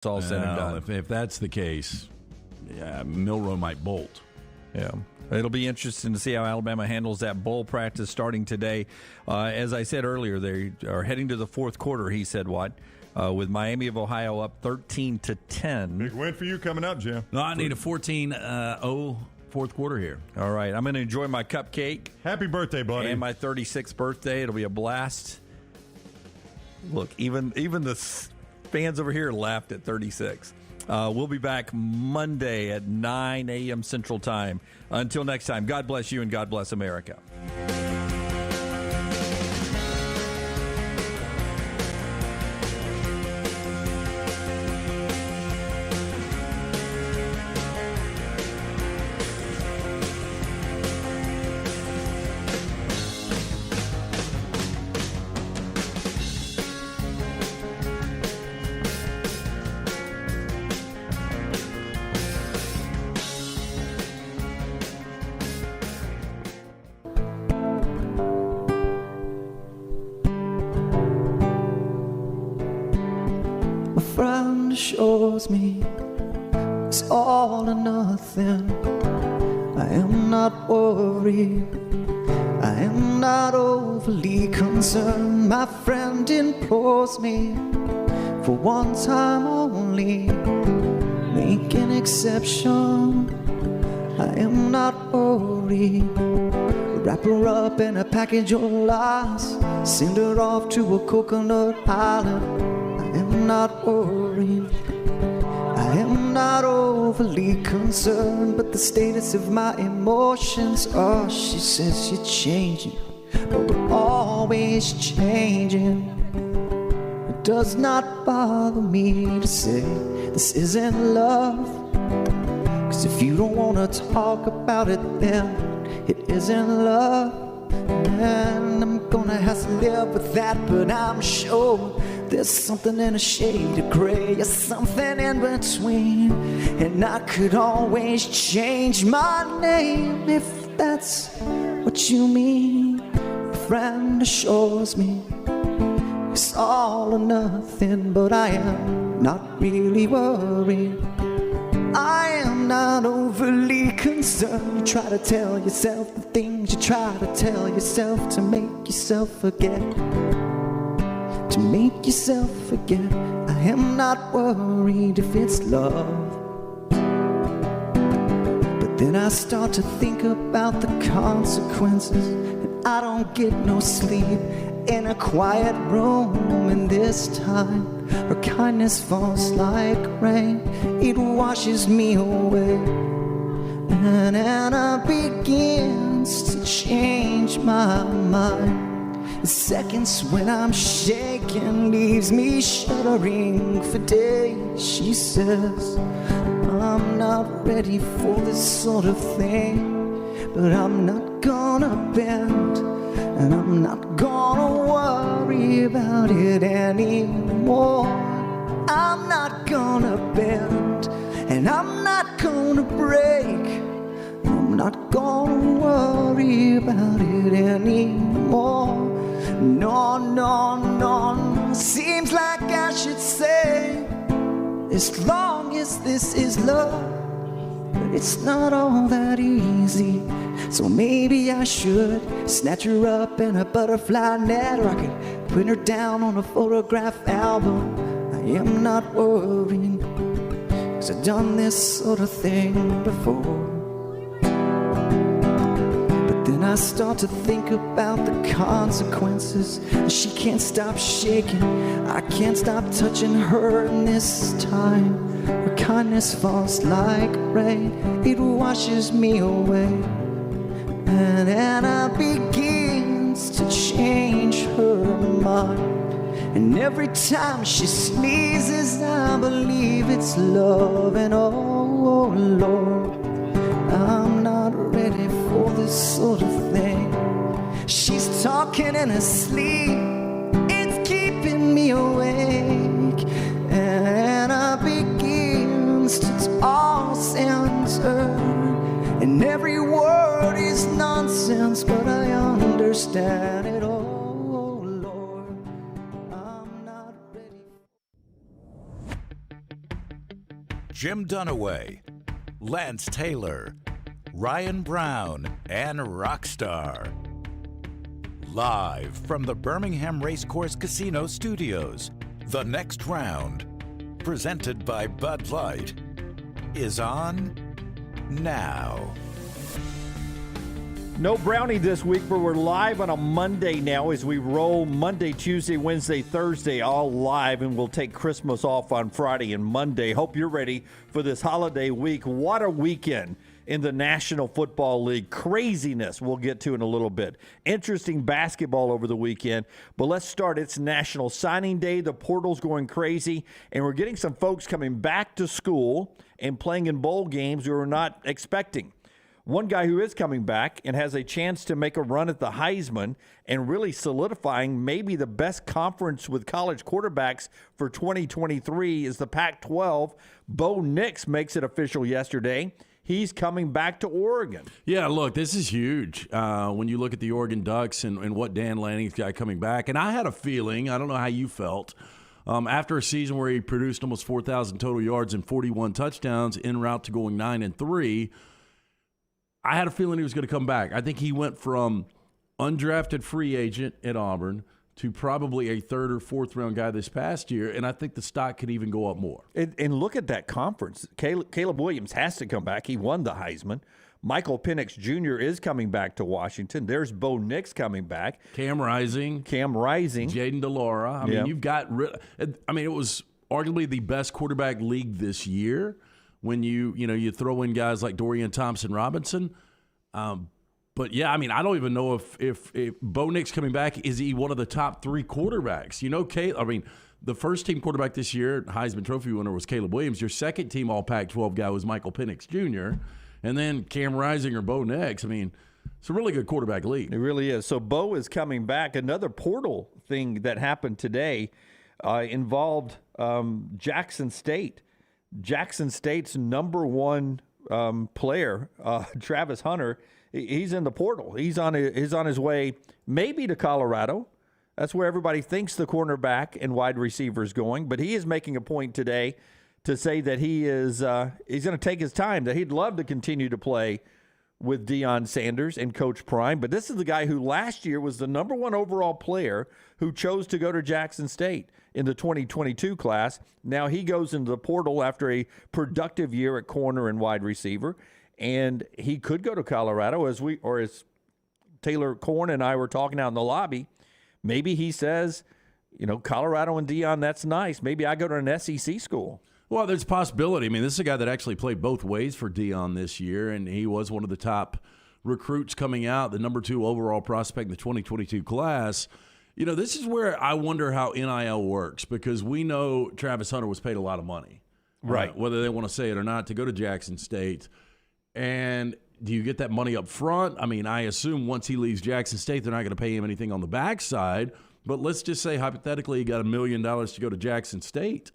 It's all said and done. If that's the case, Milroe might bolt. Yeah. It'll be interesting to see how Alabama handles that bowl practice starting today. As I said earlier, they are heading to the fourth quarter, he said, with Miami of Ohio up 13-10. Big win for you coming up, Jim. No, I need a 14-0 fourth quarter here. All right. I'm going to enjoy my cupcake. Happy birthday, buddy. And my 36th birthday. It'll be a blast. Look, even the fans over here laughed at 36. We'll be back Monday at 9 a.m. Central Time. Until next time, God bless you and God bless America. Shows me it's all or nothing. I am not worried, I am not overly concerned. My friend implores me for one time only, make an exception. I am not worried. Wrap her up in a package of lies, send her off to a coconut island. I am not worried, I am not overly concerned, but the status of my emotions, oh, she says you're changing, but we're always changing. It does not bother me to say this isn't love, 'cause if you don't wanna talk about it, then it isn't love. And I'm gonna have to live with that, but I'm sure there's something in a shade of gray, or something in between. And I could always change my name if that's what you mean. A friend assures me it's all or nothing, but I am not really worried. I am not overly concerned. You try to tell yourself the things you try to tell yourself to make yourself forget. To make yourself forget. I am not worried if it's love. But then I start to think about the consequences, and I don't get no sleep in a quiet room. And this time her kindness falls like rain, it washes me away. And Anna begins to change my mind. Seconds when I'm shaking leaves me shuddering for days. She says I'm not ready for this sort of thing, but I'm not gonna bend, and I'm not gonna worry about it anymore. I'm not gonna bend, and I'm not gonna break. I'm not gonna worry about it anymore. No, no, no, seems like I should say, as long as this is love, but it's not all that easy. So maybe I should snatch her up in a butterfly net, or I could put her down on a photograph album. I am not worried, 'cause I've done this sort of thing before. Then I start to think about the consequences. She can't stop shaking, I can't stop touching her. And this time her kindness falls like rain, it washes me away. And Anna begins to change her mind, and every time she sneezes I believe it's love. And oh Lord, I'm not ready for this sort of thing. She's talking in her sleep, it's keeping me awake. And I begins to toss and turn, and every word is nonsense, but I understand it all. Jim Dunaway, Lance Taylor, Ryan Brown, and Rockstar. Live from the Birmingham Racecourse Casino Studios, the next round, presented by Bud Light, is on now. No brownie this week, but we're live on a Monday now as we roll Monday, Tuesday, Wednesday, Thursday, all live, and we'll take Christmas off on Friday and Monday. Hope you're ready for this holiday week. What a weekend in the National Football League. Craziness we'll get to in a little bit. Interesting basketball over the weekend, but let's start. It's National Signing Day. The portal's going crazy, and we're getting some folks coming back to school and playing in bowl games we were not expecting. One guy who is coming back and has a chance to make a run at the Heisman and really solidifying maybe the best conference with college quarterbacks for 2023 is the Pac-12. Bo Nix makes it official yesterday. He's coming back to Oregon. Yeah, look, this is huge when you look at the Oregon Ducks and what Dan Lanning's got coming back. And I had a feeling, I don't know how you felt, after a season where he produced almost 4,000 total yards and 41 touchdowns en route to going 9-3, I had a feeling he was going to come back. I think he went from undrafted free agent at Auburn to probably a third or fourth round guy this past year, and I think the stock could even go up more. And look at that conference. Caleb Williams has to come back. He won the Heisman. Michael Penix Jr. is coming back to Washington. There's Bo Nix coming back. Cam Rising. Jaden DeLaura. I mean, you've got – it was arguably the best quarterback league this year when you throw in guys like Dorian Thompson-Robinson. But, yeah, I mean, I don't even know if Bo Nix coming back, is he one of the top three quarterbacks? The first team quarterback this year, Heisman Trophy winner, was Caleb Williams. Your second team All Pac-12 guy was Michael Penix Jr., and then Cam Rising or Bo Nix. I mean, it's a really good quarterback league. It really is. So Bo is coming back. Another portal thing that happened today involved Jackson State. Jackson State's number one player, Travis Hunter, he's in the portal. He's on his way maybe to Colorado. That's where everybody thinks the cornerback and wide receiver is going. But he is making a point today to say that he's going to take his time, that he'd love to continue to play with Deion Sanders and Coach Prime. But this is the guy who last year was the number one overall player who chose to go to Jackson State in the 2022 class. Now he goes into the portal after a productive year at corner and wide receiver, and he could go to Colorado as Taylor Corn and I were talking out in the lobby. Maybe he says, Colorado and Deion, that's nice. Maybe I go to an SEC school. Well, there's a possibility. I mean, this is a guy that actually played both ways for Deion this year, and he was one of the top recruits coming out, the number 2 overall prospect in the 2022 class. This is where I wonder how NIL works, because we know Travis Hunter was paid a lot of money, right? Whether they want to say it or not, to go to Jackson State. And do you get that money up front? I mean, I assume once he leaves Jackson State, they're not going to pay him anything on the backside. But let's just say, hypothetically, he got $1 million to go to Jackson State.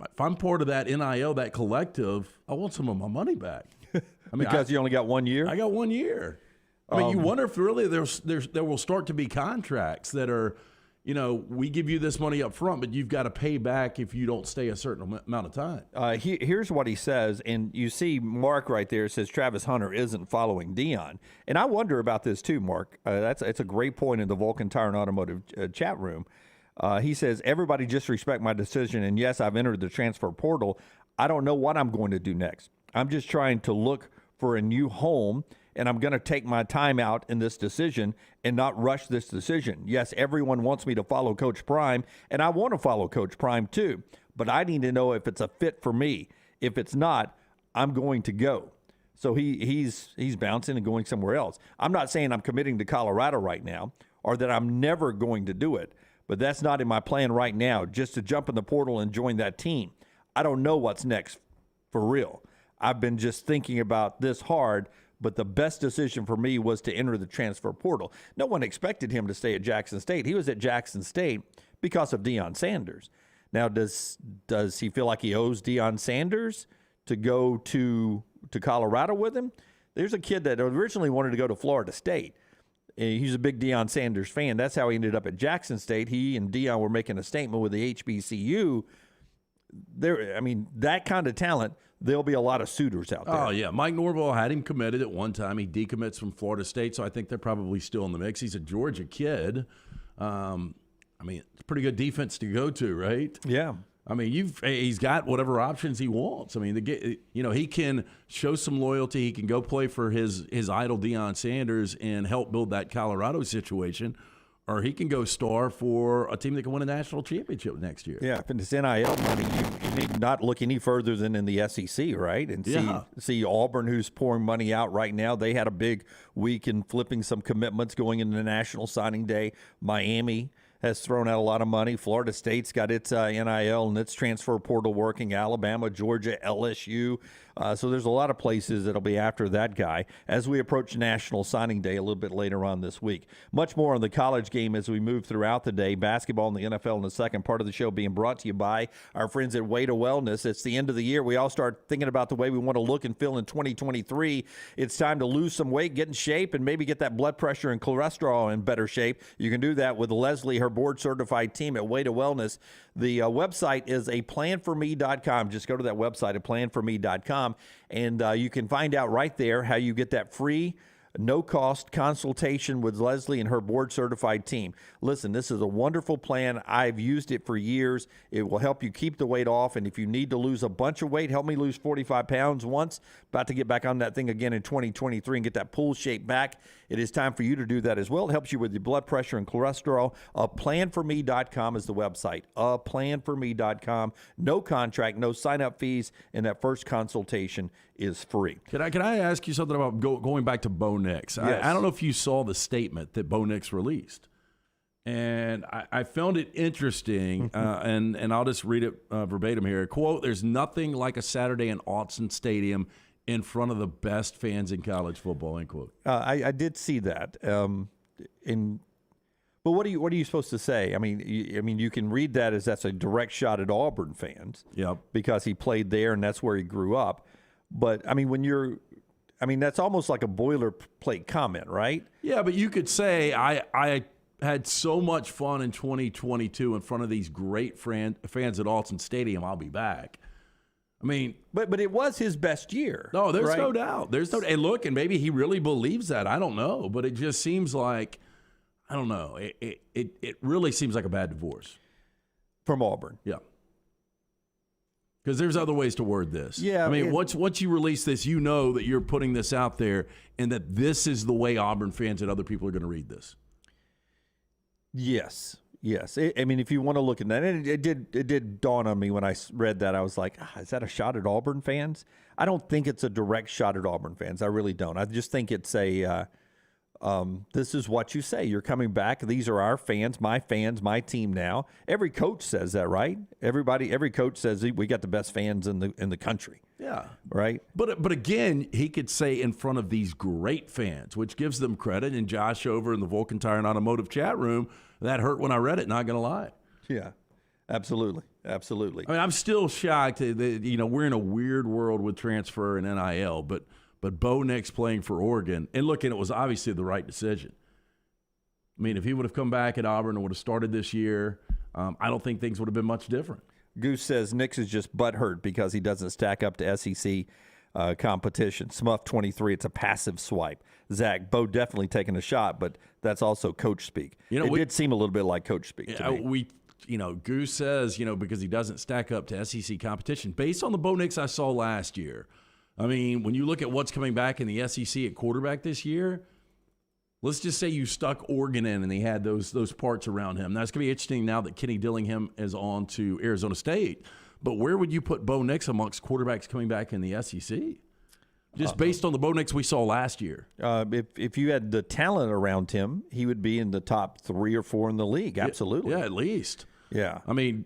If I'm part of that NIL, that collective, I want some of my money back. I mean, because you only got 1 year? I got 1 year. I mean, you wonder if really there will start to be contracts that are, we give you this money up front, but you've got to pay back if you don't stay a certain amount of time. Here's what he says, and you see Mark right there says Travis Hunter isn't following Deion. And I wonder about this too, Mark. It's a great point in the Vulcan Tire and Automotive chat room. He says, everybody just respect my decision, and yes, I've entered the transfer portal. I don't know what I'm going to do next. I'm just trying to look for a new home, and I'm going to take my time out in this decision and not rush this decision. Yes, everyone wants me to follow Coach Prime, and I want to follow Coach Prime too, but I need to know if it's a fit for me. If it's not, I'm going to go. So he's bouncing and going somewhere else. I'm not saying I'm committing to Colorado right now or that I'm never going to do it, but that's not in my plan right now, just to jump in the portal and join that team. I don't know what's next for real. I've been just thinking about this hard, but the best decision for me was to enter the transfer portal. No one expected him to stay at Jackson State. He was at Jackson State because of Deion Sanders. Now, does he feel like he owes Deion Sanders to go to Colorado with him? There's a kid that originally wanted to go to Florida State. He's a big Deion Sanders fan. That's how he ended up at Jackson State. He and Deion were making a statement with the HBCU. that kind of talent, there'll be a lot of suitors out there. Oh, yeah. Mike Norvell had him committed at one time. He decommits from Florida State, so I think they're probably still in the mix. He's a Georgia kid. It's a pretty good defense to go to, right? Yeah. He's got whatever options he wants. He can show some loyalty. He can go play for his idol Deion Sanders and help build that Colorado situation, or he can go star for a team that can win a national championship next year. Yeah, if it's NIL money, you need not look any further than in the SEC, right? And see Auburn, who's pouring money out right now. They had a big week in flipping some commitments going into the National Signing Day. Miami has thrown out a lot of money. Florida State's got its NIL and its transfer portal working. Alabama, Georgia, LSU. So there's a lot of places that'll be after that guy as we approach National Signing Day a little bit later on this week. Much more on the college game as we move throughout the day. Basketball and the NFL in the second part of the show being brought to you by our friends at Way to Wellness. It's the end of the year. We all start thinking about the way we want to look and feel in 2023. It's time to lose some weight, get in shape, and maybe get that blood pressure and cholesterol in better shape. You can do that with Leslie, her board-certified team at Way to Wellness. The website is aplanforme.com. Just go to that website at planforme.com, and you can find out right there how you get that free, no-cost consultation with Leslie and her board-certified team. Listen, this is a wonderful plan. I've used it for years. It will help you keep the weight off, and if you need to lose a bunch of weight, help me lose 45 pounds once. About to get back on that thing again in 2023 and get that pool shape back. It is time for you to do that as well. It helps you with your blood pressure and cholesterol. Planforme.com is the website. Planforme.com. No contract, no sign-up fees, and that first consultation is free. Can I ask you something about going back to Bo Nix? Yes. I don't know if you saw the statement that Bo Nix released. And I found it interesting, and I'll just read it verbatim here. Quote, "There's nothing like a Saturday in Autzen Stadium in front of the best fans in college football," end quote. I did see that. But what are you supposed to say? You can read that as that's a direct shot at Auburn fans. Yep. Because he played there and that's where he grew up. But that's almost like a boilerplate comment, right? Yeah, but you could say I had so much fun in 2022 in front of these great fans at Autzen Stadium. I'll be back. But it was his best year. No, there's right? no doubt. And look, and maybe he really believes that. I don't know, but it just seems like, I don't know. It really seems like a bad divorce From Auburn. Yeah. Because there's other ways to word this. Yeah. Once you release this, you know that you're putting this out there and that this is the way Auburn fans and other people are going to read this. Yes. If you want to look at that, and it did dawn on me when I read that. I was like, is that a shot at Auburn fans? I don't think it's a direct shot at Auburn fans. I really don't. I just think it's this is what you say. You're coming back. These are our fans, my team now. Every coach says that, right? Every coach says we got the best fans in the country. Yeah. Right? But again, he could say in front of these great fans, which gives them credit. And Josh over in the Vulcan Tire and Automotive chat room, that hurt when I read it, not going to lie. Yeah, absolutely. I'm still shocked that, we're in a weird world with transfer and NIL, but Bo Nix playing for Oregon, and look, and it was obviously the right decision. If he would have come back at Auburn and would have started this year, I don't think things would have been much different. Goose says Nix is just butthurt because he doesn't stack up to SEC competition. Smuff 23, it's a passive swipe. Zach, Bo definitely taking a shot, but that's also coach speak. It did seem a little bit like coach speak to me. Goose says, because he doesn't stack up to SEC competition. Based on the Bo Nix I saw last year, when you look at what's coming back in the SEC at quarterback this year, let's just say you stuck Oregon in and he had those parts around him. That's going to be interesting now that Kenny Dillingham is on to Arizona State. But where would you put Bo Nix amongst quarterbacks coming back in the SEC? Just based on the Bo Nix we saw last year. If you had the talent around him, he would be in the top 3 or 4 in the league. Absolutely. Yeah, at least. Yeah.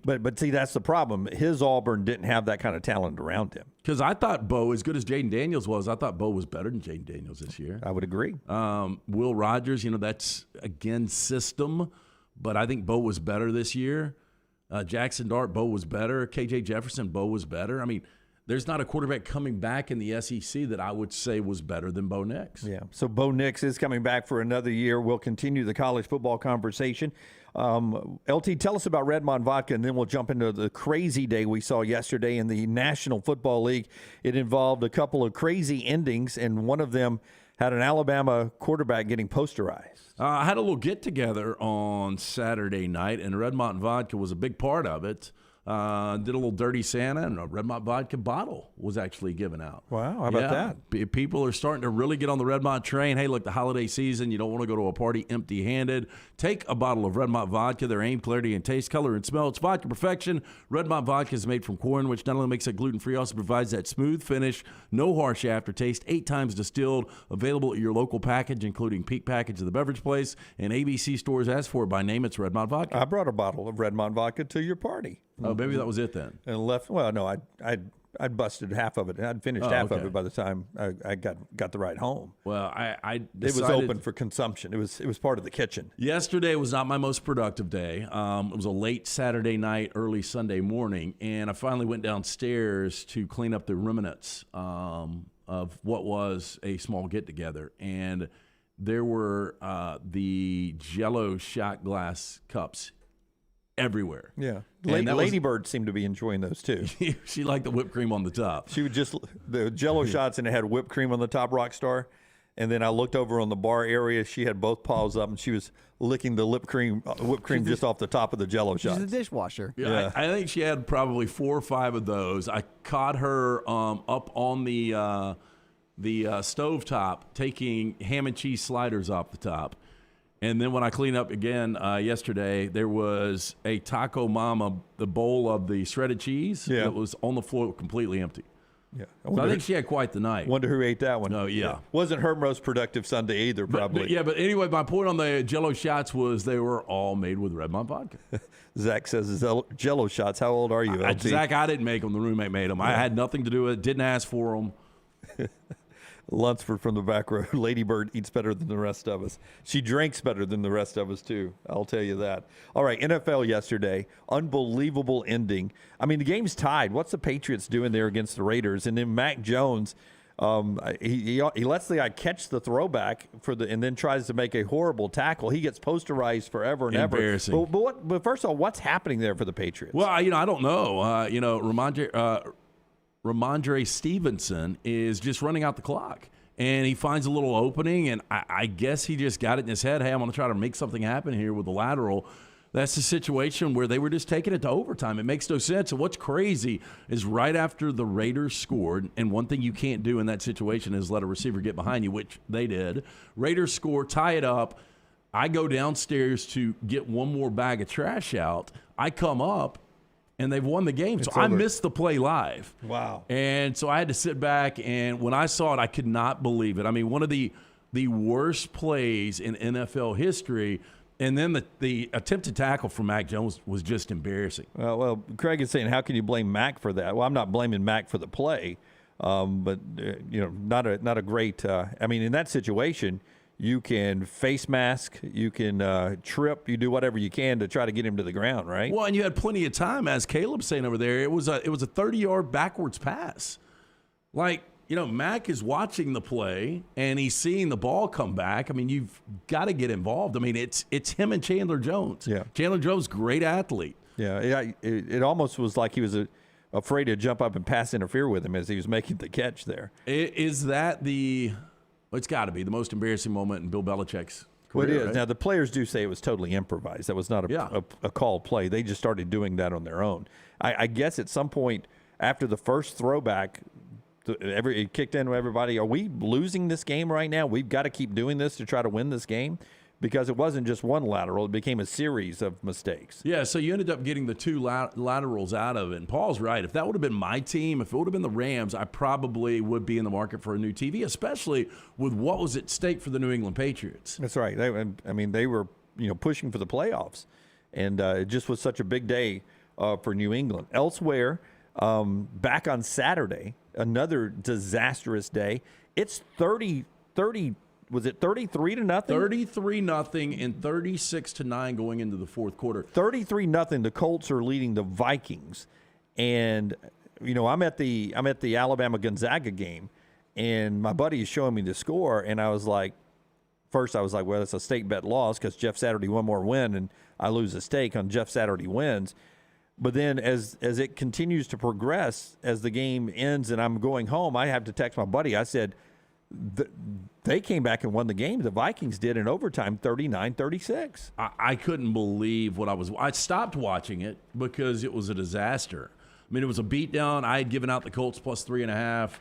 But see, that's the problem. His Auburn didn't have that kind of talent around him. Because I thought Bo, as good as Jaden Daniels was, I thought Bo was better than Jaden Daniels this year. I would agree. Will Rogers, that's, again, system. But I think Bo was better this year. Jackson Dart, Bo was better. KJ Jefferson, Bo was better. There's not a quarterback coming back in the SEC that I would say was better than Bo Nix. Yeah, so Bo Nix is coming back for another year. We'll continue the college football conversation LT, tell us about Redmond Vodka, and then we'll jump into the crazy day we saw yesterday in the National Football League. It involved a couple of crazy endings, and one of them had an Alabama quarterback getting posterized. I had a little get-together on Saturday night, and Redmond Vodka was a big part of it. Did a little dirty Santa, and a Redmond Vodka bottle was actually given out. Wow, how about that? People are starting to really get on the Redmond train. Hey, look, the holiday season, you don't want to go to a party empty-handed. Take a bottle of Redmond Vodka. Their aim, clarity, and taste, color, and smell. It's vodka perfection. Redmond Vodka is made from corn, which not only makes it gluten-free, also provides that smooth finish, no harsh aftertaste, 8 times distilled, available at your local package, including Peak Package of the Beverage Place, and ABC stores. Ask for it by name. It's Redmond Vodka. I brought a bottle of Redmond Vodka to your party. Oh, maybe that was it then. And left. Well, no, I'd busted half of it. I'd finished half of it by the time I got the ride home. Well, I it was open for consumption. It was part of the kitchen. Yesterday was not my most productive day. It was a late Saturday night, early Sunday morning, and I finally went downstairs to clean up the remnants of what was a small get-together. And there were the Jell-O shot glass cups everywhere. Yeah. Lady Bird seemed to be enjoying those too. She liked the whipped cream on the top. She would just, the Jell-O shots, and it had whipped cream on the top, Rockstar. And then I looked over on the bar area. She had both paws up, and she was licking the whipped cream just off the top of the Jell-O shots. She's a dishwasher. Yeah. I think she had probably 4 or 5 of those. I caught her up on the stovetop taking ham and cheese sliders off the top. And then when I cleaned up again yesterday, there was a Taco Mama, the bowl of the shredded cheese that was on the floor completely empty. Yeah, So I think she had quite the night. Wonder who ate that one. Oh, yeah. Wasn't her most productive Sunday either, probably. But anyway, my point on the Jell-O shots was they were all made with Redmond vodka. Zach says, Jell-O shots. How old are you, LT? Zach, I didn't make them. The roommate made them. I had nothing to do with it. Didn't ask for them. Lunsford from the back row. Lady Bird eats better than the rest of us. She drinks better than the rest of us, too. I'll tell you that. All right, NFL yesterday. Unbelievable ending. I mean, the game's tied. What's the Patriots doing there against the Raiders? And then Mac Jones, he lets the guy catch the throwback and then tries to make a horrible tackle. He gets posterized forever and ever. Embarrassing. But first of all, what's happening there for the Patriots? Well, I don't know. Ramondre Stevenson is just running out the clock, and he finds a little opening, and I guess he just got it in his head, hey, I'm going to try to make something happen here with the lateral. That's the situation where they were just taking it to overtime. It makes no sense. And what's crazy is right after the Raiders scored, and one thing you can't do in that situation is let a receiver get behind you, which they did. Raiders score, tie it up. I go downstairs to get one more bag of trash out. I come up, and they've won the game. So I missed the play live. Wow. And so I had to sit back, and when I saw it, I could not believe it. I mean, one of the worst plays in NFL history, and then the attempted tackle from Mac Jones was just embarrassing. Well, Craig is saying, how can you blame Mac for that? Well, I'm not blaming Mac for the play, but not a great. I mean, in that situation, you can face mask, you can trip, you do whatever you can to try to get him to the ground, right? Well, and you had plenty of time, as Caleb's saying over there. It was a 30-yard backwards pass. Like, Mac is watching the play, and he's seeing the ball come back. I mean, you've got to get involved. I mean, it's him and Chandler Jones. Yeah. Chandler Jones, great athlete. Yeah, it almost was like he was afraid to jump up and pass interfere with him as he was making the catch there. Is that it's got to be the most embarrassing moment in Bill Belichick's career. Well, it is. Right? Now, the players do say it was totally improvised. That was not a called play. They just started doing that on their own. I guess at some point after the first throwback, it kicked in with everybody. Are we losing this game right now? We've got to keep doing this to try to win this game? Because it wasn't just one lateral. It became a series of mistakes. Yeah, so you ended up getting the 2 laterals out of it. And Paul's right. If that would have been my team, if it would have been the Rams, I probably would be in the market for a new TV, especially with what was at stake for the New England Patriots. That's right. They were pushing for the playoffs. And it just was such a big day for New England. Elsewhere, back on Saturday, another disastrous day. It's 30. Was it 33-0? 33-0 and 36-9 going into the fourth quarter. 33-0. The Colts are leading the Vikings, and I'm at the Alabama Gonzaga game, and my buddy is showing me the score, and I was like, first I was like, well, it's a stake bet loss because Jeff Saturday one more win and I lose a stake on Jeff Saturday wins. But then as it continues to progress, as the game ends and I'm going home, I have to text my buddy. I said, they came back and won the game. The Vikings did in overtime, 39-36. I couldn't believe what I stopped watching it because it was a disaster. I mean, it was a beatdown. I had given out the Colts plus 3.5.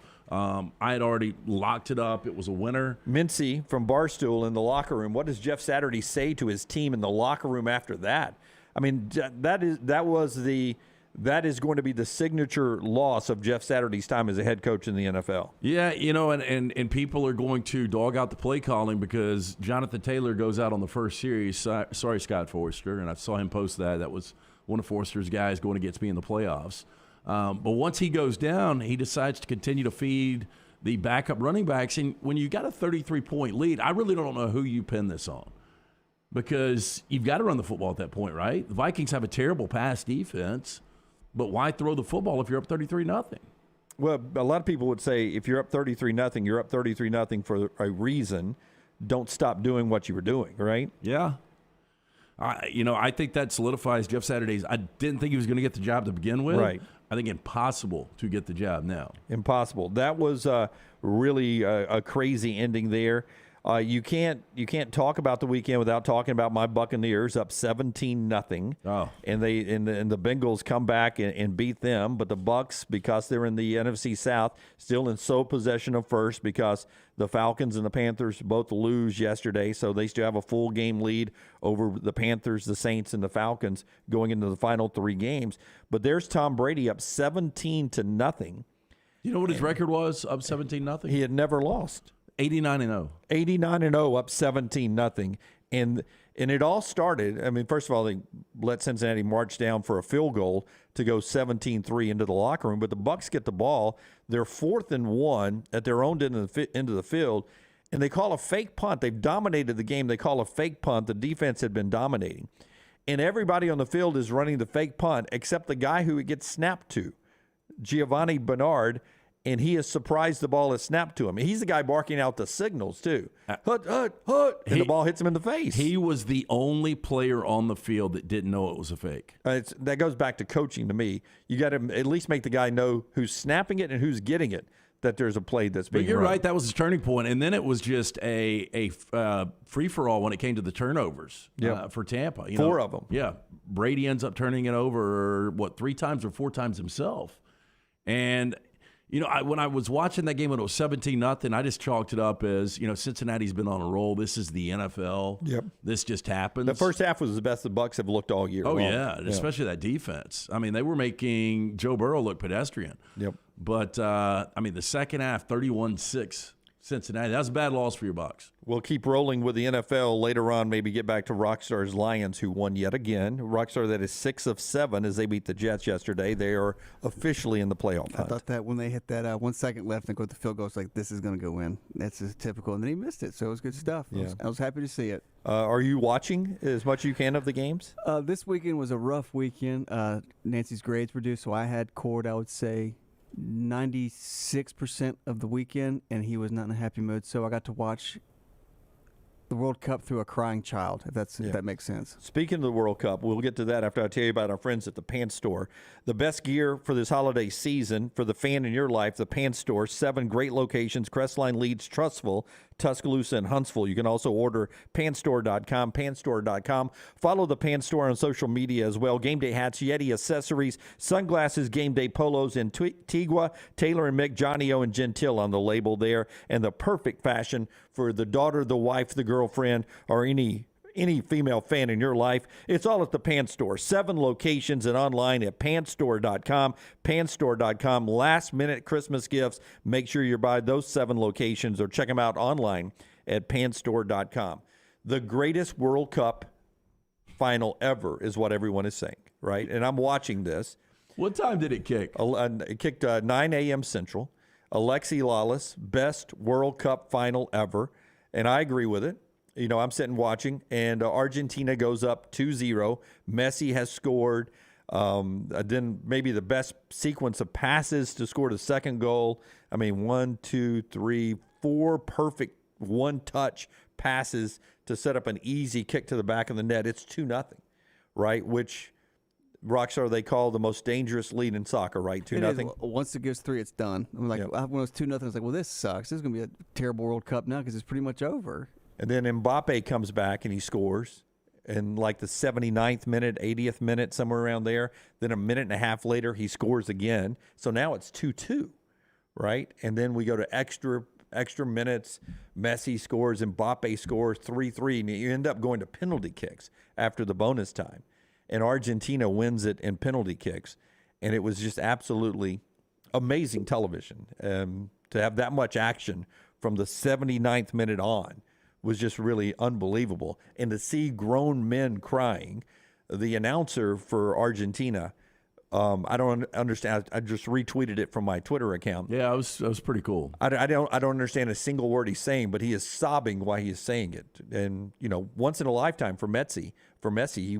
I had already locked it up. It was a winner. Mincy from Barstool in the locker room. What does Jeff Saturday say to his team in the locker room after that? I mean, that is going to be the signature loss of Jeff Saturday's time as a head coach in the NFL. Yeah, and people are going to dog out the play calling because Jonathan Taylor goes out on the first series. Sorry, Scott Forster, and I saw him post that. That was one of Forster's guys going against me in the playoffs. But once he goes down, he decides to continue to feed the backup running backs. And when you got a 33-point lead, I really don't know who you pin this on because you've got to run the football at that point, right? The Vikings have a terrible pass defense. But why throw the football if you're up 33-0? Well, a lot of people would say if you're up 33-0, you're up 33-0 for a reason. Don't stop doing what you were doing, right? Yeah. I think that solidifies Jeff Saturday's. I didn't think he was going to get the job to begin with. Right. I think impossible to get the job now. Impossible. That was really a crazy ending there. You can't talk about the weekend without talking about my Buccaneers up 17-0. Oh, and the Bengals come back and beat them, but the Bucs, because they're in the NFC South, still in sole possession of first because the Falcons and the Panthers both lose yesterday, so they still have a full game lead over the Panthers, the Saints, and the Falcons going into the final 3 games. But there's Tom Brady up 17-0. You know what his record was? Up 17-0. He had never lost. 89-0. 89-0, up 17-0. And it all started, I mean, first of all, they let Cincinnati march down for a field goal to go 17-3 into the locker room, but the Bucs get the ball. They're 4th and 1 at their own end of the field, and they call a fake punt. They've dominated the game. They call a fake punt. The defense had been dominating. And everybody on the field is running the fake punt except the guy who it gets snapped to, Giovanni Bernard, and he is surprised the ball is snapped to him. He's the guy barking out the signals, too. Hut, hut, hut, and the ball hits him in the face. He was the only player on the field that didn't know it was a fake. That goes back to coaching to me. You got to at least make the guy know who's snapping it and who's getting it, that there's a play that's being But you're run. right. That was his turning point. And then it was just a free-for-all when it came to the turnovers for Tampa. 4 of them. Yeah. Brady ends up turning it over, 3 times or 4 times himself. And when I was watching that game when it was 17-0, I just chalked it up as, Cincinnati's been on a roll. This is the NFL. Yep. This just happens. The first half was the best the Bucs have looked all year. Oh, yeah, especially that defense. I mean, they were making Joe Burrow look pedestrian. Yep. But, the second half, 31-6. Cincinnati. That's a bad loss for your Bucs. We'll keep rolling with the NFL later on. Maybe get back to Rockstar's Lions, who won yet again. Rockstar, that is 6 of 7 as they beat the Jets yesterday. They are officially in the playoff hunt. I thought that when they hit that 1 second left and go to the field goal, it's like, this is going to go in. That's just typical. And then he missed it, so it was good stuff. Yeah. I was happy to see it. Are you watching as much as you can of the games? This weekend was a rough weekend. Nancy's grades were due, so I had Cord, I would say, 96% of the weekend, and he was not in a happy mood. So I got to watch the World Cup through a crying child, if that makes sense. Speaking of the World Cup, we'll get to that after I tell you about our friends at the Pants Store. The best gear for this holiday season for the fan in your life, the Pants Store. 7 great locations: Crestline, Leeds, Trustful, Tuscaloosa, and Huntsville. You can also order pantstore.com, pantstore.com. Follow the Pants Store on social media as well. Game day hats, Yeti accessories, sunglasses, game day polos, and Tigua, Taylor and Mick, Johnny O, and Gentile on the label there. And the perfect fashion for the daughter, the wife, the girlfriend, or any female fan in your life. It's all at the Pants Store. 7 locations and online at pantstore.com. Pantstore.com. Last minute Christmas gifts. Make sure you buy those 7 locations or check them out online at pantstore.com. The greatest World Cup final ever is what everyone is saying, right? And I'm watching this. What time did it kick? It kicked 9 a.m. Central. Alexi Lawless, best World Cup final ever. And I agree with it. I'm sitting watching, and Argentina goes up 2-0. Messi has scored. Then maybe the best sequence of passes to score the second goal. I mean, 1, 2, 3, 4 perfect one-touch passes to set up an easy kick to the back of the net. It's 2-0, right? Which Rockstar they call the most dangerous lead in soccer, right? 2-0. Once it goes 3, it's done. I'm like, when it was 2-0, I was like, well, this sucks. This is going to be a terrible World Cup now because it's pretty much over. And then Mbappe comes back and he scores in like the 79th minute, 80th minute, somewhere around there. Then a minute and a half later, he scores again. So now it's 2-2, right? And then we go to extra minutes. Messi scores, Mbappe scores 3-3, and you end up going to penalty kicks after the bonus time. And Argentina wins it in penalty kicks. And it was just absolutely amazing television. To have that much action from the 79th minute on was just really unbelievable. And to see grown men crying, the announcer for Argentina, I don't understand. I just retweeted it from my Twitter account. Yeah, it was pretty cool. I don't understand a single word he's saying, but he is sobbing while he is saying it. And once in a lifetime for Messi, he,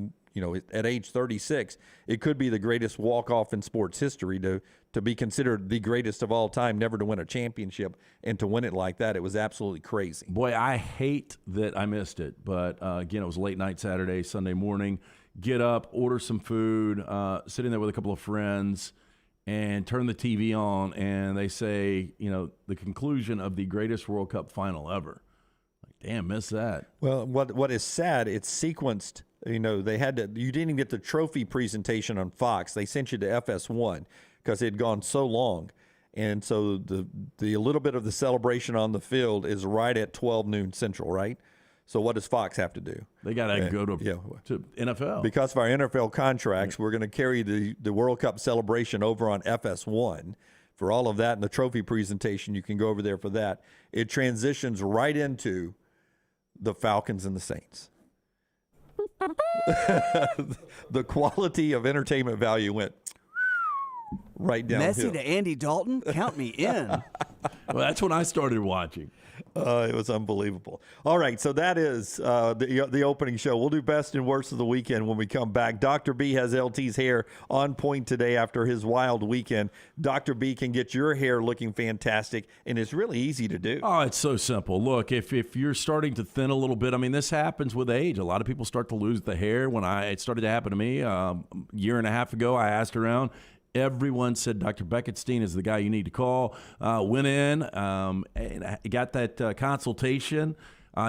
at age 36, it could be the greatest walk-off in sports history to be considered the greatest of all time, never to win a championship, and to win it like that. It was absolutely crazy. Boy, I hate that I missed it. But, again, it was late night Saturday, Sunday morning. Get up, order some food, sitting there with a couple of friends, and turn the TV on, and they say, the conclusion of the greatest World Cup final ever. Like, damn, missed that. Well, what is sad, it's sequenced. They had to. You didn't even get the trophy presentation on Fox. They sent you to FS1 because it had gone so long, and so the little bit of the celebration on the field is right at 12 noon Central, right? So what does Fox have to do? They got to go to NFL. Because of our NFL contracts, we're going to carry the World Cup celebration over on FS1 for all of that, and the trophy presentation. You can go over there for that. It transitions right into the Falcons and the Saints. The quality of entertainment value went right downhill. Messi to Andy Dalton, count me in. Well, that's when I started watching. It was unbelievable. All right, so that is the opening show. We'll do best and worst of the weekend when we come back. Dr. B has LT's hair on point today after his wild weekend. Dr. B can get your hair looking fantastic, and it's really easy to do. Oh, it's so simple. Look, if you're starting to thin a little bit, this happens with age. A lot of people start to lose the hair. It started to happen to me a year and a half ago. I asked around. Everyone said Dr. Beckenstein is the guy you need to call. Went in and I got that consultation.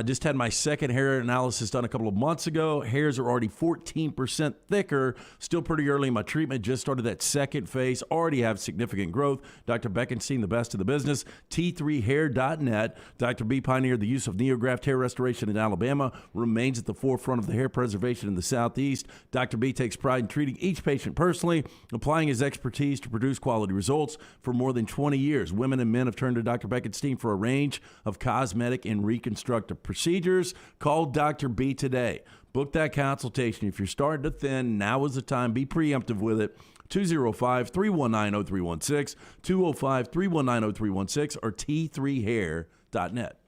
Just had my second hair analysis done a couple of months ago. Hairs are already 14% thicker. Still pretty early in my treatment. Just started that second phase. Already have significant growth. Dr. Beckenstein, the best of the business. T3hair.net. Dr. B pioneered the use of NeoGraft hair restoration in Alabama. Remains at the forefront of the hair preservation in the Southeast. Dr. B takes pride in treating each patient personally, applying his expertise to produce quality results for more than 20 years. Women and men have turned to Dr. Beckenstein for a range of cosmetic and reconstructive procedures. Call Dr. B today. Book that consultation. If you're starting to thin, now is the time. Be preemptive with it. 205-319-0316, 205-319-0316, or t3hair.net.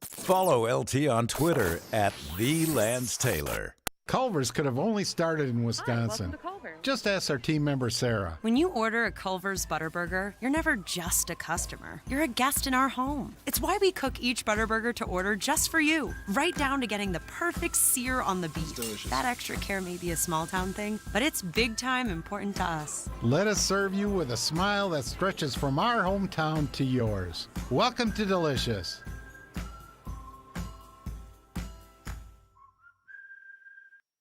Follow LT on Twitter at @TheLanceTaylor. Culver's could have only started in Wisconsin. Hi, welcome to Culver's. Just ask our team member, Sarah. When you order a Culver's Butterburger, you're never just a customer. You're a guest in our home. It's why we cook each Butterburger to order just for you, right down to getting the perfect sear on the beef. That extra care may be a small town thing, but it's big time important to us. Let us serve you with a smile that stretches from our hometown to yours. Welcome to Delicious.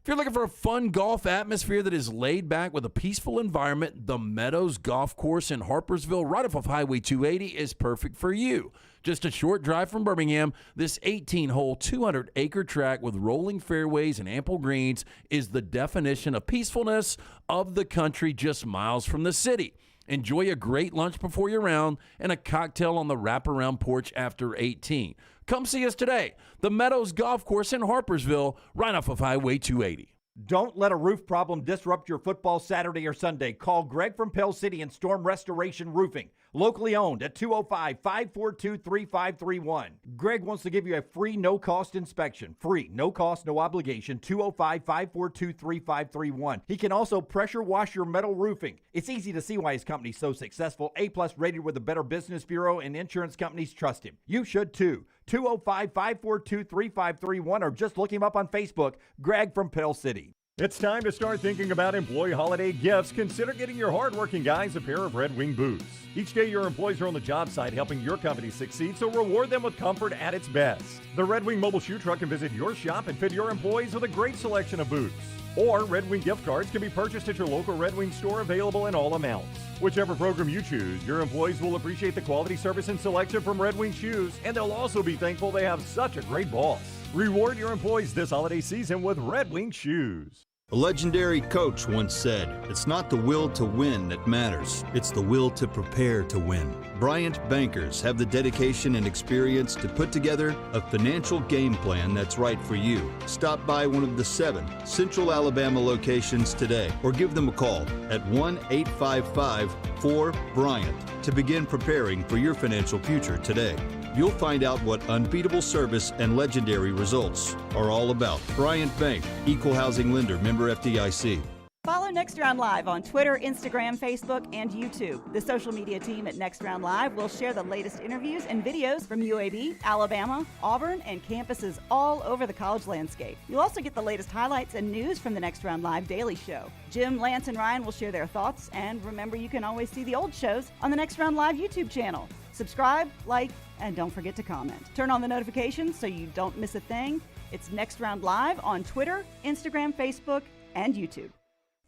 If you're looking for a fun golf atmosphere that is laid back with a peaceful environment, the Meadows Golf Course in Harpersville, right off of Highway 280, is perfect for you. Just a short drive from Birmingham, this 18-hole, 200-acre track with rolling fairways and ample greens is the definition of peacefulness of the country just miles from the city. Enjoy a great lunch before your round and a cocktail on the wraparound porch after 18. Come see us today. The Meadows Golf Course in Harpersville, right off of Highway 280. Don't let a roof problem disrupt your football Saturday or Sunday. Call Greg from Pell City and Storm Restoration Roofing. Locally owned at 205-542-3531. Greg wants to give you a free, no-cost inspection. Free, no cost, no obligation, 205-542-3531. He can also pressure wash your metal roofing. It's easy to see why his company's so successful. A-plus rated with the Better Business Bureau, and insurance companies trust him. You should too. 205-542-3531, or just look him up on Facebook, Greg from Pill City. It's time to start thinking about employee holiday gifts. Consider getting your hardworking guys a pair of Red Wing boots. Each day, your employees are on the job site helping your company succeed, so reward them with comfort at its best. The Red Wing mobile shoe truck can visit your shop and fit your employees with a great selection of boots. Or Red Wing gift cards can be purchased at your local Red Wing store, available in all amounts. Whichever program you choose, your employees will appreciate the quality, service, and selection from Red Wing shoes, and they'll also be thankful they have such a great boss. Reward your employees this holiday season with Red Wing shoes. A legendary coach once said, "It's not the will to win that matters, it's the will to prepare to win." Bryant bankers have the dedication and experience to put together a financial game plan that's right for you. Stop by one of the 7 Central Alabama locations today or give them a call at 1-855-4-BRYANT to begin preparing for your financial future today. You'll find out what unbeatable service and legendary results are all about. Bryant Bank, Equal Housing Lender, member FDIC. Follow Next Round Live on Twitter, Instagram, Facebook, and YouTube. The social media team at Next Round Live will share the latest interviews and videos from UAB, Alabama, Auburn, and campuses all over the college landscape. You'll also get the latest highlights and news from the Next Round Live Daily Show. Jim, Lance, and Ryan will share their thoughts, and remember, you can always see the old shows on the Next Round Live YouTube channel. Subscribe, like, and don't forget to comment. Turn on the notifications so you don't miss a thing. It's Next Round Live on Twitter, Instagram, Facebook, and YouTube.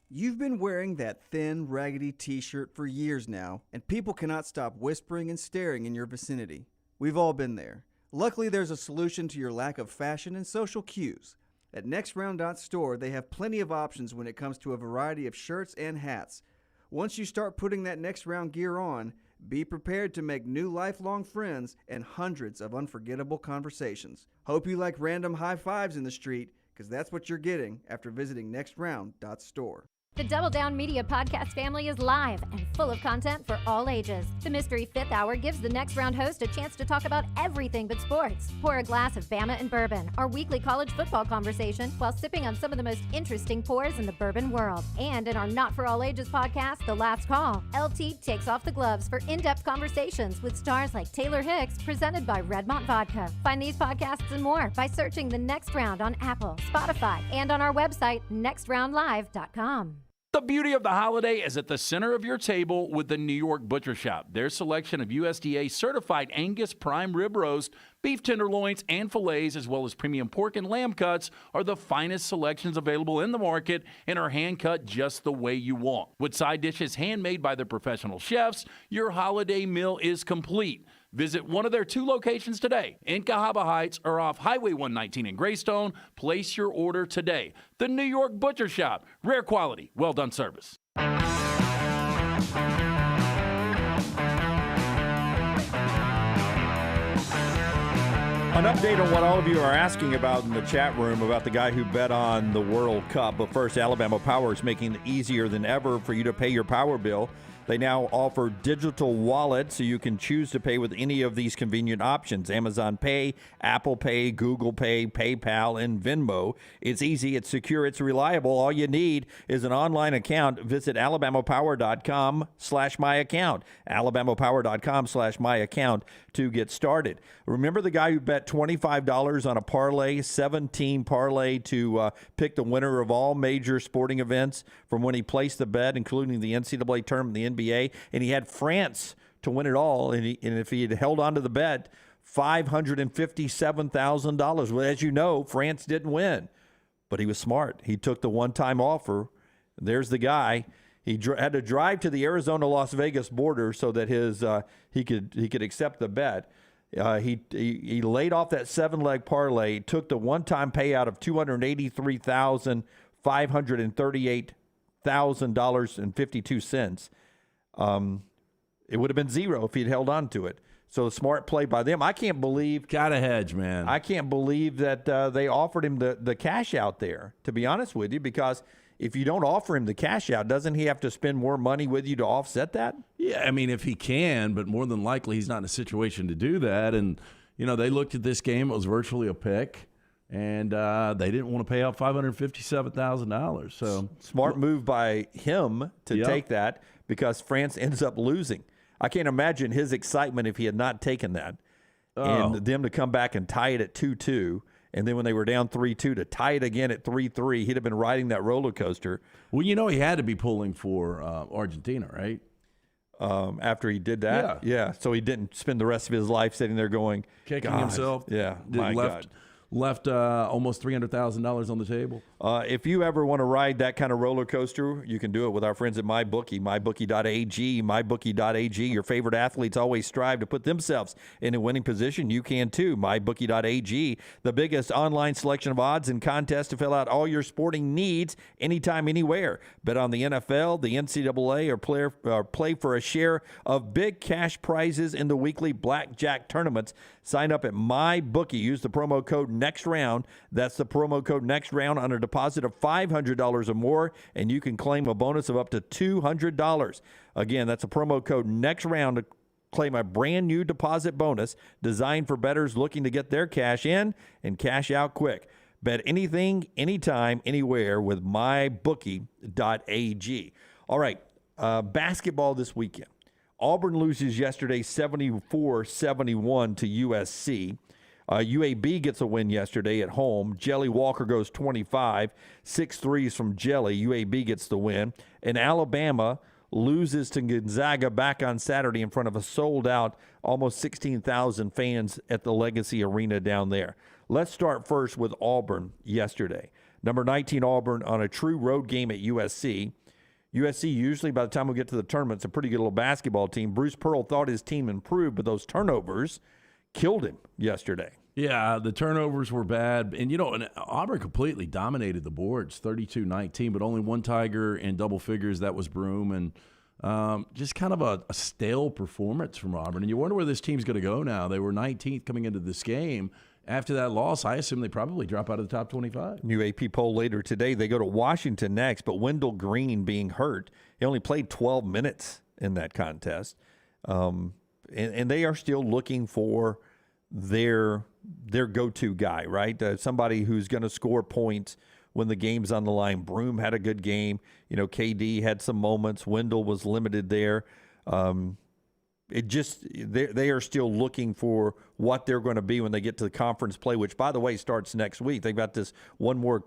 You've been wearing that thin, raggedy t-shirt for years now, and people cannot stop whispering and staring in your vicinity. We've all been there. Luckily, there's a solution to your lack of fashion and social cues. At NextRound.store, they have plenty of options when it comes to a variety of shirts and hats. Once you start putting that Next Round gear on, be prepared to make new lifelong friends and hundreds of unforgettable conversations. Hope you like random high fives in the street, because that's what you're getting after visiting NextRound.store. The Double Down Media podcast family is live and full of content for all ages. The Mystery Fifth Hour gives the Next Round host a chance to talk about everything but sports. Pour a glass of Bama and bourbon, our weekly college football conversation, while sipping on some of the most interesting pours in the bourbon world. And in our Not For All Ages podcast, The Last Call, LT takes off the gloves for in-depth conversations with stars like Taylor Hicks, presented by Redmont Vodka. Find these podcasts and more by searching The Next Round on Apple, Spotify, and on our website, nextroundlive.com. The beauty of the holiday is at the center of your table with the New York Butcher Shop. Their selection of USDA certified Angus prime rib roast, beef tenderloins, and fillets, as well as premium pork and lamb cuts, are the finest selections available in the market and are hand-cut just the way you want. With side dishes handmade by their professional chefs, your holiday meal is complete. Visit one of their 2 locations today, in Cahaba Heights or off Highway 119 in Greystone. Place your order today. The New York Butcher Shop. Rare quality, well-done service. An update on what all of you are asking about in the chat room about the guy who bet on the World Cup. But first, Alabama Power is making it easier than ever for you to pay your power bill. They now offer digital wallets, so you can choose to pay with any of these convenient options: Amazon Pay, Apple Pay, Google Pay, PayPal, and Venmo. It's easy, it's secure, it's reliable. All you need is an online account. Visit alabamapower.com/myaccount. alabamapower.com/myaccount to get started. Remember the guy who bet $25 on a parlay, 7-team parlay, to pick the winner of all major sporting events from when he placed the bet, including the NCAA tournament, the NBA, and he had France to win it all. And if he had held on to the bet, $557,000. Well, as you know, France didn't win, but he was smart. He took the one-time offer. There's the guy. He had to drive to the Arizona-Las Vegas border so that he could accept the bet. He laid off that 7-leg parlay, took the one-time payout of $283,538,000.52. It would have been zero if he'd held on to it. So smart play by them. I can't believe. Gotta hedge, man. I can't believe that they offered him the cash out there, to be honest with you, because if you don't offer him the cash out, doesn't he have to spend more money with you to offset that? Yeah, I mean, if he can, but more than likely he's not in a situation to do that. And, they looked at this game. It was virtually a pick, and they didn't want to pay out $557,000. So smart move by him to take that, because France ends up losing. I can't imagine his excitement if he had not taken that. and them to come back and tie it at 2-2. And then when they were down 3-2 to tie it again at 3-3, he'd have been riding that roller coaster. Well, he had to be pulling for Argentina, right? After he did that? Yeah. So he didn't spend the rest of his life sitting there going, kicking himself. Yeah, my God. Left almost $300,000 on the table. If you ever want to ride that kind of roller coaster, you can do it with our friends at MyBookie, mybookie.ag, mybookie.ag. Your favorite athletes always strive to put themselves in a winning position. You can too. Mybookie.ag, the biggest online selection of odds and contests to fill out all your sporting needs anytime, anywhere. Bet on the NFL, the NCAA, or play for a share of big cash prizes in the weekly blackjack tournaments. Sign up at MyBookie. Use the promo code NEXTROUND. That's the promo code NEXTROUND on a deposit of $500 or more, and you can claim a bonus of up to $200. Again, that's a promo code NEXTROUND to claim a brand new deposit bonus designed for bettors looking to get their cash in and cash out quick. Bet anything, anytime, anywhere with mybookie.ag. All right, basketball this weekend. Auburn loses yesterday 74-71 to USC. UAB gets a win yesterday at home. Jelly Walker goes 25, 6 threes from Jelly. UAB gets the win. And Alabama loses to Gonzaga back on Saturday in front of a sold-out, almost 16,000 fans at the Legacy Arena down there. Let's start first with Auburn yesterday. Number 19 Auburn on a true road game at USC. USC usually, by the time we get to the tournament, it's a pretty good little basketball team. Bruce Pearl thought his team improved, but those turnovers killed him yesterday. Yeah, the turnovers were bad. And, and Auburn completely dominated the boards, 32-19, but only one Tiger in double figures. That was Broome. And just kind of a stale performance from Auburn. And you wonder where this team's going to go now. They were 19th coming into this game. After that loss, I assume they probably drop out of the top 25. New AP poll later today. They go to Washington next, but Wendell Green being hurt, he only played 12 minutes in that contest. And they are still looking for their go-to guy, right? Somebody who's going to score points when the game's on the line. Broome had a good game. KD had some moments. Wendell was limited there. They are still looking for what they're going to be when they get to the conference play, which, by the way, starts next week. They've got this one more,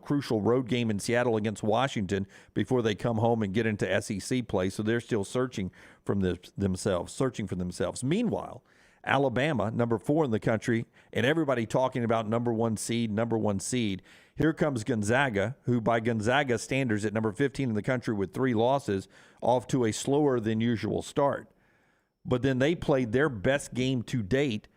crucial road game in Seattle against Washington before they come home and get into SEC play. So they're still searching for themselves. Meanwhile, Alabama, number 4 in the country, and everybody talking about number one seed. Here comes Gonzaga, who by Gonzaga standards at number 15 in the country with 3 losses, off to a slower than usual start. But then they played their best game to date.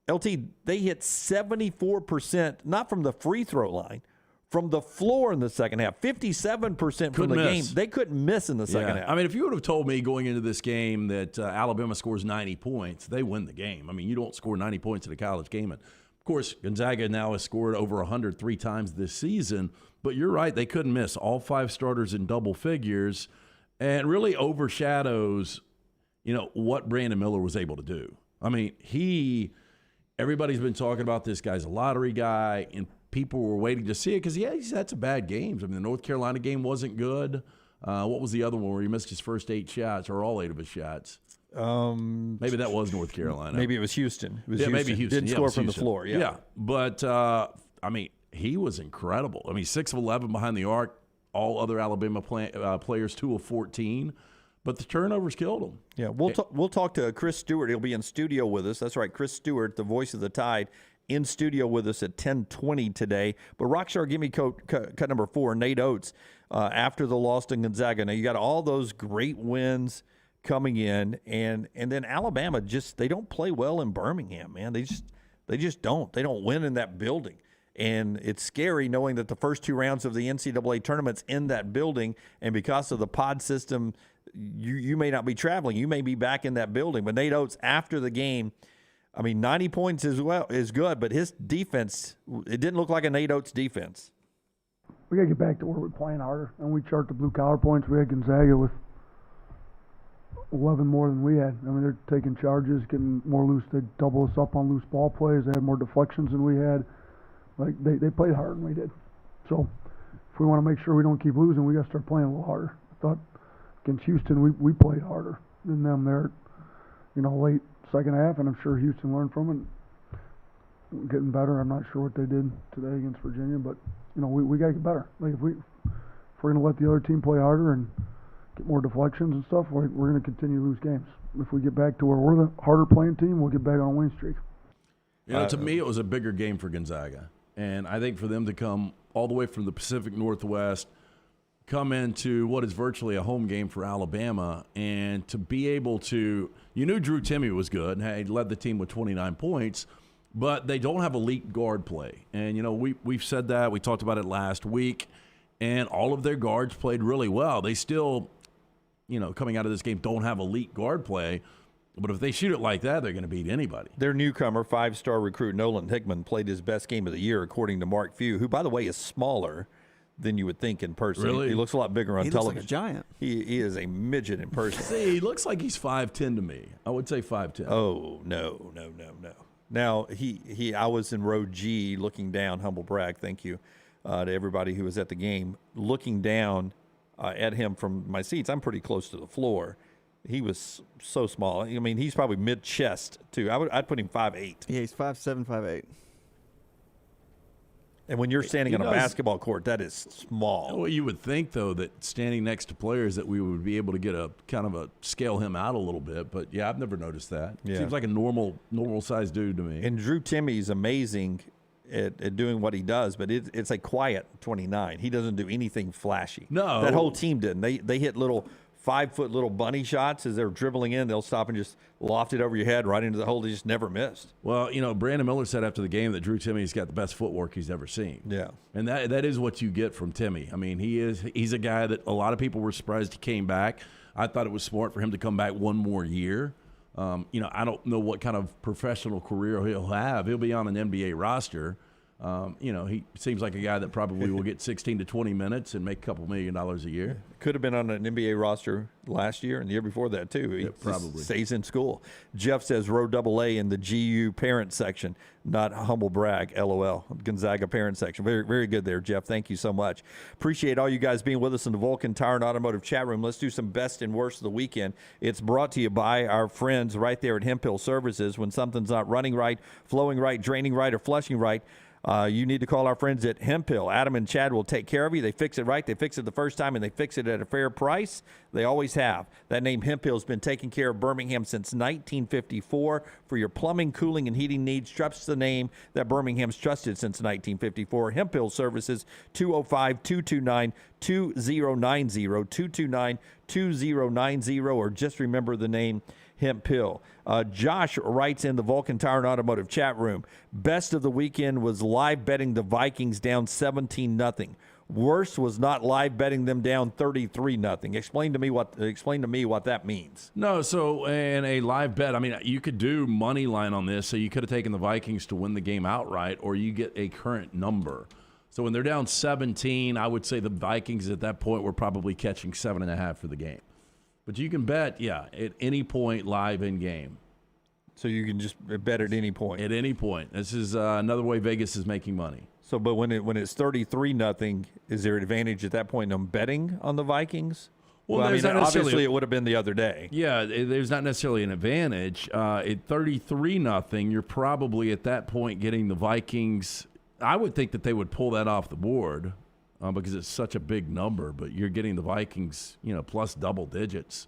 LT, they hit 74%, not from the free throw line, from the floor in the second half. 57% from the game. They couldn't miss in the second half. I mean, if you would have told me going into this game that Alabama scores 90 points, they win the game. I mean, you don't score 90 points in a college game. And, of course, Gonzaga now has scored over 103 times this season. But you're right, they couldn't miss. All 5 starters in double figures, and really overshadows what Brandon Miller was able to do. I mean, everybody's been talking about this guy's a lottery guy, and people were waiting to see it because, he's had some bad games. I mean, the North Carolina game wasn't good. What was the other one where he missed his first 8 shots, or all 8 of his shots? Maybe that was North Carolina. Maybe it was Houston. Maybe Houston. Didn't score from the floor. Yeah. But, I mean, he was incredible. I mean, 6 of 11 behind the arc, all other Alabama players 2 of 14. But the turnovers killed him. Yeah, we'll talk to Chris Stewart. He'll be in studio with us. That's right, Chris Stewart, the voice of the Tide, in studio with us at 10:20 today. But Rockstar, give me cut number 4, Nate Oates, after the loss to Gonzaga. Now, you got all those great wins coming in, and then Alabama they don't play well in Birmingham, man. They just don't. They don't win in that building. And it's scary knowing that the first 2 rounds of the NCAA tournament's in that building, and because of the pod system, you may not be traveling. You may be back in that building. But Nate Oates, after the game, I mean, 90 points is good, but his defense, it didn't look like a Nate Oates defense. We got to get back to where we're playing harder, and we chart the blue-collar points. We had Gonzaga with 11 more than we had. I mean, they're taking charges, getting more loose. They double us up on loose ball plays. They had more deflections than we had. Like, they played harder than we did. So if we want to make sure we don't keep losing, we got to start playing a little harder. I thought against Houston, we played harder than them there. late second half, and I'm sure Houston learned from it. Getting better. I'm not sure what they did today against Virginia, but we got to get better. Like if we're going to let the other team play harder and get more deflections and stuff, we're going to continue to lose games. If we get back to where we're the harder playing team, we'll get back on a winning streak. To me, it was a bigger game for Gonzaga, and I think for them to come all the way from the Pacific Northwest, come into what is virtually a home game for Alabama, and to be able to, you knew Drew Timme was good, and he led the team with 29 points. But they don't have elite guard play. And, we've said that. We talked about it last week. And all of their guards played really well. They still, coming out of this game, don't have elite guard play. But if they shoot it like that, they're going to beat anybody. Their newcomer, 5-star recruit Nolan Hickman, played his best game of the year, according to Mark Few, who, by the way, is smaller than you would think in person. Really? He looks a lot bigger on television. He looks like a giant. He is a midget in person. See, he looks like he's 5'10" to me. I would say 5'10". Oh, no. Now, I was in row G looking down, humble brag, thank you to everybody who was at the game, looking down at him from my seats. I'm pretty close to the floor. He was so small. I mean, he's probably mid-chest, too. I'd put him 5'8". Yeah, he's 5'7", 5'8". And when you're standing on a basketball court, that is small. Well, you would think, though, that standing next to players that we would be able to get a kind of a scale him out a little bit. But, yeah, I've never noticed that. Yeah. Seems like a normal-sized dude to me. And Drew Timme's amazing at doing what he does, but it's a quiet 29. He doesn't do anything flashy. No. That whole team didn't. They hit little 5-foot little bunny shots as they're dribbling in. They'll stop and just loft it over your head right into the hole. They just never missed. Well, Brandon Miller said after the game that Drew Timme's got the best footwork he's ever seen. Yeah. And that is what you get from Timme. I mean, he's a guy that a lot of people were surprised he came back. I thought it was smart for him to come back one more year. I don't know what kind of professional career he'll have. He'll be on an NBA roster. He seems like a guy that probably will get 16 to 20 minutes and make a couple $1 million a year. Could have been on an NBA roster last year and the year before that, too. He probably stays in school. Jeff says row AA in the GU parent section, not humble brag, LOL. Gonzaga parent section. Very, very good there, Jeff. Thank you so much. Appreciate all you guys being with us in the Vulcan Tire and Automotive chat room. Let's do some best and worst of the weekend. It's brought to you by our friends right there at Hemphill Services. When something's not running right, flowing right, draining right, or flushing right, you need to call our friends at Hemphill. Adam and Chad will take care of you. They fix it right. They fix it the first time, and they fix it at a fair price. They always have. That name Hemphill has been taking care of Birmingham since 1954. For your plumbing, cooling, and heating needs, trust the name that Birmingham's trusted since 1954. Hemphill Services, 205-229-2090, 229-2090, or just remember the name Hemphill. Josh writes in the Vulcan Tire and Automotive chat room, best of the weekend was live betting the Vikings down 17-0. Worst was not live betting them down 33-0. Explain to me what that means. No, so in a live bet, I mean, you could do money line on this, so you could have taken the Vikings to win the game outright, or you get a current number. So when they're down 17, I would say the Vikings at that point were probably catching 7.5 for the game. But you can bet, at any point live in game. So you can just bet at any point. At any point. This is another way Vegas is making money. So, but when it's 33-0, is there an advantage at that point on betting on the Vikings? Well, I mean, obviously it would have been the other day. Yeah, there's not necessarily an advantage. At 33-0, you're probably at that point getting the Vikings. I would think that they would pull that off the board. Because it's such a big number, but you're getting the Vikings, plus double digits,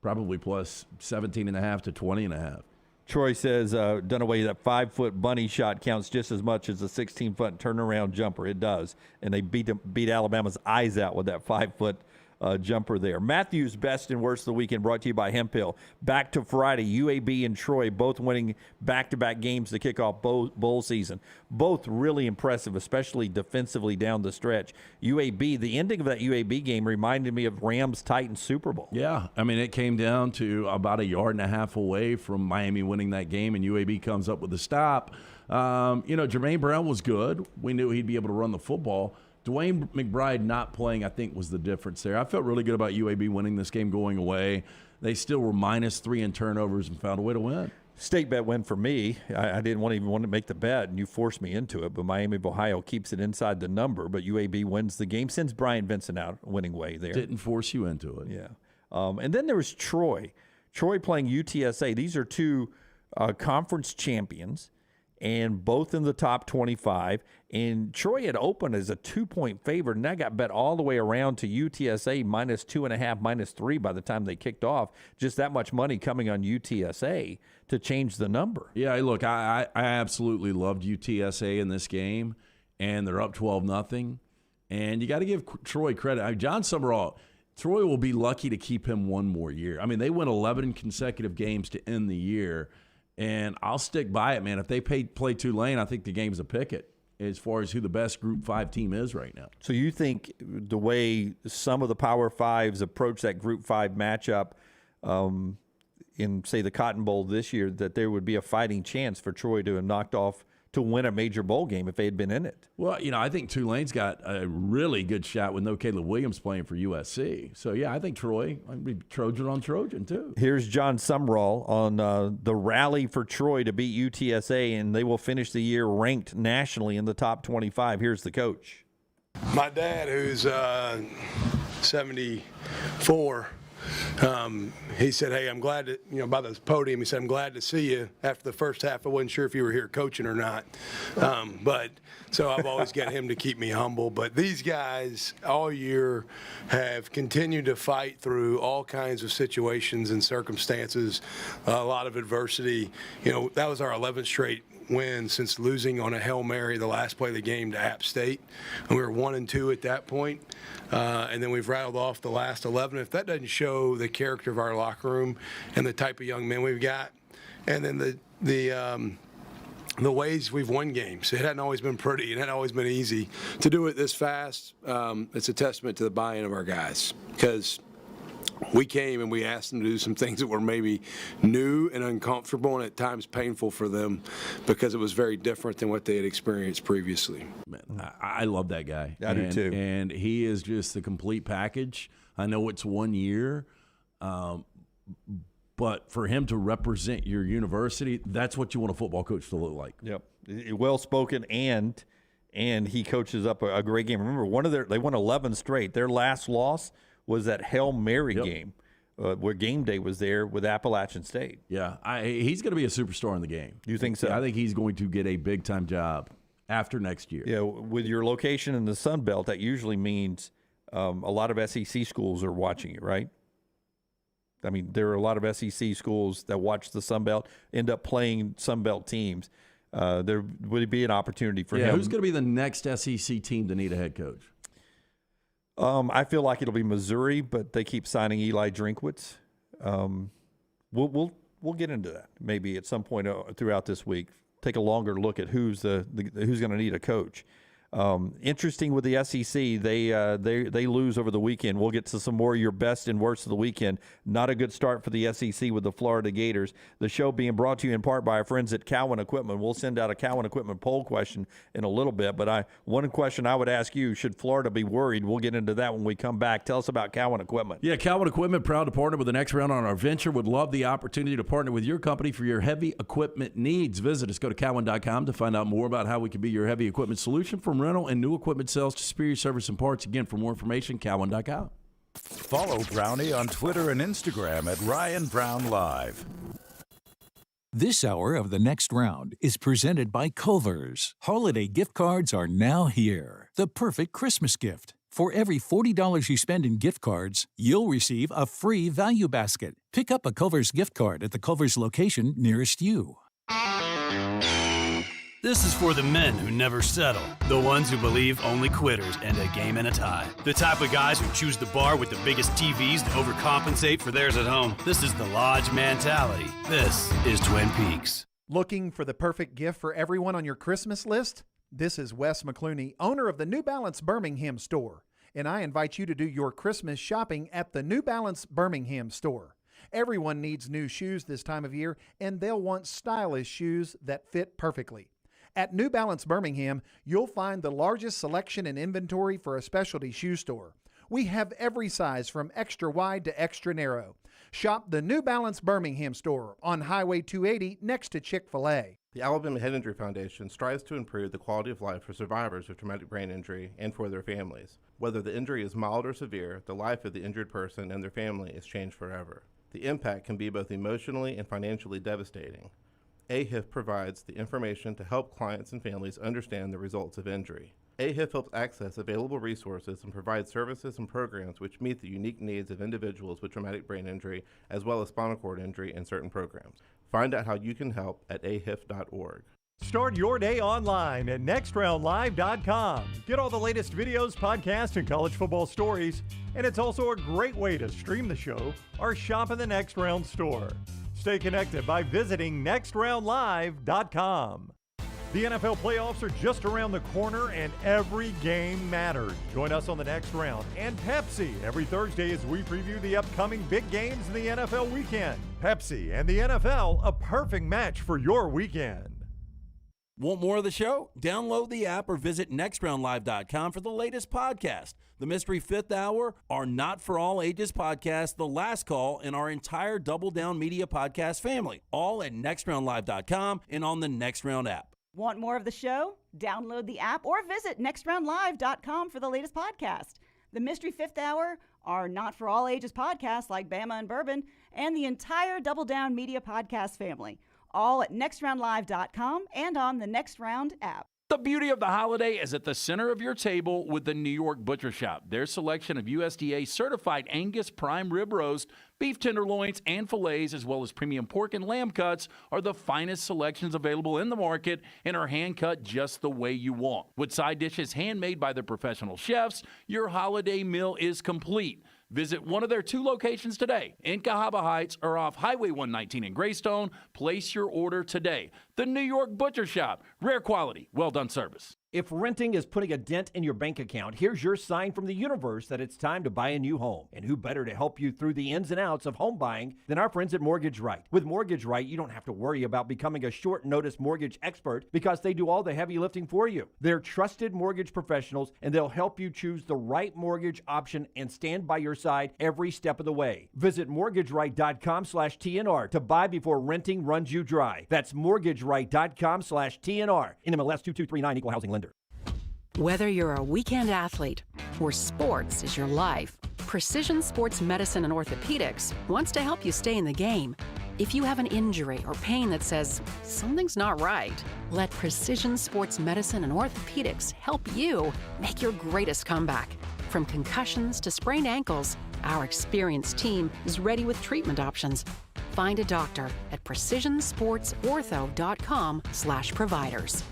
probably plus 17.5 to 20.5. Troy says, Dunaway, that 5-foot bunny shot counts just as much as a 16-foot turnaround jumper. It does, and they beat Alabama's eyes out with that 5-foot jumper there. Matthew's best and worst of the weekend brought to you by Hemphill. Back to Friday, UAB and Troy both winning back-to-back games to kick off bowl season. Both really impressive, especially defensively down the stretch. the ending of that UAB game reminded me of Rams-Titans Super Bowl. Yeah, I mean, it came down to about 1.5 yards away from Miami winning that game, and UAB comes up with a stop. Jermaine Brown was good. We knew he'd be able to run the football. Dwayne McBride not playing, I think, was the difference there. I felt really good about UAB winning this game going away. They still were -3 in turnovers and found a way to win. State bet win for me. I didn't even want to make the bet, and you forced me into it. But Miami of Ohio keeps it inside the number, but UAB wins the game. Sends Brian Vincent out winning way there. Didn't force you into it. Yeah. And then there was Troy. Troy playing UTSA. These are two conference champions, and both in the top 25. And Troy had opened as a 2-point favorite, and that got bet all the way around to UTSA minus 2.5, minus 3 by the time they kicked off. Just that much money coming on UTSA to change the number. Yeah, look, I absolutely loved UTSA in this game, and they're up 12-0. And you got to give Troy credit. John Summerall, Troy will be lucky to keep him one more year. I mean, they went 11 consecutive games to end the year, and I'll stick by it, man. If they play Tulane, I think the game's a picket as far as who the best Group 5 team is right now. So you think the way some of the Power Fives approach that Group 5 matchup in, say, the Cotton Bowl this year, that there would be a fighting chance for Troy to have knocked off to win a major bowl game if they had been in it? Well, I think Tulane's got a really good shot with no Caleb Williams playing for USC. So, yeah, I think Troy, I'd be Trojan on Trojan, too. Here's John Sumrall on the rally for Troy to beat UTSA, and they will finish the year ranked nationally in the top 25. Here's the coach. My dad, who's 74, he said, hey, I'm glad to, by the podium, he said, I'm glad to see you. After the first half, I wasn't sure if you were here coaching or not. So I've always got him to keep me humble. But these guys all year have continued to fight through all kinds of situations and circumstances, a lot of adversity. That was our 11th straight win since losing on a Hail Mary the last play of the game to App State. And we were 1-2 at that point. And then we've rattled off the last 11. If that doesn't show the character of our locker room and the type of young men we've got, and then the ways we've won games, it hadn't always been pretty. It hadn't always been easy. To do it this fast, it's a testament to the buy-in of our guys, because we came and we asked them to do some things that were maybe new and uncomfortable and at times painful for them because it was very different than what they had experienced previously. Man, I love that guy. I do too. And he is just the complete package. I know it's 1 year, but for him to represent your university, that's what you want a football coach to look like. Yep. Well-spoken, and he coaches up a great game. Remember, they won 11 straight. Their last loss was that Hail Mary game where game day was there with Appalachian State. Yeah, he's going to be a superstar in the game. You think so? I think he's going to get a big-time job after next year. Yeah, with your location in the Sun Belt, that usually means a lot of SEC schools are watching you, right? I mean, there are a lot of SEC schools that watch the Sun Belt, end up playing Sun Belt teams. There would be an opportunity for him. Who's going to be the next SEC team to need a head coach? I feel like it'll be Missouri, but they keep signing Eli Drinkwitz. We'll get into that maybe at some point throughout this week. Take a longer look at who's who's going to need a coach. Interesting with the SEC, they lose over the weekend. We'll get to some more of your best and worst of the weekend. Not a good start for the SEC with the Florida Gators. The show being brought to you in part by our friends at Cowan Equipment. We'll send out a Cowan Equipment poll question in a little bit, but one question I would ask you, should Florida be worried? We'll get into that when we come back. Tell us about Cowan Equipment. Yeah, Cowan Equipment, proud to partner with the next round on our venture. Would love the opportunity to partner with your company for your heavy equipment needs. Visit us. Go to Cowan.com to find out more about how we can be your heavy equipment solution, from rental and new equipment sales to superior service and parts. Again, for more information, Cowan.com. Follow Brownie on Twitter and Instagram at Ryan Brown Live. This hour of The Next Round is presented by Culver's. Holiday gift cards are now here. The perfect Christmas gift. For every $40 you spend in gift cards, you'll receive a free value basket. Pick up a Culver's gift card at the Culver's location nearest you. This is for the men who never settle, the ones who believe only quitters end a game in a tie, the type of guys who choose the bar with the biggest TVs to overcompensate for theirs at home. This is the Lodge mentality. This is Twin Peaks. Looking for the perfect gift for everyone on your Christmas list? This is Wes McClooney, owner of the New Balance Birmingham store, and I invite you to do your Christmas shopping at the New Balance Birmingham store. Everyone needs new shoes this time of year, and they'll want stylish shoes that fit perfectly. At New Balance Birmingham, you'll find the largest selection and inventory for a specialty shoe store. We have every size from extra wide to extra narrow. Shop the New Balance Birmingham store on Highway 280 next to Chick-fil-A. The Alabama Head Injury Foundation strives to improve the quality of life for survivors of traumatic brain injury and for their families. Whether the injury is mild or severe, the life of the injured person and their family is changed forever. The impact can be both emotionally and financially devastating. AHIF provides the information to help clients and families understand the results of injury. AHIF helps access available resources and provides services and programs which meet the unique needs of individuals with traumatic brain injury as well as spinal cord injury in certain programs. Find out how you can help at ahif.org. Start your day online at nextroundlive.com. Get all the latest videos, podcasts, and college football stories. And it's also a great way to stream the show or shop in the Next Round store. Stay connected by visiting nextroundlive.com. The NFL playoffs are just around the corner and every game matters. Join us on the Next Round and Pepsi every Thursday as we preview the upcoming big games in the NFL weekend. Pepsi and the NFL, a perfect match for your weekend. Want more of the show? Download the app or visit nextroundlive.com for the latest podcast. The Mystery Fifth Hour, our Not For All Ages podcast, The Last Call, and our entire Double Down Media podcast family, all at nextroundlive.com and on the Next Round app. Want more of the show? Download the app or visit nextroundlive.com for the latest podcast. The Mystery Fifth Hour, our Not For All Ages podcast like Bama and Bourbon, and the entire Double Down Media podcast family, all at nextroundlive.com and on the Next Round app. The beauty of the holiday is at the center of your table with the New York Butcher Shop. Their selection of USDA certified Angus prime rib roast, beef tenderloins, and fillets, as well as premium pork and lamb cuts, are the finest selections available in the market and are hand-cut just the way you want. With side dishes handmade by their professional chefs, your holiday meal is complete. Visit one of their 2 locations today in Cahaba Heights or off Highway 119 in Greystone. Place your order today. The New York Butcher Shop. Rare quality, well-done service. If renting is putting a dent in your bank account, here's your sign from the universe that it's time to buy a new home. And who better to help you through the ins and outs of home buying than our friends at Mortgage Right. With Mortgage Right, you don't have to worry about becoming a short-notice mortgage expert because they do all the heavy lifting for you. They're trusted mortgage professionals, and they'll help you choose the right mortgage option and stand by your side every step of the way. Visit mortgageright.com/TNR to buy before renting runs you dry. That's mortgageright.com/TNR. NMLS 2239, Equal Housing Lender. Whether you're a weekend athlete or sports is your life, Precision Sports Medicine and Orthopedics wants to help you stay in the game. If you have an injury or pain that says something's not right, let Precision Sports Medicine and Orthopedics help you make your greatest comeback. From concussions to sprained ankles, our experienced team is ready with treatment options. Find a doctor at precisionsportsortho.com/providers.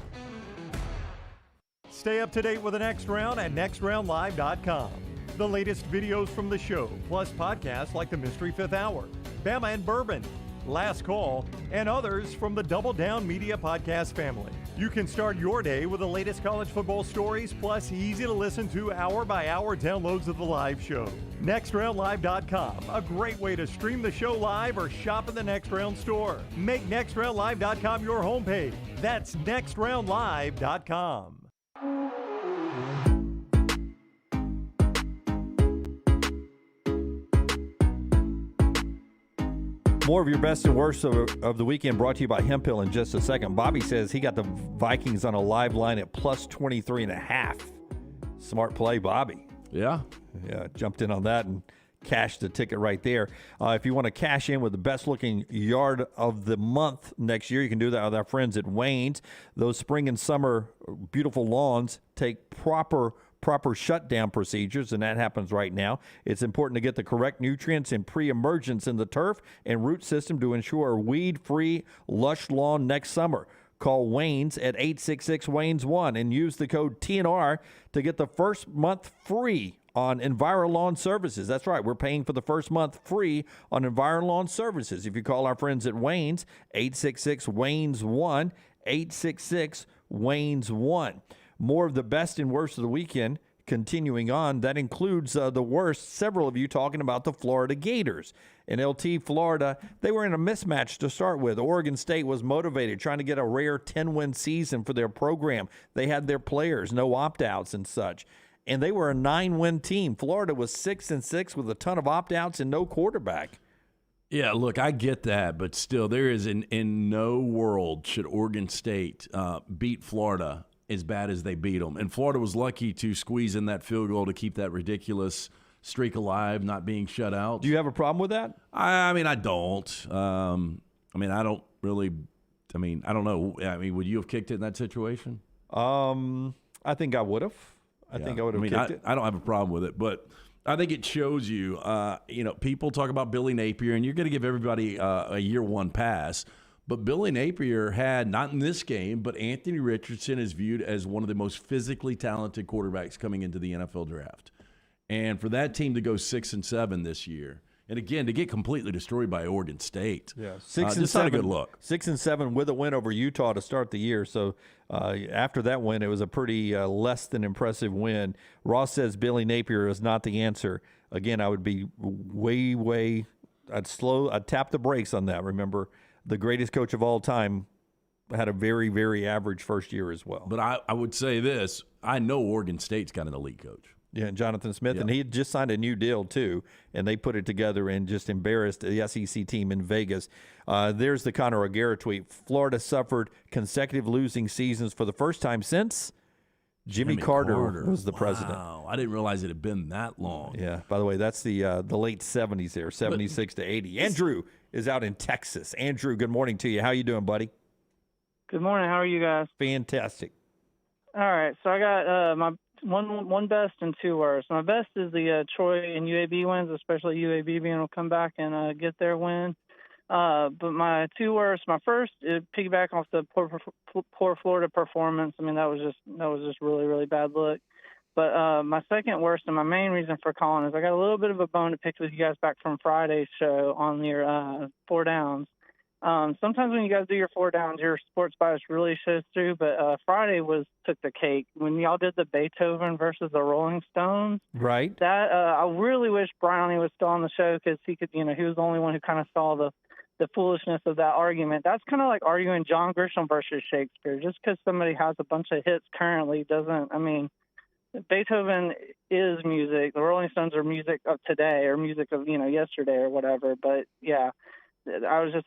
Stay up to date with the Next Round at nextroundlive.com. The latest videos from the show, plus podcasts like the Mystery Fifth Hour, Bama and Bourbon, Last Call, and others from the Double Down Media podcast family. You can start your day with the latest college football stories, plus easy to listen to hour-by-hour downloads of the live show. NextRoundLive.com, a great way to stream the show live or shop in the Next Round store. Make NextRoundLive.com your homepage. That's NextRoundLive.com. More of your best and worst of the weekend brought to you by Hemp Hill in just a second. Bobby says he got the Vikings on a live line at plus 23.5. Smart play, Bobby. Yeah, jumped in on that and cashed the ticket right there. If you want to cash in with the best looking yard of the month next year, you can do that with our friends at Wayne's. Those spring and summer beautiful lawns take proper shutdown procedures, and that happens right now. It's important to get the correct nutrients and pre-emergence in the turf and root system to ensure a weed-free, lush lawn next summer. Call Wayne's at 866-WAYNES1 and use the code TNR to get the first month free on EnviroLawn services. That's right, we're paying for the first month free on EnviroLawn services. If you call our friends at Wayne's, 866-WAYNES1, 866-WAYNES1. More of the best and worst of the weekend continuing on. That includes the worst, several of you talking about the Florida Gators. In LT, Florida, they were in a mismatch to start with. Oregon State was motivated, trying to get a rare 10-win season for their program. They had their players, no opt-outs and such. And they were a 9-win team. Florida was 6-6 with a ton of opt-outs and no quarterback. Yeah, look, I get that, but still, there is in no world should Oregon State beat Florida as bad as they beat them. And Florida was lucky to squeeze in that field goal to keep that ridiculous streak alive, not being shut out. Do you have a problem with that? I mean, I don't. I don't really. I don't know. Would you have kicked it in that situation? I think I would have. I think I would have kicked it. I don't have a problem with it, but I think it shows you, people talk about Billy Napier, and you're going to give everybody a year one pass. But Billy Napier had, not in this game, but Anthony Richardson is viewed as one of the most physically talented quarterbacks coming into the NFL draft. And for that team to go 6-7 this year, and again, to get completely destroyed by Oregon State, 6-7, not a good look. 6-7 with a win over Utah to start the year. So after that win, it was a pretty less than impressive win. Ross says Billy Napier is not the answer. Again, I would be I'd tap the brakes on that. Remember, the greatest coach of all time had a very, very average first year as well. But I would say this: I know Oregon State's got an elite coach. Yeah, Jonathan Smith, and he had just signed a new deal too, and they put it together and just embarrassed the SEC team in Vegas. There's the Conor O'Gara tweet. Florida suffered consecutive losing seasons for the first time since Jimmy Carter was the president. Wow, I didn't realize it had been that long. Yeah, by the way, that's the late 70s there, 76 to 80. Andrew is out in Texas. Andrew, good morning to you. How you doing, buddy? Good morning. How are you guys? Fantastic. All right, so I got my one best and two worst. My best is the Troy and UAB wins, especially UAB being able to come back and get their win. But my two worst, my first is piggyback off the poor Florida performance. I mean, that was just really, really bad look. But my second worst and my main reason for calling is I got a little bit of a bone to pick with you guys back from Friday's show on your four downs. Sometimes when you guys do your four downs, your sports bias really shows through, but Friday took the cake. When y'all did the Beethoven versus the Rolling Stones, right? That I really wish Brownie was still on the show because he could, he was the only one who kind of saw the foolishness of that argument. That's kind of like arguing John Grisham versus Shakespeare. Just because somebody has a bunch of hits currently doesn't, Beethoven is music. The Rolling Stones are music of today or music of, yesterday or whatever. But yeah. I was just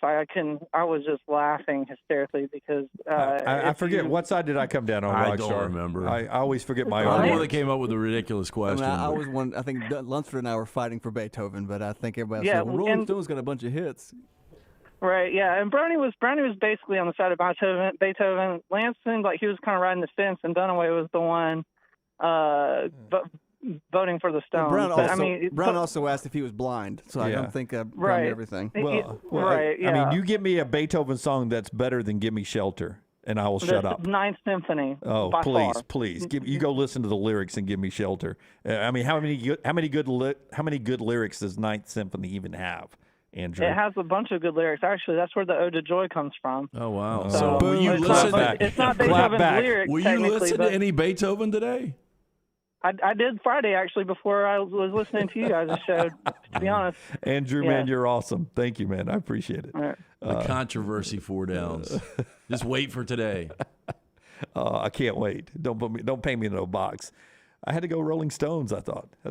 laughing hysterically because I forget what side did I come down on. I don't remember. I always forget my I'm argument. the one that came up with a ridiculous question. I think Lunsford and I were fighting for Beethoven, but I think everybody else said, Rolling Stones got a bunch of hits. Right, yeah, and Brownie was basically on the side of Beethoven. Lance seemed like he was kind of riding the fence, and Dunaway was the one voting for the Stones. Brown also asked if he was blind, so I don't think Brown knew everything. You give me a Beethoven song that's better than "Give Me Shelter," and I will shut up. Ninth Symphony. Oh, by please, far. please, you go listen to the lyrics and give me shelter. How many good lyrics does Ninth Symphony even have, Andrew? It has a bunch of good lyrics. Actually, that's where the Ode to Joy comes from. Oh wow! So will you listen? It's not Beethoven's lyrics. Will you listen to any Beethoven today? I did Friday, actually, before I was listening to you guys' show, to be honest. Andrew, man, you're awesome. Thank you, man. I appreciate it. Right. The controversy four downs. Just wait for today. I can't wait. Don't pay me in no box. I had to go Rolling Stones, I thought. I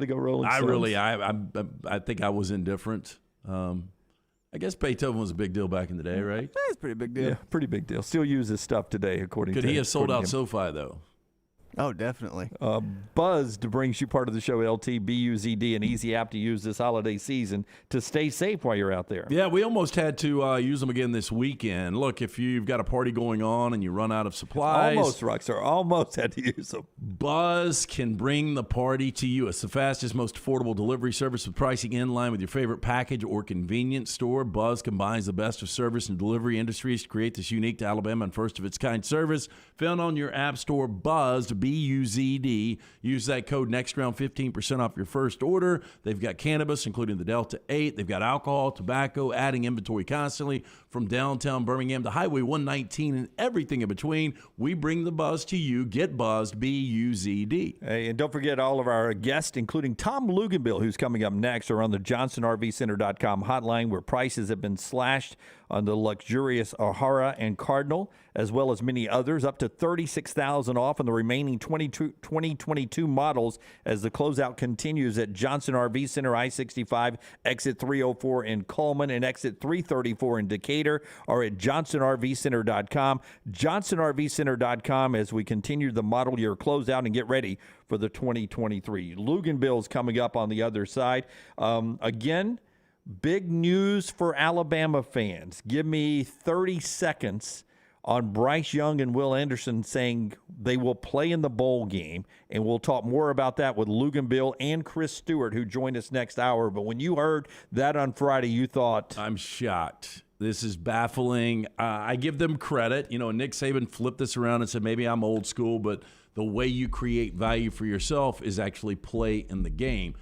think I was indifferent. I guess Beethoven was a big deal back in the day, right? It's a pretty big deal. Yeah, pretty big deal. Still use his stuff today, according to him. Could he have sold out SoFi, though? Oh, definitely. Buzzed brings you part of the show, LT, BUZD, an easy app to use this holiday season to stay safe while you're out there. Yeah, we almost had to use them again this weekend. Look, if you've got a party going on and you run out of supplies. Almost, Rockstar. Almost had to use them. Buzz can bring the party to you. It's the fastest, most affordable delivery service with pricing in line with your favorite package or convenience store. Buzz combines the best of service and delivery industries to create this unique to Alabama and first-of-its-kind service. Found on your app store, Buzzed, BUZD. Use that code NEXTROUND, 15% off your first order. They've got cannabis, including the Delta 8. They've got alcohol, tobacco, adding inventory constantly from downtown Birmingham to Highway 119 and everything in between. We bring the buzz to you. Get buzzed, BUZD. Hey, and don't forget all of our guests, including Tom Luginbill, who's coming up next, are on the JohnsonRVCenter.com hotline where prices have been slashed on the luxurious O'Hara and Cardinal, as well as many others, up to $36,000 off on the remaining 2022 models as the closeout continues at Johnson RV Center, I-65, exit 304 in Coleman, and exit 334 in Decatur, or at johnsonrvcenter.com. johnsonrvcenter.com as we continue the model year closeout and get ready for the 2023. Luginbill's coming up on the other side. Again, big news for Alabama fans. Give me 30 seconds on Bryce Young and Will Anderson saying they will play in the bowl game, and we'll talk more about that with Luginbill and Chris Stewart, who joined us next hour. But when you heard that on Friday, you thought... I'm shocked. This is baffling. I give them credit. You know, Nick Saban flipped this around and said, maybe I'm old school, but the way you create value for yourself is actually play in the game.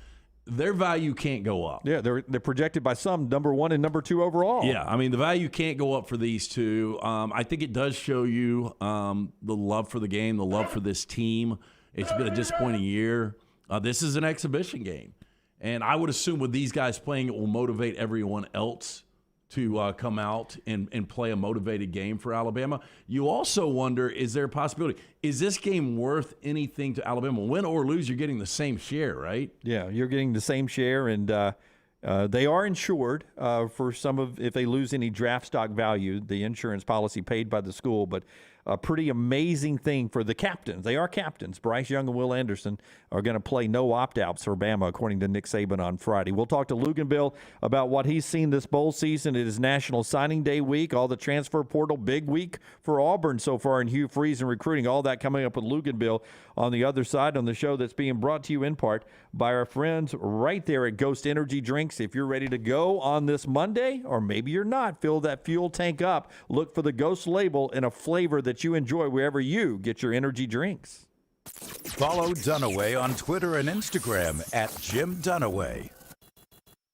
Their value can't go up. Yeah, they're projected by some number 1 and number 2 overall. Yeah, I mean, the value can't go up for these two. I think it does show you the love for the game, the love for this team. It's been a disappointing year. This is an exhibition game. And I would assume with these guys playing, it will motivate everyone else to come out and play a motivated game for Alabama. You also wonder, is there a possibility? Is this game worth anything to Alabama? Win or lose, you're getting the same share, right? Yeah, you're getting the same share, and they are insured for some of, if they lose any draft stock value, the insurance policy paid by the school, but a pretty amazing thing for the captains. They are captains. Bryce Young and Will Anderson are going to play no opt-outs for Bama, according to Nick Saban on Friday. We'll talk to Luginbill about what he's seen this bowl season. It is National Signing Day week, all the transfer portal, big week for Auburn so far in Hugh Freeze and recruiting. All that coming up with Luginbill on the other side on the show that's being brought to you in part by our friends right there at Ghost Energy Drinks. If you're ready to go on this Monday, or maybe you're not, fill that fuel tank up. Look for the Ghost label in a flavor that you enjoy wherever you get your energy drinks. Follow Dunaway on Twitter and Instagram at Jim Dunaway.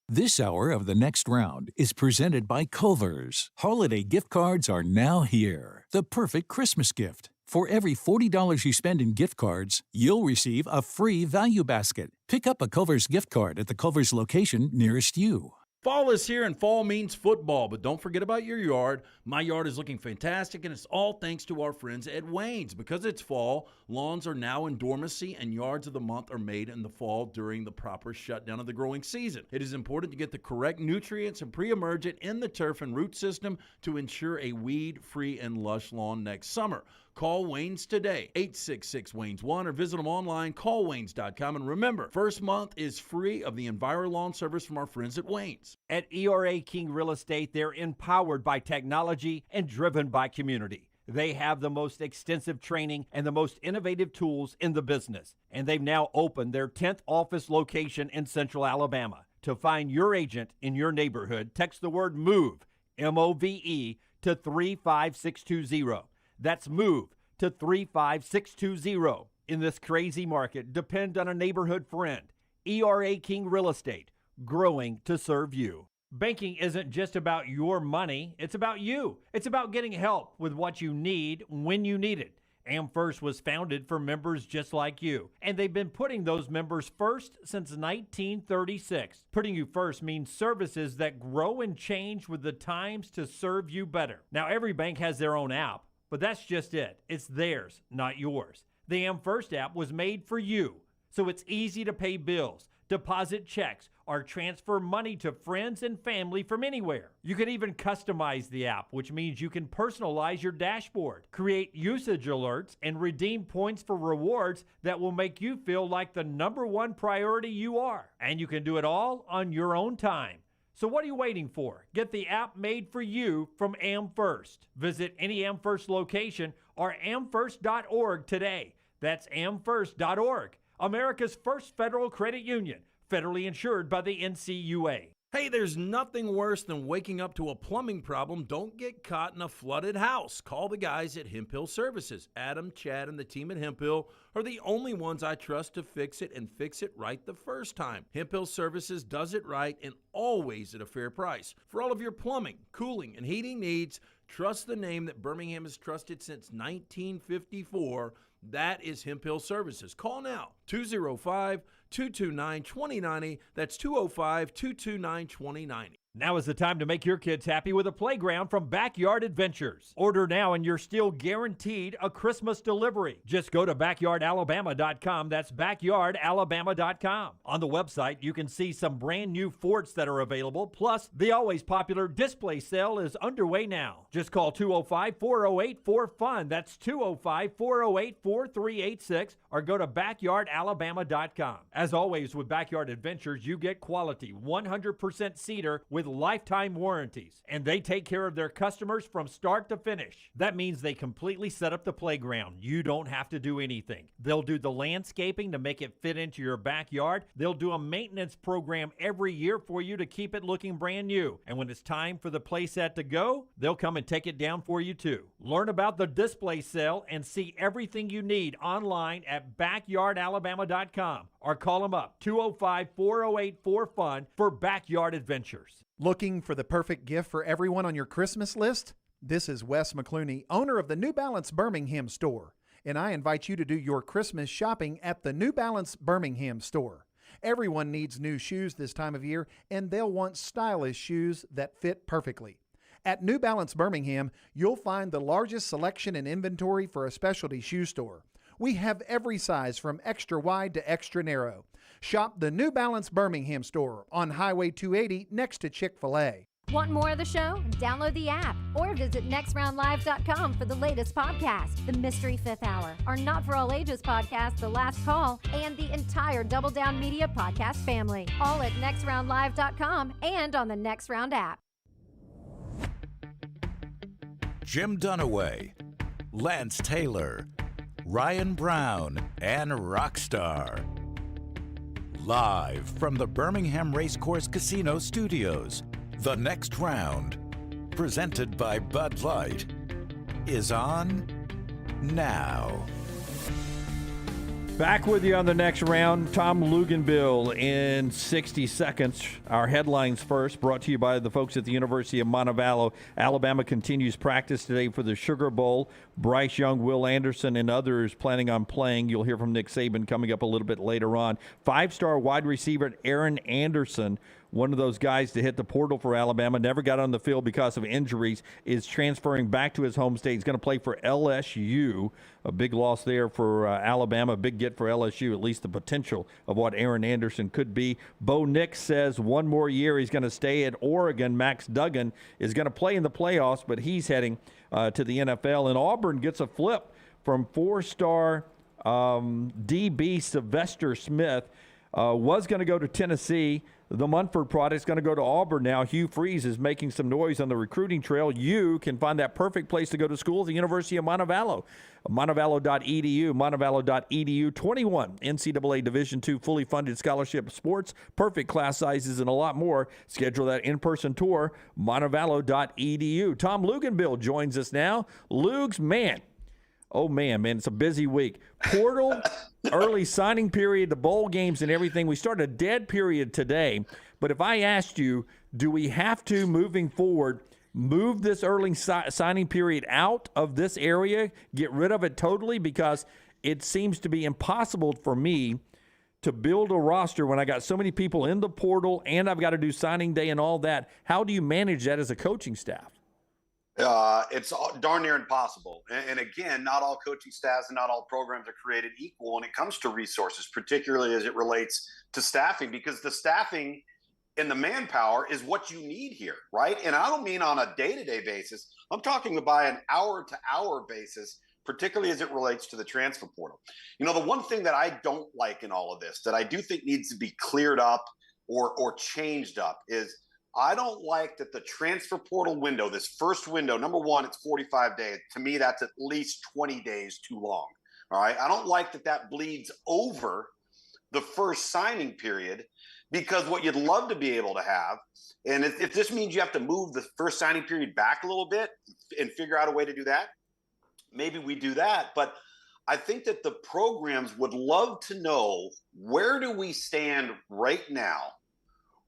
This hour of The Next Round is presented by Culver's. Holiday gift cards are now here. The perfect Christmas gift. For every $40 you spend in gift cards, you'll receive a free value basket. Pick up a Culver's gift card at the Culver's location nearest you. Fall is here, and fall means football, but don't forget about your yard. My yard is looking fantastic, and it's all thanks to our friends at Wayne's. Because it's fall, lawns are now in dormancy, and yards of the month are made in the fall during the proper shutdown of the growing season. It is important to get the correct nutrients and pre-emergent in the turf and root system to ensure a weed-free and lush lawn next summer. Call Wayne's today, 866-WAYNES-1, or visit them online, callwaynes.com. And remember, first month is free of the EnviroLawn service from our friends at Wayne's. At ERA King Real Estate, they're empowered by technology and driven by community. They have the most extensive training and the most innovative tools in the business. And they've now opened their 10th office location in Central Alabama. To find your agent in your neighborhood, text the word MOVE, M-O-V-E, to 35620. That's MOVE to 35620. In this crazy market, depend on a neighborhood friend. ERA King Real Estate, growing to serve you. Banking isn't just about your money, it's about you. It's about getting help with what you need when you need it. AmFirst was founded for members just like you, and they've been putting those members first since 1936. Putting you first means services that grow and change with the times to serve you better. Now, every bank has their own app, but that's just it. It's theirs, not yours. The AmFirst app was made for you, so it's easy to pay bills, deposit checks, or transfer money to friends and family from anywhere. You can even customize the app, which means you can personalize your dashboard, create usage alerts, and redeem points for rewards that will make you feel like the #1 priority you are. And you can do it all on your own time. So what are you waiting for? Get the app made for you from AmFirst. Visit any AmFirst location or amfirst.org today. That's amfirst.org, America's first federal credit union, federally insured by the NCUA. Hey, there's nothing worse than waking up to a plumbing problem. Don't get caught in a flooded house. Call the guys at Hemp Hill Services. Adam, Chad, and the team at Hemp Hill are the only ones I trust to fix it and fix it right the first time. Hemp Hill Services does it right and always at a fair price. For all of your plumbing, cooling, and heating needs, trust the name that Birmingham has trusted since 1954. That is Hemp Hill Services. Call now, 205-229-2090. That's 205-229-2090. Now is the time to make your kids happy with a playground from Backyard Adventures. Order now and you're still guaranteed a Christmas delivery. Just go to backyardalabama.com. That's backyardalabama.com. On the website, you can see some brand new forts that are available. Plus, the always popular display sale is underway now. Just call 205-408-4FUN. That's 205-408-4386 or go to backyardalabama.com. As always with Backyard Adventures, you get quality 100% cedar with lifetime warranties, and they take care of their customers from start to finish. That means they completely set up the playground. You don't have to do anything. They'll do the landscaping to make it fit into your backyard. They'll do a maintenance program every year for you to keep it looking brand new. And when it's time for the playset to go, they'll come and take it down for you too. Learn about the display sale and see everything you need online at backyardalabama.com or call them up 205-408-4FUN for Backyard Adventures. Looking for the perfect gift for everyone on your Christmas list? This is Wes McClooney, owner of the New Balance Birmingham store, and I invite you to do your Christmas shopping at the New Balance Birmingham store. Everyone needs new shoes this time of year, and they'll want stylish shoes that fit perfectly. At New Balance Birmingham, you'll find the largest selection and inventory for a specialty shoe store. We have every size from extra wide to extra narrow. Shop the New Balance Birmingham store on Highway 280 next to Chick-fil-A. Want more of the show? Download the app or visit nextroundlive.com for the latest podcast, The Mystery Fifth Hour, our Not For All Ages podcast, The Last Call, and the entire Double Down Media podcast family. All at nextroundlive.com and on the Next Round app. Jim Dunaway, Lance Taylor, Ryan Brown, and Rockstar. Live from the Birmingham Racecourse Casino Studios, The Next Round, presented by Bud Light, is on now. Back with you on the next round. Tom Luginbill in 60 seconds. Our headlines first, brought to you by the folks at the University of Montevallo. Alabama continues practice today for the Sugar Bowl. Bryce Young, Will Anderson, and others planning on playing. You'll hear from Nick Saban coming up a little bit later on. Five-star wide receiver Aaron Anderson, one of those guys to hit the portal for Alabama, never got on the field because of injuries, is transferring back to his home state. He's going to play for LSU. A big loss there for Alabama, a big get for LSU, at least the potential of what Aaron Anderson could be. Bo Nix says one more year he's going to stay at Oregon. Max Duggan is going to play in the playoffs, but he's heading to the NFL. And Auburn gets a flip from four-star DB Sylvester Smith. Was going to go to Tennessee. The Munford product is going to go to Auburn now. Hugh Freeze is making some noise on the recruiting trail. You can find that perfect place to go to school at the University of Montevallo. Montevallo.edu, Montevallo.edu. 21 NCAA Division II fully funded scholarship sports, perfect class sizes, and a lot more. Schedule that in-person tour, Montevallo.edu. Tom Luginbill joins us now. Lugs, man. Oh, man, it's a busy week. Portal, early signing period, the bowl games and everything. We start a dead period today. But if I asked you, do we have to, moving forward, move this early signing period out of this area, get rid of it totally? Because it seems to be impossible for me to build a roster when I got so many people in the portal and I've got to do signing day and all that. How do you manage that as a coaching staff? It's darn near impossible. And again, not all coaching staffs and not all programs are created equal when it comes to resources, particularly as it relates to staffing, because the staffing and the manpower is what you need here, right? And I don't mean on a day-to-day basis. I'm talking about an hour-to-hour basis, particularly as it relates to the transfer portal. You know, the one thing that I don't like in all of this that I do think needs to be cleared up or changed up is I don't like that the transfer portal window, this first window, number one, it's 45 days. To me, that's at least 20 days too long. All right. I don't like that bleeds over the first signing period, because what you'd love to be able to have, and if this means you have to move the first signing period back a little bit and figure out a way to do that, maybe we do that. But I think that the programs would love to know, where do we stand right now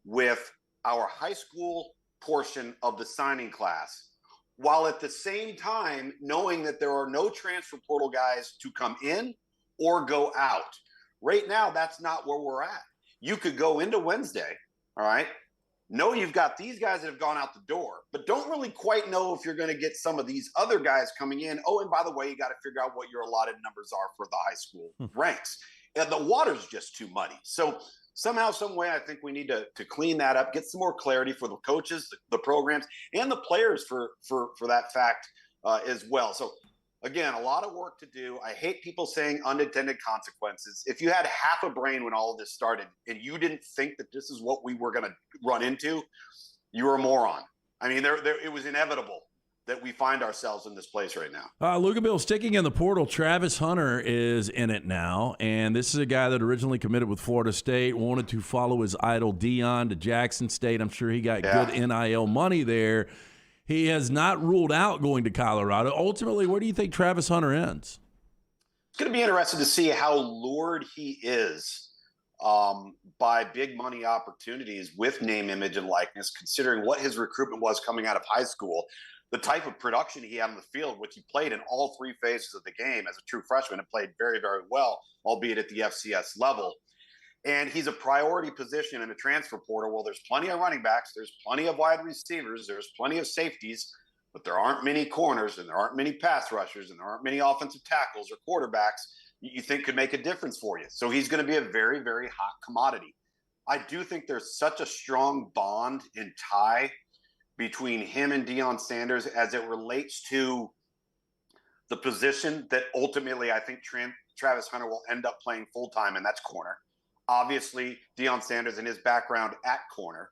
with our high school portion of the signing class, while at the same time knowing that there are no transfer portal guys to come in or go out. Right now, that's not where we're at. You could go into Wednesday, all right, know you've got these guys that have gone out the door, but don't really quite know if you're going to get some of these other guys coming in. Oh, and by the way, you got to figure out what your allotted numbers are for the high school ranks. And the water's just too muddy. So somehow, some way, I think we need to clean that up, get some more clarity for the coaches, the programs, and the players for that fact as well. So again, a lot of work to do. I hate people saying unintended consequences. If you had half a brain when all of this started and you didn't think that this is what we were going to run into, you were a moron. I mean, it was inevitable that we find ourselves in this place right now. Luginbill, sticking in the portal, Travis Hunter is in it now, and this is a guy that originally committed with Florida State, wanted to follow his idol Deion to Jackson State. I'm sure he got good NIL money there. He has not ruled out going to Colorado. Ultimately, where do you think Travis Hunter ends? It's going to be interesting to see how lured he is by big money opportunities with name, image, and likeness, considering what his recruitment was coming out of high school, the type of production he had on the field, which he played in all three phases of the game as a true freshman and played very, very well, albeit at the FCS level. And he's a priority position in the transfer portal. Well, there's plenty of running backs. There's plenty of wide receivers. There's plenty of safeties, but there aren't many corners and there aren't many pass rushers and there aren't many offensive tackles or quarterbacks you think could make a difference for you. So he's going to be a very, very hot commodity. I do think there's such a strong bond and tie between him and Deion Sanders as it relates to the position that ultimately I think Travis Hunter will end up playing full-time, and that's corner. Obviously, Deion Sanders and his background at corner,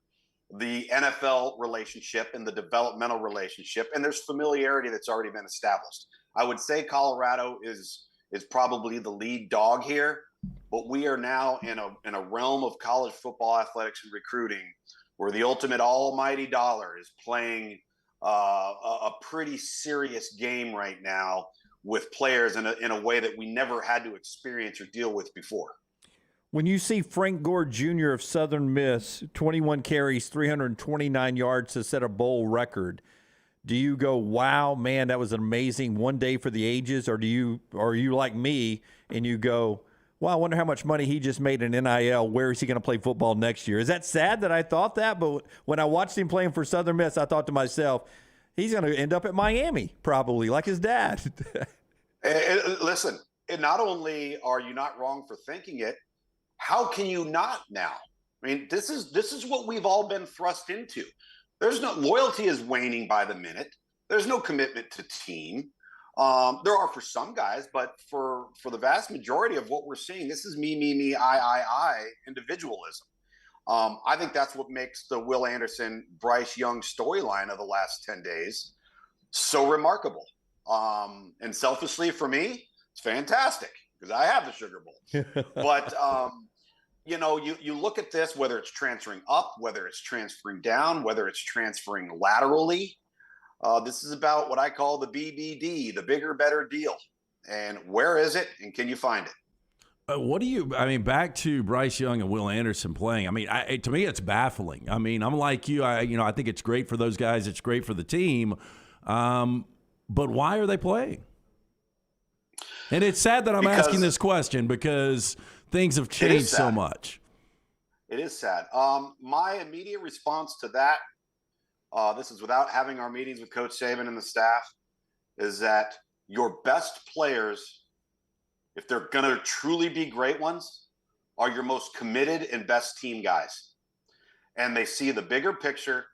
the NFL relationship and the developmental relationship, and there's familiarity that's already been established. I would say Colorado is probably the lead dog here, but we are now in a realm of college football athletics and recruiting where the ultimate almighty dollar is playing a pretty serious game right now with players in a way that we never had to experience or deal with before. When you see Frank Gore Jr. of Southern Miss, 21 carries, 329 yards to set a bowl record, do you go, wow, man, that was an amazing one day for the ages? Or are you like me and you go, wow, I wonder how much money he just made in NIL. Where is he going to play football next year? Is that sad that I thought that? But when I watched him playing for Southern Miss, I thought to myself, he's going to end up at Miami, probably, like his dad. Listen, not only are you not wrong for thinking it, how can you not now? I mean, this is what we've all been thrust into. There's no loyalty is waning by the minute. There's no commitment to team. There are for some guys, but for the vast majority of what we're seeing, this is me, I individualism. I think that's what makes the Will Anderson, Bryce Young storyline of the last 10 days so remarkable. And selfishly for me, it's fantastic because I have the Sugar Bowl. But, you look at this, whether it's transferring up, whether it's transferring down, whether it's transferring laterally. This is about what I call the BBD, the bigger, better deal. And where is it? And can you find it? Back to Bryce Young and Will Anderson playing. To me, it's baffling. I'm like you. I think it's great for those guys. It's great for the team. But why are they playing? And it's sad that I'm asking this question because things have changed so much. It is sad. My immediate response to that, this is without having our meetings with Coach Saban and the staff, is that your best players, if they're going to truly be great ones, are your most committed and best team guys. And they see the bigger picture.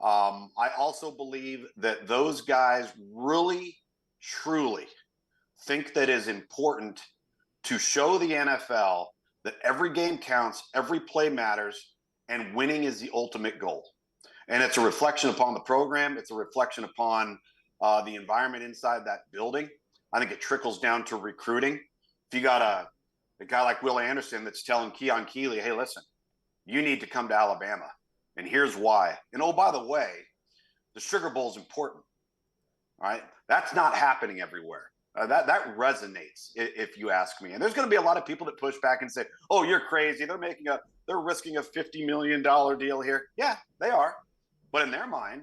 I also believe that those guys really, truly think that it is important to show the NFL that every game counts, every play matters, and winning is the ultimate goal. And it's a reflection upon the program. It's a reflection upon the environment inside that building. I think it trickles down to recruiting. If you got a guy like Will Anderson that's telling Keon Keeley, hey, listen, you need to come to Alabama, and here's why. And, oh, by the way, the Sugar Bowl is important, all right? That's not happening everywhere. That resonates, if you ask me. And there's going to be a lot of people that push back and say, oh, you're crazy. They're risking a $50 million deal here. Yeah, they are. But in their mind,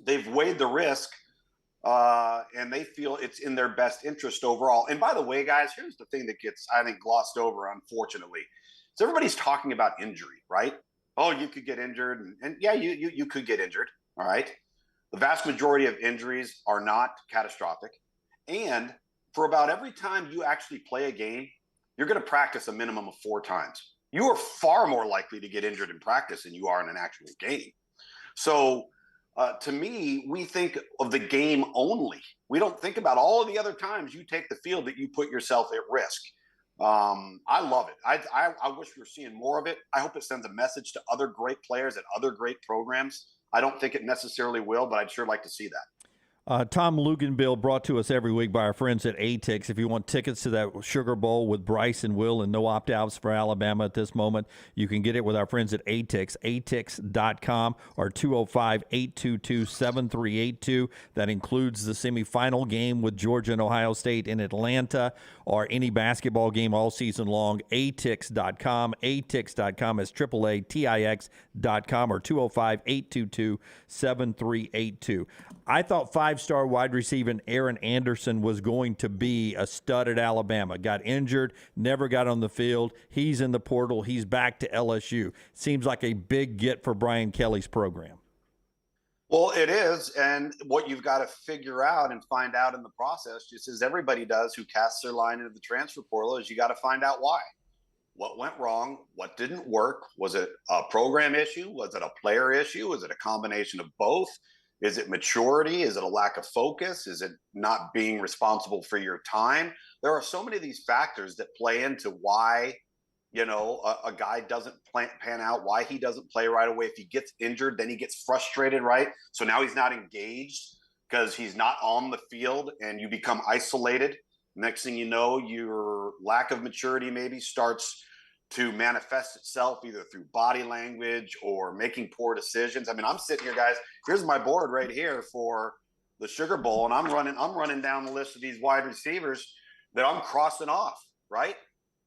they've weighed the risk, and they feel it's in their best interest overall. And by the way, guys, here's the thing that gets, I think, glossed over, unfortunately. So everybody's talking about injury, right? oh, you could get injured. And yeah, you could get injured. All right. The vast majority of injuries are not catastrophic. And for about every time you actually play a game, you're going to practice a minimum of 4 times. You are far more likely to get injured in practice than you are in an actual game. So to me, we think of the game only. We don't think about all of the other times you take the field that you put yourself at risk. I love it. I wish we were seeing more of it. I hope it sends a message to other great players at other great programs. I don't think it necessarily will, but I'd sure like to see that. Tom Luginbill, brought to us every week by our friends at ATIX. If you want tickets to that Sugar Bowl with Bryce and Will and no opt-outs for Alabama at this moment, you can get it with our friends at ATIX, atix.com, or 205-822-7382. That includes the semifinal game with Georgia and Ohio State in Atlanta, or any basketball game all season long. atix.com. atix.com is AAATIX.com, or 205-822-7382. I thought 5-star wide receiver Aaron Anderson was going to be a stud at Alabama. Got injured, never got on the field. He's in the portal. He's back to LSU. Seems like a big get for Brian Kelly's program. Well, it is. And what you've got to figure out and find out in the process, just as everybody does who casts their line into the transfer portal, is you got to find out why. What went wrong? What didn't work? Was it a program issue? Was it a player issue? Was it a combination of both? Is it maturity? Is it a lack of focus? Is it not being responsible for your time? There are so many of these factors that play into why, a guy doesn't pan out, why he doesn't play right away. If he gets injured, then he gets frustrated, right? So now he's not engaged because he's not on the field, and you become isolated. Next thing you know, your lack of maturity maybe starts to manifest itself either through body language or making poor decisions. I mean, I'm sitting here, guys. Here's my board right here for the Sugar Bowl, and I'm running down the list of these wide receivers that I'm crossing off, right?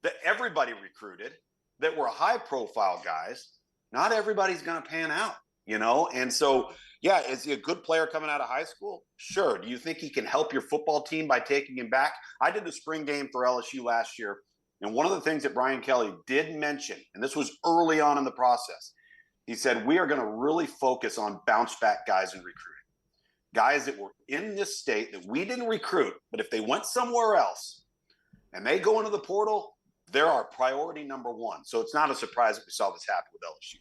That everybody recruited, that were high-profile guys. Not everybody's going to pan out, And so, yeah, is he a good player coming out of high school? Sure. Do you think he can help your football team by taking him back? I did the spring game for LSU last year. And one of the things that Brian Kelly did mention, and this was early on in the process, he said, we are going to really focus on bounce back guys in recruiting. Guys that were in this state that we didn't recruit, but if they went somewhere else and they go into the portal, they're our priority number one. So it's not a surprise that we saw this happen with LSU.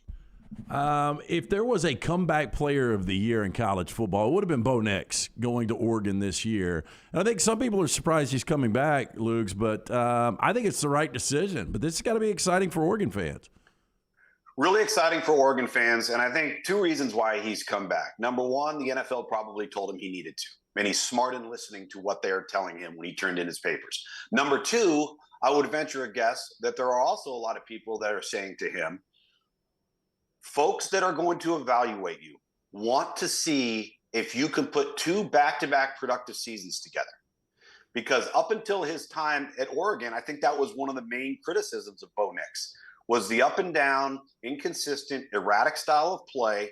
If there was a comeback player of the year in college football, it would have been Bo Nix going to Oregon this year. And I think some people are surprised he's coming back, Lugs, but I think it's the right decision. But this has got to be exciting for Oregon fans. Really exciting for Oregon fans, and I think 2 reasons why he's come back. Number one, the NFL probably told him he needed to, and he's smart in listening to what they're telling him when he turned in his papers. Number two, I would venture a guess that there are also a lot of people that are saying to him, folks that are going to evaluate you want to see if you can put 2 back-to-back productive seasons together. Because up until his time at Oregon, I think that was one of the main criticisms of Bo Nix, was the up and down, inconsistent, erratic style of play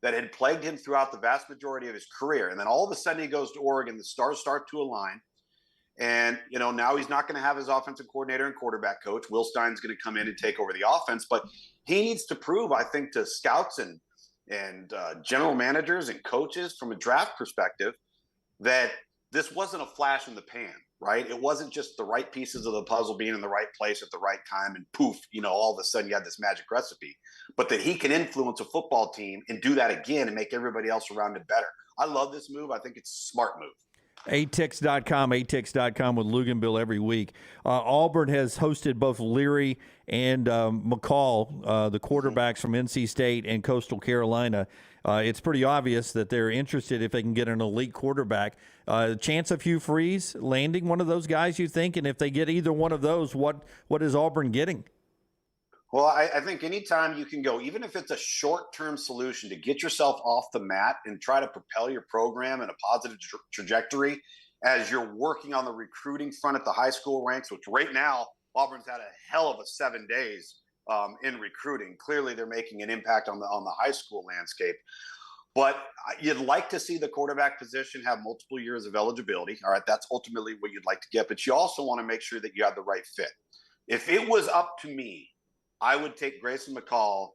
that had plagued him throughout the vast majority of his career. And then all of a sudden he goes to Oregon, the stars start to align. And, now he's not going to have his offensive coordinator and quarterback coach. Will Stein's going to come in and take over the offense. But he needs to prove, I think, to scouts and general managers and coaches from a draft perspective that this wasn't a flash in the pan, right? It wasn't just the right pieces of the puzzle being in the right place at the right time and poof, all of a sudden you had this magic recipe. But that he can influence a football team and do that again and make everybody else around it better. I love this move. I think it's a smart move. atix.com with Luginbill every week. Auburn has hosted both Leary and McCall, the quarterbacks from NC State and Coastal Carolina. It's pretty obvious that they're interested if they can get an elite quarterback. Chance of Hugh Freeze landing one of those guys, you think? And if they get either one of those, what is Auburn getting? Well, I think anytime you can go, even if it's a short-term solution to get yourself off the mat and try to propel your program in a positive trajectory as you're working on the recruiting front at the high school ranks, which right now Auburn's had a hell of a 7 days in recruiting. Clearly, they're making an impact on the high school landscape. But you'd like to see the quarterback position have multiple years of eligibility. All right, that's ultimately what you'd like to get. But you also want to make sure that you have the right fit. If it was up to me, I would take Grayson McCall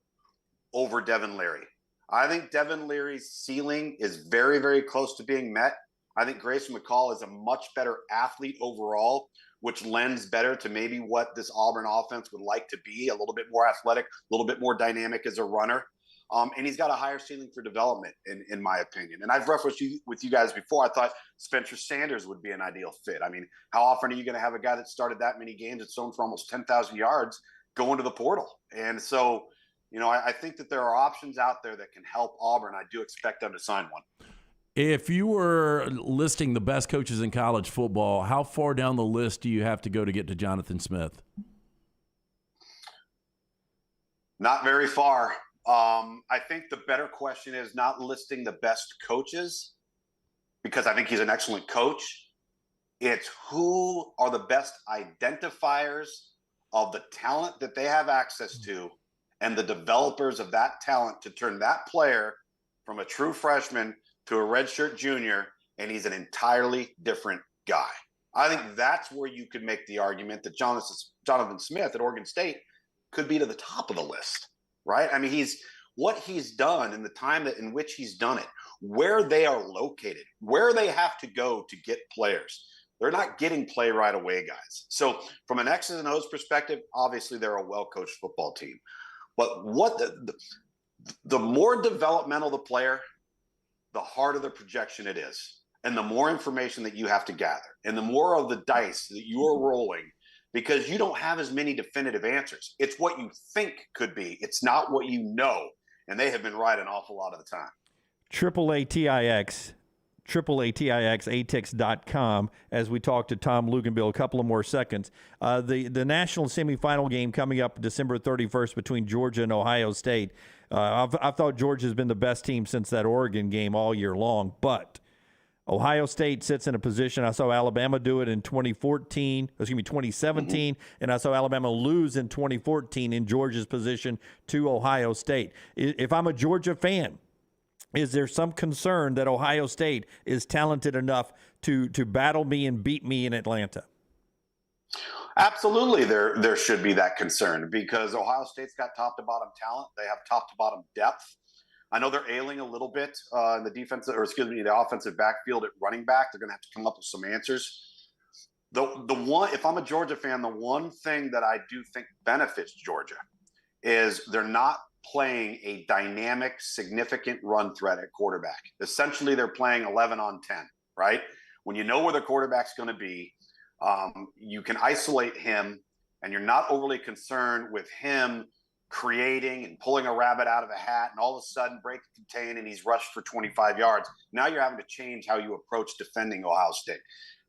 over Devin Leary. I think Devin Leary's ceiling is very, very close to being met. I think Grayson McCall is a much better athlete overall, which lends better to maybe what this Auburn offense would like to be, a little bit more athletic, a little bit more dynamic as a runner. And he's got a higher ceiling for development, in my opinion. And I've referenced with you guys before. I thought Spencer Sanders would be an ideal fit. I mean, how often are you going to have a guy that started that many games and thrown for almost 10,000 yards go into the portal? And so, I think that there are options out there that can help Auburn. I do expect them to sign one. If you were listing the best coaches in college football, how far down the list do you have to go to get to Jonathan Smith? Not very far. I think the better question is not listing the best coaches, because I think he's an excellent coach. It's who are the best identifiers of the talent that they have access to and the developers of that talent to turn that player from a true freshman to a redshirt junior, and he's an entirely different guy. I think that's where you could make the argument that Jonathan Smith at Oregon State could be to the top of the list, right? I mean, what he's done in the time in which he's done it, where they are located, where they have to go to get players. They're not getting play right away, guys. So from an X's and O's perspective, obviously they're a well-coached football team. But what the more developmental the player, the harder the projection it is, and the more information that you have to gather, and the more of the dice that you are rolling, because you don't have as many definitive answers. It's what you think could be. It's not what you know, and they have been right an awful lot of the time. ATIX.com, as we talk to Tom Luginbill. A couple of more seconds. The national semifinal game coming up December 31st between Georgia and Ohio State. I've thought Georgia's been the best team since that Oregon game all year long, but Ohio State sits in a position. I saw Alabama do it in 2017, and I saw Alabama lose in 2014 in Georgia's position to Ohio State. If I'm a Georgia fan, is there some concern that Ohio State is talented enough to battle me and beat me in Atlanta? Absolutely, there should be that concern, because Ohio State's got top to bottom talent. They have top to bottom depth. I know they're ailing a little bit in the offensive backfield at running back. They're going to have to come up with some answers. If I'm a Georgia fan, the one thing that I do think benefits Georgia is they're not playing a dynamic, significant run threat at quarterback. Essentially, they're playing 11 on 10, right? When you know where the quarterback's going to be, you can isolate him, and you're not overly concerned with him creating and pulling a rabbit out of a hat and all of a sudden break a contain and he's rushed for 25 yards. Now you're having to change how you approach defending Ohio State.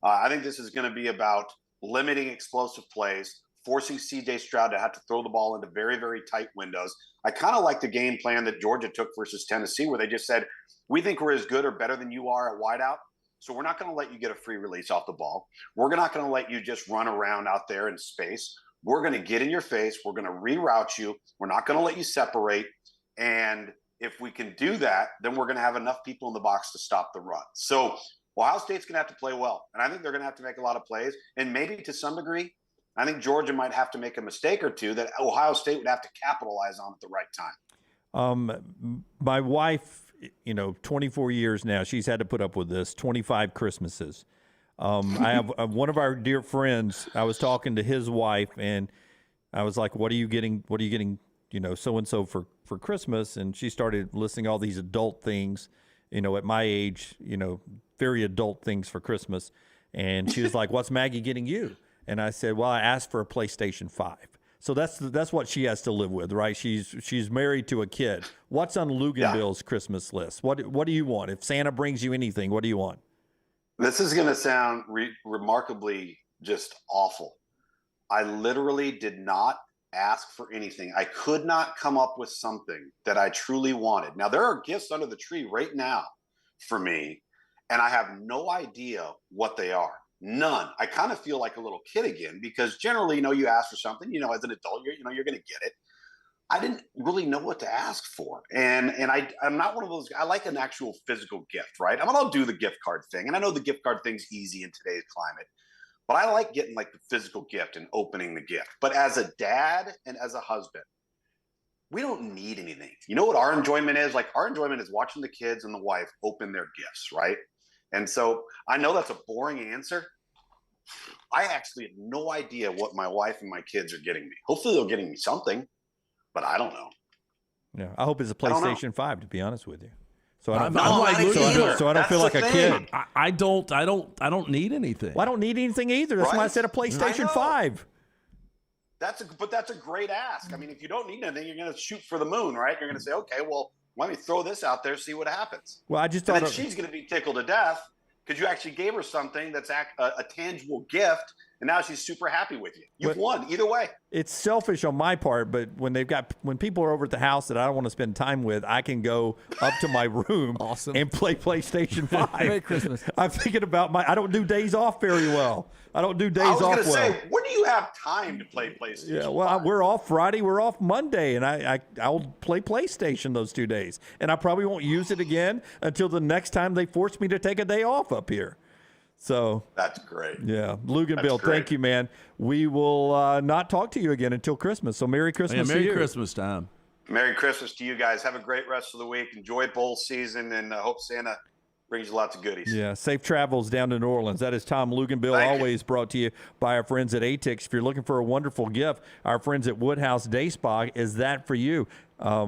I think this is going to be about limiting explosive plays, forcing C.J. Stroud to have to throw the ball into very, very tight windows. I kind of like the game plan that Georgia took versus Tennessee, where they just said, we think we're as good or better than you are at wideout, so we're not going to let you get a free release off the ball. We're not going to let you just run around out there in space. We're going to get in your face. We're going to reroute you. We're not going to let you separate. And if we can do that, then we're going to have enough people in the box to stop the run. So Ohio State's going to have to play well. And I think they're going to have to make a lot of plays. And maybe to some degree, I think Georgia might have to make a mistake or two that Ohio State would have to capitalize on at the right time. My wife, 24 years now, she's had to put up with this, 25 Christmases. I have one of our dear friends. I was talking to his wife, and I was like, "What are you getting? So and so for Christmas?" And she started listing all these adult things, at my age, very adult things for Christmas. And she was like, "What's Maggie getting you?" And I said, "Well, I asked for a PlayStation 5." So that's what she has to live with, right? She's married to a kid. What's on Luginbill's Christmas list? What do you want? If Santa brings you anything, what do you want? This is going to sound remarkably just awful. I literally did not ask for anything. I could not come up with something that I truly wanted. Now, there are gifts under the tree right now for me, and I have no idea what they are. None. I kind of feel like a little kid again, because generally, you ask for something, as an adult, you're going to get it. I didn't really know what to ask for. And I'm not one of those. I like an actual physical gift, right? I'll do the gift card thing. And I know the gift card thing's easy in today's climate, but I like getting like the physical gift and opening the gift. But as a dad and as a husband, we don't need anything. You know what our enjoyment is? Like, our enjoyment is watching the kids and the wife open their gifts, right? And so I know that's a boring answer. I actually have no idea what my wife and my kids are getting me. Hopefully they're getting me something, but I don't know. Yeah, I hope it's a PlayStation 5, to be honest with you. So I don't, so I don't feel like a kid. I don't need anything. Well, I don't need anything either. That's why I said a PlayStation 5. But that's a great ask. I mean, if you don't need anything, you're going to shoot for the moon, right? You're going to say, okay, well, let me throw this out there, see what happens. Well, I just thought and then she's going to be tickled to death because you actually gave her something that's a tangible gift, and now she's super happy with you. You've won either way. It's selfish on my part, but when people are over at the house that I don't want to spend time with, I can go up to my room and play PlayStation 5. Merry Christmas. I'm thinking about I don't do days off very well. I don't do days off well. I was going to say, when do you have time to play PlayStation? Yeah, well, we're off Friday, we're off Monday, and I'll play PlayStation those 2 days. And I probably won't use it again until the next time they force me to take a day off up here. So that's great. Yeah. Luginbill, thank you, man. We will not talk to you again until Christmas. So Merry Christmas to you. Merry Christmas time. Merry Christmas to you guys. Have a great rest of the week. Enjoy bowl season, and I hope Santa brings you lots of goodies. Yeah, safe travels down to New Orleans. That is Tom Luginbill, always brought to you by our friends at ATIX. If you're looking for a wonderful gift, our friends at Woodhouse Day Spa is that for you. I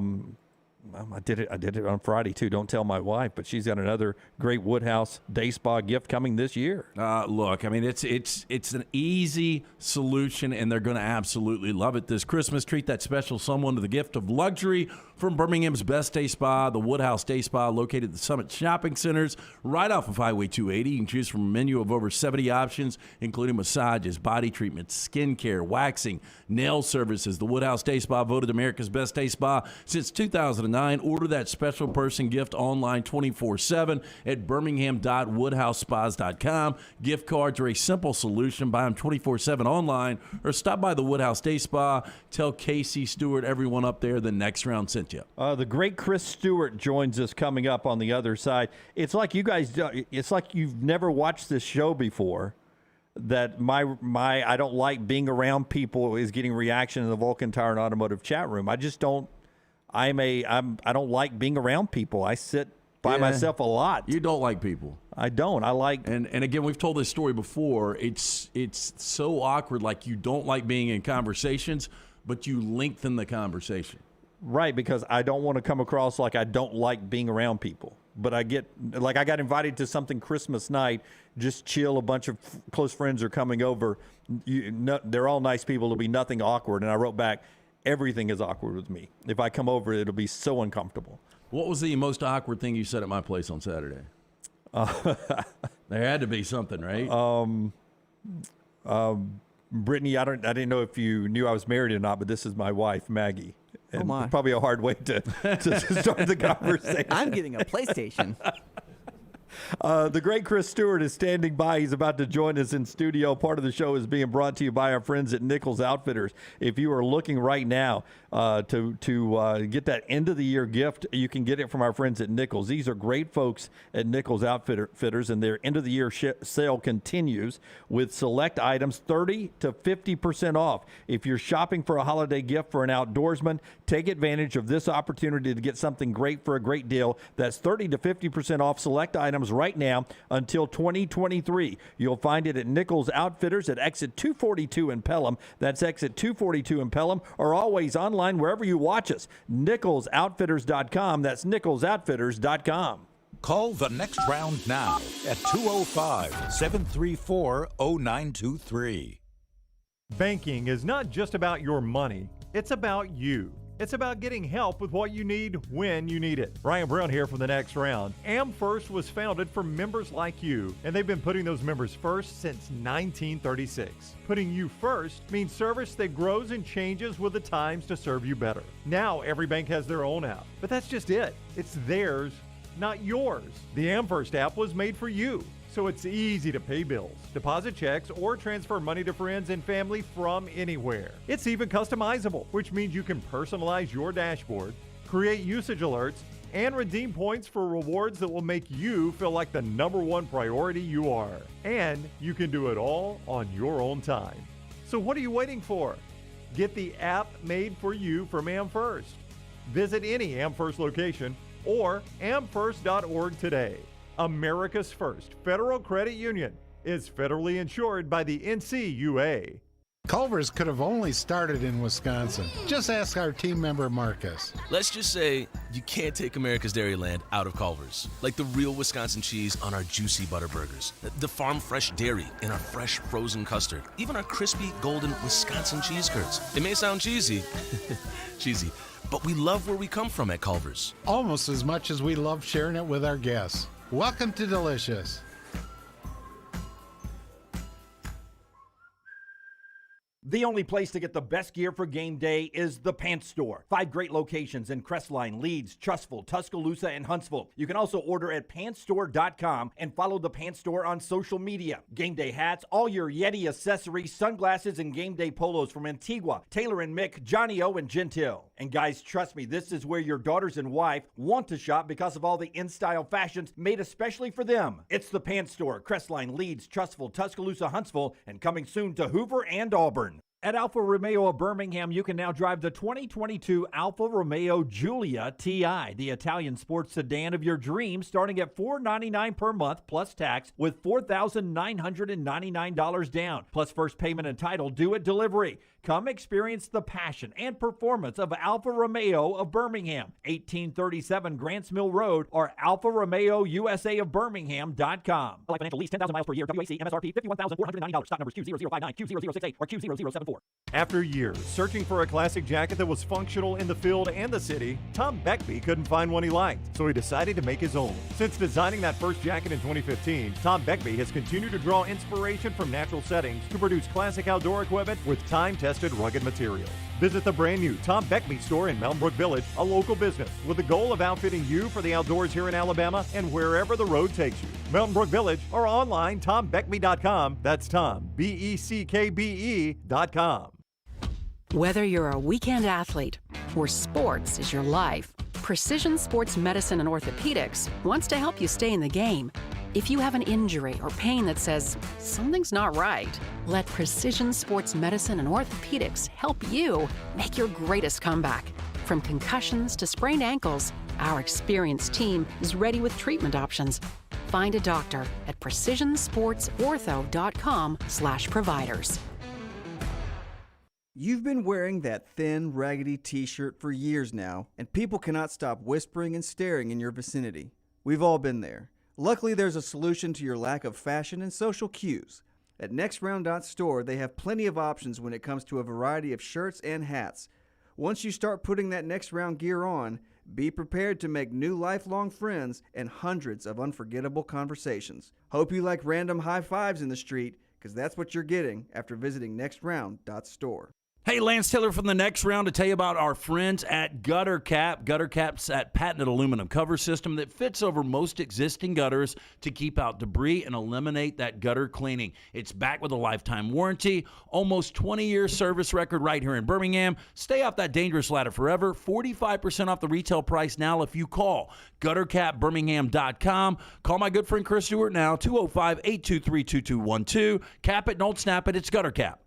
did it on Friday too. Don't tell my wife, but she's got another great Woodhouse Day Spa gift coming this year. Look, I mean, it's an easy solution, and they're going to absolutely love it this Christmas. Treat that special someone to the gift of luxury from Birmingham's best day spa, the Woodhouse Day Spa, located at the Summit Shopping Centers, right off of Highway 280. You can choose from a menu of over 70 options, including massages, body treatments, skincare, waxing, nail services. The Woodhouse Day Spa, voted America's best day spa since 2009. Order that special person gift online 24/7 at birmingham.woodhousespas.com. Gift cards are a simple solution. Buy them 24/7 online or stop by the Woodhouse Day Spa. Tell Casey, Stewart, everyone up there the next round sent you. The great Chris Stewart joins us coming up on the other side. It's like you guys, it's like you've never watched this show before. That my I don't like being around people is getting reaction in the Vulcan Tire and Automotive chat room. I just don't. I don't like being around people. I sit by myself a lot. You don't like people. I don't. I like and again, we've told this story before. It's so awkward. Like, you don't like being in conversations, but you lengthen the conversation. Right, because I don't want to come across like I don't like being around people. But I got invited to something Christmas night, just chill. A bunch of close friends are coming over. They're all nice people. It'll be nothing awkward. And I wrote back, everything is awkward with me. If I come over, it'll be so uncomfortable. What was the most awkward thing you said at my place on Saturday? There had to be something, right? Brittany, I didn't know if you knew I was married or not, but this is my wife, Maggie. And probably a hard way to start the conversation. I'm getting a PlayStation. The great Chris Stewart is standing by. He's about to join us in studio. Part of the show is being brought to you by our friends at Nichols Outfitters. If you are looking right now to get that end-of-the-year gift, you can get it from our friends at Nichols. These are great folks at Nichols Outfitters, and their end-of-the-year sale continues with select items 30 to 50% off. If you're shopping for a holiday gift for an outdoorsman, take advantage of this opportunity to get something great for a great deal. That's 30 to 50% off select items right now until 2023. You'll find it at Nichols Outfitters at exit 242 in Pelham. That's exit 242 in Pelham, or always online wherever you watch us. NicholsOutfitters.com. That's NicholsOutfitters.com. Call the next round now at 205-734-0923. Banking is not just about your money. It's about you. It's about getting help with what you need when you need it. Brian Brown here from the next round. AmFirst was founded for members like you, and they've been putting those members first since 1936. Putting you first means service that grows and changes with the times to serve you better. Now every bank has their own app, but that's just it. It's theirs, not yours. The AmFirst app was made for you, so it's easy to pay bills, deposit checks, or transfer money to friends and family from anywhere. It's even customizable, which means you can personalize your dashboard, create usage alerts, and redeem points for rewards that will make you feel like the #1 priority you are. And you can do it all on your own time. So what are you waiting for? Get the app made for you from AmFirst. Visit any AmFirst location or amfirst.org today. America's First Federal Credit Union is federally insured by the NCUA. Culver's could have only started in Wisconsin. Just ask our team member Marcus. Let's just say you can't take America's Dairyland out of Culver's. Like the real Wisconsin cheese on our juicy butter burgers, the farm fresh dairy in our fresh frozen custard, even our crispy golden Wisconsin cheese curds. It may sound cheesy, but we love where we come from at Culver's. Almost as much as we love sharing it with our guests. Welcome to Delicious. The only place to get the best gear for game day is the Pants Store. 5 great locations in Crestline, Leeds, Trustful, Tuscaloosa, and Huntsville. You can also order at pantsstore.com and follow the Pants Store on social media. Game day hats, all your Yeti accessories, sunglasses, and game day polos from Antigua, Taylor and Mick, Johnny O, and Gentile. And guys, trust me, this is where your daughters and wife want to shop because of all the in-style fashions made especially for them. It's the Pants Store, Crestline, Leeds, Trustful, Tuscaloosa, Huntsville, and coming soon to Hoover and Auburn. At Alfa Romeo of Birmingham, you can now drive the 2022 Alfa Romeo Giulia TI, the Italian sports sedan of your dreams, starting at $499 per month plus tax with $4,999 down, plus first payment and title due at delivery. Come experience the passion and performance of Alfa Romeo of Birmingham, 1837 Grants Mill Road, or Alfa Romeo USA of Birmingham.com. Like financial lease, 10,000 miles per year, WAC, MSRP, $51,490. Stock numbers Q0059, Q0068, or Q0074. After years searching for a classic jacket that was functional in the field and the city, Tom Beckby couldn't find one he liked, so he decided to make his own. Since designing that first jacket in 2015, Tom Beckby has continued to draw inspiration from natural settings to produce classic outdoor equipment with time-tested rugged materials. Visit the brand new Tom Beckby store in Mountain Brook Village, a local business with the goal of outfitting you for the outdoors here in Alabama and wherever the road takes you. Mountain Brook Village or online tombeckby.com. That's Tom, BECKBE.com. Whether you're a weekend athlete or sports is your life, Precision Sports Medicine and Orthopedics wants to help you stay in the game. If you have an injury or pain that says something's not right, let Precision Sports Medicine and Orthopedics help you make your greatest comeback. From concussions to sprained ankles, our experienced team is ready with treatment options. Find a doctor at precisionsportsortho.com/providers. You've been wearing that thin, raggedy t-shirt for years now, and people cannot stop whispering and staring in your vicinity. We've all been there. Luckily, there's a solution to your lack of fashion and social cues. At NextRound.store, they have plenty of options when it comes to a variety of shirts and hats. Once you start putting that Next Round gear on, be prepared to make new lifelong friends and hundreds of unforgettable conversations. Hope you like random high fives in the street, because that's what you're getting after visiting NextRound.store. Hey, Lance Taylor from the Next Round to tell you about our friends at Gutter Cap. Gutter Cap's that patented aluminum cover system that fits over most existing gutters to keep out debris and eliminate that gutter cleaning. It's backed with a lifetime warranty, almost 20-year service record right here in Birmingham. Stay off that dangerous ladder forever. 45% off the retail price now if you call guttercapbirmingham.com. Call my good friend Chris Stewart now, 205-823-2212. Cap it, don't snap it. It's Gutter Cap.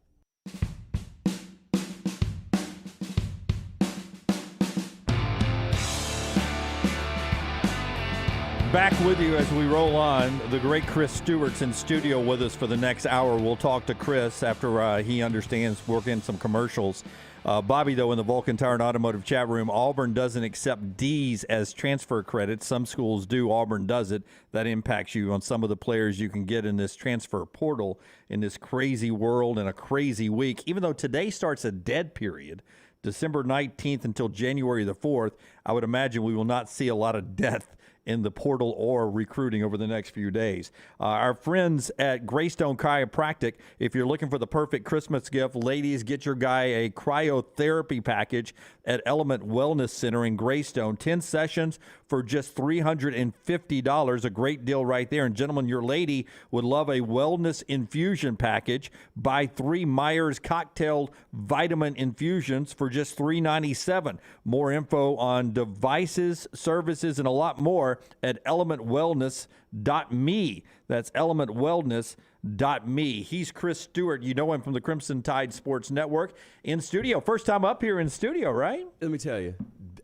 Back with you as we roll on. The great Chris Stewart's in studio with us for the next hour. We'll talk to Chris after he understands working some commercials. Bobby, though, in the Vulcan Tire and Automotive chat room, Auburn doesn't accept D's as transfer credits. Some schools do. Auburn does it. That impacts you on some of the players you can get in this transfer portal in this crazy world and a crazy week. Even though today starts a dead period, December 19th until January the 4th, I would imagine we will not see a lot of death in the portal or recruiting over the next few days. Our friends at Greystone Chiropractic, if you're looking for the perfect Christmas gift, ladies, get your guy a cryotherapy package at Element Wellness Center in Greystone. 10 sessions for just $350, a great deal right there. And gentlemen, your lady would love a wellness infusion package. Buy 3 Myers cocktail vitamin infusions for just $397. More info on devices, services, and a lot more at elementwellness.me. That's elementwellness.me. He's Chris Stewart. You know him from the Crimson Tide Sports Network. In studio. First time up here in studio, right? Let me tell you,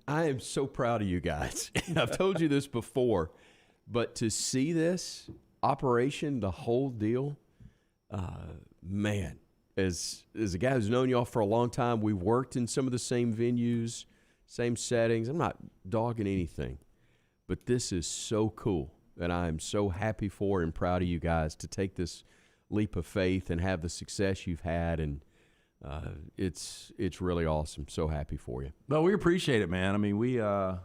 I am so proud of you guys. I've told you this before, but to see this operation, the whole deal, man, as a guy who's known y'all for a long time, we've worked in some of the same venues, same settings. I'm not dogging anything, but this is so cool, and I am so happy for and proud of you guys to take this leap of faith and have the success you've had, and it's really awesome. So happy for you. Well, we appreciate it, man. I mean, we are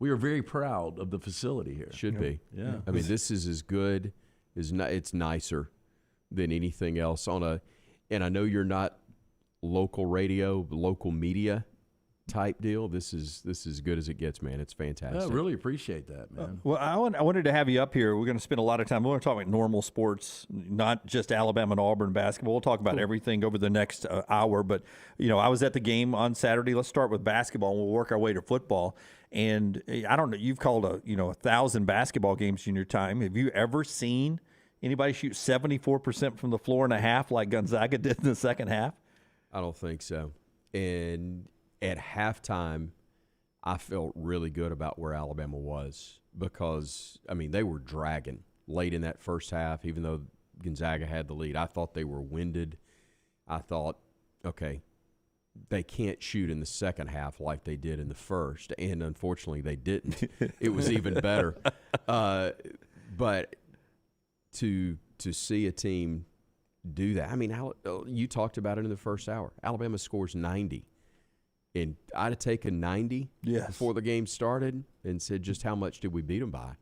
very proud of the facility here. Should be. Yeah. I mean, this is as good as it's nicer than anything else and I know you're not local radio, local media type deal. This is as good as it gets, man. It's fantastic. I really appreciate that, man. Well, I wanted to have you up here. We're going to spend a lot of time. We're going to talk about normal sports, not just Alabama and Auburn basketball. We'll talk about everything over the next hour. But, I was at the game on Saturday. Let's start with basketball, and we'll work our way to football. And I don't know, you've called 1,000 basketball games in your time. Have you ever seen anybody shoot 74% from the floor in a half like Gonzaga did in the second half? I don't think so. And at halftime, I felt really good about where Alabama was because, they were dragging late in that first half, even though Gonzaga had the lead. I thought they were winded. I thought, okay, they can't shoot in the second half like they did in the first, and unfortunately they didn't. It was even better. But to see a team do that, you talked about it in the first hour. Alabama scores 90. And I'd have taken 90 before the game started and said, just how much did we beat them by?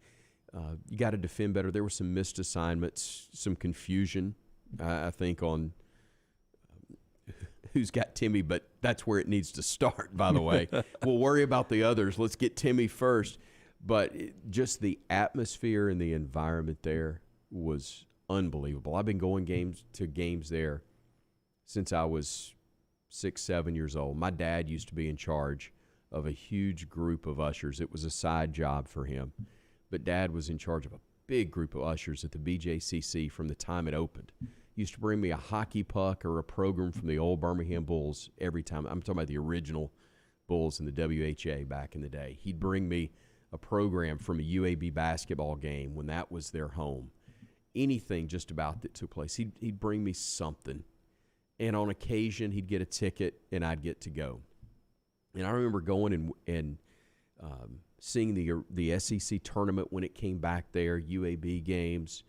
You got to defend better. There were some missed assignments, some confusion, I think, on who's got Timmy, but that's where it needs to start, by the way. We'll worry about the others. Let's get Timmy first. But just the atmosphere and the environment there was unbelievable. I've been going to games there since I was 6, 7 years old. My dad used to be in charge of a huge group of ushers. It was a side job for him. But Dad was in charge of a big group of ushers at the BJCC from the time it opened. He used to bring me a hockey puck or a program from the old Birmingham Bulls every time. I'm talking about the original Bulls in the WHA back in the day. He'd bring me a program from a UAB basketball game when that was their home. Anything just about that took place. He'd bring me something. And on occasion, he'd get a ticket, and I'd get to go. And I remember going and seeing the SEC tournament when it came back there, UAB games.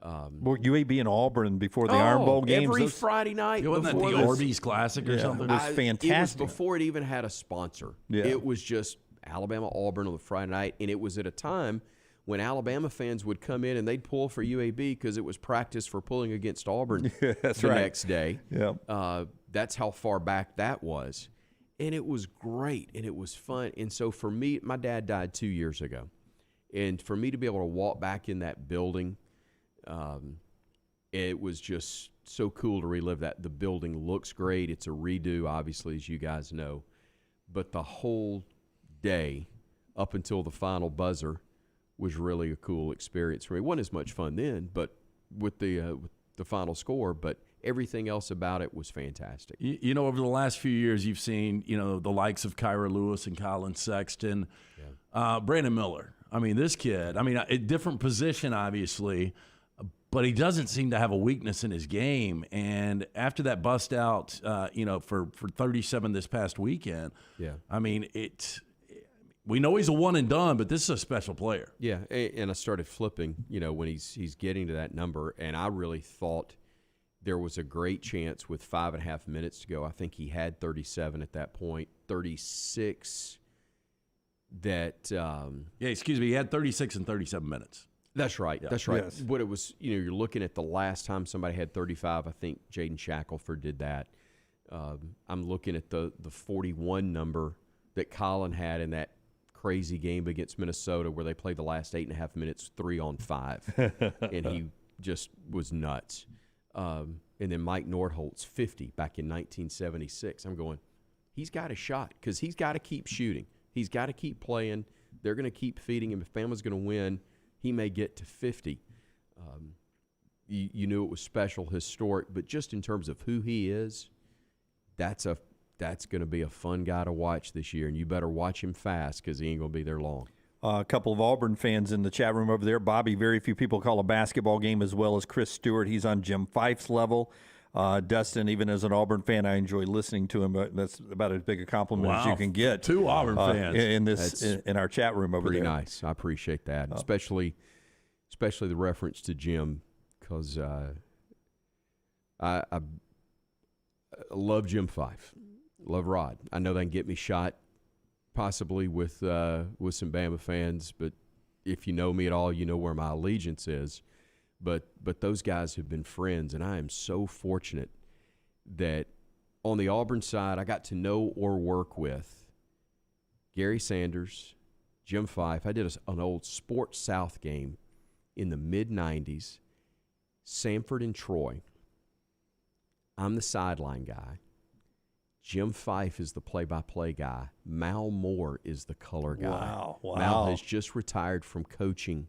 UAB and Auburn before the Iron Bowl games. Every Friday night. Wasn't that the Orbeez Classic or something? It was fantastic. It was before it even had a sponsor. Yeah. It was just Alabama-Auburn on the Friday night, and it was at a time when Alabama fans would come in and they'd pull for UAB because it was practice for pulling against Auburn next day. Yeah. That's how far back that was. And it was great, and it was fun. And so for me, my dad died 2 years ago. And for me to be able to walk back in that building, it was just so cool to relive that. The building looks great. It's a redo, obviously, as you guys know. But the whole day up until the final buzzer was really a cool experience for me. It wasn't as much fun then, but with the final score, but everything else about it was fantastic. Over the last few years, you've seen, the likes of Kyra Lewis and Colin Sexton, Brandon Miller. This kid, a different position, obviously, but he doesn't seem to have a weakness in his game. And after that bust out, for 37 this past weekend, we know he's a one and done, but this is a special player. Yeah, and I started flipping, when he's getting to that number, and I really thought there was a great chance with 5.5 minutes to go. I think he had 37 at that point, 36. He had 36 and 37 minutes. That's right. Yeah. That's right. Yes. But it was, you're looking at the last time somebody had 35. I think Jaden Shackelford did that. I'm looking at the 41 number that Colin had in that crazy game against Minnesota where they played the last 8.5 minutes 3-on-5, and he just was nuts. And then Mike Nordholt's 50 back in 1976. I'm going, he's got a shot because he's got to keep shooting. He's got to keep playing. They're going to keep feeding him. If Bama's going to win, he may get to 50. You knew it was special, historic, but just in terms of who he is, that's a that's going to be a fun guy to watch this year, and you better watch him fast because he ain't going to be there long. A couple of Auburn fans in the chat room over there. Bobby, very few people call a basketball game as well as Chris Stewart. He's on Jim Fife's level. Dustin, even as an Auburn fan, I enjoy listening to him. But that's about as big a compliment as you can get. 2 Auburn fans in our chat room over pretty there. Nice. I appreciate that, especially the reference to Jim, because I love Jim Fife, love Rod. I know they can get me shot, possibly with some Bama fans, but if you know me at all, you know where my allegiance is. But those guys have been friends, and I am so fortunate that on the Auburn side, I got to know or work with Gary Sanders, Jim Fife. I did an old Sports South game in the mid-'90s, Samford and Troy. I'm the sideline guy. Jim Fife is the play-by-play guy. Mal Moore is the color guy. Wow. Mal has just retired from coaching.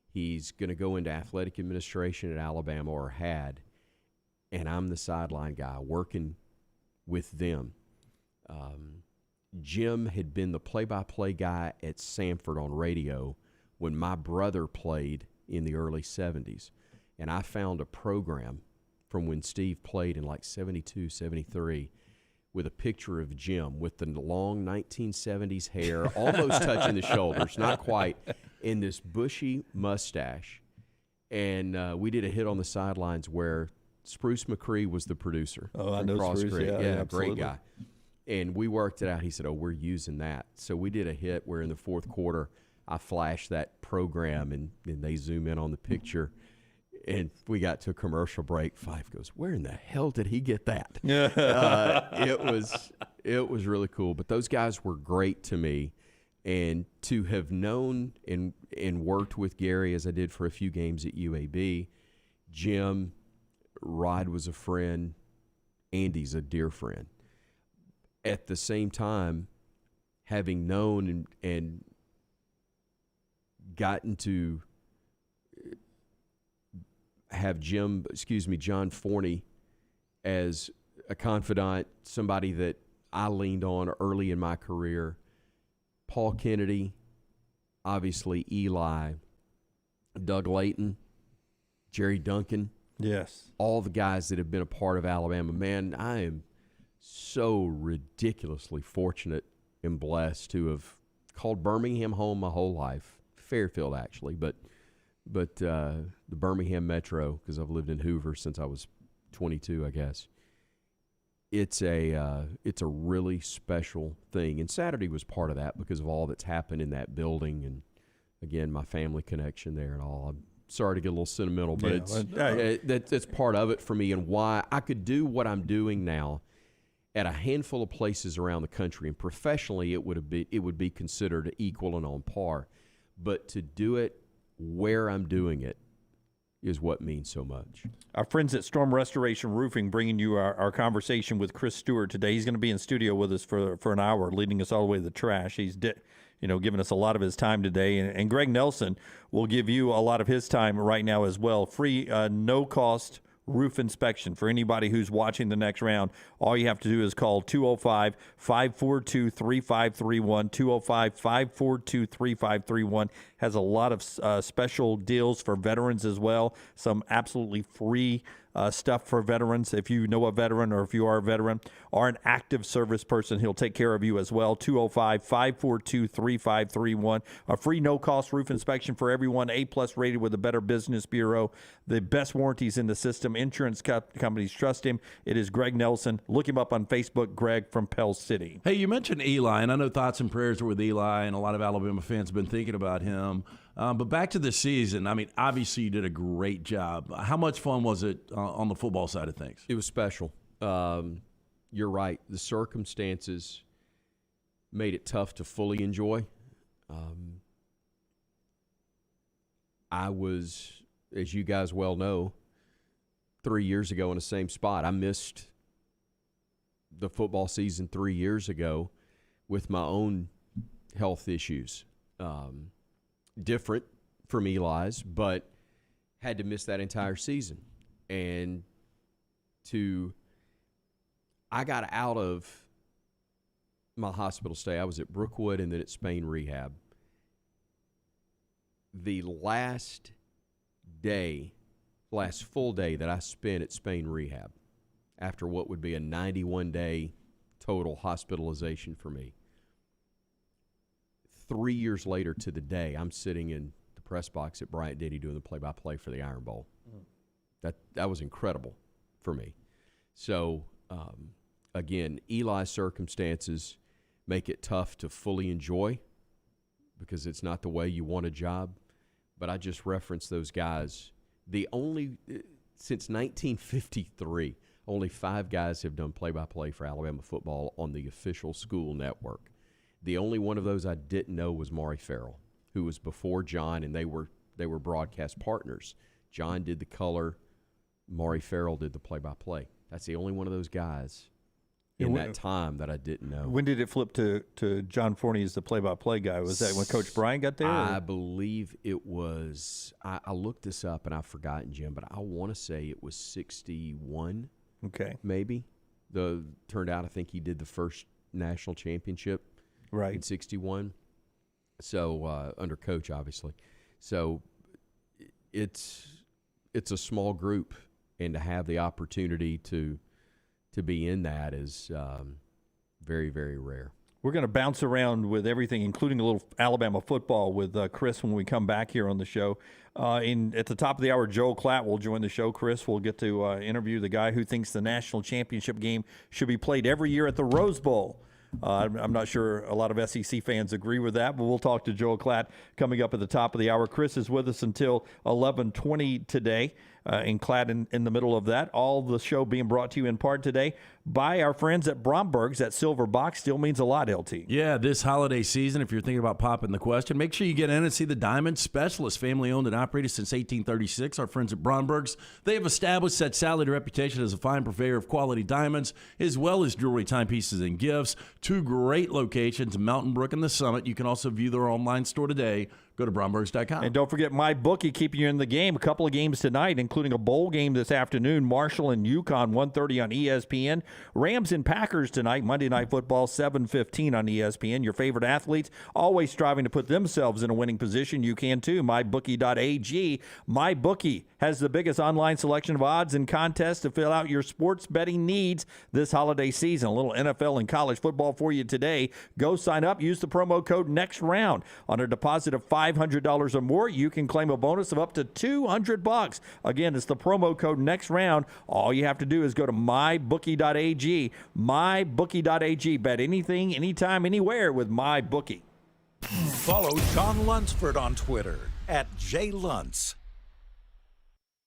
He's going to go into athletic administration at Alabama, or had, and I'm the sideline guy working with them. Jim had been the play-by-play guy at Samford on radio when my brother played in the early 70s, and I found a program from when Steve played in like 72, 73, with a picture of Jim with the long 1970s hair, almost touching the shoulders, not quite, and this bushy mustache. And we did a hit on the sidelines where Spruce McCree was the producer. Oh, I know Spruce, yeah, great guy. And we worked it out. He said, we're using that. So we did a hit where in the fourth quarter, I flashed that program, and they zoom in on the picture. And we got to a commercial break. Fife goes, where in the hell did he get that? It was really cool. But those guys were great to me. And to have known and worked with Gary as I did for a few games at UAB, Jim, Rod was a friend, Andy's a dear friend. At the same time, having known and gotten to have John Forney as a confidant, somebody that I leaned on early in my career. Paul Kennedy, obviously Eli, Doug Layton, Jerry Duncan. Yes. All the guys that have been a part of Alabama. Man, I am so ridiculously fortunate and blessed to have called Birmingham home my whole life. Fairfield, actually, but the Birmingham Metro, because I've lived in Hoover since I was 22, I guess. It's a really special thing, and Saturday was part of that because of all that's happened in that building, and again, my family connection there and all. I'm sorry to get a little sentimental, but it's part of it for me, and why I could do what I'm doing now at a handful of places around the country, and professionally, it would be considered equal and on par, but to do it where I'm doing it is what means so much. Our friends at Storm Restoration Roofing bringing you our conversation with Chris Stewart today. He's going to be in studio with us for an hour, leading us all the way to the trash. He's giving us a lot of his time today. And Greg Nelson will give you a lot of his time right now as well. Free, no-cost roof inspection for anybody who's watching the next round. All you have to do is call 205-542-3531, 205-542-3531. Has a lot of special deals for veterans as well, some absolutely free stuff for veterans. If you know a veteran, or if you are a veteran or an active service person, he'll take care of you as well. 205-542-3531. A free no-cost roof inspection for everyone, A-plus rated with the Better Business Bureau. The best warranties in the system. Insurance companies trust him. It is Greg Nelson. Look him up on Facebook, Greg from Pell City. Hey, you mentioned Eli, and I know thoughts and prayers are with Eli, and a lot of Alabama fans have been thinking about him. But back to the season, I mean, obviously you did a great job. How much fun was it on the football side of things? It was special. You're right. The circumstances made it tough to fully enjoy. I was, as you guys well know, 3 years ago in the same spot. I missed the football season 3 years ago with my own health issues. Different from Eli's, but had to miss that entire season. And I got out of my hospital stay. I was at Brookwood and then at Spain Rehab. The last full day that I spent at Spain Rehab, after what would be a 91-day total hospitalization for me, 3 years later to the day, I'm sitting in the press box at Bryant-Denny doing the play-by-play for the Iron Bowl. That was incredible for me. So, again, Eli's circumstances make it tough to fully enjoy because it's not the way you want a job. But I just referenced those guys. Since 1953, only 5 guys have done play-by-play for Alabama football on the official school network. The only one of those I didn't know was Maury Farrell, who was before John, and they were broadcast partners. John did the color, Maury Farrell did the play-by-play. That's the only one of those guys in that time that I didn't know. When did it flip to John Forney as the play-by-play guy? Was that when Coach Bryan got there? I believe it was. I looked this up, and I've forgotten, Jim, but I want to say it was 61. Okay. Maybe. Turned out I think he did the first national championship in 61. So under Coach, obviously. So it's a small group, and to have the opportunity to be in that is very, very rare. We're going to bounce around with everything, including a little Alabama football with Chris when we come back here on the show. At the top of the hour, Joel Klatt will join the show. Chris will get to interview the guy who thinks the national championship game should be played every year at the Rose Bowl. I'm not sure a lot of SEC fans agree with that, but we'll talk to Joel Klatt coming up at the top of the hour. Chris is with us until 11:20 today, and Klatt in the middle of that. All the show being brought to you in part today by our friends at Bromberg's. That silver box still means a lot, LT. Yeah, this holiday season, if you're thinking about popping the question, make sure you get in and see the Diamond Specialist, family-owned and operated since 1836. Our friends at Bromberg's, they have established that solid reputation as a fine purveyor of quality diamonds, as well as jewelry, timepieces, and gifts. 2 great locations, Mountain Brook and the Summit. You can also view their online store today. Go to Brombergs.com. And don't forget MyBookie keeping you in the game. A couple of games tonight, including a bowl game this afternoon. Marshall and UConn, 1:30 on ESPN. Rams and Packers tonight, Monday Night Football, 7:15 on ESPN. Your favorite athletes always striving to put themselves in a winning position. You can too. MyBookie.ag. MyBookie has the biggest online selection of odds and contests to fill out your sports betting needs this holiday season. A little NFL and college football for you today. Go sign up. Use the promo code NEXTROUND. On a deposit of $500 or more, you can claim a bonus of up to $200. Again, it's the promo code NEXTROUND. All you have to do is go to mybookie.ag. Mybookie.ag. Bet anything, anytime, anywhere with MyBookie. Follow John Lunsford on Twitter @JLuntz.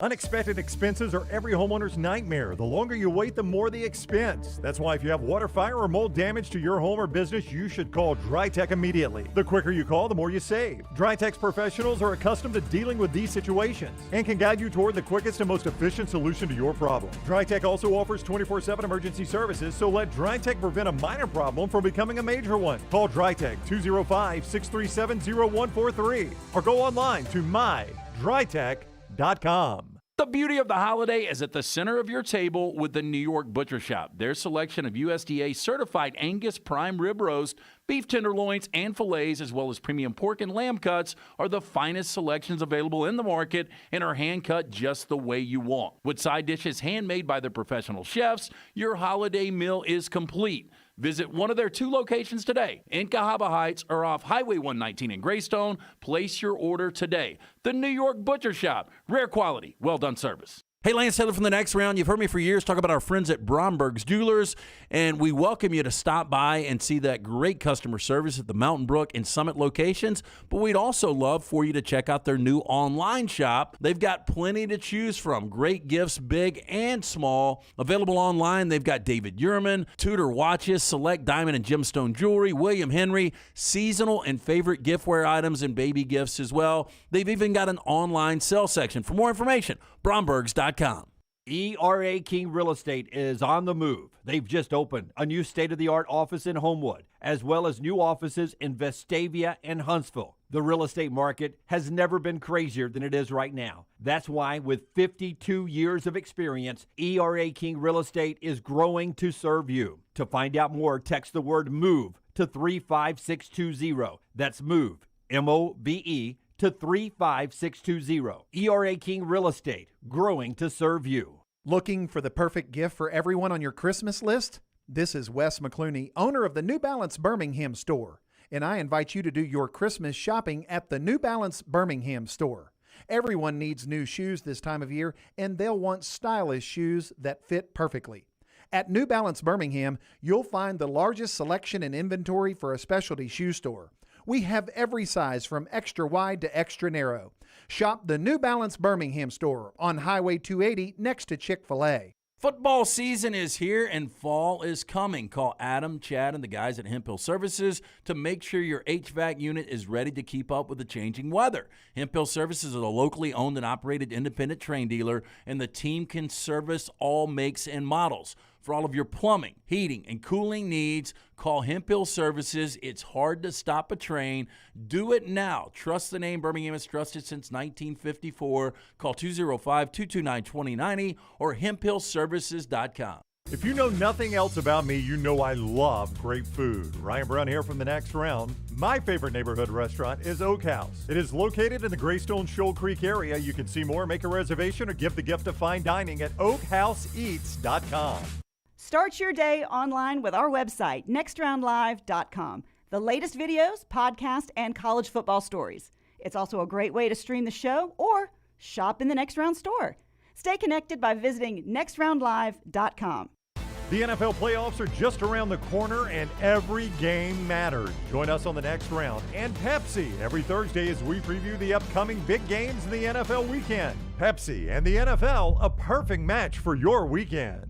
Unexpected expenses are every homeowner's nightmare. The longer you wait, the more the expense. That's why if you have water, fire, or mold damage to your home or business, you should call DryTech immediately. The quicker you call, the more you save. DryTech's professionals are accustomed to dealing with these situations and can guide you toward the quickest and most efficient solution to your problem. DryTech also offers 24/7 emergency services, so let DryTech prevent a minor problem from becoming a major one. Call DryTech 205-637-0143 or go online to mydrytech.com. The beauty of the holiday is at the center of your table with the New York Butcher Shop. Their selection of USDA certified Angus prime rib roast, beef tenderloins, and fillets, as well as premium pork and lamb cuts, are the finest selections available in the market and are hand-cut just the way you want. With side dishes handmade by their professional chefs, your holiday meal is complete. Visit one of their 2 locations today in Cahaba Heights or off Highway 119 in Greystone. Place your order today. The New York Butcher Shop. Rare quality, well-done service. Hey, Lance Taylor from The Next Round. You've heard me for years talk about our friends at Bromberg's Jewelers, and we welcome you to stop by and see that great customer service at the Mountain Brook and Summit locations, but we'd also love for you to check out their new online shop. They've got plenty to choose from. Great gifts, big and small. Available online, they've got David Yurman, Tudor watches, select diamond and gemstone jewelry, William Henry, seasonal and favorite giftware items, and baby gifts as well. They've even got an online sale section. For more information, Brombergs.com. ERA King Real Estate is on the move. They've just opened a new state-of-the-art office in Homewood, as well as new offices in Vestavia and Huntsville. The real estate market has never been crazier than it is right now. That's why, with 52 years of experience, ERA King Real Estate is growing to serve you. To find out more, text the word MOVE to 35620. That's MOVE, M-O-V-E, to 35620. ERA King Real Estate, growing to serve you. Looking for the perfect gift for everyone on your Christmas list? This is Wes McClooney, owner of the New Balance Birmingham store, and I invite you to do your Christmas shopping at the New Balance Birmingham store. Everyone needs new shoes this time of year, and they'll want stylish shoes that fit perfectly. At New Balance Birmingham, you'll find the largest selection and inventory for a specialty shoe store. We have every size from extra wide to extra narrow. Shop the New Balance Birmingham store on Highway 280 next to Chick-fil-A. Football season is here and fall is coming. Call Adam, Chad, and the guys at Hemp Hill Services to make sure your HVAC unit is ready to keep up with the changing weather. Hemp Hill Services is a locally owned and operated independent train dealer, and the team can service all makes and models. For all of your plumbing, heating, and cooling needs, call Hemp Hill Services. It's hard to stop a train. Do it now. Trust the name. Birmingham has trusted since 1954. Call 205-229-2090 or hemphillservices.com. If you know nothing else about me, you know I love great food. Ryan Brown here from The Next Round. My favorite neighborhood restaurant is Oak House. It is located in the Greystone Shoal Creek area. You can see more, make a reservation, or give the gift of fine dining at oakhouseeats.com. Start your day online with our website, nextroundlive.com. The latest videos, podcasts, and college football stories. It's also a great way to stream the show or shop in the Next Round store. Stay connected by visiting nextroundlive.com. The NFL playoffs are just around the corner and every game matters. Join us on The Next Round and Pepsi every Thursday as we preview the upcoming big games in the NFL weekend. Pepsi and the NFL, a perfect match for your weekend.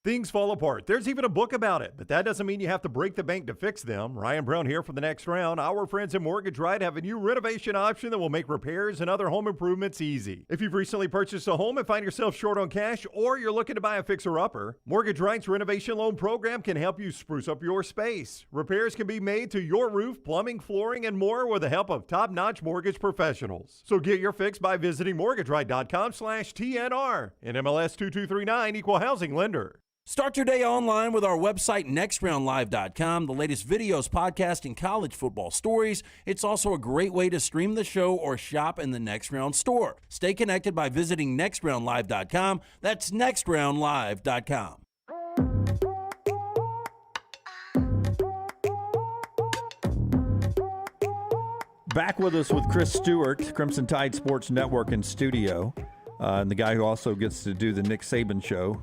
Things fall apart. There's even a book about it, but that doesn't mean you have to break the bank to fix them. Ryan Brown here for The Next Round. Our friends at Mortgage Right have a new renovation option that will make repairs and other home improvements easy. If you've recently purchased a home and find yourself short on cash, or you're looking to buy a fixer-upper, Mortgage Right's renovation loan program can help you spruce up your space. Repairs can be made to your roof, plumbing, flooring, and more with the help of top-notch mortgage professionals. So get your fix by visiting mortgageright.com/TNR. NMLS 2239, Equal Housing Lender. Start your day online with our website, nextroundlive.com. The latest videos, podcasts, and college football stories. It's also a great way to stream the show or shop in the Next Round store. Stay connected by visiting nextroundlive.com. That's nextroundlive.com. Back with us with Chris Stewart, Crimson Tide Sports Network in studio. And the guy who also gets to do the Nick Saban show,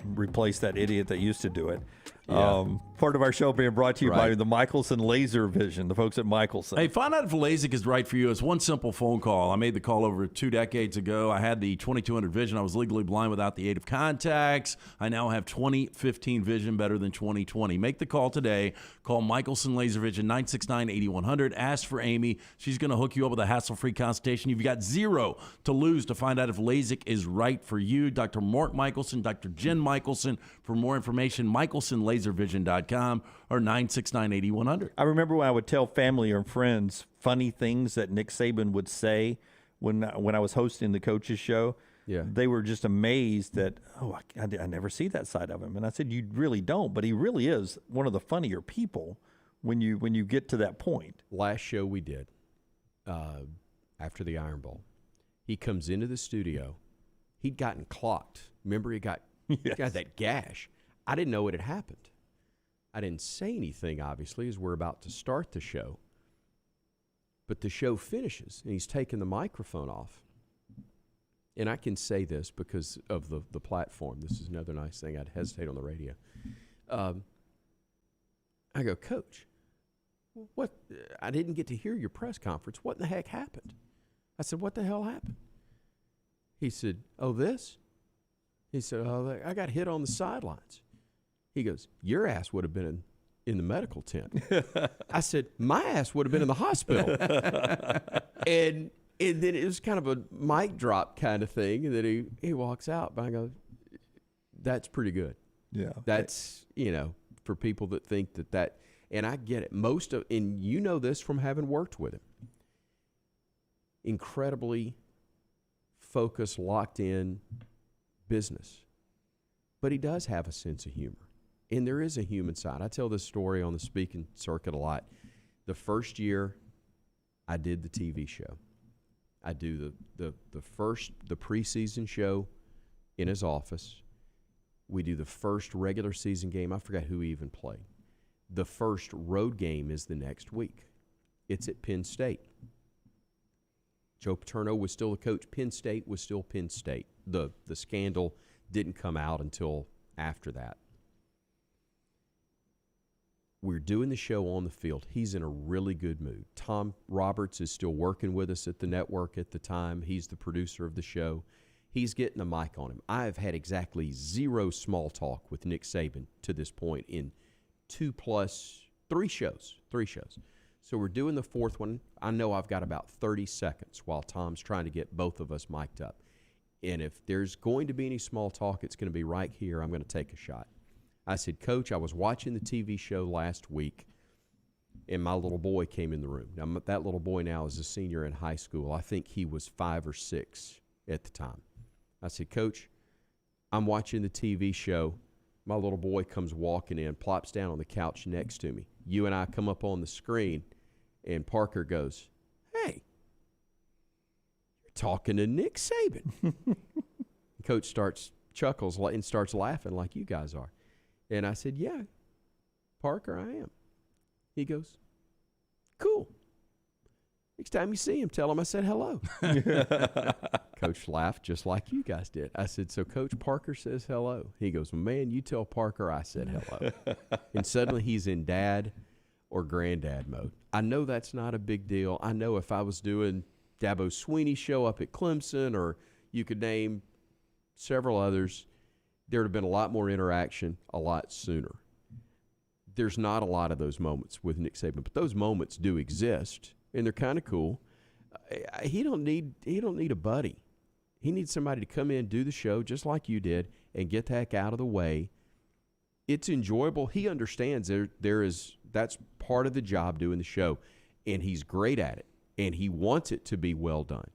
replace that idiot that used to do it. Yeah. Part of our show being brought to you by the Michelson Laser Vision, the folks at Michelson. Hey, find out if LASIK is right for you. It's one simple phone call. I made the call over 2 decades ago. I had the 2200 vision. I was legally blind without the aid of contacts. I now have 20/15 vision, better than 20/20. Make the call today. Call Michelson Laser Vision, 969-8100. Ask for Amy. She's going to hook you up with a hassle-free consultation. You've got zero to lose to find out if LASIK is right for you. Dr. Mark Michelson, Dr. Jen Michelson. For more information, MichelsonLaserVision.com or 969-8100. I remember when I would tell family or friends funny things that Nick Saban would say when I was hosting the coaches show. Yeah. They were just amazed that, I never see that side of him. And I said, you really don't, but he really is one of the funnier people when you get to that point. Last show we did, after the Iron Bowl, he comes into the studio. He'd gotten clocked. Remember, he got that gash. I didn't know what had happened. I didn't say anything, obviously, as we're about to start the show. But the show finishes, and he's taking the microphone off. And I can say this because of the platform. This is another nice thing. I'd hesitate on the radio. I go, Coach, what? I didn't get to hear your press conference. What in the heck happened? I said, what the hell happened? He said, this? He said, I got hit on the sidelines. He goes, your ass would have been in the medical tent. I said, my ass would have been in the hospital. And And then it was kind of a mic drop kind of thing, and then he walks out, but I go, that's pretty good. Yeah. That's, for people that think that, and I get it. And you know this from having worked with him. Incredibly focused, locked in business. But he does have a sense of humor. And there is a human side. I tell this story on the speaking circuit a lot. The first year I did the TV show, I do the preseason show in his office. We do the first regular season game. I forgot who he even played. The first road game is the next week. It's at Penn State. Joe Paterno was still the coach. Penn State was still Penn State. The scandal didn't come out until after that. We're doing the show on the field. He's in a really good mood. Tom Roberts is still working with us at the network at the time. He's the producer of the show. He's getting the mic on him. I have had exactly zero small talk with Nick Saban to this point in 3 shows. So we're doing the fourth one. I know I've got about 30 seconds while Tom's trying to get both of us mic'd up. And if there's going to be any small talk, it's going to be right here. I'm going to take a shot. I said, Coach, I was watching the TV show last week, and my little boy came in the room. Now, that little boy now is a senior in high school. I think he was 5 or 6 at the time. I said, Coach, I'm watching the TV show. My little boy comes walking in, plops down on the couch next to me. You and I come up on the screen, and Parker goes, hey, you're talking to Nick Saban. Coach chuckles and starts laughing like you guys are. And I said, yeah, Parker, I am. He goes, cool. Next time you see him, tell him I said hello. Coach laughed just like you guys did. I said, so Coach Parker says hello. He goes, man, you tell Parker I said hello. And suddenly he's in dad or granddad mode. I know that's not a big deal. I know if I was doing Dabo Sweeney's show up at Clemson, or you could name several others, there would have been a lot more interaction a lot sooner. There's not a lot of those moments with Nick Saban, but those moments do exist, and they're kind of cool. He don't need a buddy. He needs somebody to come in, do the show just like you did, and get the heck out of the way. It's enjoyable. He understands that's part of the job, doing the show, and he's great at it, and he wants it to be well done.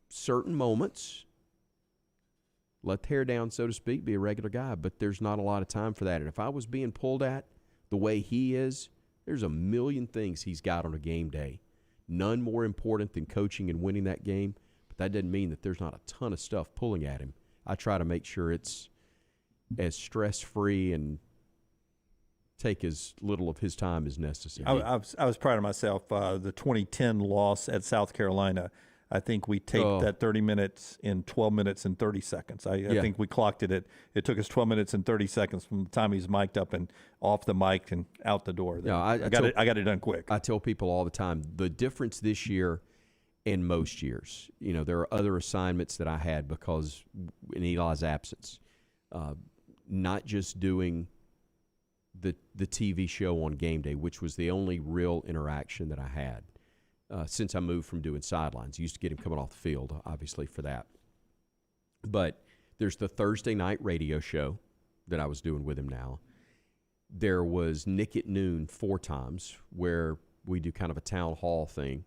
Certain moments, let the hair down, so to speak, be a regular guy, but there's not a lot of time for that. And if I was being pulled at the way he is, there's a million things he's got on a game day. None more important than coaching and winning that game, but that doesn't mean that there's not a ton of stuff pulling at him. I try to make sure it's as stress-free and take as little of his time as necessary. I was proud of myself. The 2010 loss at South Carolina, I think we taped that 30 minutes in 12 minutes and 30 seconds. I think we clocked it. It took us 12 minutes and 30 seconds from the time he's mic'd up and off the mic and out the door. No, I got it done quick. I tell people all the time, the difference this year and most years, there are other assignments that I had because in Eli's absence, not just doing the TV show on game day, which was the only real interaction that I had. Since I moved from doing sidelines. Used to get him coming off the field, obviously, for that. But there's the Thursday night radio show that I was doing with him now. There was Nick at Noon 4 times, where we do kind of a town hall thing.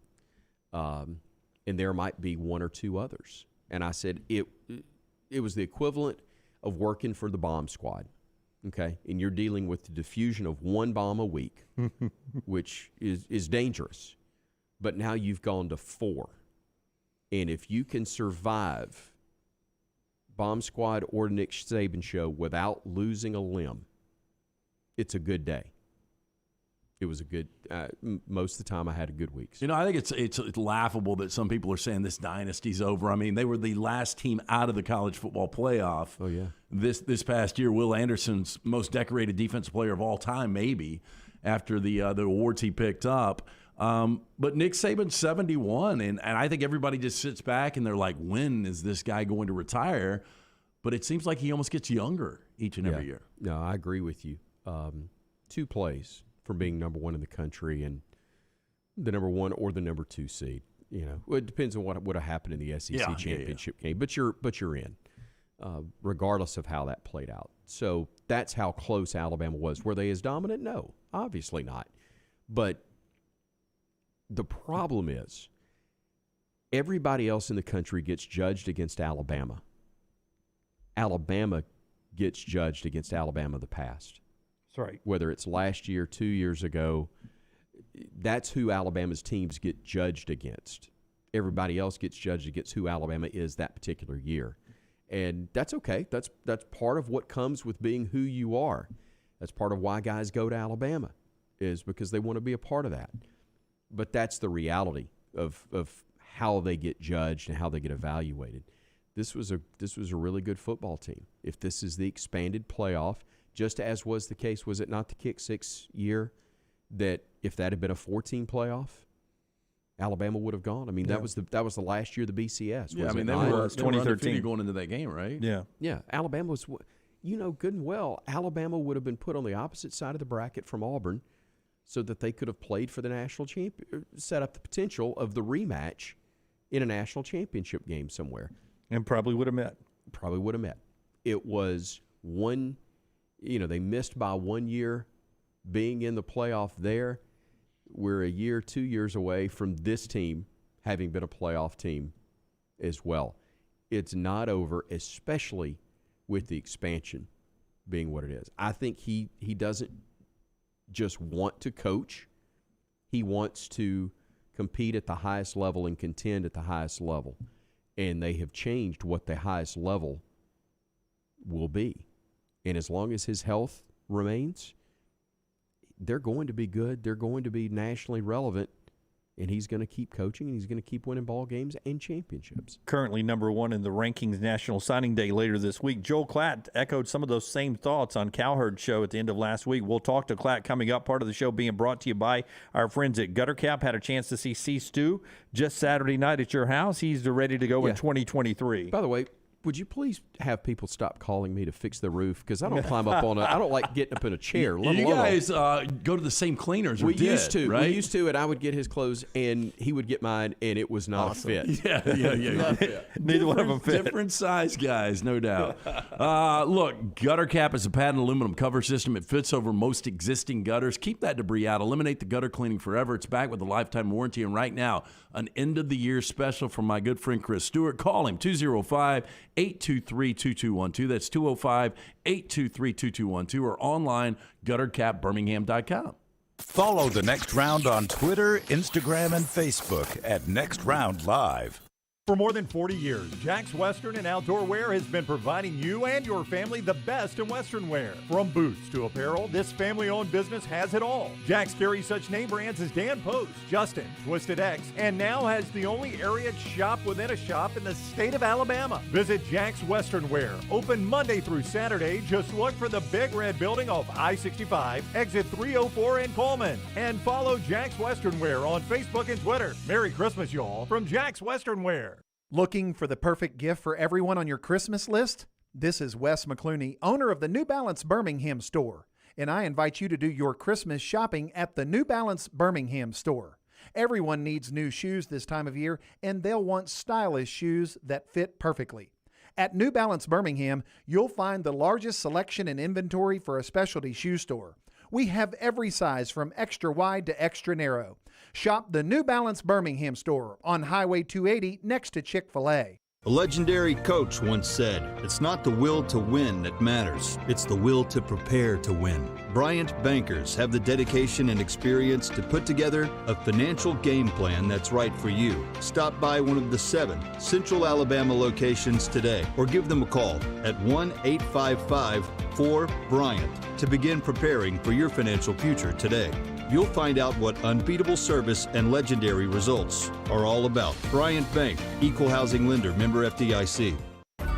And there might be 1 or 2 others. And I said it was the equivalent of working for the bomb squad, okay? And you're dealing with the diffusion of 1 bomb a week, which is dangerous. But now you've gone to 4. And if you can survive Bomb Squad or Nick Saban show without losing a limb, it's a good day. It was a good most of the time I had a good week. I think it's laughable that some people are saying this dynasty's over. I mean, they were the last team out of the college football playoff. Oh, yeah. This past year, Will Anderson's most decorated defensive player of all time, maybe, after the awards he picked up. But Nick Saban's 71, and I think everybody just sits back and they're like, when is this guy going to retire? But it seems like he almost gets younger each and every year. No, I agree with you. 2 plays from being number 1 in the country and the number 1 or the number 2 seed. Well, it depends on what would have happened in the SEC championship game, but you're in, regardless of how that played out. So that's how close Alabama was. Were they as dominant? No, obviously not. But the problem is everybody else in the country gets judged against Alabama. Alabama gets judged against Alabama of the past. That's right. Whether it's last year, 2 years ago, that's who Alabama's teams get judged against. Everybody else gets judged against who Alabama is that particular year. And that's okay. That's part of what comes with being who you are. That's part of why guys go to Alabama, is because they want to be a part of that. But that's the reality of how they get judged and how they get evaluated. This was a really good football team. If this is the expanded playoff, just as was the case, was it not the Kick Six year, that if that had been a 14 playoff, Alabama would have gone? I mean, that was the last year of the BCS. Yeah, was they were 2013 going into that game, right? Yeah. Alabama was, good and well, Alabama would have been put on the opposite side of the bracket from Auburn, so that they could have played for the national champion, set up the potential of the rematch in a national championship game somewhere. And probably would have met. It was one, they missed by 1 year being in the playoff there. We're a year, 2 years away from this team having been a playoff team as well. It's not over, especially with the expansion being what it is. I think he doesn't just want to coach. He wants to compete at the highest level and contend at the highest level. And they have changed what the highest level will be. And as long as his health remains, they're going to be good. They're going to be nationally relevant. And he's going to keep coaching, and he's going to keep winning ball games and championships. Currently number one in the rankings National Signing Day later this week. Joel Klatt echoed some of those same thoughts on Cowherd's show at the end of last week. We'll talk to Klatt coming up. Part of the show being brought to you by our friends at Gutter Cap. Had a chance to see C. Stu just Saturday night at your house. He's ready to go in 2023. By the way, would you please have people stop calling me to fix the roof? Because I don't climb up on I don't like getting up in a chair. You guys go to the same cleaners. We used to, right? We used to, and I would get his clothes, and he would get mine, and it was not a fit. Yeah. Neither one of them fit. Different size guys, no doubt. Look, Gutter Cap is a patented aluminum cover system. It fits over most existing gutters. Keep that debris out. Eliminate the gutter cleaning forever. It's back with a lifetime warranty, and right now, an end-of-the-year special from my good friend Chris Stewart. Call him, 205-823-2212. That's 205-823-2212, or online, guttercapbirmingham.com. Follow The Next Round on Twitter, Instagram, and Facebook at Next Round Live. For more than 40 years, Jack's Western and Outdoor Wear has been providing you and your family the best in Western wear. From boots to apparel, this family-owned business has it all. Jack's carries such name brands as Dan Post, Justin, Twisted X, and now has the only area shop within a shop in the state of Alabama. Visit Jack's Western Wear, open Monday through Saturday. Just look for the big red building off I-65, exit 304 in Coleman. And follow Jack's Western Wear on Facebook and Twitter. Merry Christmas, y'all, from Jack's Western Wear. Looking for the perfect gift for everyone on your Christmas list? This is Wes McClooney, owner of the New Balance Birmingham store, and I invite you to do your Christmas shopping at the New Balance Birmingham store. Everyone needs new shoes this time of year, and they'll want stylish shoes that fit perfectly. At New Balance Birmingham, you'll find the largest selection and inventory for a specialty shoe store. We have every size from extra wide to extra narrow. Shop the New Balance Birmingham store on Highway 280 next to Chick-fil-A. A legendary coach once said, "It's not the will to win that matters, it's the will to prepare to win." Bryant bankers have the dedication and experience to put together a financial game plan that's right for you. Stop by one of the 7 Central Alabama locations today or give them a call at 1-855-4-BRYANT to begin preparing for your financial future today. You'll find out what unbeatable service and legendary results are all about. Bryant Bank, Equal Housing Lender, member FDIC.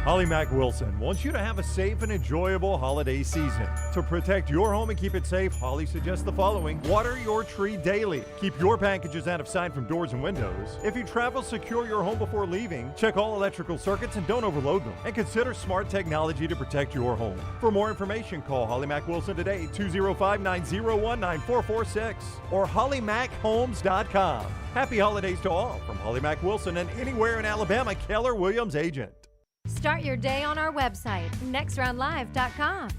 Holly Mack Wilson wants you to have a safe and enjoyable holiday season. To protect your home and keep it safe, Holly suggests the following. Water your tree daily. Keep your packages out of sight from doors and windows. If you travel, secure your home before leaving. Check all electrical circuits and don't overload them. And consider smart technology to protect your home. For more information, call Holly Mack Wilson today, 205-901-9446 or hollymachomes.com. Happy holidays to all from Holly Mack Wilson and anywhere in Alabama, Keller Williams agent. Start your day on our website, nextroundlive.com.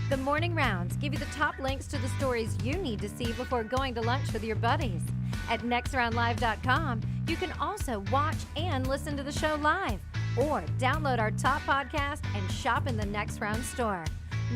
The morning rounds give you the top links to the stories you need to see before going to lunch with your buddies. At nextroundlive.com, you can also watch and listen to the show live or download our top podcast and shop in the Next Round store.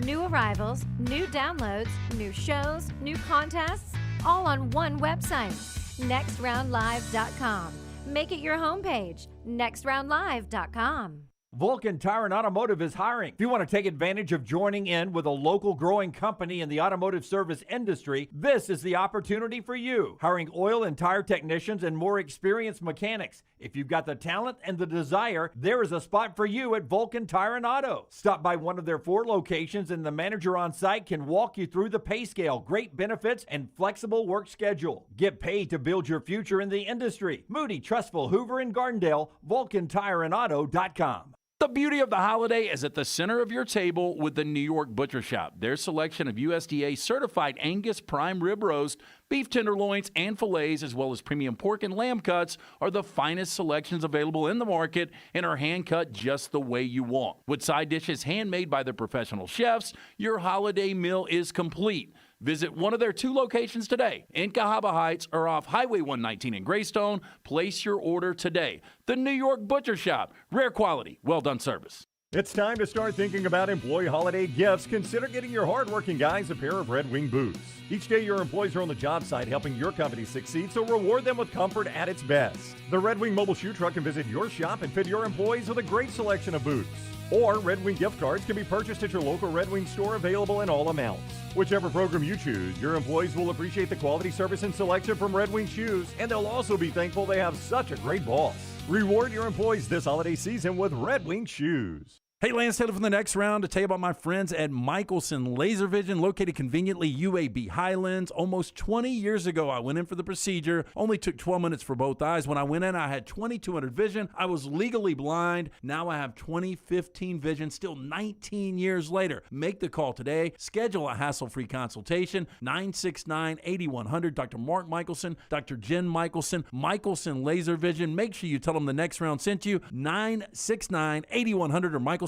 New arrivals, new downloads, new shows, new contests, all on one website, nextroundlive.com. Make it your homepage, nextroundlive.com. Vulcan Tire and Automotive is hiring. If you want to take advantage of joining in with a local growing company in the automotive service industry, this is the opportunity for you. Hiring oil and tire technicians and more experienced mechanics. If you've got the talent and the desire, there is a spot for you at Vulcan Tire and Auto. Stop by one of their 4 locations and the manager on site can walk you through the pay scale, great benefits, and flexible work schedule. Get paid to build your future in the industry. Moody, Trustful, Hoover, and Gardendale, VulcanTireandAuto.com. The beauty of the holiday is at the center of your table with the New York Butcher Shop. Their selection of USDA certified Angus prime rib roast, beef tenderloins, and fillets, as well as premium pork and lamb cuts, are the finest selections available in the market and are hand-cut just the way you want. With side dishes handmade by the professional chefs, your holiday meal is complete. Visit one of their 2 locations today in Cahaba Heights or off Highway 119 in Greystone. Place your order today. The New York Butcher Shop. Rare quality, well-done service. It's time to start thinking about employee holiday gifts. Consider getting your hardworking guys a pair of Red Wing boots. Each day, your employees are on the job site helping your company succeed, so reward them with comfort at its best. The Red Wing mobile shoe truck can visit your shop and fit your employees with a great selection of boots. Or Red Wing gift cards can be purchased at your local Red Wing store, available in all amounts. Whichever program you choose, your employees will appreciate the quality, service, and selection from Red Wing shoes, and they'll also be thankful they have such a great boss. Reward your employees this holiday season with Red Wing shoes. Hey, Lance Taylor from the Next Round to tell you about my friends at Michelson Laser Vision, located conveniently UAB Highlands. Almost 20 years ago, I went in for the procedure. Only took 12 minutes for both eyes. When I went in, I had 2200 vision. I was legally blind. Now I have 20/15 vision, still 19 years later. Make the call today. Schedule a hassle-free consultation. 969-8100. Dr. Mark Michelson, Dr. Jen Michelson, Michelson Laser Vision. Make sure you tell them the Next Round sent you. 969-8100 or MichelsonLaserVision.com.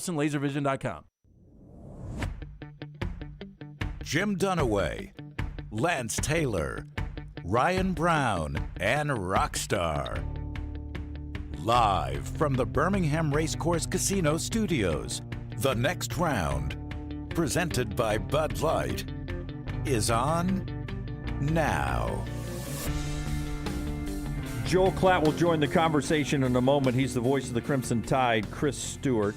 Jim Dunaway, Lance Taylor, Ryan Brown, and Rockstar. Live from the Birmingham Racecourse Casino Studios, The Next Round, presented by Bud Light, is on now. Joel Klatt will join the conversation in a moment. He's the voice of the Crimson Tide. Chris Stewart,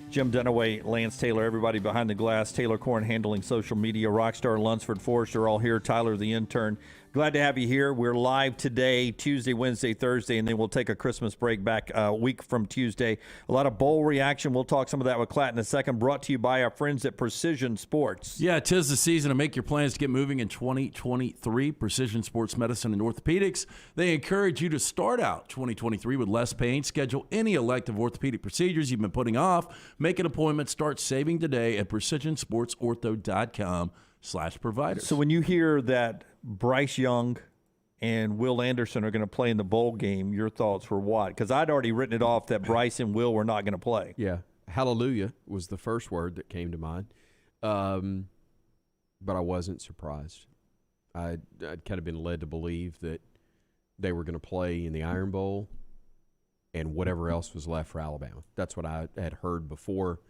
Jim Dunaway, Lance Taylor, everybody behind the glass. Taylor Corn handling social media. Rockstar, Lunsford, Forrester, all here. Tyler, the intern. Glad to have you here. We're live today, Tuesday, Wednesday, Thursday, and then we'll take a Christmas break back a week from Tuesday. A lot of bowl reaction. We'll talk some of that with Klatt in a second. Brought to you by our friends at Precision Sports. Yeah, 'tis the season to make your plans to get moving in 2023. Precision Sports Medicine and Orthopedics. They encourage you to start out 2023 with less pain. Schedule any elective orthopedic procedures you've been putting off. Make an appointment. Start saving today at precisionsportsortho.com/providers. So when you hear that Bryce Young and Will Anderson are going to play in the bowl game, your thoughts were what? Because I'd already written it off that Bryce and Will were not going to play. Yeah. Hallelujah was the first word that came to mind. But I wasn't surprised. I'd kind of been led to believe that they were going to play in the Iron Bowl and whatever else was left for Alabama. That's what I had heard before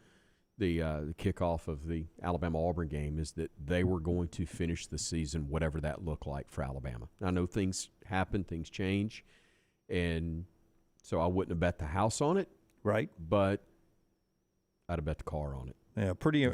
the kickoff of the Alabama-Auburn game, is that they were going to finish the season whatever that looked like for Alabama. I know things happen, things change, and so I wouldn't have bet the house on it. Right. But I'd have bet the car on it. Yeah, pretty.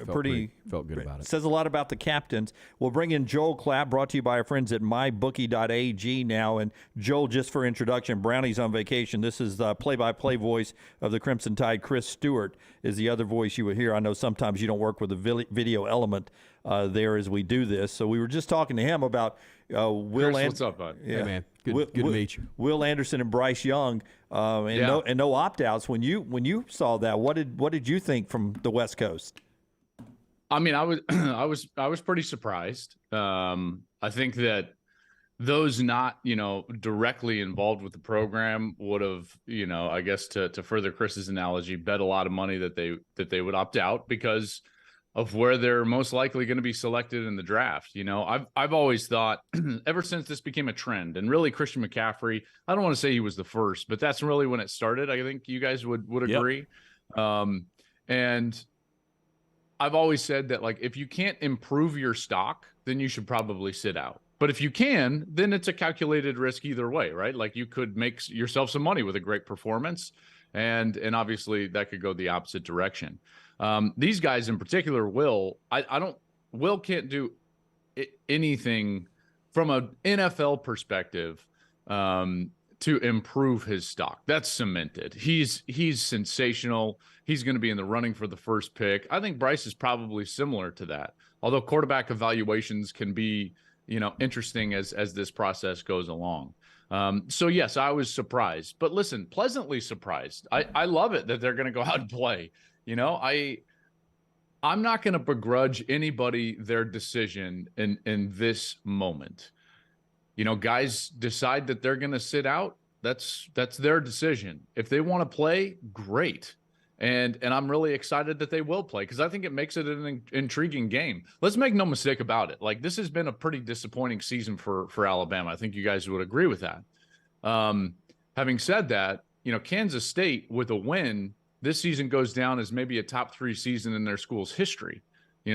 Felt good about it. Says a lot about the captains. We'll bring in Joel Klatt, brought to you by our friends at mybookie.ag now. And Joel, just for introduction, Brownie's on vacation. This is the play-by-play voice of the Crimson Tide. Chris Stewart is the other voice you would hear. I know sometimes you don't work with the video element there as we do this. So we were just talking to him about Will. Chris, what's up, bud? Yeah. Hey, man. Good to meet you. Will Anderson and Bryce Young, and no opt-outs. When you saw that, what did you think from the West Coast? I mean, I was pretty surprised. I think that those not directly involved with the program would have I guess to further Chris's analogy, bet a lot of money that they would opt out because of where they're most likely going to be selected in the draft. I've always thought ever since this became a trend, and really Christian McCaffrey, I don't want to say he was the first, but that's really when it started. I think you guys would agree. And I've always said that, like, if you can't improve your stock, then you should probably sit out. But if you can, then it's a calculated risk either way, right? Like, you could make yourself some money with a great performance, and obviously that could go the opposite direction. These guys in particular, Will can't do anything from an NFL perspective to improve his stock. That's cemented. He's sensational. He's going to be in the running for the first pick. I think Bryce is probably similar to that, although quarterback evaluations can be interesting as this process goes along. So yes, I was surprised, but listen, pleasantly surprised. I love it that they're going to go out and play. I'm not going to begrudge anybody their decision in this moment. Guys decide that they're going to sit out. That's their decision. If they want to play, great. And I'm really excited that they will play because I think it makes it an intriguing game. Let's make no mistake about it. Like, this has been a pretty disappointing season for Alabama. I think you guys would agree with that. Having said that, Kansas State with a win this season goes down as maybe a top 3 season in their school's history.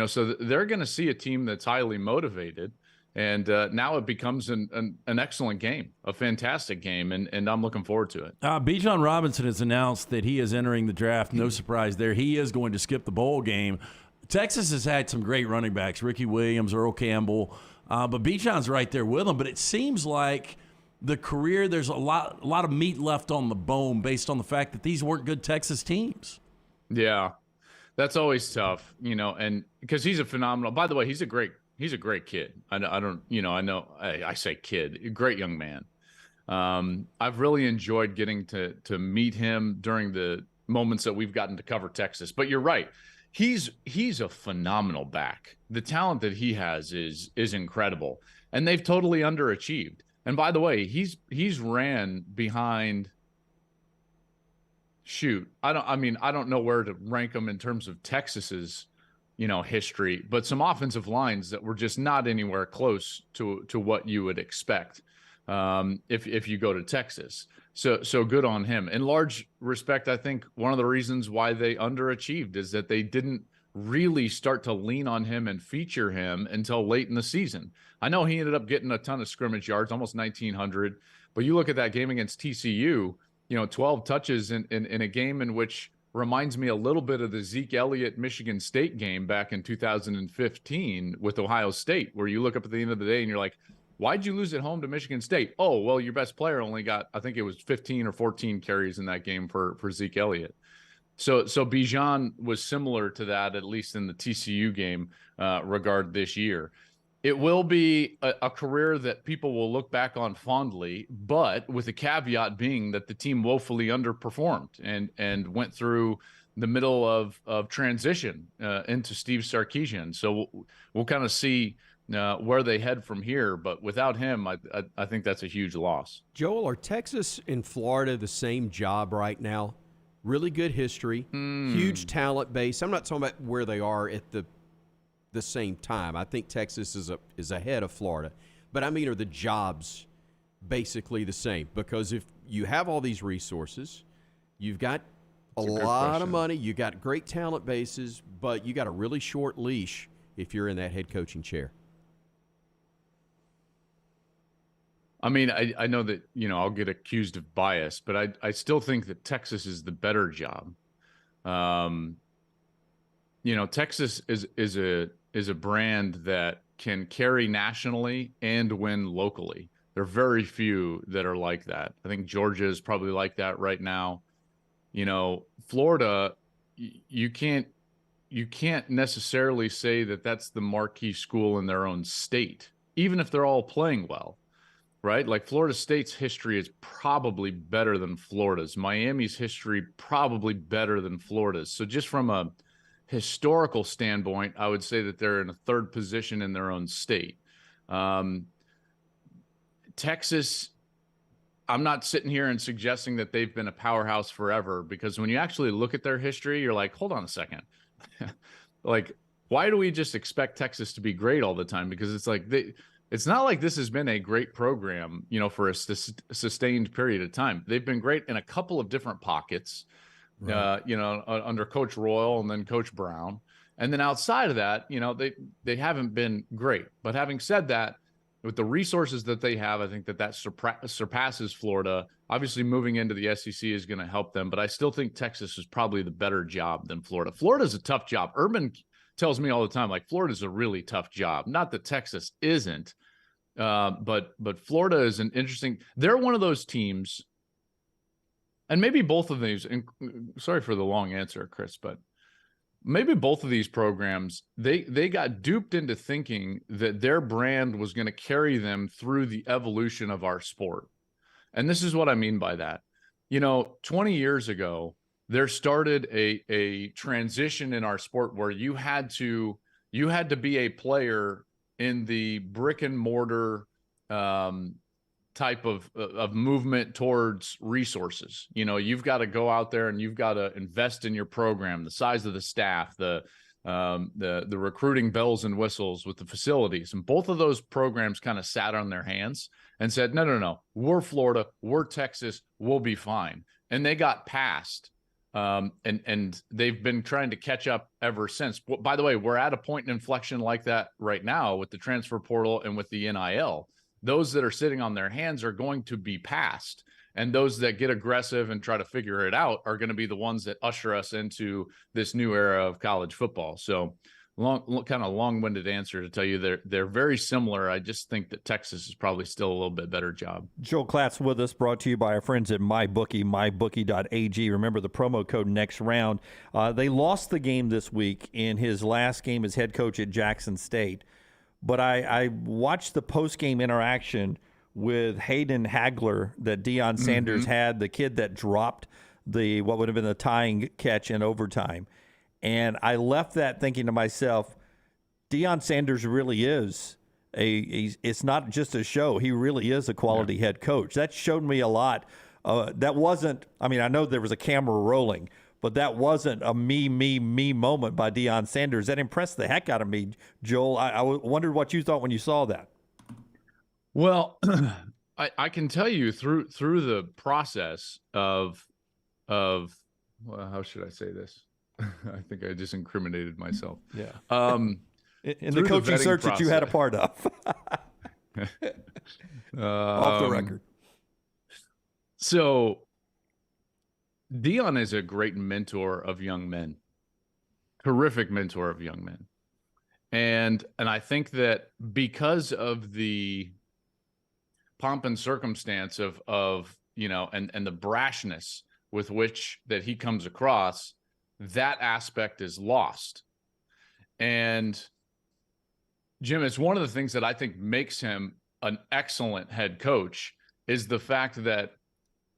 So they're going to see a team that's highly motivated. And now it becomes an excellent game, a fantastic game, and I'm looking forward to it. Bijan Robinson has announced that he is entering the draft. No surprise there. He is going to skip the bowl game. Texas has had some great running backs, Ricky Williams, Earl Campbell, but Bijan's right there with him. But it seems like the career, there's a lot of meat left on the bone based on the fact that these weren't good Texas teams. Yeah, that's always tough, and because he's a phenomenal. By the way, he's a great kid. I say kid, a great young man. I've really enjoyed getting to meet him during the moments that we've gotten to cover Texas. But you're right. He's a phenomenal back. The talent that he has is incredible. And they've totally underachieved. And by the way, he's ran behind I don't know where to rank him in terms of Texas's history, but some offensive lines that were just not anywhere close to what you would expect if you go to Texas. So good on him. In large respect, I think one of the reasons why they underachieved is that they didn't really start to lean on him and feature him until late in the season. I know he ended up getting a ton of scrimmage yards, almost 1,900, but you look at that game against TCU, 12 touches in a game in which reminds me a little bit of the Zeke Elliott Michigan State game back in 2015 with Ohio State, where you look up at the end of the day and you're like, why'd you lose at home to Michigan State? Oh, well, your best player only got, I think it was 15 or 14 carries in that game for Zeke Elliott. So Bijan was similar to that, at least in the TCU game regard this year. It will be a career that people will look back on fondly, but with the caveat being that the team woefully underperformed and went through the middle of transition into Steve Sarkisian. So we'll kind of see where they head from here. But without him, I think that's a huge loss. Joel, are Texas and Florida the same job right now? Really good history, huge talent base. I'm not talking about where they are at the same time. I think Texas is ahead of Florida. But I mean, are the jobs basically the same? Because if you have all these resources, you've got a lot of money, you got great talent bases, but you got a really short leash if you're in that head coaching chair. I mean, I know that, I'll get accused of bias, but I still think that Texas is the better job. Texas is a brand that can carry nationally and win locally. There are very few that are like that. I think Georgia is probably like that right now. Florida, you can't necessarily say that that's the marquee school in their own state, even if they're all playing well, right? Like Florida State's history is probably better than Florida's. Miami's history probably better than Florida's. So just from a historical standpoint, I would say that they're in a third position in their own state. Texas, I'm not sitting here and suggesting that they've been a powerhouse forever, because when you actually look at their history, you're like, hold on a second. Like, why do we just expect Texas to be great all the time? Because it's like it's not like this has been a great program, for a sustained period of time. They've been great in a couple of different pockets, right. Under Coach Royal and then Coach Brown. And then outside of that, they haven't been great. But having said that, with the resources that they have, I think that surpasses Florida. Obviously, moving into the SEC is going to help them, but I still think Texas is probably the better job than Florida. Florida's a tough job. Urban tells me all the time, like, Florida's a really tough job. Not that Texas isn't, but Florida is an interesting. They're one of those teams, and maybe both of these. And sorry for the long answer, Chris, but maybe both of these programs, they got duped into thinking that their brand was going to carry them through the evolution of our sport. And this is what I mean by that. 20 years ago, there started a transition in our sport where you had to be a player in the brick and mortar type of movement towards resources. You've got to go out there and you've got to invest in your program, the size of the staff, the recruiting bells and whistles with the facilities. And both of those programs kind of sat on their hands and said, no, we're Florida, we're Texas, we'll be fine. And they got passed. And they've been trying to catch up ever since. By the way, we're at a point in inflection like that right now with the transfer portal and with the NIL. Those that are sitting on their hands are going to be passed. And those that get aggressive and try to figure it out are going to be the ones that usher us into this new era of college football. So long-winded answer to tell you they're very similar. I just think that Texas is probably still a little bit better job. Joel Klatt's with us, brought to you by our friends at MyBookie, mybookie.ag. Remember the promo code next round. They lost the game this week in his last game as head coach at Jackson State. But I watched the post-game interaction with Hayden Hagler that Deion Sanders had, the kid that dropped what would have been the tying catch in overtime. And I left that thinking to myself, Deion Sanders really is it's not just a show. He really is a quality head coach. That showed me a lot. That wasn't, I know there was a camera rolling, but that wasn't a me moment by Deion Sanders. That impressed the heck out of me, Joel. I wondered what you thought when you saw that. Well, I can tell you through the process of well, how should I say this? I think I just incriminated myself. Yeah. In the coaching search that you had a part of. Off the record. So Deion is a great mentor of young men. Terrific mentor of young men. And I think that because of the pomp and circumstance of and the brashness with which that he comes across, that aspect is lost. And Jim, it's one of the things that I think makes him an excellent head coach is the fact that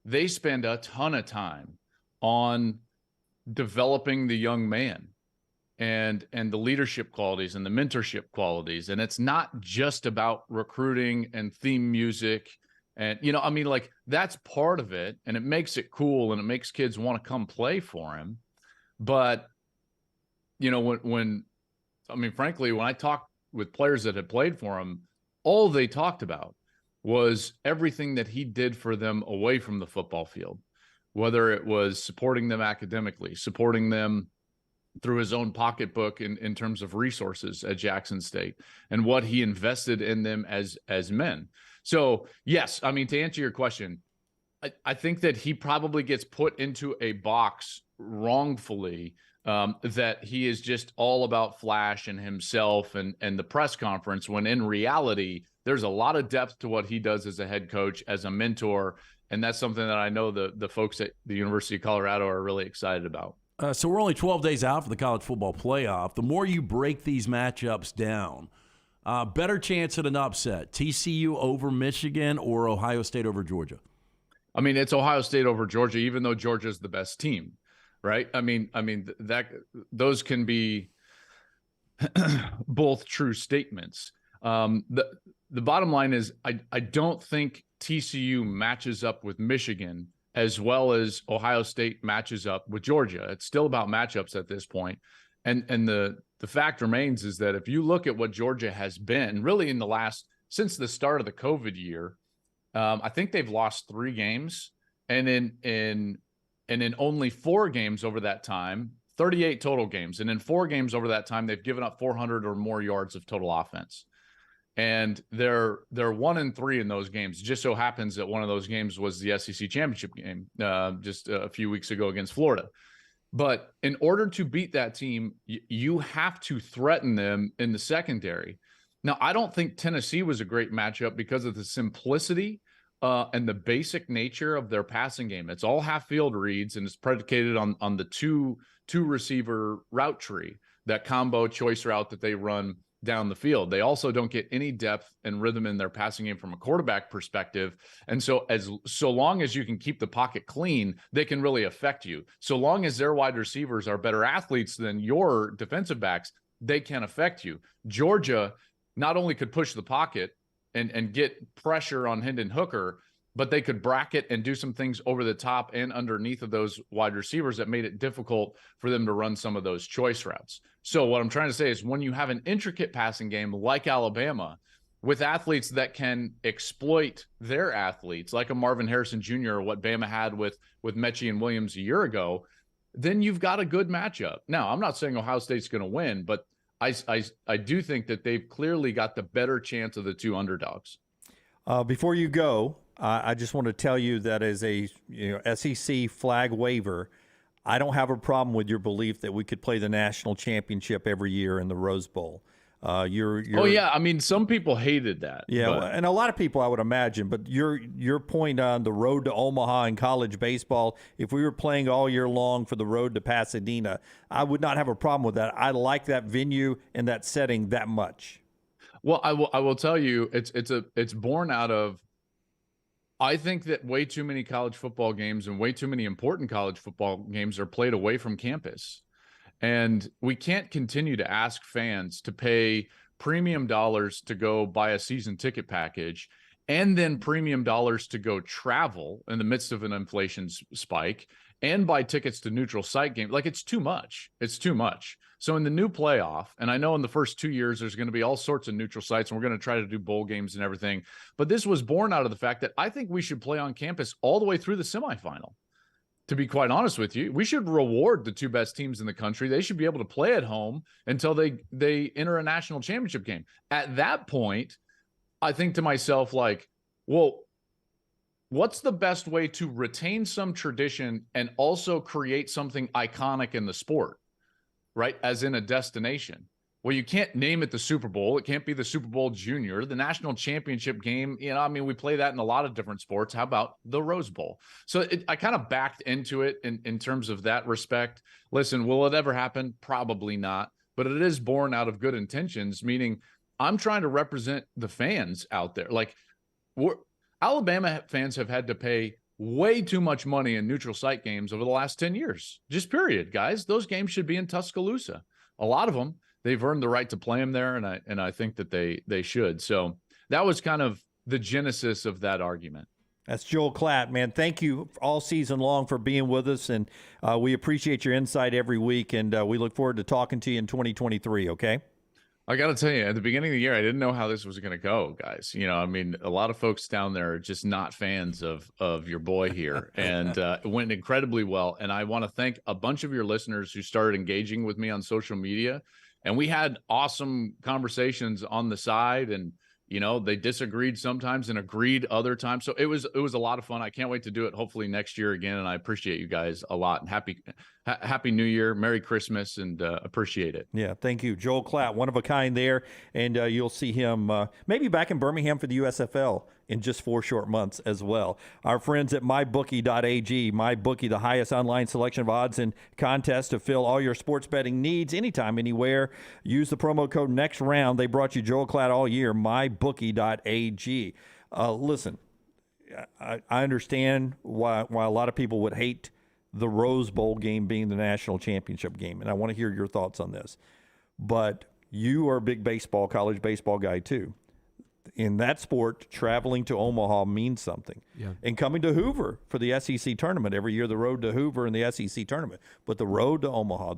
they spend a ton of time on developing the young man and the leadership qualities and the mentorship qualities. And it's not just about recruiting and theme music. And, that's part of it. And it makes it cool and it makes kids want to come play for him. But, frankly, when I talked with players that had played for him, all they talked about was everything that he did for them away from the football field, whether it was supporting them academically, supporting them through his own pocketbook in terms of resources at Jackson State, and what he invested in them as men. So, yes, to answer your question, I think that he probably gets put into a box wrongfully that he is just all about flash and himself and the press conference, when in reality, there's a lot of depth to what he does as a head coach, as a mentor. And that's something that I know the folks at the University of Colorado are really excited about. So we're only 12 days out for the college football playoff. The more you break these matchups down, better chance at an upset, TCU over Michigan or Ohio State over Georgia? I mean, it's Ohio State over Georgia, even though Georgia's the best team, right? I mean that those can be both true statements. The bottom line is I don't think TCU matches up with Michigan as well as Ohio State matches up with Georgia. It's still about matchups at this point. And the fact remains is that if you look at what Georgia has been really in since the start of the COVID year, I think they've lost 3 games, and in only 4 games over that time, 38 total games. And in 4 games over that time, they've given up 400 or more yards of total offense. And they're 1-3 in those games. It just so happens that one of those games was the SEC championship game just a few weeks ago against Florida. But in order to beat that team, you have to threaten them in the secondary. Now, I don't think Tennessee was a great matchup because of the simplicity and the basic nature of their passing game. It's all half field reads, and it's predicated on the two receiver route tree, that combo choice route that they run down the field. They also don't get any depth and rhythm in their passing game from a quarterback perspective. And so long as you can keep the pocket clean, they can really affect you. So long as their wide receivers are better athletes than your defensive backs, they can affect you. Georgia not only could push the pocket and get pressure on Hendon Hooker, but they could bracket and do some things over the top and underneath of those wide receivers that made it difficult for them to run some of those choice routes. So what I'm trying to say is when you have an intricate passing game like Alabama with athletes that can exploit their athletes, like a Marvin Harrison Jr. or what Bama had with Mechie and Williams a year ago, then you've got a good matchup. Now, I'm not saying Ohio State's going to win, but I do think that they've clearly got the better chance of the 2 underdogs. Before you go, I just want to tell you that as a SEC flag waiver, I don't have a problem with your belief that we could play the national championship every year in the Rose Bowl. Oh yeah, I mean, some people hated that. Yeah, and a lot of people, I would imagine. But your point on the road to Omaha in college baseball, if we were playing all year long for the road to Pasadena, I would not have a problem with that. I like that venue and that setting that much. Well, I will tell you, it's born out of. I think that way too many college football games and way too many important college football games are played away from campus. And we can't continue to ask fans to pay premium dollars to go buy a season ticket package and then premium dollars to go travel in the midst of an inflation spike and buy tickets to neutral site games. Like, it's too much. It's too much. So in the new playoff, and I know in the first 2 years, there's going to be all sorts of neutral sites, and we're going to try to do bowl games and everything. But this was born out of the fact that I think we should play on campus all the way through the semifinal. To be quite honest with you, we should reward the 2 best teams in the country. They should be able to play at home until they enter a national championship game. At that point, I think to myself, like, well, what's the best way to retain some tradition and also create something iconic in the sport, right? As in a destination. Well, you can't name it the Super Bowl. It can't be the Super Bowl Junior, the national championship game. I mean, we play that in a lot of different sports. How about the Rose Bowl? So I kind of backed into it in terms of that respect. Listen, will it ever happen? Probably not. But it is born out of good intentions, meaning I'm trying to represent the fans out there. Like, Alabama fans have had to pay way too much money in neutral site games over the last 10 years. Just period, guys. Those games should be in Tuscaloosa. A lot of them. They've earned the right to play them there, and I think that they should. So that was kind of the genesis of that argument. That's Joel Klatt, man. Thank you all season long for being with us, and we appreciate your insight every week, and we look forward to talking to you in 2023, okay? I got to tell you, at the beginning of the year, I didn't know how this was going to go, guys. I mean, a lot of folks down there are just not fans of your boy here, and it went incredibly well. And I want to thank a bunch of your listeners who started engaging with me on social media. And we had awesome conversations on the side, and, they disagreed sometimes and agreed other times. So it was a lot of fun. I can't wait to do it hopefully next year again. And I appreciate you guys a lot, and Happy New Year, Merry Christmas, and appreciate it. Yeah, thank you. Joel Klatt, one of a kind there, and you'll see him maybe back in Birmingham for the USFL in just 4 short months as well. Our friends at MyBookie.ag, MyBookie, the highest online selection of odds and contests to fill all your sports betting needs anytime, anywhere. Use the promo code NEXTROUND. They brought you Joel Klatt all year, MyBookie.ag. Listen, I understand why a lot of people would hate the Rose Bowl game being the national championship game, and I want to hear your thoughts on this. But you are a big college baseball guy too. In that sport, traveling to Omaha means something. Yeah. And coming to Hoover for the SEC tournament every year, the road to Hoover and the SEC tournament. But the road to Omaha.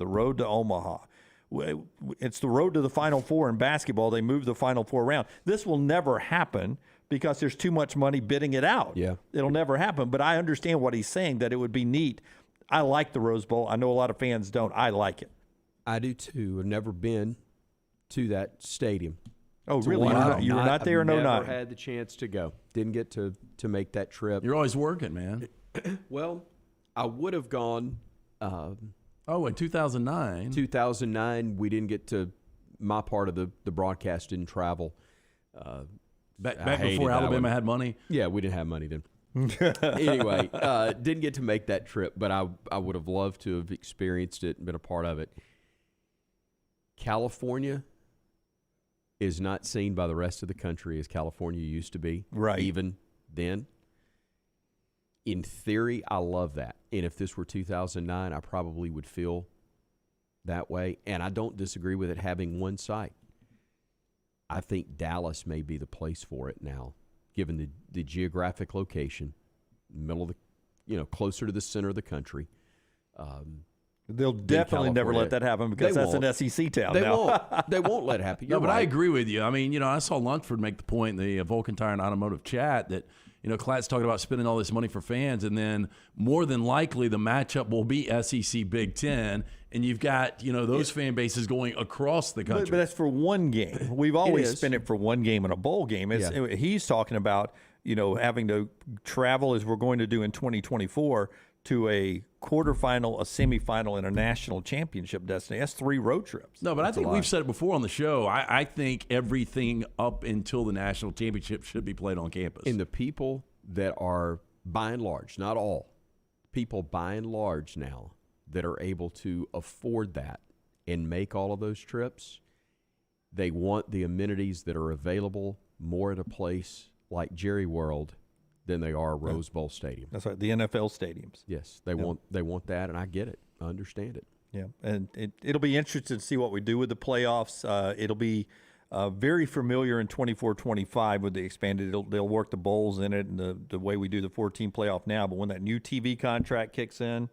It's the road to the Final Four in basketball. They move the Final Four around. This will never happen because there's too much money bidding it out. Yeah. It'll never happen. But I understand what he's saying, that it would be neat. I like the Rose Bowl. I know a lot of fans don't. I like it. I do too. I've never been to that stadium. Oh, really? You were not there in 09? I've never had the chance to go. Didn't get to make that trip. You're always working, man. Well, I would have gone. In 2009. 2009, we didn't get to. My part of the broadcast didn't travel. Back before Alabama had money? Yeah, we didn't have money then. Anyway, didn't get to make that trip, but I would have loved to have experienced it and been a part of it. California is not seen by the rest of the country as California used to be. Right. Even then. In theory, I love that. And if this were 2009, I probably would feel that way. And I don't disagree with it having one site. I think Dallas may be the place for it now, given the geographic location, middle of the, closer to the center of the country. They'll definitely never let that happen because that's an SEC town now. They won't let it happen. No, but I agree with you. I mean, I saw Lunkford make the point in the Vulcan Tire and Automotive chat that, Klatt's talking about spending all this money for fans, and then more than likely the matchup will be SEC Big Ten, and you've got, those fan bases going across the country. But that's for one game. We've always spent it for one game in a bowl game. He's talking about, having to travel as we're going to do in 2024 to a quarterfinal, a semifinal, and a national championship destination. That's 3 road trips. No, but I think we've said it before on the show. I think everything up until the national championship should be played on campus. And the people that are, by and large, not all, people by and large now that are able to afford that and make all of those trips, they want the amenities that are available more at a place like Jerry World than they are Rose Bowl Stadium. That's right, the NFL stadiums. Yes, they want that, and I get it. I understand it. Yeah, and it'll be interesting to see what we do with the playoffs. It'll be very familiar in 24-25 with the expanded. They'll work the bowls in it and the way we do the 14 playoff now. But when that new TV contract kicks in,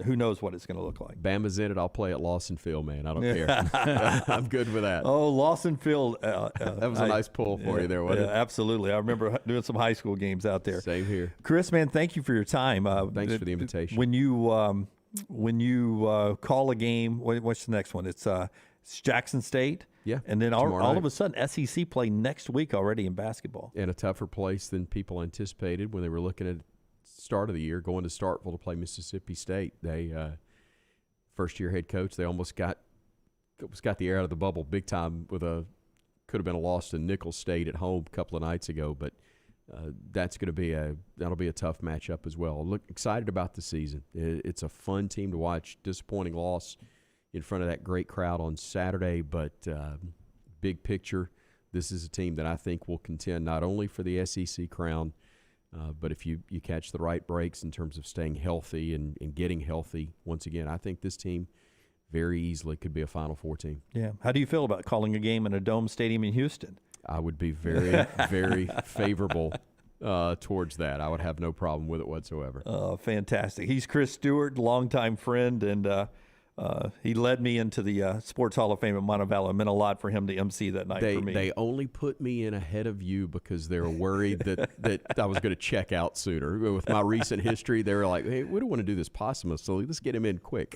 who knows what it's going to look like. Bama's in it. I'll play at Lawson Field, man. I don't care. I'm good with that. Oh, Lawson Field. That was a nice pull for you there, wasn't it? Absolutely. I remember doing some high school games out there. Same here. Chris, man, thank you for your time. Thanks for the invitation. When you call a game, what's the next one? It's Jackson State. Yeah. And then all of a sudden, SEC play next week already in basketball. In a tougher place than people anticipated when they were looking at start of the year, going to Starkville to play Mississippi State. They first-year head coach, they almost got the air out of the bubble big time with could have been a loss to Nicholls State at home a couple of nights ago, but that'll be a tough matchup as well. Look, excited about the season. It's a fun team to watch. Disappointing loss in front of that great crowd on Saturday, but big picture, this is a team that I think will contend not only for the SEC crown, but if you catch the right breaks in terms of staying healthy and getting healthy, once again, I think this team very easily could be a Final Four team. Yeah. How do you feel about calling a game in a dome stadium in Houston? I would be very, very favorable towards that. I would have no problem with it whatsoever. Fantastic. He's Chris Stewart, longtime friend, and he led me into the Sports Hall of Fame at Montevallo. It meant a lot for him to MC that night for me. They only put me in ahead of you because they were worried that I was going to check out sooner. With my recent history, they were like, hey, we don't want to do this posthumous, so let's get him in quick.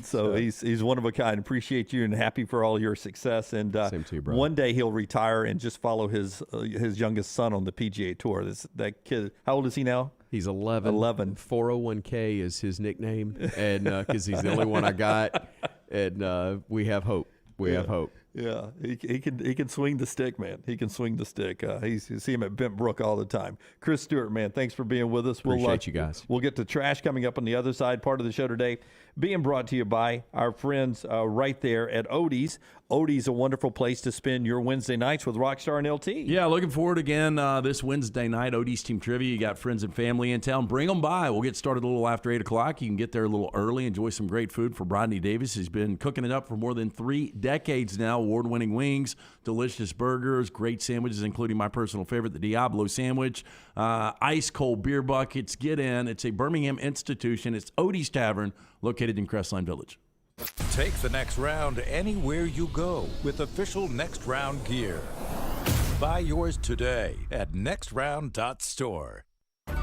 So he's one of a kind. Appreciate you and happy for all your success. And same to you, brother. One day he'll retire and just follow his youngest son on the PGA Tour. That kid, how old is he now? He's 11. 11. 401k is his nickname, and because he's the only one I got, and we have hope. We have hope. Yeah, he can swing the stick, man. He can swing the stick. You see him at Bent Brook all the time. Chris Stewart, man, thanks for being with us. Appreciate you guys. We'll get to trash coming up on the other side, part of the show today, being brought to you by our friends right there at Odie's. Odie's, a wonderful place to spend your Wednesday nights with Rockstar and LT. Yeah, looking forward again this Wednesday night, Odie's Team Trivia. You got friends and family in town. Bring them by. We'll get started a little after 8 o'clock. You can get there a little early, enjoy some great food for Rodney Davis. He's been cooking it up for more than 3 decades now. Award-winning wings, delicious burgers, great sandwiches, including my personal favorite, the Diablo sandwich, ice-cold beer buckets. Get in. It's a Birmingham institution. It's Odie's Tavern, located in Crestline Village. Take the next round anywhere you go with official Next Round gear. Buy yours today at nextround.store.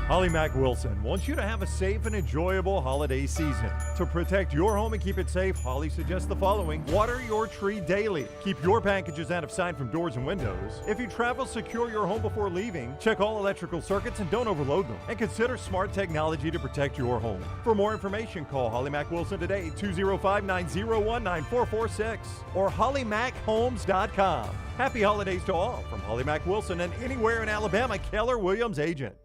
Holly Mack Wilson wants you to have a safe and enjoyable holiday season. To protect your home and keep it safe, Holly suggests the following. Water your tree daily. Keep your packages out of sight from doors and windows. If you travel, secure your home before leaving. Check all electrical circuits and don't overload them. And consider smart technology to protect your home. For more information, call Holly Mack Wilson today, 205-901-9446 or hollymachomes.com. Happy holidays to all from Holly Mack Wilson and anywhere in Alabama, Keller Williams agent.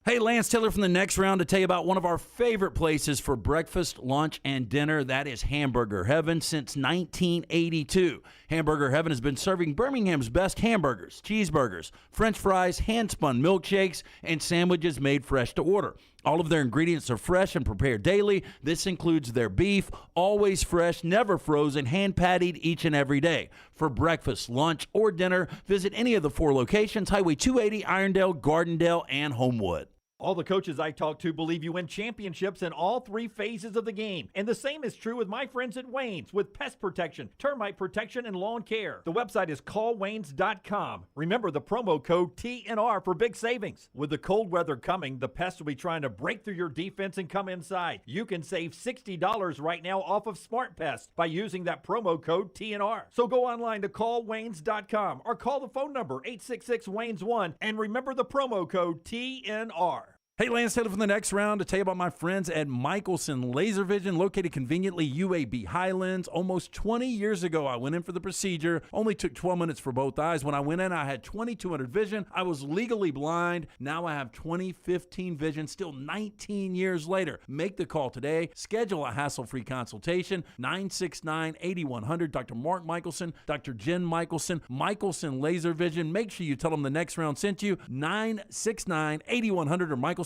Hey, Lance Taylor from the Next Round to tell you about one of our favorite places for breakfast, lunch, and dinner. That is Hamburger Heaven since 1982. Hamburger Heaven has been serving Birmingham's best hamburgers, cheeseburgers, French fries, hand-spun milkshakes, and sandwiches made fresh to order. All of their ingredients are fresh and prepared daily. This includes their beef, always fresh, never frozen, hand-pattied each and every day. For breakfast, lunch, or dinner, visit any of the 4 locations, Highway 280, Irondale, Gardendale, and Homewood. All the coaches I talk to believe you win championships in all 3 phases of the game. And the same is true with my friends at Wayne's with pest protection, termite protection, and lawn care. The website is callwaynes.com. Remember the promo code TNR for big savings. With the cold weather coming, the pests will be trying to break through your defense and come inside. You can save $60 right now off of Smart Pest by using that promo code TNR. So go online to callwaynes.com or call the phone number 866-WAYNES1 and remember the promo code TNR. Hey, Lance Taylor from the Next Round to tell you about my friends at Michelson Laser Vision, located conveniently UAB Highlands. Almost 20 years ago, I went in for the procedure. Only took 12 minutes for both eyes. When I went in, I had 20/200 vision. I was legally blind. Now I have 20/15 vision, still 19 years later. Make the call today. Schedule a hassle-free consultation. 969-8100. Dr. Mark Michelson, Dr. Jen Michelson, Michelson Laser Vision. Make sure you tell them the Next Round sent you. 969-8100 or MichelsonLaserVision.com.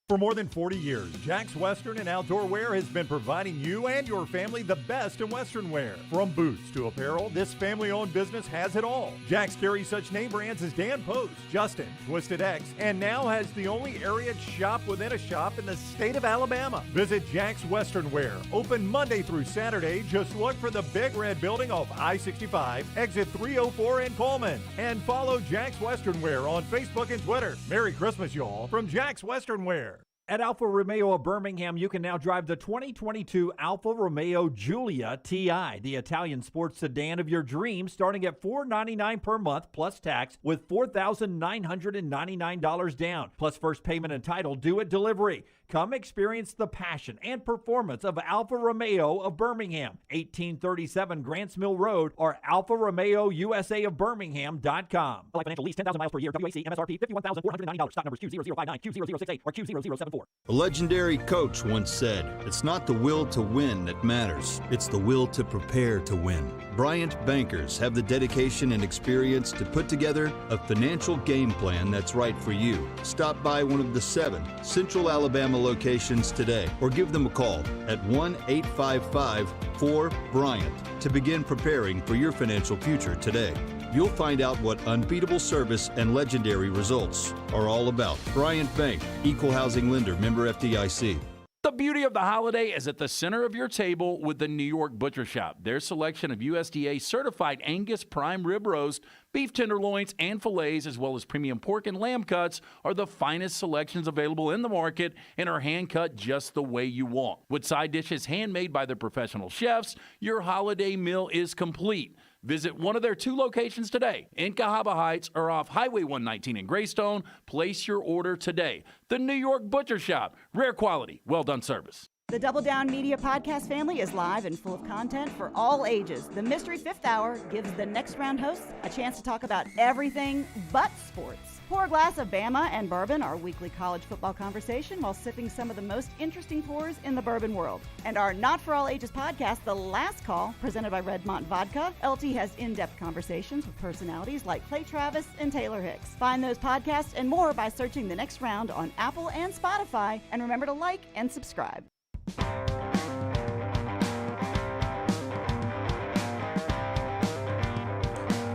For more than 40 years, Jack's Western and Outdoor Wear has been providing you and your family the best in Western wear. From boots to apparel, this family-owned business has it all. Jack's carries such name brands as Dan Post, Justin, Twisted X, and now has the only area shop within a shop in the state of Alabama. Visit Jack's Western Wear, open Monday through Saturday. Just look for the big red building off I-65, exit 304 in Coleman. And follow Jack's Western Wear on Facebook and Twitter. Merry Christmas, y'all, from Jack's Western Wear. At Alfa Romeo of Birmingham, you can now drive the 2022 Alfa Romeo Giulia TI, the Italian sports sedan of your dreams, starting at $499 per month plus tax with $4,999 down, plus first payment and title due at delivery. Come experience the passion and performance of Alfa Romeo of Birmingham, 1837 Grants Mill Road, or Alfa Romeo USA of Birmingham.com. Life financial lease, 10,000 miles per year, WAC, MSRP, $51,490. Stock numbers Q0059, Q0068, or Q0074. A legendary coach once said, "It's not the will to win that matters. It's the will to prepare to win." Bryant bankers have the dedication and experience to put together a financial game plan that's right for you. Stop by one of the 7 Central Alabama locations today or give them a call at 1-855-4-BRYANT to begin preparing for your financial future today. You'll find out what unbeatable service and legendary results are all about. Bryant Bank, Equal Housing Lender, member FDIC. The beauty of the holiday is at the center of your table with the New York Butcher Shop. Their selection of USDA certified Angus prime rib roast, beef tenderloins, and fillets, as well as premium pork and lamb cuts, are the finest selections available in the market and are hand-cut just the way you want. With side dishes handmade by their professional chefs, your holiday meal is complete. Visit one of their 2 locations today in Cahaba Heights or off Highway 119 in Greystone. Place your order today. The New York Butcher Shop. Rare quality, well done service. The Double Down Media podcast family is live and full of content for all ages. The Mystery Fifth Hour gives the Next Round hosts a chance to talk about everything but sports. Pour a glass of Bama and bourbon, our weekly college football conversation, while sipping some of the most interesting pours in the bourbon world. And our Not For All Ages podcast, The Last Call, presented by Redmont Vodka. LT has in-depth conversations with personalities like Clay Travis and Taylor Hicks. Find those podcasts and more by searching The Next Round on Apple and Spotify. And remember to like and subscribe.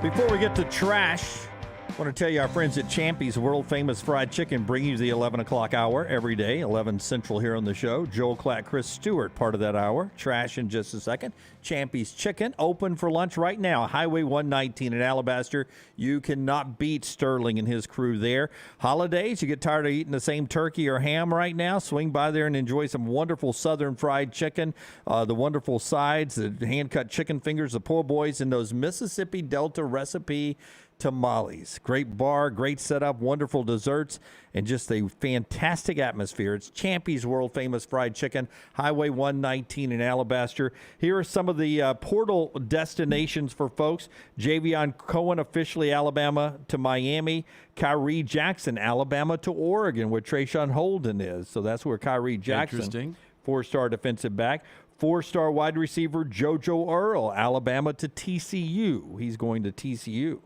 Before we get to trash, I want to tell you our friends at Champy's World Famous Fried Chicken bring you the 11 o'clock hour every day, 11 Central here on the show. Joel Klatt, Chris Stewart, part of that hour. Trash in just a second. Champy's Chicken, open for lunch right now. Highway 119 in Alabaster. You cannot beat Sterling and his crew there. Holidays, you get tired of eating the same turkey or ham right now? Swing by there and enjoy some wonderful Southern fried chicken, the wonderful sides, the hand-cut chicken fingers, the po' boys, and those Mississippi Delta recipe tamales. Great bar, great setup, wonderful desserts, and just a fantastic atmosphere. It's Champy's World Famous Fried Chicken, Highway 119 in Alabaster. Here are some of the portal destinations for folks. Javion Cohen, officially Alabama to Miami. Kyrie Jackson, Alabama to Oregon, where Trayshawn Holden is. So that's where Kyrie Jackson, Interesting. 4-star defensive back. 4-star wide receiver JoJo Earl, Alabama to TCU. He's going to TCU.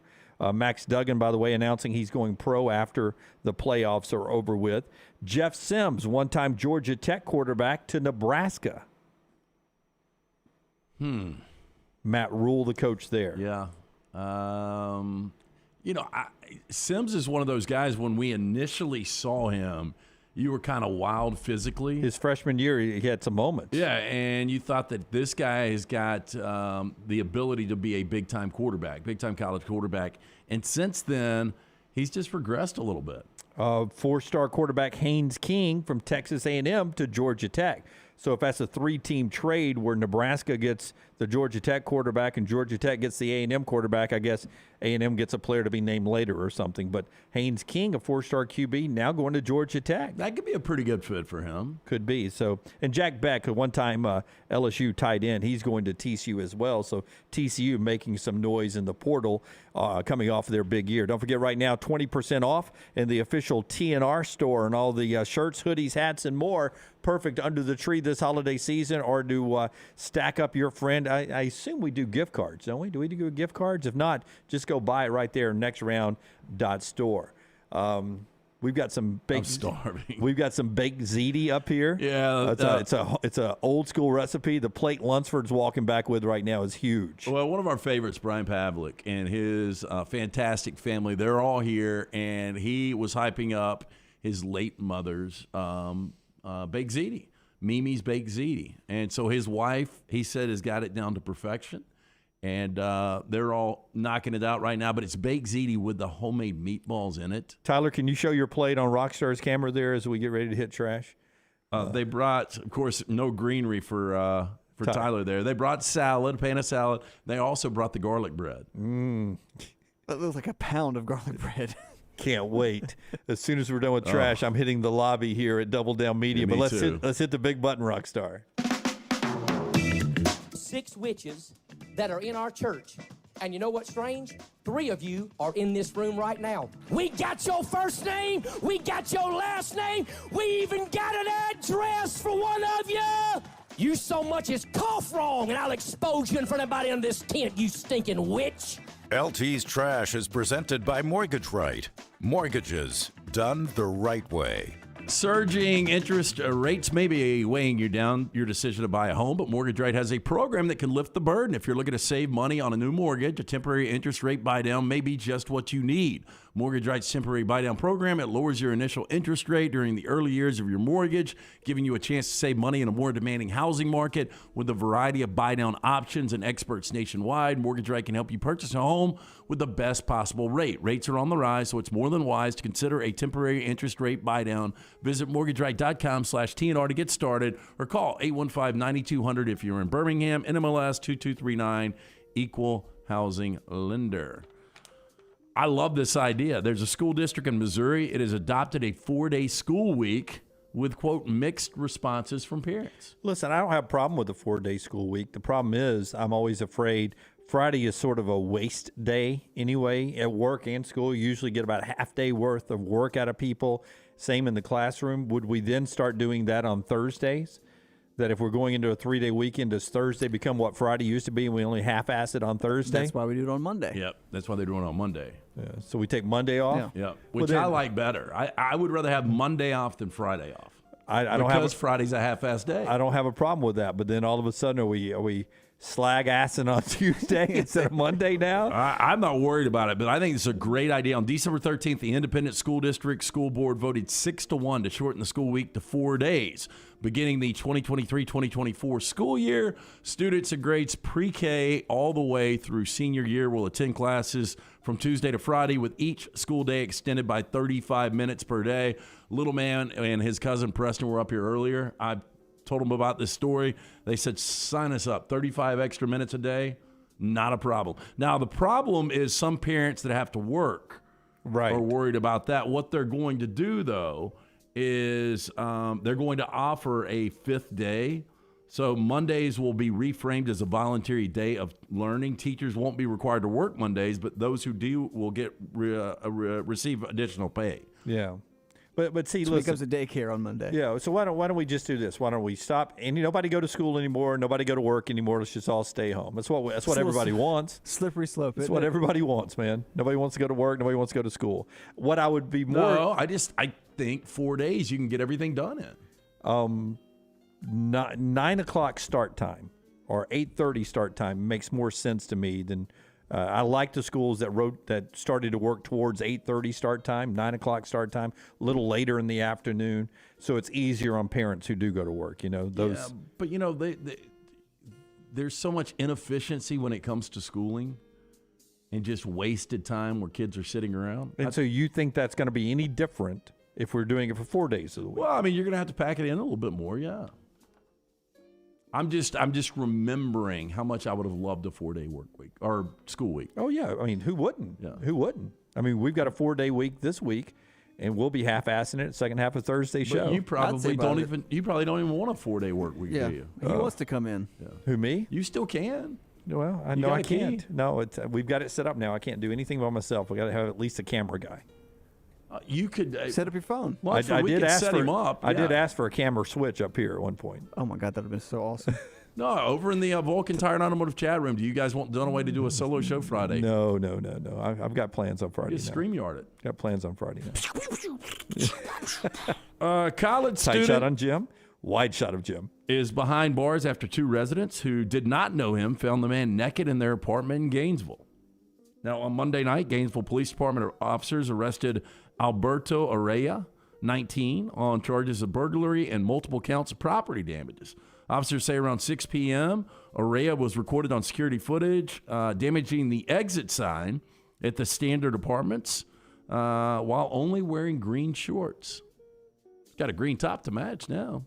Max Duggan, by the way, announcing he's going pro after the playoffs are over with. Jeff Sims, one-time Georgia Tech quarterback to Nebraska. Matt Rule, the coach there. Yeah. Sims is one of those guys, when we initially saw him, you were kind of wild physically. His freshman year, he had some moments. Yeah, and you thought that this guy has got the ability to be a big-time quarterback, big-time college quarterback. And since then, he's just regressed a little bit. 4-star quarterback Haynes King from Texas A&M to Georgia Tech. So if that's a 3-team trade where Nebraska gets the Georgia Tech quarterback and Georgia Tech gets the A&M quarterback, I guess A&M gets a player to be named later or something. But Haynes King, a 4-star QB, now going to Georgia Tech. That could be a pretty good fit for him. Could be. So, and Jack Beck, one time LSU tight end, he's going to TCU as well. So TCU making some noise in the portal coming off of their big year. Don't forget, right now, 20% off in the official TNR store and all the shirts, hoodies, hats, and more. Perfect under the tree this holiday season, or to stack up your friend. I assume we do gift cards, don't we? Do we do gift cards? If not, just go buy it right there, nextround.store. We've got some baked. I'm starving. We've got some baked ziti up here. Yeah, it's a old school recipe. The plate Lunsford's walking back with right now is huge. Well, one of our favorites, Brian Pavlik, and his fantastic family, they're all here, and he was hyping up his late mother's baked ziti, Mimi's baked ziti. And so his wife, he said, has got it down to perfection. And they're all knocking it out right now. But it's baked ziti with the homemade meatballs in it. Tyler, can you show your plate on Rockstar's camera there as we get ready to hit trash? They brought, of course, no greenery for Tyler there. They brought salad, a pan of salad. They also brought the garlic bread. That looks like a pound of garlic bread. Can't wait. As soon as we're done with trash, I'm hitting the lobby here at Double Down Media. Yeah, but me let's hit the big button, Rockstar. 6 witches that are in our church. And you know what's strange? 3 of you are in this room right now. We got your first name. We got your last name. We even got an address for one of you. You so much as cough wrong, and I'll expose you in front of everybody in this tent, you stinking witch. LT's Trash is presented by Mortgage Right. Mortgages done the right way. Surging interest rates may be weighing you down your decision to buy a home, but Mortgage Right has a program that can lift the burden. If you're looking to save money on a new mortgage, a temporary interest rate buy-down may be just what you need. Mortgage Right's temporary buy-down program, it lowers your initial interest rate during the early years of your mortgage, giving you a chance to save money in a more demanding housing market. With a variety of buy-down options and experts nationwide, Mortgage Right can help you purchase a home with the best possible rate. Rates are on the rise, so it's more than wise to consider a temporary interest rate buy-down. Visit mortgageright.com/TNR to get started, or call 815-9200 if you're in Birmingham, NMLS 2239, equal housing lender. I love this idea. There's a school district in Missouri. It has adopted a 4-day school week with, quote, mixed responses from parents. Listen, I don't have a problem with the 4-day school week. The problem is I'm always afraid Friday is sort of a waste day anyway at work and school. You usually get about a half day worth of work out of people. Same in the classroom. Would we then start doing that on Thursdays? That if we're going into a 3-day weekend, does Thursday become what Friday used to be and we only half-ass it on Thursday? That's why we do it on Monday. Yep, that's why they're doing it on Monday. Yeah. So we take Monday off? Yeah, which I like better. I would rather have Monday off than Friday off. I don't because have Friday's a half-ass day. I don't have a problem with that, but then all of a sudden are we slag-assing on Tuesday instead of Monday now? I'm not worried about it, but I think it's a great idea. On December 13th, the Independent School District School Board voted 6-1 to shorten the school week to 4 days. Beginning the 2023-2024 school year, students in grades pre-K all the way through senior year will attend classes from Tuesday to Friday, with each school day extended by 35 minutes per day. Little man and his cousin Preston were up here earlier. I told them about this story. They said, sign us up. 35 extra minutes a day, not a problem. Now, the problem is some parents that have to work are worried about that. What they're going to do, though, is they're going to offer a 5th day. So Mondays will be reframed as a voluntary day of learning. Teachers won't be required to work Mondays, but those who do will get receive additional pay. Yeah. But see, So it listen. becomes a daycare on Monday. Yeah, so why don't we just do this? Why don't we stop? And nobody go to school anymore. Nobody go to work anymore. Let's just all stay home. That's what everybody wants. Slippery slope. That's what everybody wants, man. Nobody wants to go to work. Nobody wants to go to school. What I would be more. No, I think 4 days you can get everything done in. 9 o'clock start time or 8:30 start time makes more sense to me than. I like the schools that started to work towards 8:30 start time, 9 o'clock start time, a little later in the afternoon, so it's easier on parents who do go to work. Those. Yeah, but there's so much inefficiency when it comes to schooling, and just wasted time where kids are sitting around. And so you think that's going to be any different if we're doing it for 4 days of the week? Well, I mean, you're going to have to pack it in a little bit more, yeah. I'm just remembering how much I would have loved a 4-day work week or school week. Oh yeah, I mean, who wouldn't? Yeah. Who wouldn't? I mean, we've got a 4-day week this week, and we'll be half-assing it second half of Thursday show. But you probably don't even want a 4-day work week, Yeah, do you? he wants to come in. Yeah. Who, me? You still can. Well, I You know got I a key? can't. No, we've got it set up now. I can't do anything by myself. We got to have at least a camera guy. You could set up your phone. Well, I we did could ask set for him up. I did yeah. ask for a camera switch up here at one point. Oh my God, that would have been so awesome. No, over in the Vulcan Tire and Automotive chat room. Do you guys want Dunaway to do a solo show Friday? No. I've got plans on Friday. Just now. StreamYard it. Got plans on Friday now. College Tight student shot on Jim. Wide shot of Jim. Is behind bars after 2 residents who did not know him found the man naked in their apartment in Gainesville. Now, on Monday night, Gainesville Police Department officers arrested Alberto Araya, 19, on charges of burglary and multiple counts of property damages. Officers say around 6 p.m., Araya was recorded on security footage damaging the exit sign at the Standard Apartments while only wearing green shorts. Got a green top to match now.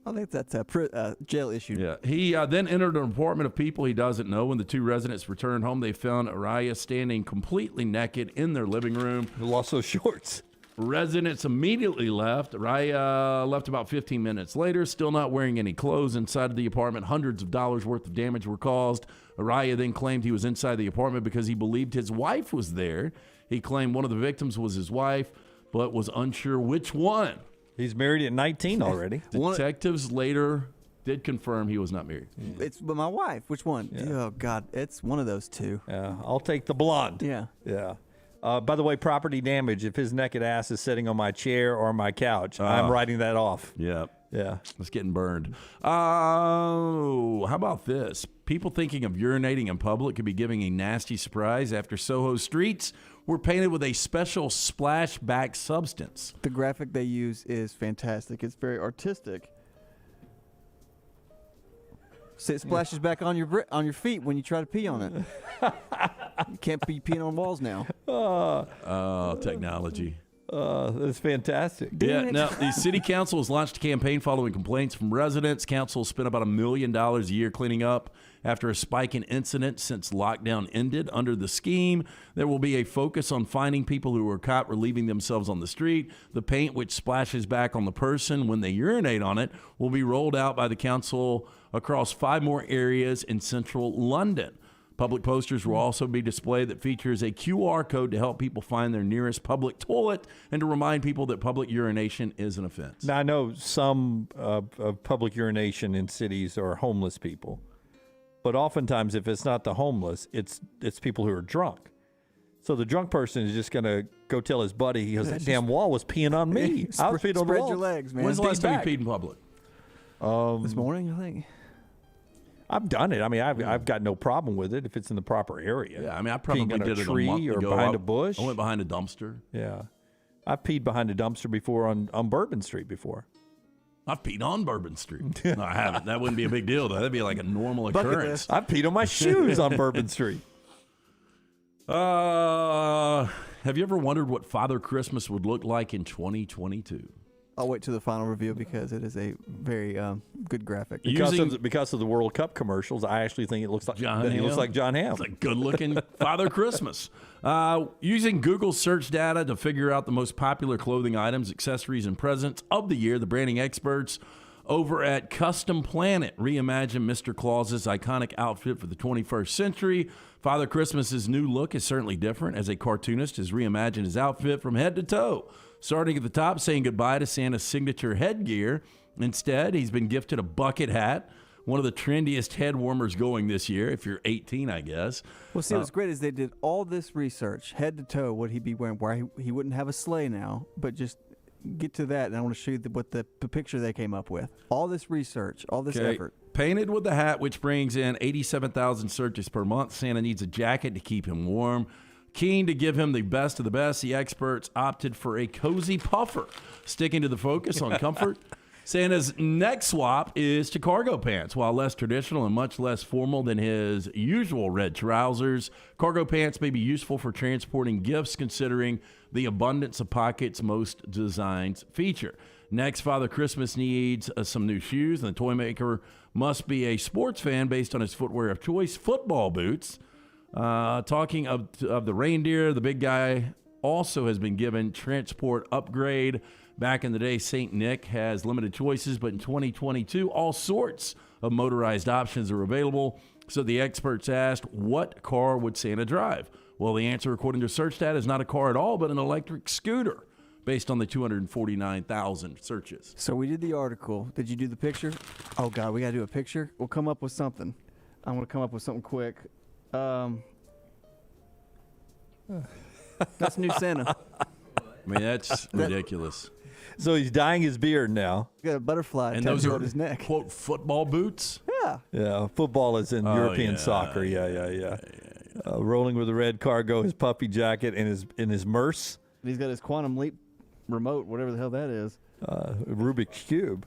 I think that's a jail issue. Yeah. He then entered an apartment of people he doesn't know. When the 2 residents returned home, they found Araya standing completely naked in their living room. He lost those shorts. Residents immediately left. Araya left about 15 minutes later, still not wearing any clothes. Inside of the apartment, hundreds of dollars worth of damage were caused. Araya then claimed he was inside the apartment because he believed his wife was there. He claimed one of the victims was his wife, but was unsure which one. He's married at 19 already. Detectives later did confirm he was not married. But my wife. Which one? Yeah. Oh God, it's one of those 2. Yeah, I'll take the blonde. Yeah. Yeah. By the way, property damage, if his naked ass is sitting on my chair or my couch, I'm writing that off. Yeah. Yeah. It's getting burned. How about this? People thinking of urinating in public could be giving a nasty surprise after Soho streets were painted with a special splashback substance. The graphic they use is fantastic. It's very artistic. So it splashes back on your feet when you try to pee on it. You can't be peeing on walls now. Oh, technology. That's fantastic. Yeah, now the city council has launched a campaign following complaints from residents. Council spent about $1 million a year cleaning up after a spike in incidents since lockdown ended. Under the scheme, there will be a focus on finding people who are caught relieving themselves on the street. The paint, which splashes back on the person when they urinate on it, will be rolled out by the council across 5 more areas in central London. Public posters will also be displayed that features a QR code to help people find their nearest public toilet and to remind people that public urination is an offense. Now, I know some of public urination in cities are homeless people, but oftentimes if it's not the homeless, it's people who are drunk. So the drunk person is just going to go tell his buddy, he goes, that damn wall was peeing on me. I was peeing on the wall. Spread your legs, man. When's the last time you peed in public? This morning, I think. I've done it. I mean, I've got no problem with it if it's in the proper area. Yeah, I mean, I probably Peeing on did a it tree a month or ago. behind a bush. I went behind a dumpster. Yeah, I've peed behind a dumpster before on Bourbon Street before. I've peed on Bourbon Street. No, I haven't. That wouldn't be a big deal, though. That'd be like a normal occurrence. I've peed on my shoes on Bourbon Street. Have you ever wondered what Father Christmas would look like in 2022? I'll wait to the final review because it is a very good graphic. Because of the World Cup commercials, I actually think it looks like John Hamm. It's a good-looking Father Christmas. Using Google search data to figure out the most popular clothing items, accessories, and presents of the year, the branding experts over at Custom Planet reimagine Mr. Claus's iconic outfit for the 21st century. Father Christmas's new look is certainly different, as a cartoonist has reimagined his outfit from head to toe. Starting at the top, saying goodbye to Santa's signature headgear. Instead, he's been gifted a bucket hat, one of the trendiest head warmers going this year, if you're 18, I guess. Well, see, what's great is they did all this research, head to toe, what he'd be wearing, why he wouldn't have a sleigh now, but just get to that, and I want to show you what the picture they came up with. All this research, all this effort. Painted with the hat, which brings in 87,000 searches per month. Santa needs a jacket to keep him warm. Keen to give him the best of the best, the experts opted for a cozy puffer. Sticking to the focus on comfort, Santa's next swap is to cargo pants. While less traditional and much less formal than his usual red trousers, cargo pants may be useful for transporting gifts considering the abundance of pockets most designs feature. Next, Father Christmas needs some new shoes, and the toy maker must be a sports fan based on his footwear of choice, football boots. Talking of the reindeer, the big guy also has been given transport upgrade. Back in the day, St. Nick has limited choices, but in 2022, all sorts of motorized options are available. So the experts asked, what car would Santa drive? Well, the answer, according to search data, is not a car at all, but an electric scooter, based on the 249,000 searches. So we did the article. Did you do the picture? Oh, God, we got to do a picture? We'll come up with something. I'm going to come up with something quick. That's new Santa. I mean, that's ridiculous. So he's dyeing his beard now. Got a butterfly and those tattooed are on his neck. Quote, football boots? Yeah. Yeah, football is in European soccer. Yeah. Rolling with a red cargo, his puffy jacket, and his Merce. He's got his Quantum Leap remote, whatever the hell that is. Rubik's Cube.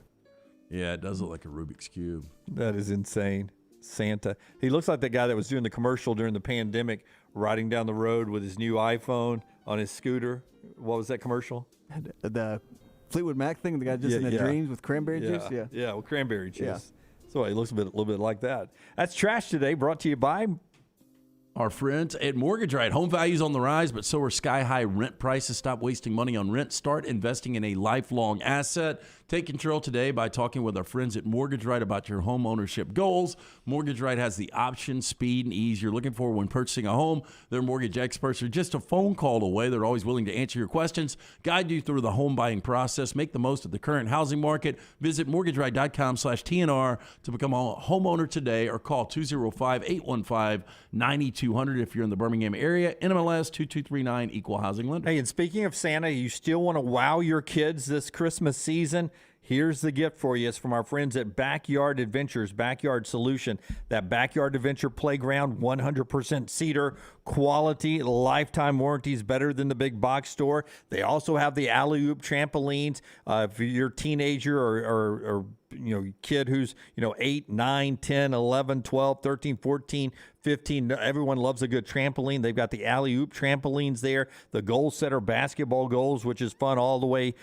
Yeah, it does look like a Rubik's Cube. That is insane. Santa. He looks like that guy that was doing the commercial during the pandemic, riding down the road with his new iPhone on his scooter. What was that commercial? The Fleetwood Mac thing, the guy just in the dreams with cranberry juice? Yeah, with cranberry juice. Yeah. So he looks a little bit like that. That's Trash Today, brought to you by our friends at Mortgage Right. Home values on the rise, but so are sky-high rent prices. Stop wasting money on rent. Start investing in a lifelong asset. Take control today by talking with our friends at Mortgage Right about your home ownership goals. Mortgage Right has the option, speed, and ease you're looking for when purchasing a home. Their mortgage experts are just a phone call away. They're always willing to answer your questions, guide you through the home buying process, make the most of the current housing market. Visit mortgageright.com/TNR to become a homeowner today, or call 205-815-9200 if you're in the Birmingham area. NMLS 2239, Equal Housing Lender. Hey, and speaking of Santa, you still want to wow your kids this Christmas season? Here's the gift for you. It's from our friends at Backyard Adventures, Backyard Solution. That Backyard Adventure Playground, 100% cedar, quality, lifetime warranties, better than the big box store. They also have the alley-oop trampolines. If you're a teenager or kid who's 8, 9, 10, 11, 12, 13, 14, 15. Everyone loves a good trampoline. They've got the alley-oop trampolines there, the goal setter basketball goals, which is fun all the way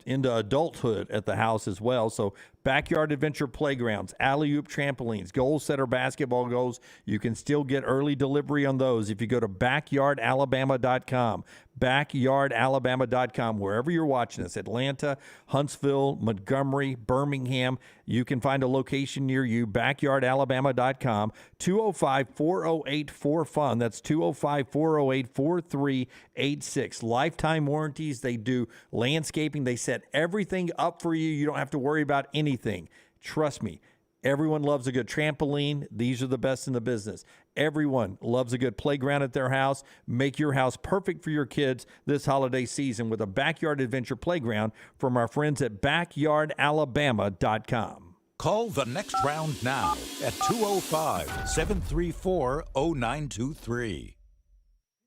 into adulthood at the house as well. So backyard adventure playgrounds, alley-oop trampolines, goal setter basketball goals. You can still get early delivery on those if you go to backyardalabama.com. Backyardalabama.com. Wherever you're watching this, Atlanta, Huntsville, Montgomery, Birmingham, you can find a location near you. Backyardalabama.com. 205-408-4FUN. That's 205-408-4386. Lifetime warranties. They do landscaping. They set everything up for you. You don't have to worry about anything. Trust me. Everyone loves a good trampoline. These are the best in the business. Everyone loves a good playground at their house. Make your house perfect for your kids this holiday season with a backyard adventure playground from our friends at backyardalabama.com. Call the Next Round now at 205-734-0923.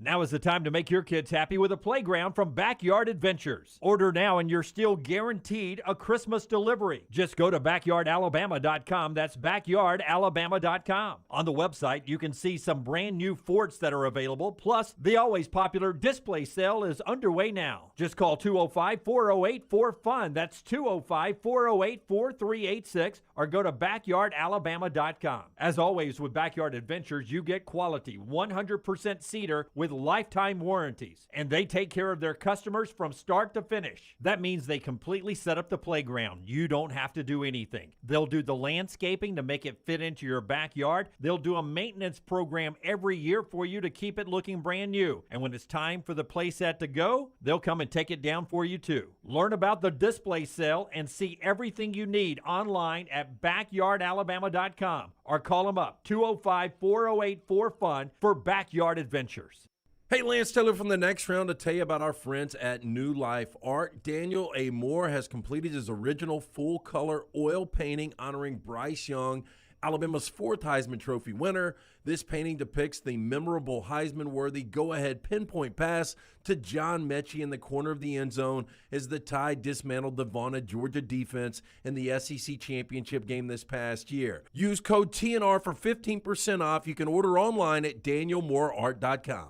Now is the time to make your kids happy with a playground from Backyard Adventures. Order now and you're still guaranteed a Christmas delivery. Just go to backyardalabama.com. That's backyardalabama.com. On the website, you can see some brand new forts that are available. Plus, the always popular display sale is underway now. Just call 205-408-4FUN. That's 205-408-4386 or go to backyardalabama.com. As always with Backyard Adventures, you get quality 100% cedar with lifetime warranties, and they take care of their customers from start to finish. That means they completely set up the playground. You don't have to do anything. They'll do the landscaping to make it fit into your backyard. They'll do a maintenance program every year for you to keep it looking brand new. And when it's time for the playset to go, they'll come and take it down for you too. Learn about the display sale and see everything you need online at backyardalabama.com or call them up 205-408-4FUN for Backyard Adventures. Hey, Lance Taylor from the Next Round to tell you about our friends at New Life Art. Daniel A. Moore has completed his original full-color oil painting honoring Bryce Young, Alabama's 4th Heisman Trophy winner. This painting depicts the memorable Heisman-worthy go-ahead pinpoint pass to John Mechie in the corner of the end zone as the Tide dismantled the vaunted Georgia defense in the SEC championship game this past year. Use code TNR for 15% off. You can order online at danielmooreart.com.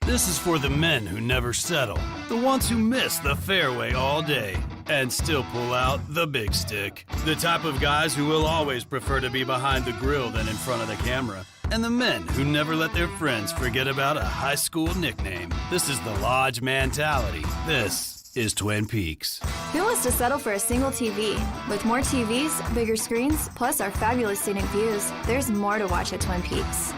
This is for the men who never settle, the ones who miss the fairway all day and still pull out the big stick, the type of guys who will always prefer to be behind the grill than in front of the camera, and the men who never let their friends forget about a high school nickname. This is the Lodge mentality. This is Twin Peaks. Who wants to settle for a single TV? With more TVs, bigger screens, plus our fabulous scenic views, there's more to watch at Twin Peaks.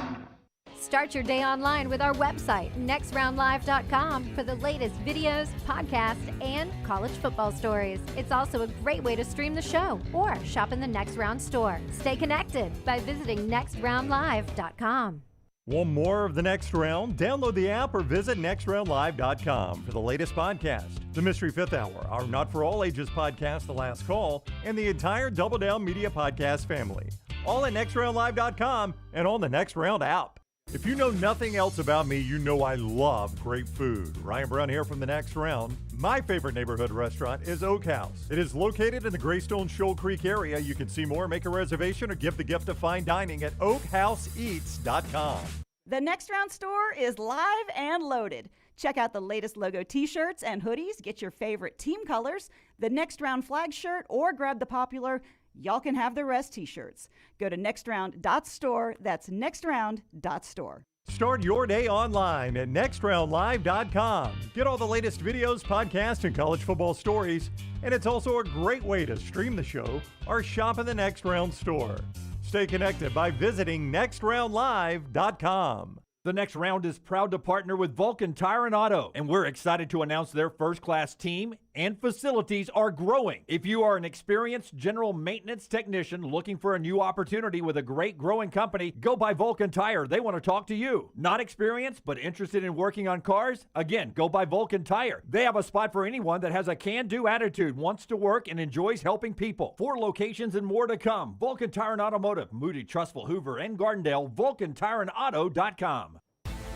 Start your day online with our website, nextroundlive.com, for the latest videos, podcasts, and college football stories. It's also a great way to stream the show or shop in the Next Round store. Stay connected by visiting nextroundlive.com. Want more of The Next Round? Download the app or visit nextroundlive.com for the latest podcast, The Mystery Fifth Hour, our Not For All Ages podcast, The Last Call, and the entire Double Down Media podcast family. All at nextroundlive.com and on the Next Round app. If you know nothing else about me, you know I love great food. Ryan Brown here from the Next Round. My favorite neighborhood restaurant is Oak House. It is located in the Greystone Shoal Creek area. You can see more, make a reservation, or give the gift of fine dining at oakhouseeats.com. The Next Round store is live and loaded. Check out the latest logo t-shirts and hoodies. Get your favorite team colors, the Next Round flag shirt, or grab the popular Y'all Can Have the Rest t-shirts. Go to nextround.store. That's nextround.store. Start your day online at nextroundlive.com. Get all the latest videos, podcasts, and college football stories. And it's also a great way to stream the show or shop in the Next Round store. Stay connected by visiting nextroundlive.com. The Next Round is proud to partner with Vulcan Tire and Auto, and we're excited to announce their first-class team and facilities are growing. If you are an experienced general maintenance technician looking for a new opportunity with a great growing company, go by Vulcan Tire. They want to talk to you. Not experienced, but interested in working on cars? Again, go by Vulcan Tire. They have a spot for anyone that has a can-do attitude, wants to work, and enjoys helping people. 4 locations and more to come. Vulcan Tire and Automotive, Moody, Trustful, Hoover, and Gardendale, VulcanTireandAuto.com.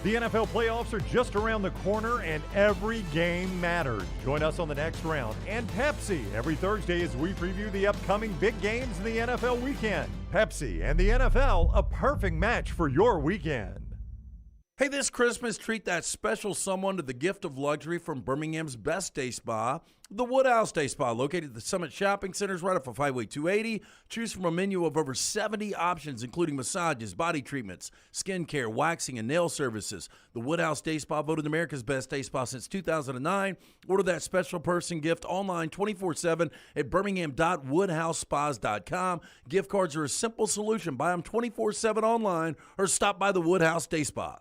The NFL playoffs are just around the corner, and every game matters. Join us on The Next Round and Pepsi every Thursday as we preview the upcoming big games in the NFL weekend. Pepsi and the NFL, a perfect match for your weekend. Hey, this Christmas, treat that special someone to the gift of luxury from Birmingham's best day spa, the Woodhouse Day Spa, located at the Summit Shopping Centers right off of Highway 280. Choose from a menu of over 70 options, including massages, body treatments, skincare, waxing, and nail services. The Woodhouse Day Spa, voted America's best day spa since 2009. Order that special person gift online 24/7 at birmingham.woodhousespas.com. Gift cards are a simple solution. Buy them 24/7 online or stop by the Woodhouse Day Spa.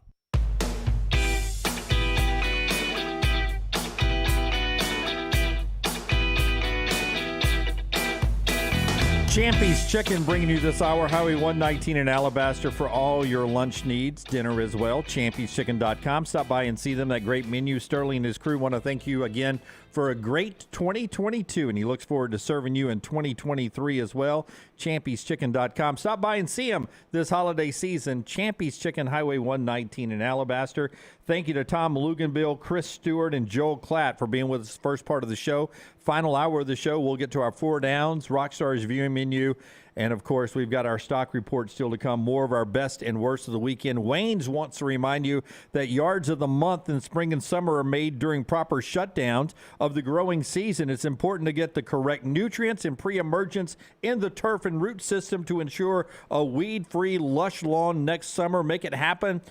Champy's Chicken bringing you this hour, Highway 119 in Alabaster for all your lunch needs, dinner as well. Champy'sChicken.com. Stop by and see them, that great menu. Sterling and his crew want to thank you again for a great 2022, and he looks forward to serving you in 2023 as well. Champy'sChicken.com. Stop by and see him this holiday season. Champy's Chicken, Highway 119 in Alabaster. Thank you to Tom Luginbill, Chris Stewart, and Joel Klatt for being with us first part of the show. Final hour of the show, we'll get to our 4 downs, Rockstar's viewing menu, and, of course, we've got our stock report still to come, more of our best and worst of the weekend. Waynes wants to remind you that yards of the month in spring and summer are made during proper shutdowns of the growing season. It's important to get the correct nutrients and pre-emergence in the turf and root system to ensure a weed-free, lush lawn next summer. Make it happen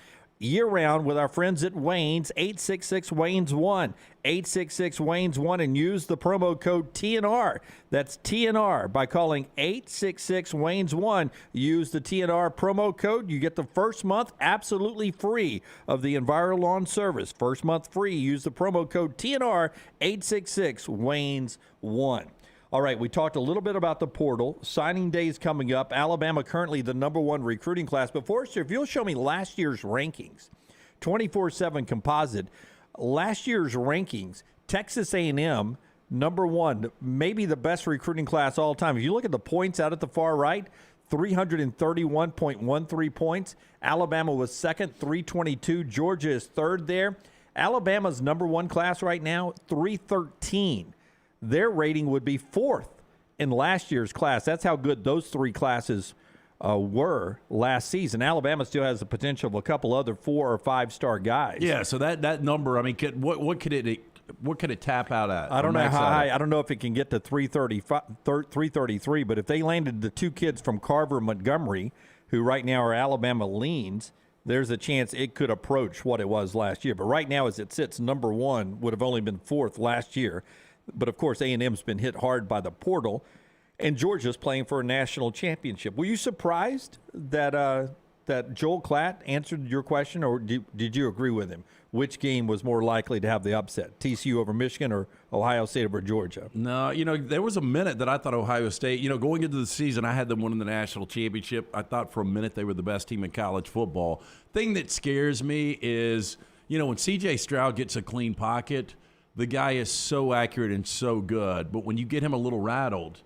year-round with our friends at Waynes, 866-WAYNES-1, 866-WAYNES-1, and use the promo code TNR. That's TNR. By calling 866-WAYNES-1, use the TNR promo code. You get the first month absolutely free of the EnviroLawn service. First month free. Use the promo code TNR, 866-WAYNES-1. All right, we talked a little bit about the portal. Signing day is coming up. Alabama currently the #1 recruiting class. But Forrester, if you'll show me last year's rankings, 24/7 composite, last year's rankings, Texas A&M, #1, maybe the best recruiting class all time. If you look at the points out at the far right, 331.13 points. Alabama was second, 322. Georgia is third there. Alabama's #1 class right now, 313. Their rating would be fourth in last year's class. That's how good those 3 classes were last season. Alabama still has the potential of a couple other 4 or 5-star guys. Yeah, so that number, I mean, what could it tap out at? I don't know how high. I don't know if it can get to 333, but if they landed the 2 kids from Carver, Montgomery, who right now are Alabama leans, there's a chance it could approach what it was last year. But right now, as it sits, #1 would have only been 4th last year. But, of course, A&M's been hit hard by the portal, and Georgia's playing for a national championship. Were you surprised that Joel Klatt answered your question, or did you agree with him? Which game was more likely to have the upset, TCU over Michigan or Ohio State over Georgia? No, there was a minute that I thought Ohio State, going into the season, I had them winning the national championship. I thought for a minute they were the best team in college football. Thing that scares me is, when C.J. Stroud gets a clean pocket, the guy is so accurate and so good. But when you get him a little rattled,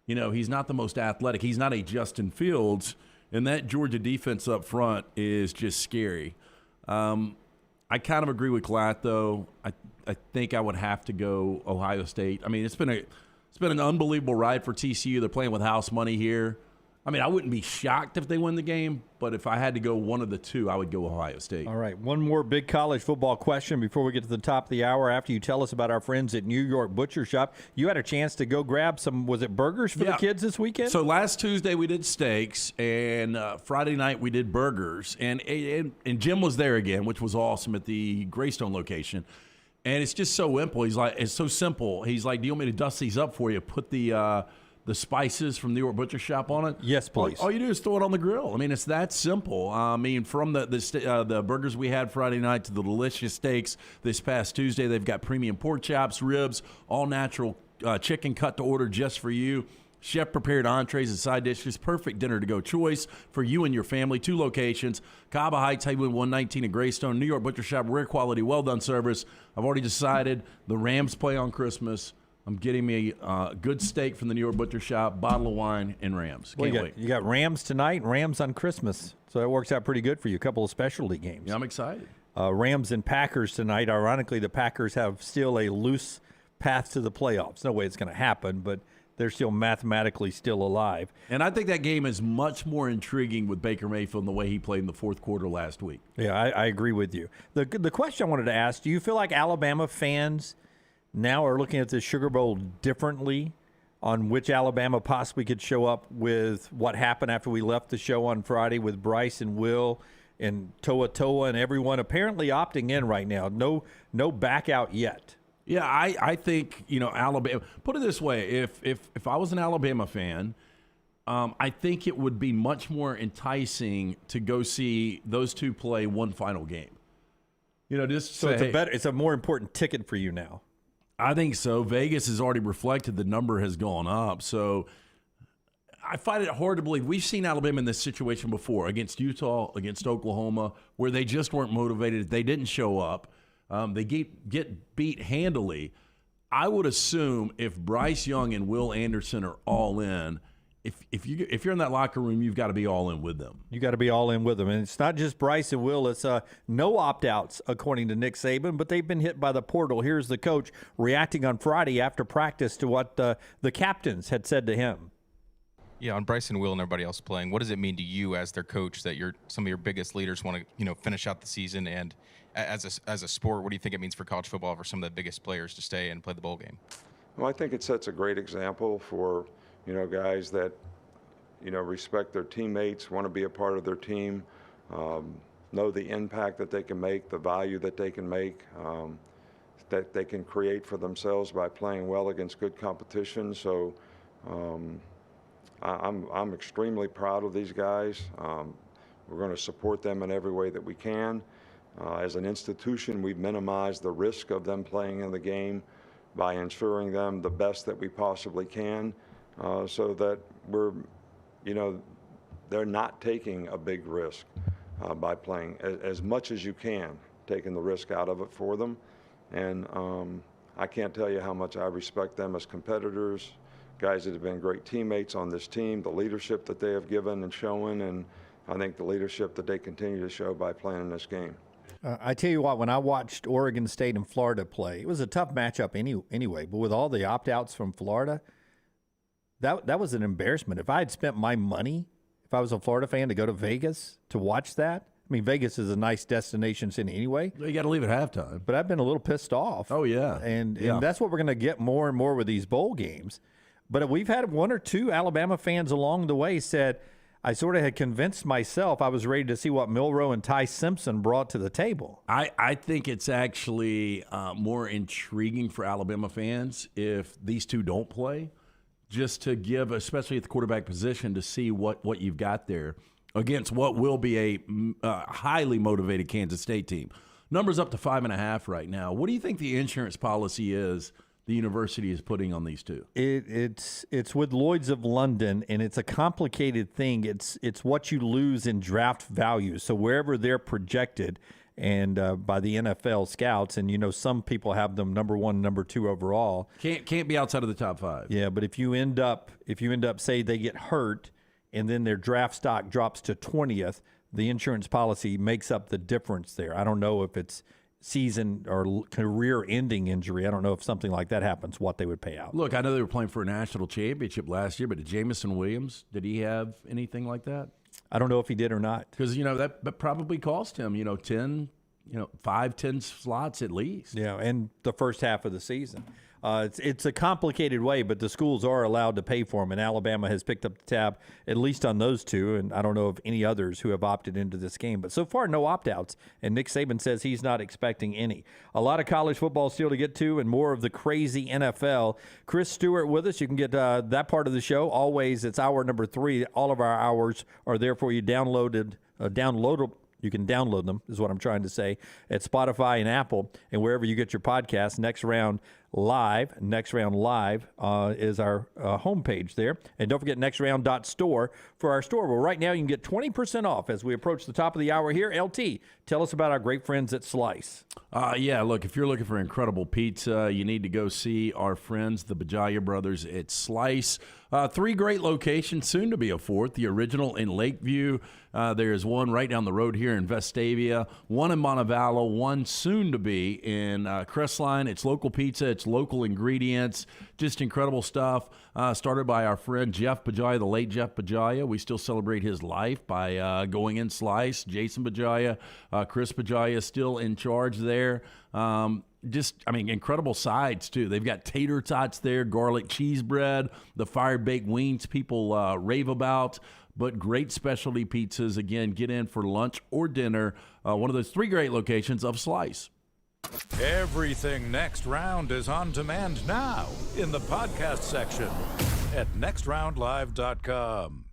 he's not the most athletic. He's not a Justin Fields. And that Georgia defense up front is just scary. I kind of agree with Klatt, though. I think I would have to go Ohio State. I mean, it's been an unbelievable ride for TCU. They're playing with house money here. I mean, I wouldn't be shocked if they win the game, but if I had to go one of the 2, I would go Ohio State. All right, one more big college football question before we get to the top of the hour. After you tell us about our friends at New York Butcher Shop, you had a chance to go grab some, was it burgers for the kids this weekend? So last Tuesday we did steaks, and Friday night we did burgers. And Jim was there again, which was awesome at the Greystone location. And it's just so simple. It's so simple. He's like, do you want me to dust these up for you? Put the spices from New York Butcher Shop on it? Yes, please. All you do is throw it on the grill. I mean, it's that simple. I mean, from the burgers we had Friday night to the delicious steaks this past Tuesday, they've got premium pork chops, ribs, all natural chicken cut to order just for you. Chef-prepared entrees and side dishes, perfect dinner-to-go choice for you and your family. 2 locations, Caba Heights, Highway 119 and Greystone. New York Butcher Shop, rare quality, well-done service. I've already decided the Rams play on Christmas. I'm getting me a good steak from the New York Butcher Shop, bottle of wine, and Rams. Can't wait. You got Rams tonight and Rams on Christmas, so that works out pretty good for you. A couple of specialty games. Yeah, I'm excited. Rams and Packers tonight. Ironically, the Packers have still a loose path to the playoffs. No way it's going to happen, but they're still mathematically still alive. And I think that game is much more intriguing with Baker Mayfield and the way he played in the fourth quarter last week. Yeah, I agree with you. The question I wanted to ask, do you feel like Alabama fans now are looking at the Sugar Bowl differently on which Alabama possibly could show up with what happened after we left the show on Friday with Bryce and Will and Toa and everyone apparently opting in right now? No back out yet. Yeah, I think, Alabama, put it this way, if I was an Alabama fan, I think it would be much more enticing to go see those two play one final game. Just so say, it's a more important ticket for you now. I think so. Vegas has already reflected the number has gone up. So I find it hard to believe. We've seen Alabama in this situation before against Utah, against Oklahoma, where they just weren't motivated. They didn't show up. They get beat handily. I would assume if Bryce Young and Will Anderson are all in, if you're in that locker room, you've got to be all in with them. You got to be all in with them, and it's not just Bryce and Will. It's no opt-outs according to Nick Saban, but they've been hit by the portal. Here's the coach reacting on Friday after practice to what the captains had said to him. Yeah, on Bryce and Will and everybody else playing, what does it mean to you as their coach that some of your biggest leaders want to finish out the season, and as a sport, what do you think it means for college football for some of the biggest players to stay and play the bowl game? Well, I think it sets a great example for guys that respect their teammates, want to be a part of their team, know the impact that they can make, the value that they can make, that they can create for themselves by playing well against good competition. So I'm extremely proud of these guys. We're going to support them in every way that we can. As an institution, we've minimized the risk of them playing in the game by ensuring them the best that we possibly can, so that they're not taking a big risk by playing as much as you can, taking the risk out of it for them. And I can't tell you how much I respect them as competitors, guys that have been great teammates on this team, the leadership that they have given and shown, and I think the leadership that they continue to show by playing in this game. I tell you what, when I watched Oregon State and Florida play, it was a tough matchup anyway, but with all the opt-outs from Florida, that was an embarrassment. If I had spent my money, if I was a Florida fan, to go to Vegas to watch that, I mean, Vegas is a nice destination city anyway. You got to leave at halftime. But I've been a little pissed off. Oh, yeah. And that's what we're going to get more and more with these bowl games. But we've had one or two Alabama fans along the way said, I sort of had convinced myself I was ready to see what Milroe and Ty Simpson brought to the table. I think it's actually more intriguing for Alabama fans if these two don't play, just to give, especially at the quarterback position, to see what you've got there against what will be a highly motivated Kansas State team. Numbers up to 5.5 right now. What do you think the insurance policy is the university is putting on these two? It's with Lloyd's of London, and it's a complicated thing. It's what you lose in draft value. So wherever they're projected, and by the NFL scouts, and some people have them number 1, number 2 overall. Can't be outside of the top 5. Yeah, but if you end up say they get hurt, and then their draft stock drops to 20th, the insurance policy makes up the difference there. I don't know if it's season or career-ending injury. I don't know if something like that happens, what they would pay out. Look, I know they were playing for a national championship last year, but did Jamison Williams, did he have anything like that? I don't know if he did or not. Because, that probably cost him, 10, 5-10 slots at least. Yeah, and the first half of the season. It's a complicated way, but the schools are allowed to pay for them, and Alabama has picked up the tab at least on those two, and I don't know of any others who have opted into this game. But so far, no opt-outs, and Nick Saban says he's not expecting any. A lot of college football still to get to, and more of the crazy NFL. Chris Stewart with us. You can get that part of the show. Always, it's hour number 3. All of our hours are there for you, downloadable. You can download them, is what I'm trying to say, at Spotify and Apple and wherever you get your podcasts. Next round Live. Next Round Live is our homepage there. And don't forget nextround.store for our store. Well, right now you can get 20% off as we approach the top of the hour here. LT, tell us about our great friends at Slice. Yeah, look, if you're looking for incredible pizza, you need to go see our friends, the Bajaya Brothers at Slice. 3 great locations, soon to be a 4th. The original in Lakeview. There's one right down the road here in Vestavia, one in Montevallo, one soon to be in Crestline. It's local pizza, it's local ingredients, just incredible stuff. Started by our friend Jeff Bajaya, the late Jeff Bajaya. We still celebrate his life by going in Slice. Jason Bajaya, Chris Bajaya still in charge there. Incredible sides, too. They've got tater tots there, garlic cheese bread, the fire-baked wings people rave about, but great specialty pizzas. Again, get in for lunch or dinner. One of those 3 great locations of Slice. Everything Next Round is on demand now in the podcast section at nextroundlive.com.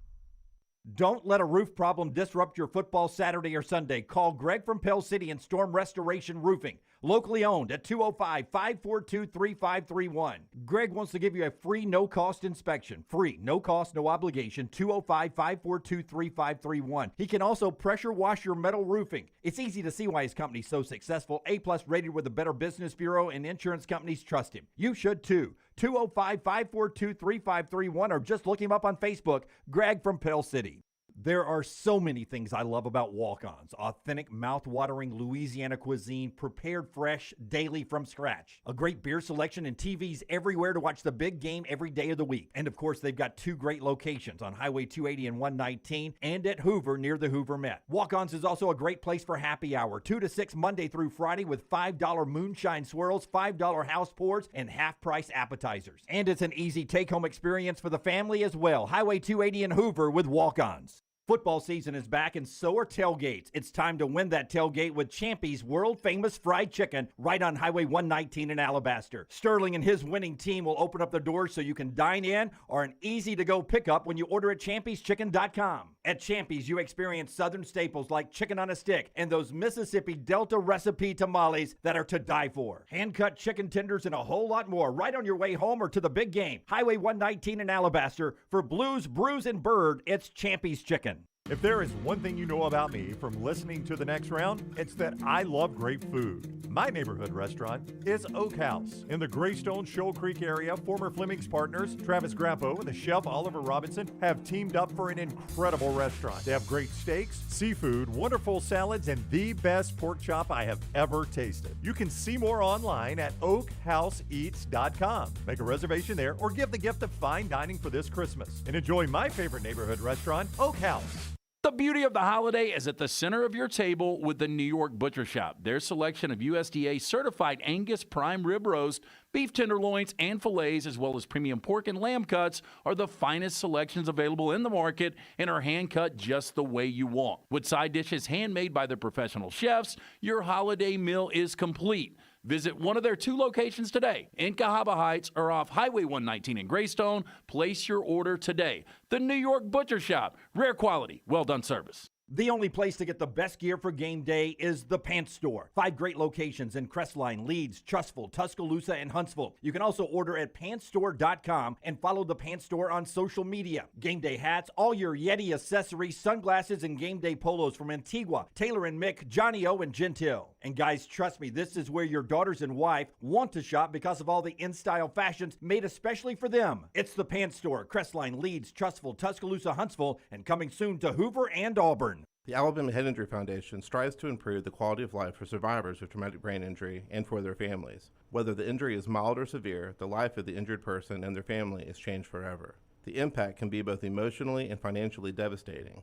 Don't let a roof problem disrupt your football Saturday or Sunday. Call Greg from Pell City and Storm Restoration Roofing. Locally owned at 205-542-3531. Greg wants to give you a free, no-cost inspection. Free, no cost, no obligation, 205-542-3531. He can also pressure wash your metal roofing. It's easy to see why his company's so successful. A-plus rated with the Better Business Bureau, and insurance companies trust him. You should too. 205-542-3531, or just look him up on Facebook, Greg from Pell City. There are so many things I love about walk-ons. Authentic, mouth-watering Louisiana cuisine, prepared fresh, daily from scratch. A great beer selection and TVs everywhere to watch the big game every day of the week. And of course, they've got 2 great locations on Highway 280 and 119 and at Hoover near the Hoover Met. Walk-ons is also a great place for happy hour. 2 to 6 Monday through Friday with $5 moonshine swirls, $5 house pours, and half-price appetizers. And it's an easy take-home experience for the family as well. Highway 280 and Hoover with walk-ons. Football season is back, and so are tailgates. It's time to win that tailgate with Champy's world-famous fried chicken right on Highway 119 in Alabaster. Sterling and his winning team will open up the doors so you can dine in or an easy-to-go pickup when you order at champy'schicken.com. At Champy's, you experience southern staples like chicken on a stick and those Mississippi Delta recipe tamales that are to die for. Hand-cut chicken tenders and a whole lot more right on your way home or to the big game. Highway 119 in Alabaster. For Blues, Brews, and Bird, it's Champy's Chicken. If there is one thing you know about me from listening to The Next Round, it's that I love great food. My neighborhood restaurant is Oak House. In the Greystone Shoal Creek area, former Fleming's partners, Travis Grappo and the chef Oliver Robinson, have teamed up for an incredible restaurant. They have great steaks, seafood, wonderful salads, and the best pork chop I have ever tasted. You can see more online at oakhouseeats.com. Make a reservation there or give the gift of fine dining for this Christmas. And enjoy my favorite neighborhood restaurant, Oak House. The beauty of the holiday is at the center of your table with the New York Butcher Shop. Their selection of USDA certified Angus prime rib roast, beef tenderloins, and fillets, as well as premium pork and lamb cuts, are the finest selections available in the market and are hand-cut just the way you want. With side dishes handmade by their professional chefs, your holiday meal is complete. Visit one of their 2 locations today in Cahaba Heights or off Highway 119 in Greystone. Place your order today. The New York Butcher Shop. Rare quality, well-done service. The only place to get the best gear for game day is the Pants Store. 5 great locations in Crestline, Leeds, Trustful, Tuscaloosa, and Huntsville. You can also order at pantsstore.com and follow the Pants Store on social media. Game day hats, all your Yeti accessories, sunglasses, and game day polos from Antigua, Taylor and Mick, Johnny O, and Gentile. And guys, trust me, this is where your daughters and wife want to shop because of all the in-style fashions made especially for them. It's the Pants Store, Crestline, Leeds, Trustful, Tuscaloosa, Huntsville, and coming soon to Hoover and Auburn. The Alabama Head Injury Foundation strives to improve the quality of life for survivors of traumatic brain injury and for their families. Whether the injury is mild or severe, the life of the injured person and their family is changed forever. The impact can be both emotionally and financially devastating.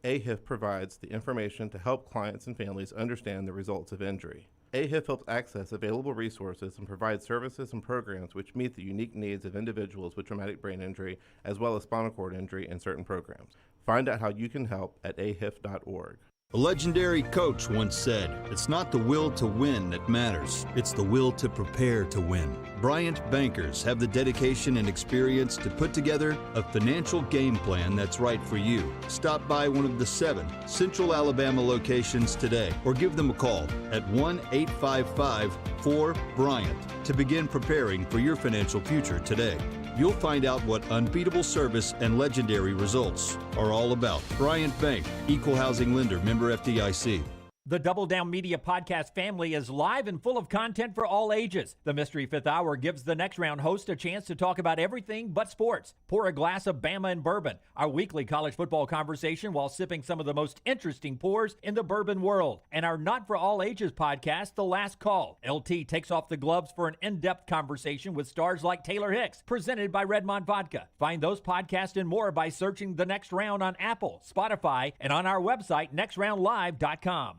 AHIF provides the information to help clients and families understand the results of injury. AHIF helps access available resources and provides services and programs which meet the unique needs of individuals with traumatic brain injury as well as spinal cord injury in certain programs. Find out how you can help at ahif.org. A legendary coach once said, "It's not the will to win that matters, it's the will to prepare to win." Bryant bankers have the dedication and experience to put together a financial game plan that's right for you. Stop by one of the 7 Central Alabama locations today or give them a call at 1-855-4-BRYANT to begin preparing for your financial future today. You'll find out what unbeatable service and legendary results are all about. Bryant Bank, Equal Housing Lender, member FDIC. The Double Down Media podcast family is live and full of content for all ages. The Mystery Fifth Hour gives the Next Round host a chance to talk about everything but sports. Pour a glass of Bama and bourbon, our weekly college football conversation while sipping some of the most interesting pours in the bourbon world. And our Not For All Ages podcast, The Last Call. LT takes off the gloves for an in-depth conversation with stars like Taylor Hicks, presented by Redmond Vodka. Find those podcasts and more by searching The Next Round on Apple, Spotify, and on our website, nextroundlive.com.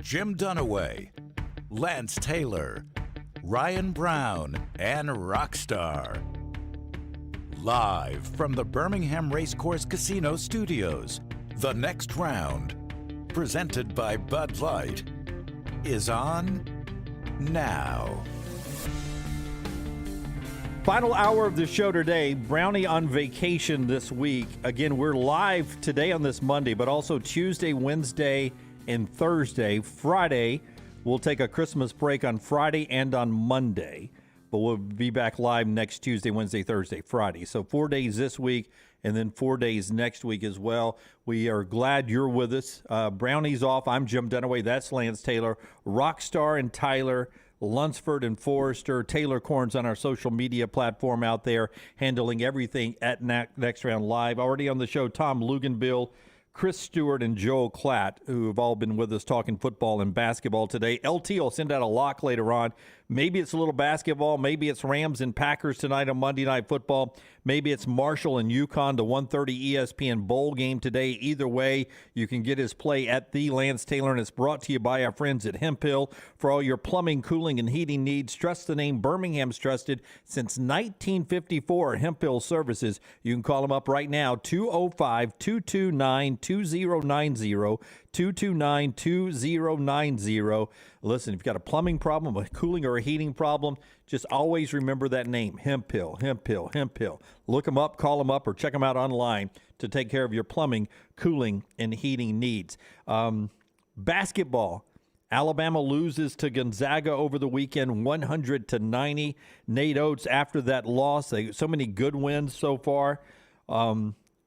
Jim Dunaway, Lance Taylor, Ryan Brown, and Rockstar. Live from the Birmingham Racecourse Casino Studios, The Next Round, presented by Bud Light, is on now. Final hour of the show today. Brownie on vacation this week. Again, we're live today on this Monday, but also Tuesday, Wednesday, and Thursday. Friday, we'll take a Christmas break on Friday and on Monday, but we'll be back live next Tuesday, Wednesday, Thursday, Friday. So 4 days this week and then 4 days next week as well. We are glad you're with us. Brownie's off. I'm Jim Dunaway. That's Lance Taylor. Rockstar and Tyler, Lunsford and Forrester. Taylor Corns on our social media platform out there, handling everything at Next Round Live. Already on the show, Tom Luginbill, Chris Stewart, and Joel Klatt, who have all been with us talking football and basketball today. LT will send out a lock later on. Maybe it's a little basketball. Maybe it's Rams and Packers tonight on Monday Night Football. Maybe it's Marshall and UConn, the 1:30 ESPN bowl game today. Either way, you can get his play at the Lance Taylor, and it's brought to you by our friends at Hemp Hill. For all your plumbing, cooling, and heating needs, trust the name Birmingham's trusted since 1954. Hemp Hill Services. You can call them up right now, 205-229-2090. 229-2090. Listen, if you've got a plumbing problem, a cooling or a heating problem, just always remember that name, Hemp Hill, Hemp Hill, Hemp Hill. Look them up, call them up, or check them out online to take care of your plumbing, cooling, and heating needs. Basketball. Alabama loses to Gonzaga over the weekend, 100-90. Nate Oates, after that loss, so many good wins so far.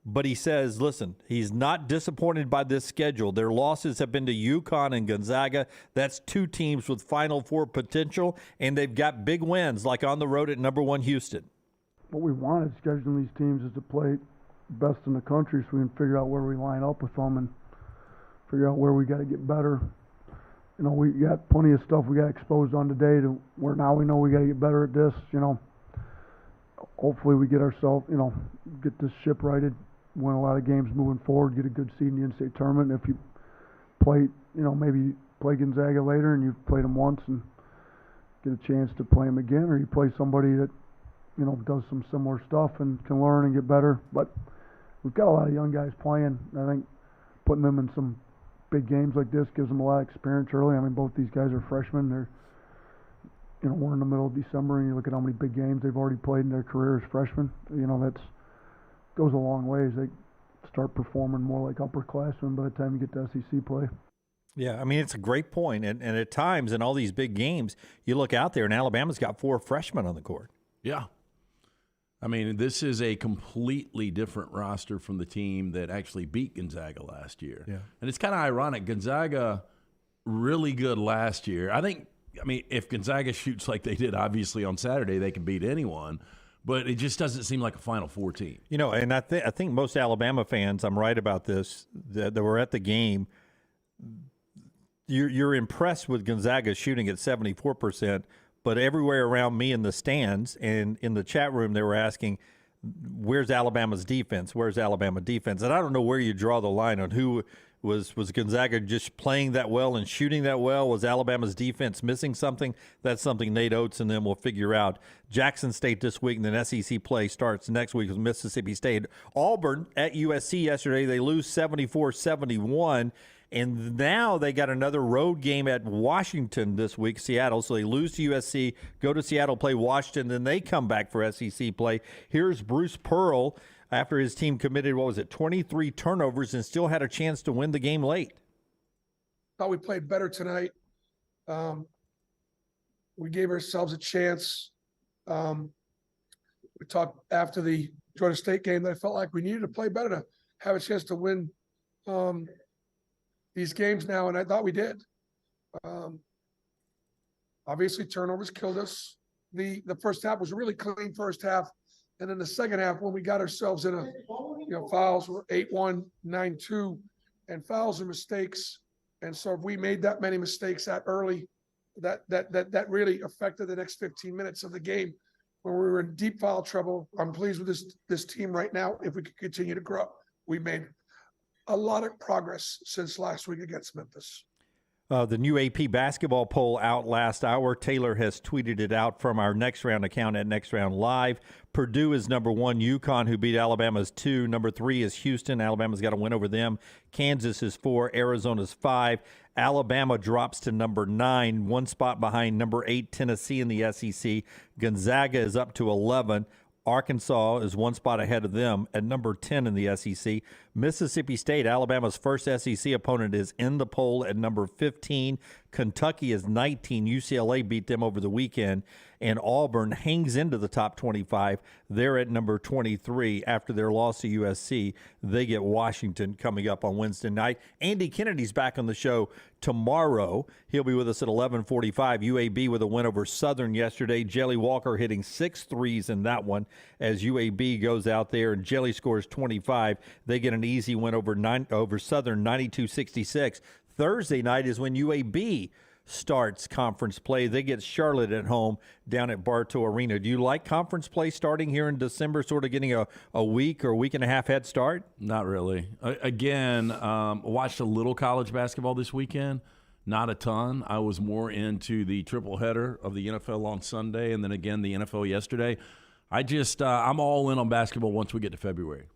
But he says, listen, he's not disappointed by this schedule. Their losses have been to UConn and Gonzaga. That's 2 teams with Final Four potential, and they've got big wins, like on the road at number 1 Houston. What we wanted scheduling these teams is to play best in the country so we can figure out where we line up with them and figure out where we got to get better. You know, we got plenty of stuff we got exposed on today to where now we know we got to get better at this, you know. Hopefully we get ourselves, you know, get this ship righted, win a lot of games moving forward, get a good seed in the NCAA tournament. If you play, you know, maybe play Gonzaga later and you've played them once and get a chance to play them again, or you play somebody that, you know, does some similar stuff and can learn and get better. But we've got a lot of young guys playing. I think putting them in some big games like this gives them a lot of experience early. I mean, both these guys are freshmen. They're, you know, we're in the middle of December and you look at how many big games they've already played in their career as freshmen. You know, that's goes a long ways. They start performing more like upperclassmen by the time you get to SEC play. Yeah, I mean, it's a great point. And at times in all these big games, you look out there and Alabama's got 4 freshmen on the court. Yeah. I mean, this is a completely different roster from the team that actually beat Gonzaga last year. Yeah. And it's kind of ironic. Gonzaga, really good last year. I mean, if Gonzaga shoots like they did, obviously, on Saturday, they can beat anyone. But it just doesn't seem like a Final Four team. You know, and I think most Alabama fans, I'm right about this, that were at the game, you're impressed with Gonzaga shooting at 74%, but everywhere around me in the stands and in the chat room, they were asking, where's Alabama's defense? Where's Alabama defense? And I don't know where you draw the line on who was Gonzaga just playing that well and shooting that well? Was Alabama's defense missing something? That's something Nate Oates and them will figure out. Jackson State this week, and then SEC play starts next week with Mississippi State. Auburn at USC yesterday, they lose 74-71. And now they got another road game at Washington this week, Seattle. So they lose to USC, go to Seattle, play Washington, then they come back for SEC play. Here's Bruce Pearl after his team committed, 23 turnovers and still had a chance to win the game late. Thought we played better tonight. We gave ourselves a chance. We talked after the Georgia State game that I felt like we needed to play better to have a chance to win these games now, and I thought we did. Obviously, turnovers killed us. The first half was a really clean first half, and then the second half, when we got ourselves in fouls were 8-1, 9-2, and fouls are mistakes. And so if we made that many mistakes that early, that really affected the next 15 minutes of the game when we were in deep foul trouble. I'm pleased with this team right now. If we could continue to grow, we made a lot of progress since last week against Memphis. The new AP basketball poll out last hour. Taylor has tweeted it out from our Next Round account at Next Round Live. Purdue is number 1. UConn, who beat Alabama, is 2. Number 3 is Houston. Alabama's got a win over them. Kansas is 4. Arizona's 5. Alabama drops to number 9, 1 spot behind number 8, Tennessee in the SEC. Gonzaga is up to 11. Arkansas is 1 spot ahead of them at number 10 in the SEC. Mississippi State, Alabama's first SEC opponent, is in the poll at number 15. Kentucky is 19. UCLA beat them over the weekend. And Auburn hangs into the top 25. They're at number 23 after their loss to USC. They get Washington coming up on Wednesday night. Andy Kennedy's back on the show tomorrow. He'll be with us at 11:45. UAB with a win over Southern yesterday. Jelly Walker hitting 6 threes in that one as UAB goes out there and Jelly scores 25. They get an easy win over Southern, 92-66. Thursday night is when UAB starts conference play. They get Charlotte at home down at Bartow Arena. Do you like conference play starting here in December, sort of getting a week or week and a half head start? Not really. Again, watched a little college basketball this weekend. Not a ton. I was more into the triple header of the NFL on Sunday and then again the NFL yesterday. I'm all in on basketball once we get to February.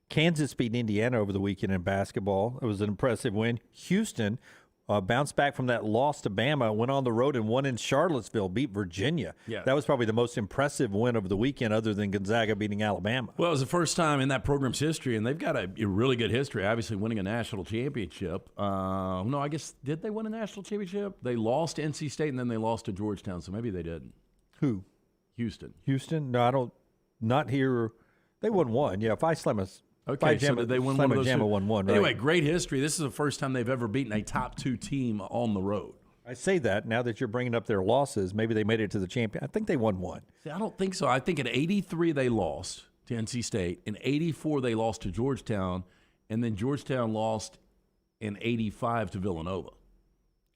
Kansas beat Indiana over the weekend in basketball. It was an impressive win. Houston bounced back from that loss to Bama, went on the road and won in Charlottesville, beat Virginia. Yeah. That was probably the most impressive win of the weekend other than Gonzaga beating Alabama. Well, it was the first time in that program's history, and they've got a really good history, obviously winning a national championship. No, I guess, did they win a national championship? They lost to NC State, and then they lost to Georgetown, so maybe they didn't. Who? Houston. Houston? No, not here. They won one. Yeah, if I slam a... Okay, so did they win one of those? Won one, right? Anyway, great history. This is the first time they've ever beaten a top 2 team on the road. I say that now that you're bringing up their losses. Maybe they made it to the champion. I think they won one. See, I don't think so. I think in 83 they lost to NC State. In 84 they lost to Georgetown. And then Georgetown lost in 85 to Villanova.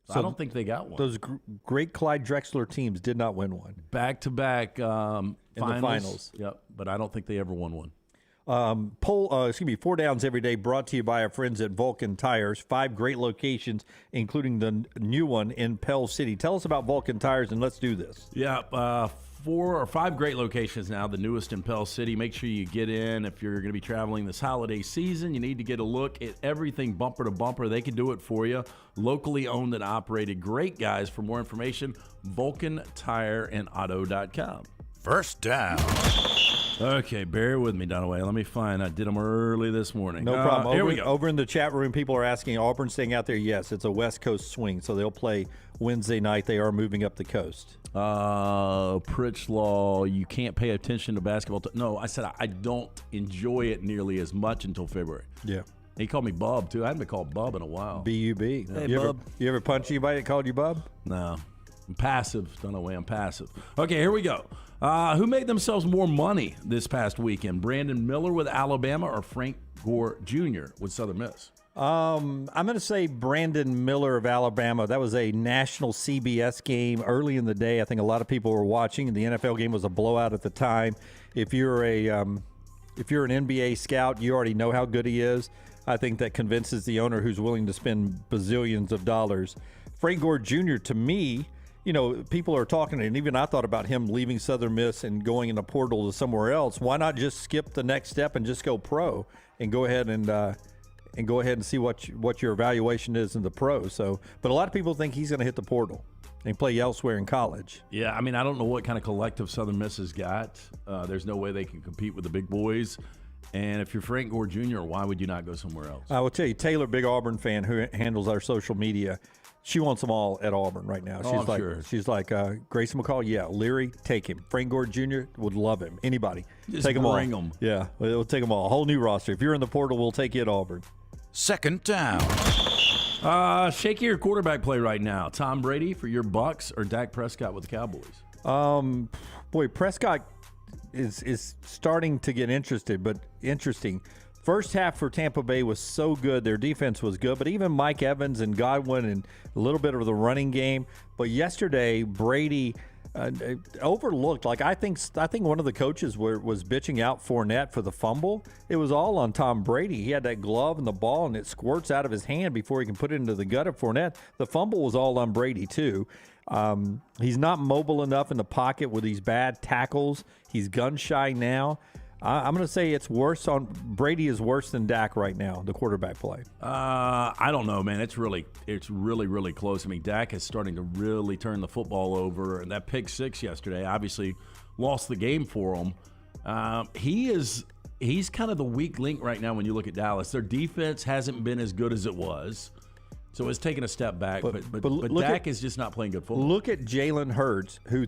So I don't think they got one. Those great Clyde Drexler teams did not win one. Back-to-back in the finals. Yep, but I don't think they ever won one. 4 Downs every day brought to you by our friends at Vulcan Tires. 5 great locations, including the new one in Pell City. Tell us about Vulcan Tires, and let's do this. Yeah, 4 or 5 great locations now, the newest in Pell City. Make sure you get in. If you're going to be traveling this holiday season, you need to get a look at everything bumper to bumper. They can do it for you. Locally owned and operated. Great guys. For more information, VulcanTireandAuto.com. First down. Okay, bear with me, Donaway. Let me find. I did them early this morning. No problem. Here we go. Over in the chat room, people are asking, Auburn staying out there? Yes, it's a West Coast swing, so they'll play Wednesday night. They are moving up the coast. Pritchlaw, you can't pay attention to basketball. No, I said I don't enjoy it nearly as much until February. Yeah. He called me Bub, too. I haven't been called Bub in a while. B-U-B. Hey, you Bub. Ever punch anybody that called you Bub? No. I'm passive. Donaway, I'm passive. Okay, here we go. Who made themselves more money this past weekend? Brandon Miller with Alabama or Frank Gore Jr. with Southern Miss? I'm going to say Brandon Miller of Alabama. That was a national CBS game early in the day. I think a lot of people were watching. The NFL game was a blowout at the time. If you're an NBA scout, you already know how good he is. I think that convinces the owner who's willing to spend bazillions of dollars. Frank Gore Jr., to me, people are talking, and even I thought about him leaving Southern Miss and going in a portal to somewhere else. Why not just skip the next step and just go pro and go ahead and see what your evaluation is in the pros. But a lot of people think he's going to hit the portal and play elsewhere in college. Yeah, I mean, I don't know what kind of collective Southern Miss has got. There's no way they can compete with the big boys. And if you're Frank Gore Jr., why would you not go somewhere else? I will tell you, Taylor, big Auburn fan who handles our social media, she wants them all at Auburn right now. She's like Grayson McCall, yeah, Leary, take him. Frank Gore Jr. would love him. Anybody, just take them all. Bring them. Yeah, we'll take them all. A whole new roster. If you're in the portal, we'll take you at Auburn. Second down. Shakier quarterback play right now. Tom Brady for your Bucks or Dak Prescott with the Cowboys? Boy, Prescott is starting to get interesting. First half for Tampa Bay was so good. Their defense was good, but even Mike Evans and Godwin and a little bit of the running game. But yesterday, Brady overlooked. Like I think one of the coaches was bitching out Fournette for the fumble. It was all on Tom Brady. He had that glove and the ball, and it squirts out of his hand before he can put it into the gut of Fournette. The fumble was all on Brady too. He's not mobile enough in the pocket with these bad tackles. He's gun shy now. I'm going to say it's worse on Brady is worse than Dak right now, the quarterback play. I don't know, man. It's really close. I mean, Dak is starting to really turn the football over, and that pick six yesterday obviously lost the game for him. He's kind of the weak link right now when you look at Dallas. Their defense hasn't been as good as it was. So it's taken a step back, but Dak is just not playing good football. Look at Jalen Hurts, who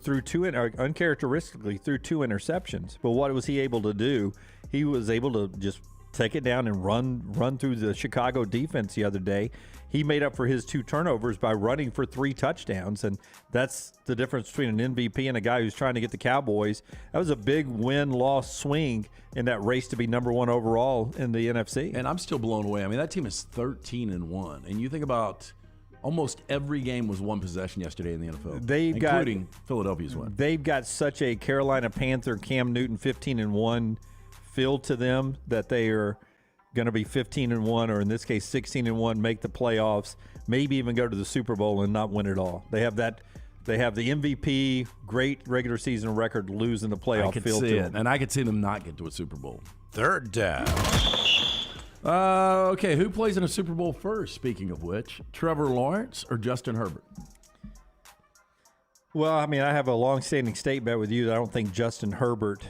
uncharacteristically threw 2 interceptions. But what was he able to do? He was able to just take it down and run through the Chicago defense the other day. He made up for his 2 turnovers by running for 3 touchdowns, and that's the difference between an MVP and a guy who's trying to get the Cowboys. That was a big win-loss swing in that race to be number 1 overall in the NFC. And I'm still blown away. I mean, that team is 13-1, and you think about almost every game was one possession yesterday in the NFL, including Philadelphia's win. They've got such a Carolina Panther, Cam Newton 15-1 feel to them that they are going to be 15-1, or in this case 16-1, make the playoffs, maybe even go to the Super Bowl and not win it all. They have that. They have the MVP, great regular season record, lose in the playoff field to them. And I could see them not get to a Super Bowl. Third down. Okay, who plays in a Super Bowl first, speaking of which? Trevor Lawrence or Justin Herbert? Well, I mean, I have a long-standing statement with you that I don't think Justin Herbert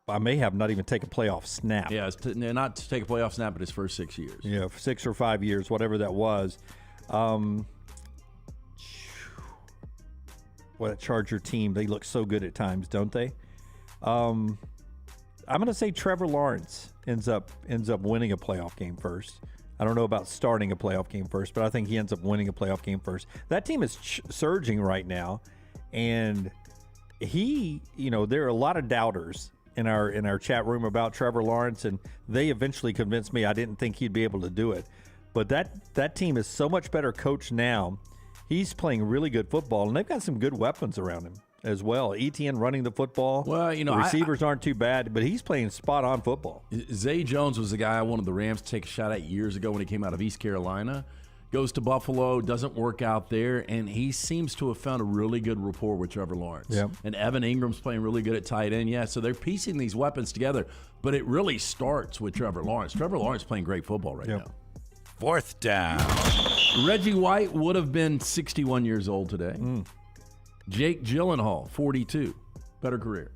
I may have not even taken a playoff snap. Yeah, not to take a playoff snap, but his first 6 years. Yeah, 6 or 5 years, whatever that was. That Charger team, they look so good at times, don't they? I'm going to say Trevor Lawrence ends up winning a playoff game first. I don't know about starting a playoff game first, but I think he ends up winning a playoff game first. That team is surging right now, and there are a lot of doubters in our chat room about Trevor Lawrence, and they eventually convinced me I didn't think he'd be able to do it. But that team is so much better coached now. He's playing really good football, and they've got some good weapons around him as well. Etienne running the football. Well, the receivers aren't too bad, but he's playing spot-on football. Zay Jones was the guy I wanted the Rams to take a shot at years ago when he came out of East Carolina. Goes to Buffalo, doesn't work out there, and he seems to have found a really good rapport with Trevor Lawrence. Yep. And Evan Ingram's playing really good at tight end. Yeah, so they're piecing these weapons together, but it really starts with Trevor Lawrence. Trevor Lawrence playing great football right now. Fourth down. Reggie White would have been 61 years old today. Jake Gyllenhaal, 42. Better career.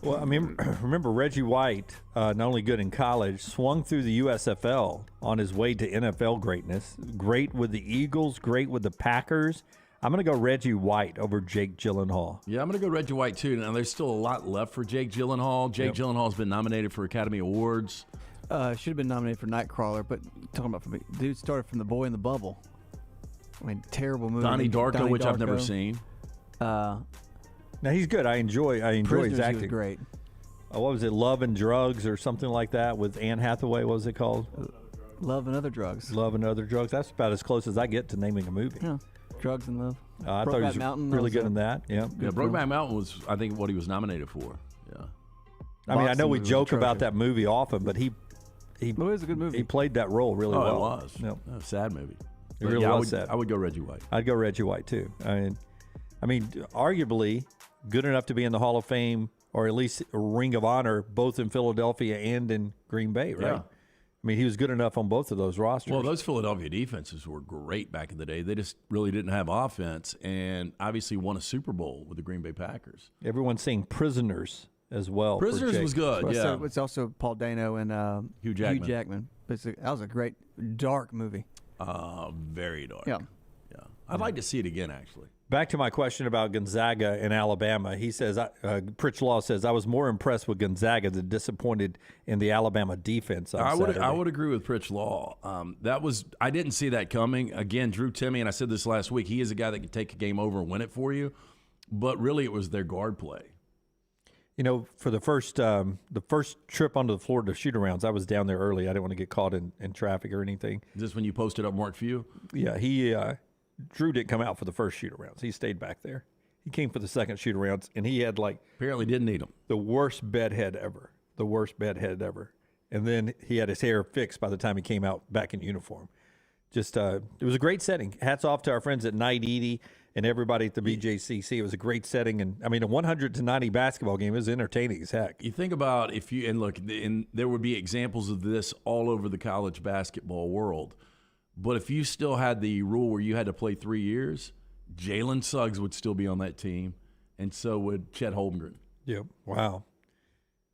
Well, I mean, remember Reggie White, not only good in college, swung through the USFL on his way to NFL greatness. Great with the Eagles, great with the Packers. I'm going to go Reggie White over Jake Gyllenhaal. Yeah, I'm going to go Reggie White, too. Now, there's still a lot left for Jake Gyllenhaal. Jake Gyllenhaal's been nominated for Academy Awards. Should have been nominated for Nightcrawler, but talking about dude started from The Boy in the Bubble. I mean, terrible movie. Donnie Darko, which I've never seen. Now he's good. I enjoy his acting. Was great. what was it, Love and Drugs or something like that with Anne Hathaway? What was it called? Love and Other Drugs. Love and Other Drugs. That's about as close as I get to naming a movie. Yeah, Drugs and Love. I thought he was Mountain, really good in that. Yeah, Brokeback Mountain was, I think, what he was nominated for. Yeah. I mean, I know we joke about that movie often, but he it was a good movie. He played that role really well. It was. Yep. A sad movie. It really was sad. sad. I would go Reggie White. I'd go Reggie White too. I mean, arguably good enough to be in the Hall of Fame or at least a Ring of Honor, both in Philadelphia and in Green Bay, right? Yeah. I mean, he was good enough on both of those rosters. Well, those Philadelphia defenses were great back in the day. They just really didn't have offense, and obviously won a Super Bowl with the Green Bay Packers. Everyone's saying Prisoners as well. Prisoners was good, yeah. It's also Paul Dano and Hugh Jackman. That was a great, dark movie. Very dark. Yeah. I'd like to see it again, actually. Back to my question about Gonzaga and Alabama. He says, Pritch Law says, I was more impressed with Gonzaga than disappointed in the Alabama defense on Saturday. I would agree with Pritch Law. I didn't see that coming. Again, Drew Timme, and I said this last week, he is a guy that can take a game over and win it for you. But really, it was their guard play. You know, for the first trip onto the Florida shoot-arounds, I was down there early. I didn't want to get caught in traffic or anything. Is this when you posted up Mark Few? Yeah, Drew didn't come out for the first shoot-arounds. He stayed back there. He came for the second shoot-arounds, and he had apparently didn't need him. The worst bedhead ever. And then he had his hair fixed by the time he came out back in uniform. Just it was a great setting. Hats off to our friends at Night Edie and everybody at the BJCC. It was a great setting, and I mean, a 100-90 basketball game is entertaining as heck. You think about there would be examples of this all over the college basketball world. But if you still had the rule where you had to play 3 years, Jalen Suggs would still be on that team, and so would Chet Holmgren. Yep. Wow.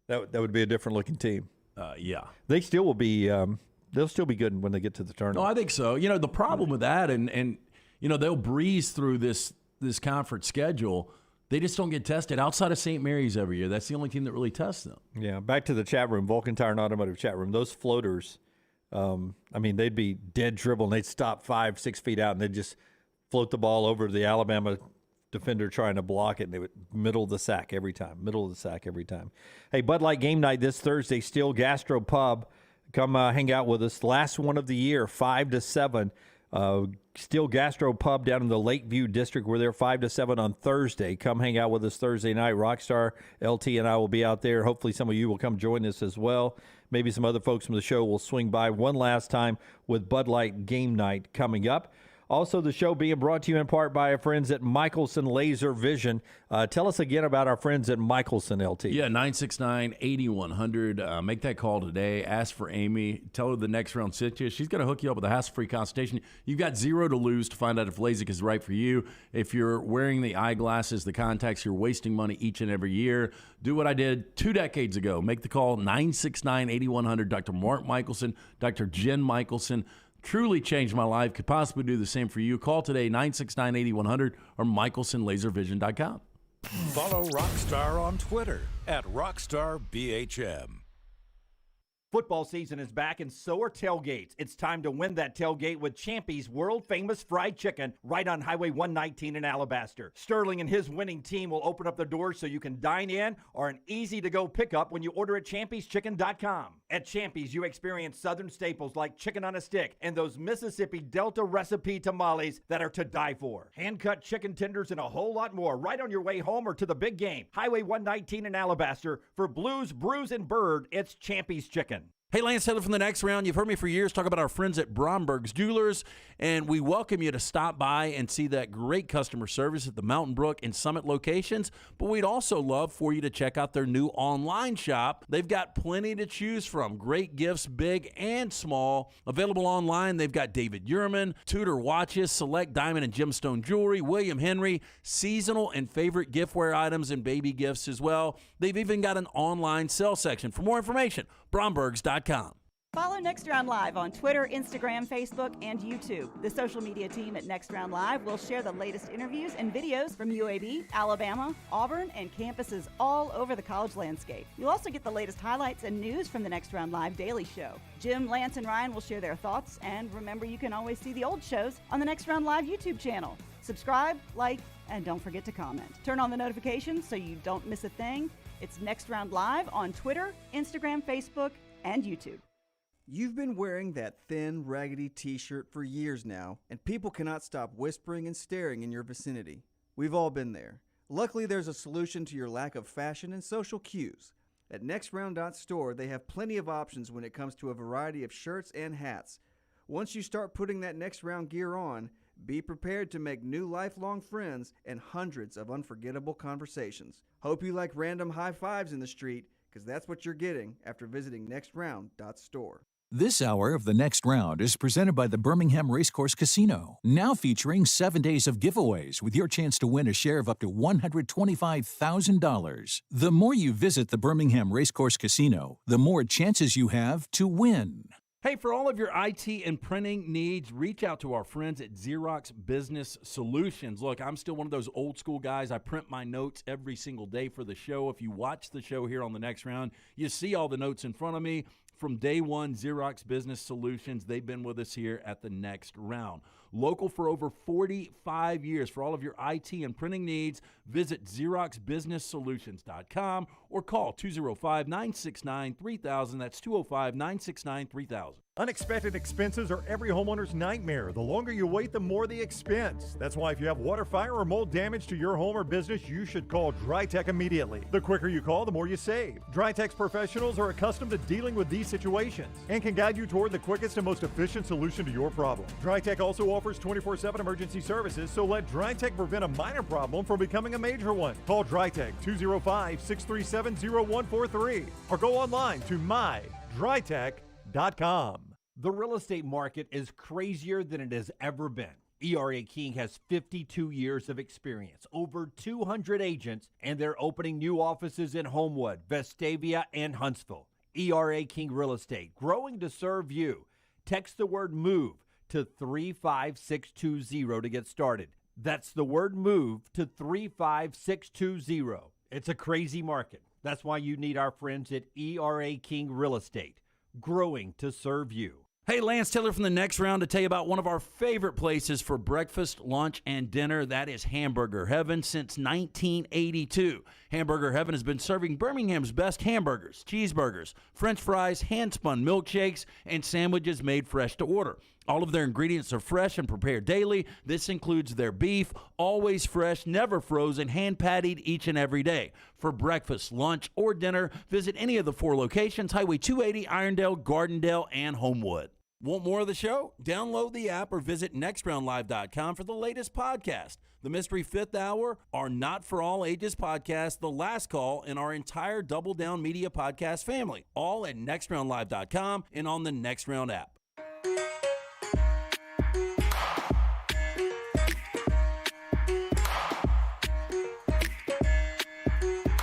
That would be a different looking team. Yeah. They still will be. They'll still be good when they get to the tournament. No, I think so. You know, the problem with that, and you know, they'll breeze through this conference schedule. They just don't get tested outside of St. Mary's every year. That's the only team that really tests them. Yeah. Back to the chat room, Vulcan Tire and Automotive chat room. Those floaters. I mean, they'd be dead dribble, and they'd stop 5-6 feet out, and they'd just float the ball over to the Alabama defender trying to block it, and they would middle of the sack every time. Hey, Bud Light game night this Thursday, Steel Gastro Pub. Come hang out with us. Last one of the year, 5 to 7. Steel Gastro Pub down in the Lakeview District. We're there 5 to 7 on Thursday. Come hang out with us Thursday night. Rockstar, LT, and I will be out there. Hopefully some of you will come join us as well. Maybe some other folks from the show will swing by one last time with Bud Light game night coming up. Also, the show being brought to you in part by our friends at Michelson Laser Vision. Tell us again about our friends at Michelson, LT. Yeah, 969-8100. Make that call today. Ask for Amy. Tell her the next round sits you. She's going to hook you up with a hassle-free consultation. You've got zero to lose to find out if LASIK is right for you. If you're wearing the eyeglasses, the contacts, you're wasting money each and every year. Do what I did 2 decades ago. Make the call, 969-8100. Dr. Mark Michelson, Dr. Jen Michelson. Truly changed my life. Could possibly do the same for you. Call today, 969-8100 or michelsonlaservision.com. Follow Rockstar on Twitter @RockstarBHM. Football season is back, and so are tailgates. It's time to win that tailgate with Champy's world-famous fried chicken right on Highway 119 in Alabaster. Sterling and his winning team will open up the doors so you can dine in or an easy-to-go pickup when you order at champy'schicken.com. At Champy's, you experience southern staples like chicken on a stick and those Mississippi Delta recipe tamales that are to die for. Hand-cut chicken tenders and a whole lot more right on your way home or to the big game. Highway 119 in Alabaster. For Blues, Brews, and Bird, it's Champy's Chicken. Hey, Lance Taylor from The Next Round. You've heard me for years talk about our friends at Bromberg's Jewelers, and we welcome you to stop by and see that great customer service at the Mountain Brook and Summit locations, but we'd also love for you to check out their new online shop. They've got plenty to choose from. Great gifts, big and small. Available online, they've got David Yurman, Tudor watches, select diamond and gemstone jewelry, William Henry, seasonal and favorite giftware items and baby gifts as well. They've even got an online sale section. For more information, brombergs.com. Follow Next Round Live on Twitter, Instagram, Facebook, and YouTube. The social media team at Next Round Live will share the latest interviews and videos from UAB, Alabama, Auburn, and campuses all over the college landscape. You'll also get the latest highlights and news from the Next Round Live Daily Show. Jim, Lance, and Ryan will share their thoughts, and remember, you can always see the old shows on the Next Round Live YouTube channel. Subscribe, like, and don't forget to comment. Turn on the notifications so you don't miss a thing. It's Next Round Live on Twitter, Instagram, Facebook, and YouTube. You've been wearing that thin, raggedy t-shirt for years now, and people cannot stop whispering and staring in your vicinity. We've all been there. Luckily, there's a solution to your lack of fashion and social cues. At NextRound.store, they have plenty of options when it comes to a variety of shirts and hats. Once you start putting that Next Round gear on, be prepared to make new lifelong friends and hundreds of unforgettable conversations. Hope you like random high fives in the street, because that's what you're getting after visiting NextRound.store. This hour of The Next Round is presented by the Birmingham Racecourse Casino, now featuring 7 days of giveaways with your chance to win a share of up to $125,000. The more you visit the Birmingham Racecourse Casino, the more chances you have to win. Hey, for all of your IT and printing needs, reach out to our friends at Xerox Business Solutions. Look, I'm still one of those old school guys. I print my notes every single day for the show. If you watch the show here on The Next Round, you see all the notes in front of me. From day one, Xerox Business Solutions, they've been with us here at The Next Round. Local for over 45 years. For all of your IT and printing needs, visit XeroxBusinessSolutions.com or call 205-969-3000. That's 205-969-3000. Unexpected expenses are every homeowner's nightmare. The longer you wait, the more the expense. That's why if you have water, fire, or mold damage to your home or business, you should call DryTech immediately. The quicker you call, the more you save. DryTech's professionals are accustomed to dealing with these situations and can guide you toward the quickest and most efficient solution to your problem. DryTech also offers 24/7 emergency services, so let DryTech prevent a minor problem from becoming a major one. Call DryTech 205-637-0143 or go online to mydrytech.com. The real estate market is crazier than it has ever been. ERA King has 52 years of experience, over 200 agents, and they're opening new offices in Homewood, Vestavia, and Huntsville. ERA King Real Estate, growing to serve you. Text the word MOVE to 35620 to get started. That's the word MOVE to 35620. It's a crazy market. That's why you need our friends at ERA King Real Estate, growing to serve you. Hey, Lance Taylor from The Next Round to tell you about one of our favorite places for breakfast, lunch, and dinner. That is Hamburger Heaven since 1982. Hamburger Heaven has been serving Birmingham's best hamburgers, cheeseburgers, French fries, hand-spun milkshakes, and sandwiches made fresh to order. All of their ingredients are fresh and prepared daily. This includes their beef, always fresh, never frozen, hand-pattied each and every day. For breakfast, lunch, or dinner, visit any of the 4 locations, Highway 280, Irondale, Gardendale, and Homewood. Want more of the show? Download the app or visit nextroundlive.com for the latest podcast. The Mystery Fifth Hour, our Not For All Ages podcast, The Last Call, and our entire Double Down Media podcast family. All at nextroundlive.com and on the Next Round app.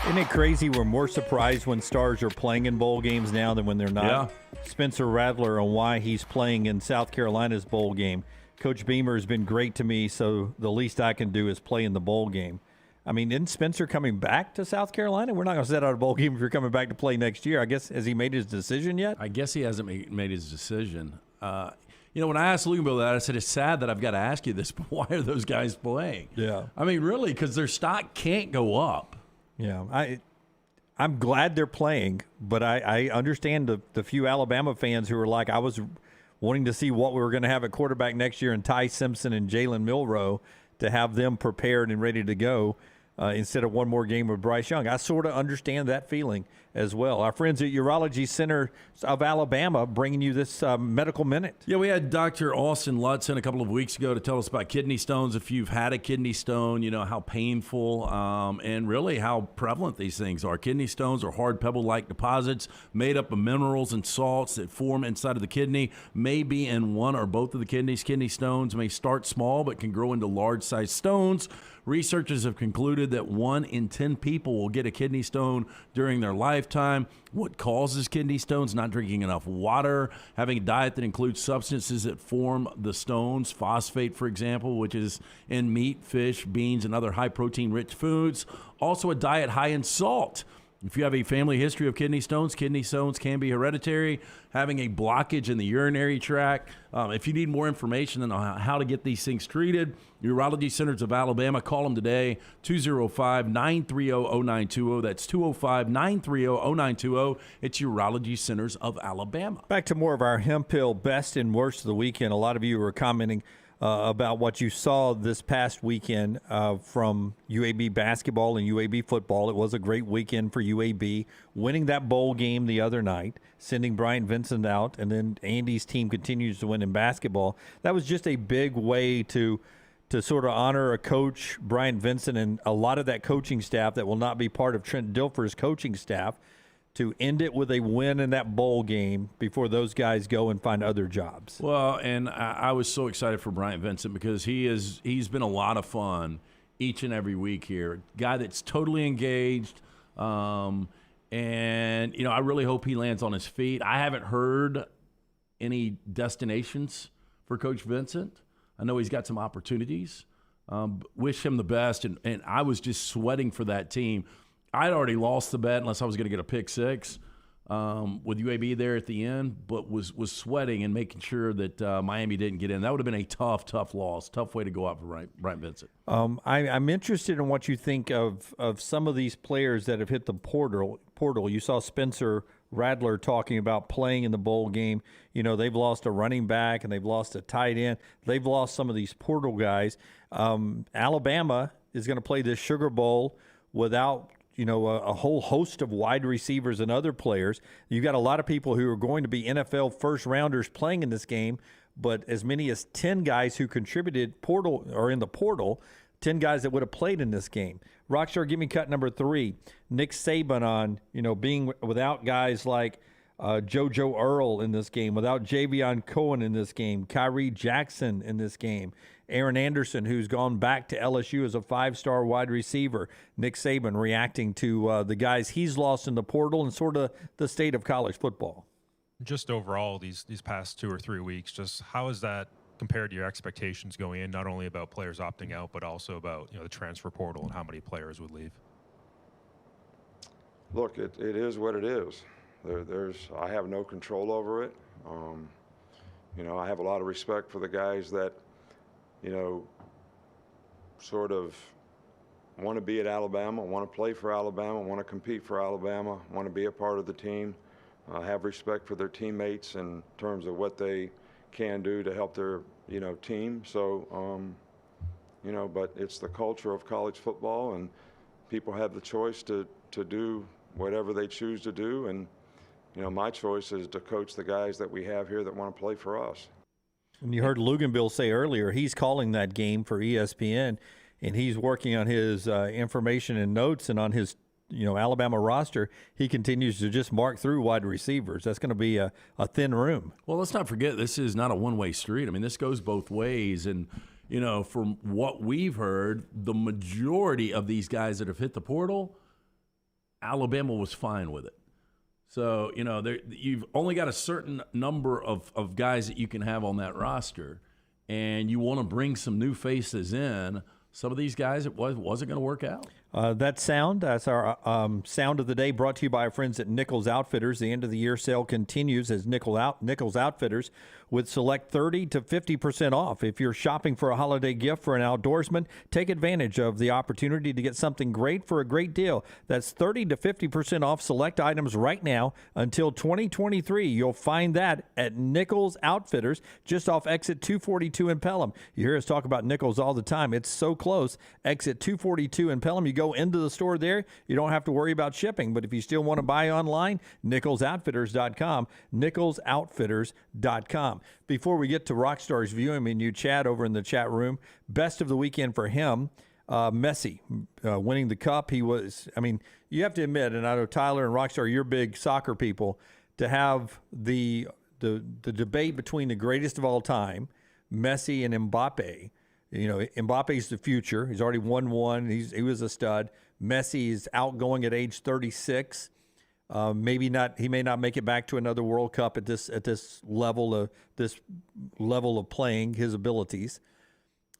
Isn't it crazy? We're more surprised when stars are playing in bowl games now than when they're not. Yeah. Spencer Rattler on why he's playing in South Carolina's bowl game. Coach Beamer has been great to me, so the least I can do is play in the bowl game. I mean, isn't Spencer coming back to South Carolina? We're not going to set out a bowl game if you're coming back to play next year. I guess, has he made his decision yet? I guess he hasn't made his decision. When I asked Luginbill that, I said, it's sad that I've got to ask you this, but why are those guys playing? Yeah. I mean, really, because their stock can't go up. Yeah, I'm glad they're playing, but I understand the few Alabama fans who are like, I was wanting to see what we were going to have at quarterback next year and Ty Simpson and Jalen Milroe to have them prepared and ready to go instead of one more game with Bryce Young. I sort of understand that feeling as well. Our friends at Urology Center of Alabama bringing you this medical minute. Yeah, we had Dr. Austin Lutz in a couple of weeks ago to tell us about kidney stones. If you've had a kidney stone, you know how painful and really how prevalent these things are. Kidney stones are hard pebble-like deposits made up of minerals and salts that form inside of the kidney, may be in one or both of the kidneys. Kidney stones may start small but can grow into large-sized stones. Researchers have concluded that 1 in 10 people will get a kidney stone during their lifetime. What causes kidney stones? Not drinking enough water, having a diet that includes substances that form the stones, phosphate, for example, which is in meat, fish, beans, and other high-protein rich foods. Also a diet high in salt. If you have a family history of kidney stones can be hereditary, having a blockage in the urinary tract. If you need more information on how to get these things treated, Urology Centers of Alabama, call them today, 205-930-0920. That's 205-930-0920. It's Urology Centers of Alabama. Back to more of our Hemp Hill best and worst of the weekend. A lot of you were commenting about what you saw this past weekend from UAB basketball and UAB football. It was a great weekend for UAB, winning that bowl game the other night, sending Bryant Vincent out, and then Andy's team continues to win in basketball. That was just a big way to sort of honor a coach, Bryant Vincent, and a lot of that coaching staff that will not be part of Trent Dilfer's coaching staff, to end it with a win in that bowl game before those guys go and find other jobs. Well, and I was so excited for Bryant Vincent because he's been a lot of fun each and every week here. Guy that's totally engaged, and I really hope he lands on his feet. I haven't heard any destinations for Coach Vincent. I know he's got some opportunities. Wish him the best, and I was just sweating for that team. I'd already lost the bet unless I was going to get a pick six with UAB there at the end, but was sweating and making sure that Miami didn't get in. That would have been a tough loss, tough way to go out for Bryant Vincent. I'm interested in what you think of some of these players that have hit the portal. You saw Spencer Rattler talking about playing in the bowl game. They've lost a running back and they've lost a tight end. They've lost some of these portal guys. Alabama is going to play this Sugar Bowl without a whole host of wide receivers and other players. You've got a lot of people who are going to be NFL first-rounders playing in this game, but as many as 10 guys who contributed portal or in the portal, 10 guys that would have played in this game. Rockstar, give me cut number 3. Nick Saban on, being without guys like JoJo Earl in this game, without Javion Cohen in this game, Kyrie Jackson in this game, Aaron Anderson, who's gone back to LSU as a 5-star wide receiver. Nick Saban reacting to the guys he's lost in the portal and sort of the state of college football. Just overall, these past 2 or 3 weeks, just how has that compared to your expectations going in, not only about players opting out, but also about the transfer portal and how many players would leave? Look, it is what it is. I have no control over it. I have a lot of respect for the guys that, sort of want to be at Alabama, want to play for Alabama, want to compete for Alabama, want to be a part of the team. Have respect for their teammates in terms of what they can do to help their, team. So, but it's the culture of college football, and people have the choice to do whatever they choose to do. And, my choice is to coach the guys that we have here that want to play for us. And you heard Luginbill say earlier, he's calling that game for ESPN, and he's working on his information and notes, and on his Alabama roster, he continues to just mark through wide receivers. That's going to be a thin room. Well, let's not forget, this is not a one-way street. I mean, this goes both ways. And, from what we've heard, the majority of these guys that have hit the portal, Alabama was fine with it. So, you've only got a certain number of guys that you can have on that roster, and you want to bring some new faces in. Some of these guys, it wasn't going to work out. That's our sound of the day, brought to you by our friends at Nichols Outfitters. The end of the year sale continues as Nichols Outfitters with select 30 to 50% off. If you're shopping for a holiday gift for an outdoorsman, take advantage of the opportunity to get something great for a great deal. That's 30 to 50% off select items right now until 2023. You'll find that at Nichols Outfitters, just off exit 242 in Pelham. You hear us talk about Nichols all the time. It's so close. Exit 242 in Pelham. You go into the store there, you don't have to worry about shipping. But if you still want to buy online, NicholsOutfitters.com, NicholsOutfitters.com. Before we get to Rockstar's View, you Chad over in the chat room, best of the weekend for him, Messi winning the cup. He was, you have to admit, and I know Tyler and Rockstar, you're big soccer people, to have the debate between the greatest of all time, Messi and Mbappe. Mbappe's the future. He's already won one. He was a stud. Messi is outgoing at age 36. Maybe not. He may not make it back to another World Cup at this level of playing his abilities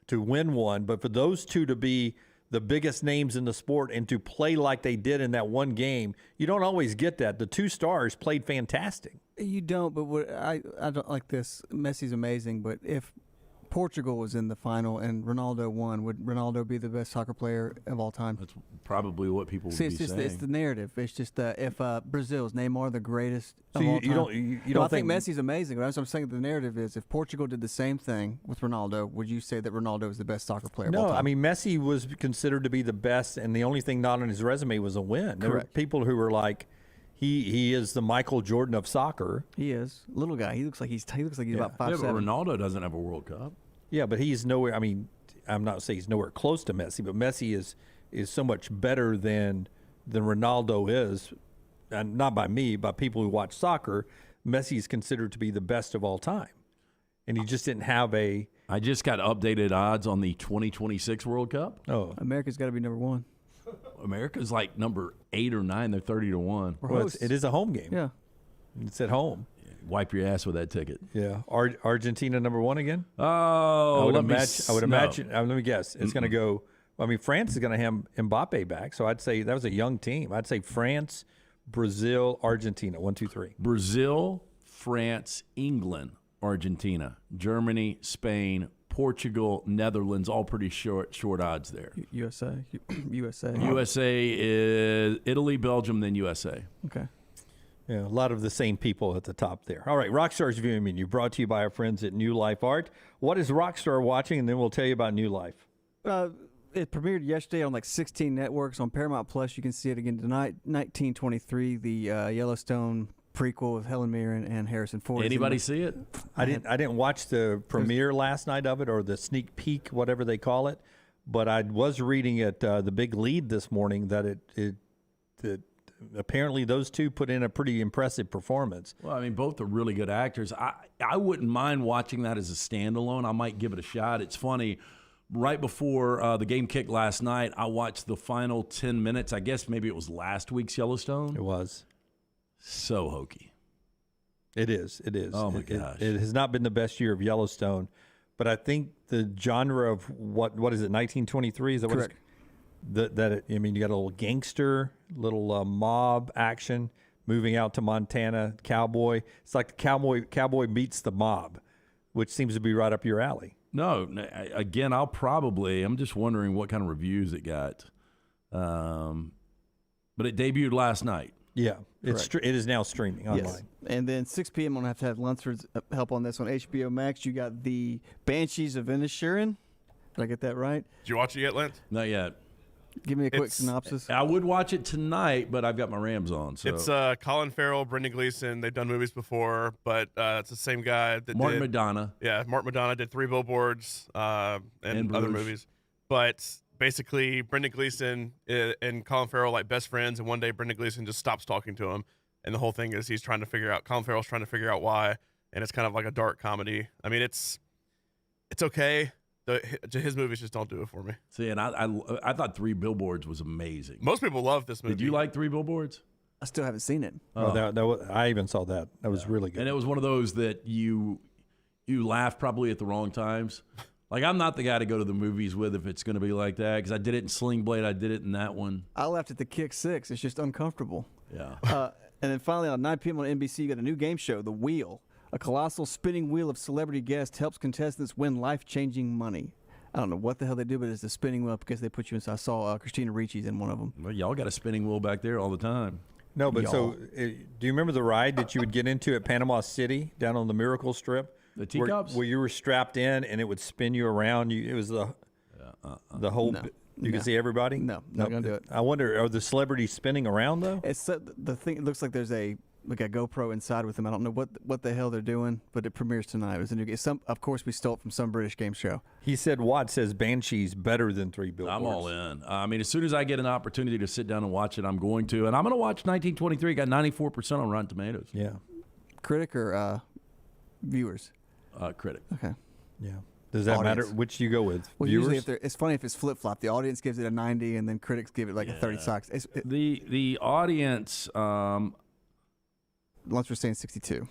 to win one. But for those two to be the biggest names in the sport and to play like they did in that one game. You don't always get that. The 2 stars played fantastic. You don't, but what I don't like this. Messi's amazing, but if Portugal was in the final and Ronaldo won, would Ronaldo be the best soccer player of all time? That's probably what people would be saying. It's the narrative. It's just if Brazil's Neymar the greatest of So all time. you don't I think think Messi's amazing. But I'm saying the narrative is if Portugal did the same thing with Ronaldo, would you say that Ronaldo is the best soccer player of all No, time? I mean, Messi was considered to be the best, and the only thing not on his resume was a win. There were Correct. people who were like, he is the Michael Jordan of soccer. He is. Little guy. He looks like he's about 5'7". But Ronaldo doesn't have a World Cup. Yeah, but he's nowhere. I mean, I'm not saying he's nowhere close to Messi, but Messi is so much better than Ronaldo is, and not by me, by people who watch soccer. Messi is considered to be the best of all time, and he just didn't have a. I just got updated odds on the 2026 World Cup. Oh, America's got to be number 1. America's like number 8 or 9. They're 30-1. Well, it is a home game. Yeah, it's at home. Wipe your ass with that ticket. Yeah, Argentina number 1 again. Oh, I would imagine. Let me guess. It's going to go. I mean, France is going to have Mbappe back, so I'd say that was a young team. I'd say France, Brazil, Argentina. 1, 2, 3. Brazil, France, England, Argentina, Germany, Spain, Portugal, Netherlands, all pretty short odds there. USA. USA is Italy, Belgium, then USA. Okay. Yeah, a lot of the same people at the top there. All right, Rockstar's Viewing Menu brought to you by our friends at New Life Art. What is Rockstar watching? And then we'll tell you about New Life. It premiered yesterday on like 16 networks. On Paramount Plus, you can see it again tonight. 1923, the Yellowstone prequel with Helen Mirren and Harrison Ford. Anybody see it? I didn't watch the premiere last night of it, or the sneak peek, whatever they call it. But I was reading at the Big Lead this morning that it apparently those two put in a pretty impressive performance. Well, I mean, both are really good actors. I wouldn't mind watching that as a standalone. I might give it a shot. It's funny. Right before the game kicked last night, I watched the final 10 minutes. I guess maybe it was last week's Yellowstone. It was. So hokey. It is. Oh, my gosh. It has not been the best year of Yellowstone, but I think the genre of what is it, 1923? Is that Correct. I mean, you got a little gangster, little mob action, moving out to Montana, cowboy. It's like the cowboy meets the mob, which seems to be right up your alley. No, again, I'm just wondering what kind of reviews it got. But it debuted last night. Yeah, it is now streaming online. Yes. And then 6 p.m. I'm going to have Lunsford's help on this on HBO Max. You got the Banshees of Inisherin. Did I get that right? Did you watch it yet, Lance? Not yet. Give me a quick synopsis. I would watch it tonight, but I've got my Rams on. So It's Colin Farrell, Brendan Gleeson. They've done movies before, but it's the same guy that Mark did Madonna. Yeah, Mark Madonna did 3 Billboards and other Bruges. movies. But basically, Brendan Gleeson and Colin Farrell like best friends, and one day Brendan Gleeson just stops talking to him, and the whole thing is he's trying to figure out. Colin Farrell's trying to figure out why, and it's kind of like a dark comedy. I mean, it's okay. His movies just don't do it for me. See, and I thought 3 Billboards was amazing. Most people love this movie. Did you like 3 Billboards? I still haven't seen it. I even saw that. That was really good. And it was one of those that you laugh probably at the wrong times. Like, I'm not the guy to go to the movies with if it's going to be like that, because I did it in Sling Blade. I did it in that one. I laughed at the Kick 6. It's just uncomfortable. Yeah. And then finally on 9 p.m. on NBC, you got a new game show, The Wheel. A colossal spinning wheel of celebrity guests helps contestants win life-changing money. I don't know what the hell they do, but it's a spinning wheel because they put you inside. I saw Christina Ricci's in one of them. Well, y'all got a spinning wheel back there all the time. No, but do you remember the ride that you would get into at Panama City down on the Miracle Strip? The teacups? Where you were strapped in and it would spin you around. It was the whole. No. You could see everybody. No, not gonna do it. I wonder, are the celebrities spinning around though? It's the thing. It looks like there's a GoPro inside with them. I don't know what the hell they're doing, but it premieres tonight. It was a new game. Of course, we stole it from some British game show. He said, Watt says Banshee's better than 3 Billboards. I'm all in. I mean, as soon as I get an opportunity to sit down and watch it, I'm going to. And I'm going to watch 1923. Got 94% on Rotten Tomatoes. Yeah. Critic or viewers? Critic. Okay. Yeah. Does that matter which you go with? Well, viewers? usually it's funny if it's flip-flop. The audience gives it a 90, and then critics give it like a 36. The audience... Lunsford's saying 62.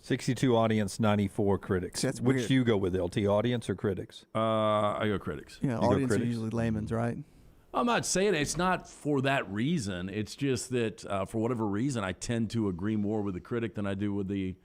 62 audience, 94 critics. That's Which weird. do you go with, LT, audience or critics? I go critics. Yeah, audience are usually layman's, right? I'm not saying it's not for that reason. It's just that for whatever reason, I tend to agree more with the critic than I do with the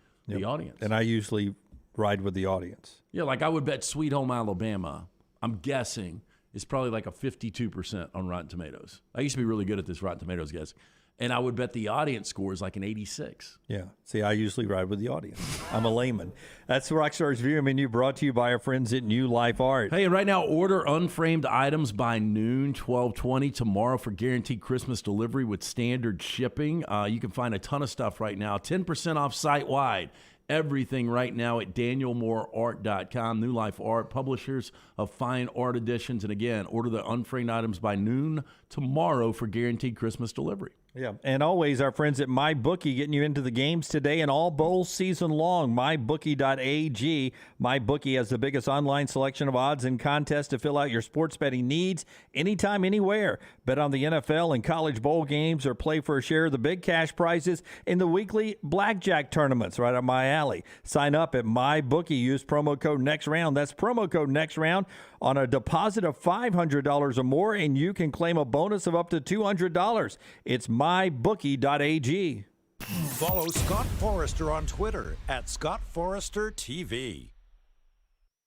audience. And I usually ride with the audience. Yeah, like I would bet Sweet Home Alabama, I'm guessing, is probably like a 52% on Rotten Tomatoes. I used to be really good at this Rotten Tomatoes, guys. And I would bet the audience score is like an 86. Yeah. See, I usually ride with the audience. I'm a layman. That's Rockstar's View Menu, brought to you by our friends at New Life Art. Hey, and right now, order unframed items by noon, 12/20 tomorrow for guaranteed Christmas delivery with standard shipping. You can find a ton of stuff right now. 10% off site-wide. Everything right now at danielmooreart.com. New Life Art, publishers of fine art editions. And again, order the unframed items by noon tomorrow for guaranteed Christmas delivery. Yeah, and always our friends at MyBookie getting you into the games today and all bowl season long. MyBookie.ag. MyBookie has the biggest online selection of odds and contests to fill out your sports betting needs anytime, anywhere. Bet on the NFL and college bowl games or play for a share of the big cash prizes in the weekly blackjack tournaments right up my alley. Sign up at MyBookie. Use promo code NEXTROUND. That's promo code NEXTROUND on a deposit of $500 or more, and you can claim a bonus of up to $200. It's mybookie.ag. Follow Scott Forrester on Twitter at Scott Forrester TV.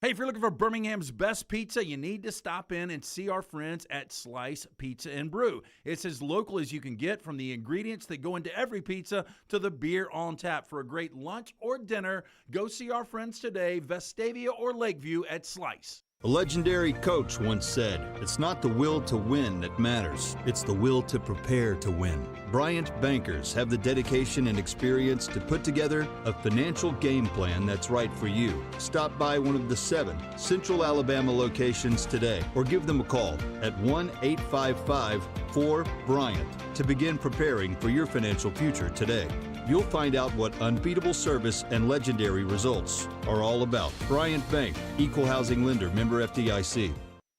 Hey, if you're looking for Birmingham's best pizza, you need to stop in and see our friends at Slice Pizza and Brew. It's as local as you can get, from the ingredients that go into every pizza to the beer on tap. For a great lunch or dinner, go see our friends today, Vestavia or Lakeview at Slice. A legendary coach once said, "It's not the will to win that matters, it's the will to prepare to win." Bryant bankers have the dedication and experience to put together a financial game plan that's right for you. Stop by one of the 7 Central Alabama locations today or give them a call at 1-855-4-BRYANT to begin preparing for your financial future today. You'll find out what unbeatable service and legendary results are all about. Bryant Bank, Equal Housing Lender, member FDIC.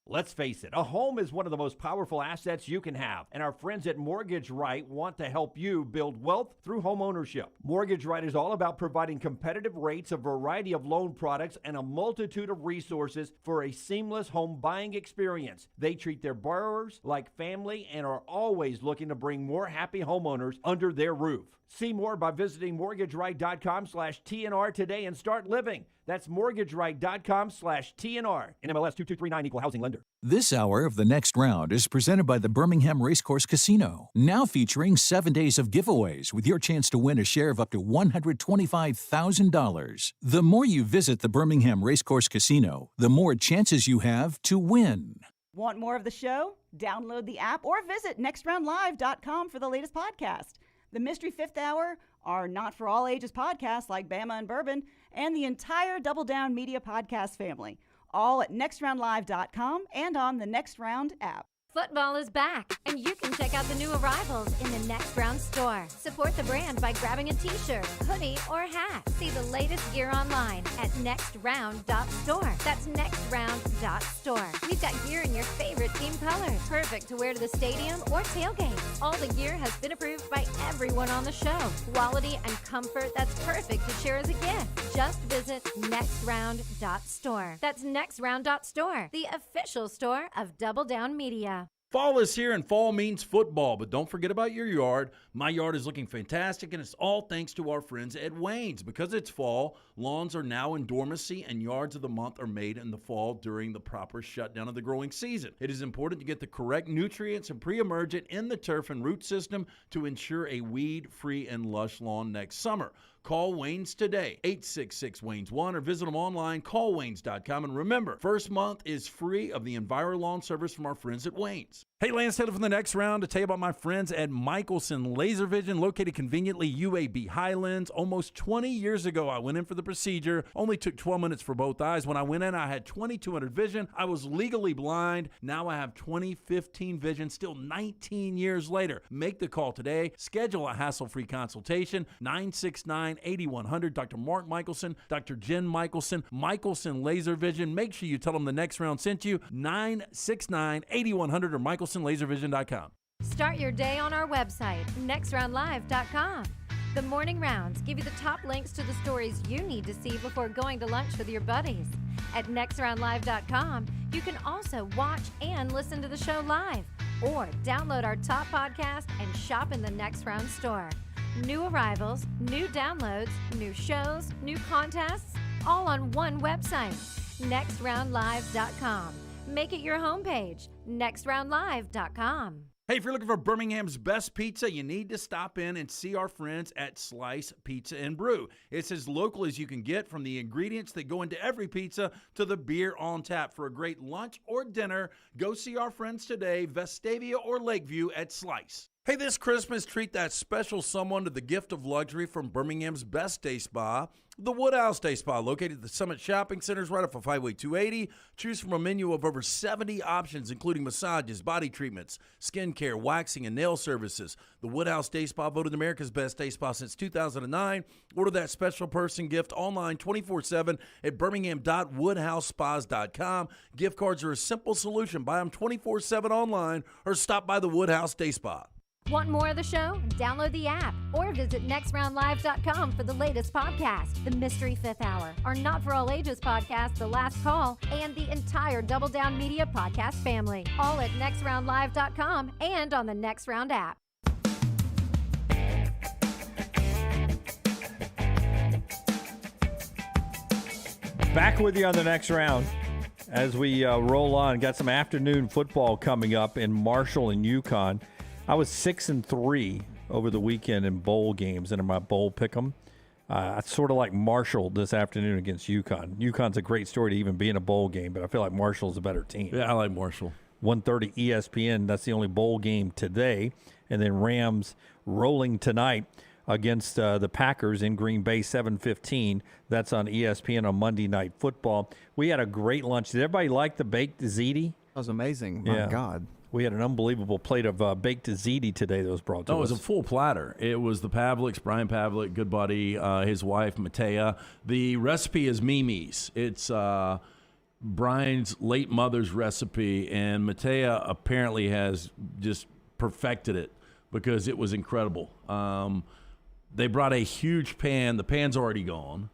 Let's face it, a home is one of the most powerful assets you can have, and our friends at Mortgage Right want to help you build wealth through home ownership. Mortgage Right is all about providing competitive rates, a variety of loan products, and a multitude of resources for a seamless home buying experience. They treat their borrowers like family and are always looking to bring more happy homeowners under their roof. See more by visiting mortgageright.com/TNR today and start living. That's mortgageright.com/TNR. NMLS 2239, Equal Housing Lender. This hour of The Next Round is presented by the Birmingham Racecourse Casino, now featuring 7 days of giveaways with your chance to win a share of up to $125,000. The more you visit the Birmingham Racecourse Casino, the more chances you have to win. Want more of the show? Download the app or visit nextroundlive.com for the latest podcast. The Mystery Fifth Hour, our Not For All Ages podcast like Bama and Bourbon, and the entire Double Down Media podcast family, all at nextroundlive.com and on the Next Round app. Football is back, and you can check out the new arrivals in the Next Round store. Support the brand by grabbing a t-shirt, hoodie, or hat. See the latest gear online at nextround.store. That's nextround.store. We've got gear in your favorite team colors, perfect to wear to the stadium or tailgate. All the gear has been approved by everyone on the show. Quality and comfort that's perfect to share as a gift. Just visit nextround.store. That's nextround.store, the official store of Double Down Media. Fall is here, and fall means football, but don't forget about your yard. My yard is looking fantastic, and it's all thanks to our friends at Wayne's. Because it's fall, lawns are now in dormancy, and yards of the month are made in the fall during the proper shutdown of the growing season. It is important to get the correct nutrients and pre-emergent in the turf and root system to ensure a weed-free and lush lawn next summer. Call Wayne's today, 866-WAYNES1, or visit them online, callwaynes.com. And remember, first month is free of the EnviroLawn service from our friends at Wayne's. Hey, Lance Taylor from the Next Round to tell you about my friends at Michelson Laser Vision, located conveniently UAB Highlands. Almost 20 years ago, I went in for the procedure. Only took 12 minutes for both eyes. When I went in, I had 2200 vision. I was legally blind. Now I have 20/15 vision, still 19 years later. Make the call today. Schedule a hassle-free consultation, 969-8100. Dr. Mark Michelson, Dr. Jen Michelson, Michelson Laser Vision. Make sure you tell them the Next Round sent you, 969-8100 or michelsonlaservision.com. Start your day on our website, nextroundlive.com. The morning rounds give you the top links to the stories you need to see before going to lunch with your buddies. At nextroundlive.com, you can also watch and listen to the show live, or download our top podcast and shop in the Next Round store. New arrivals, new downloads, new shows, new contests, all on one website, nextroundlive.com. Make it your homepage, nextroundlive.com. Hey, if you're looking for Birmingham's best pizza, you need to stop in and see our friends at Slice Pizza and Brew. It's as local as you can get, from the ingredients that go into every pizza to the beer on tap. For a great lunch or dinner, go see our friends today, Vestavia or Lakeview at Slice. Hey, this Christmas, treat that special someone to the gift of luxury from Birmingham's best day spa, the Woodhouse Day Spa, located at the Summit Shopping Centers right off of Highway 280. Choose from a menu of over 70 options, including massages, body treatments, skincare, waxing, and nail services. The Woodhouse Day Spa, voted America's best day spa since 2009. Order that special person gift online 24/7 at birmingham.woodhousespas.com. Gift cards are a simple solution. Buy them 24/7 online or stop by the Woodhouse Day Spa. Want more of the show? Download the app or visit nextroundlive.com for the latest podcast, The Mystery Fifth Hour, our Not For All Ages podcast, The Last Call, and the entire Double Down Media podcast family. All at nextroundlive.com and on the Next Round app. Back with you on the Next Round as we roll on. Got some afternoon football coming up in Marshall and Yukon. I was 6-3 over the weekend in bowl games and in my bowl pick'em. I sort of like Marshall this afternoon against Yukon. Yukon's a great story to even be in a bowl game, but I feel like Marshall's a better team. Yeah, I like Marshall. 1:30 ESPN. That's the only bowl game today. And then Rams rolling tonight against the Packers in Green Bay, 7:15. That's on ESPN on Monday Night Football. We had a great lunch. Did everybody like the baked ziti? That was amazing. My God. We had an unbelievable plate of baked ziti today that was brought to us. Oh, it was a full platter. It was the Pavliks, Brian Pavlik, good buddy, his wife, Matea. The recipe is Mimi's. It's Brian's late mother's recipe, and Matea apparently has just perfected it because it was incredible. They brought a huge pan. The pan's already gone.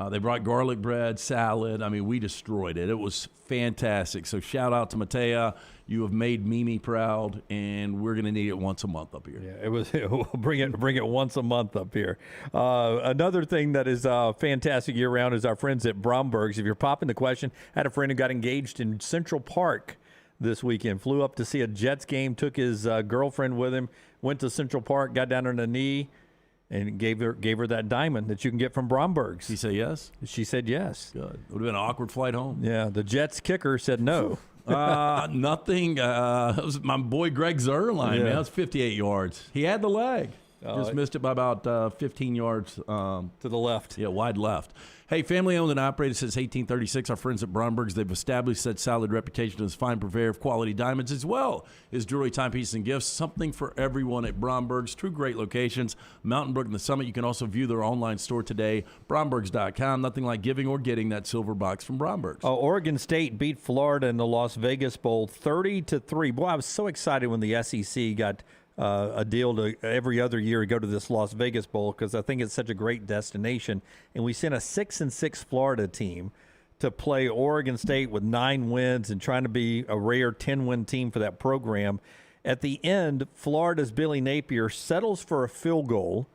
They brought garlic bread, salad. I mean, we destroyed it. It was fantastic. So shout out to Matea. You have made Mimi proud, and we're going to need it once a month up here. Yeah, it was. We'll bring it once a month up here. Another thing that is fantastic year round is our friends at Bromberg's. If you're popping the question, I had a friend who got engaged in Central Park this weekend. Flew up to see a Jets game. Took his girlfriend with him. Went to Central Park. Got down on a knee. And gave her that diamond that you can get from Bromberg's. She said yes? She said yes. Good. It would have been an awkward flight home. Yeah, the Jets kicker said no. Nothing. It was my boy Greg Zuerlein, man. That was 58 yards. He had the leg. Just missed it by about 15 yards. To the left. Yeah, wide left. Hey, family owned and operated since 1836. Our friends at Bromberg's, they've established that solid reputation as fine purveyor of quality diamonds, as well as jewelry, timepieces, and gifts. Something for everyone at Bromberg's. Two great locations, Mountain Brook and the Summit. You can also view their online store today, brombergs.com. Nothing like giving or getting that silver box from Bromberg's. Oregon State beat Florida in the Las Vegas Bowl 30-3. Boy, I was so excited when the SEC got a deal to every other year to go to this Las Vegas Bowl because I think it's such a great destination. And we sent a 6-6 Florida team to play Oregon State with 9 wins and trying to be a rare 10-win team for that program. At the end, Florida's Billy Napier settles for a field goal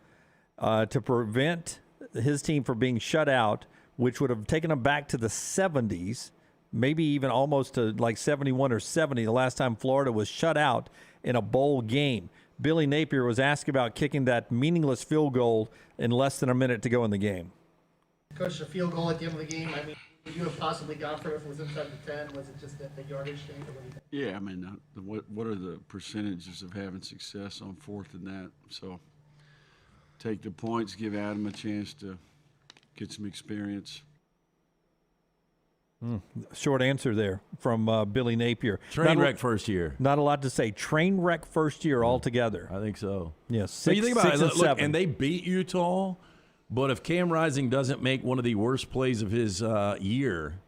to prevent his team from being shut out, which would have taken them back to the 70s, maybe even almost to like 71 or 70, the last time Florida was shut out in a bowl game. Billy Napier was asked about kicking that meaningless field goal in less than a minute to go in the game. Coach, the field goal at the end of the game, I mean, would you have possibly gone for it if it was inside the 10? Was it just the yardage thing? Or what do you think? Yeah, I mean, what are the percentages of having success on 4th and that? So take the points, give Adam a chance to get some experience. Short answer there from Billy Napier. Train wreck first year. Not a lot to say. Train wreck first year altogether. I think so. Yes. So you think about it, look, and they beat Utah, but if Cam Rising doesn't make one of the worst plays of his year,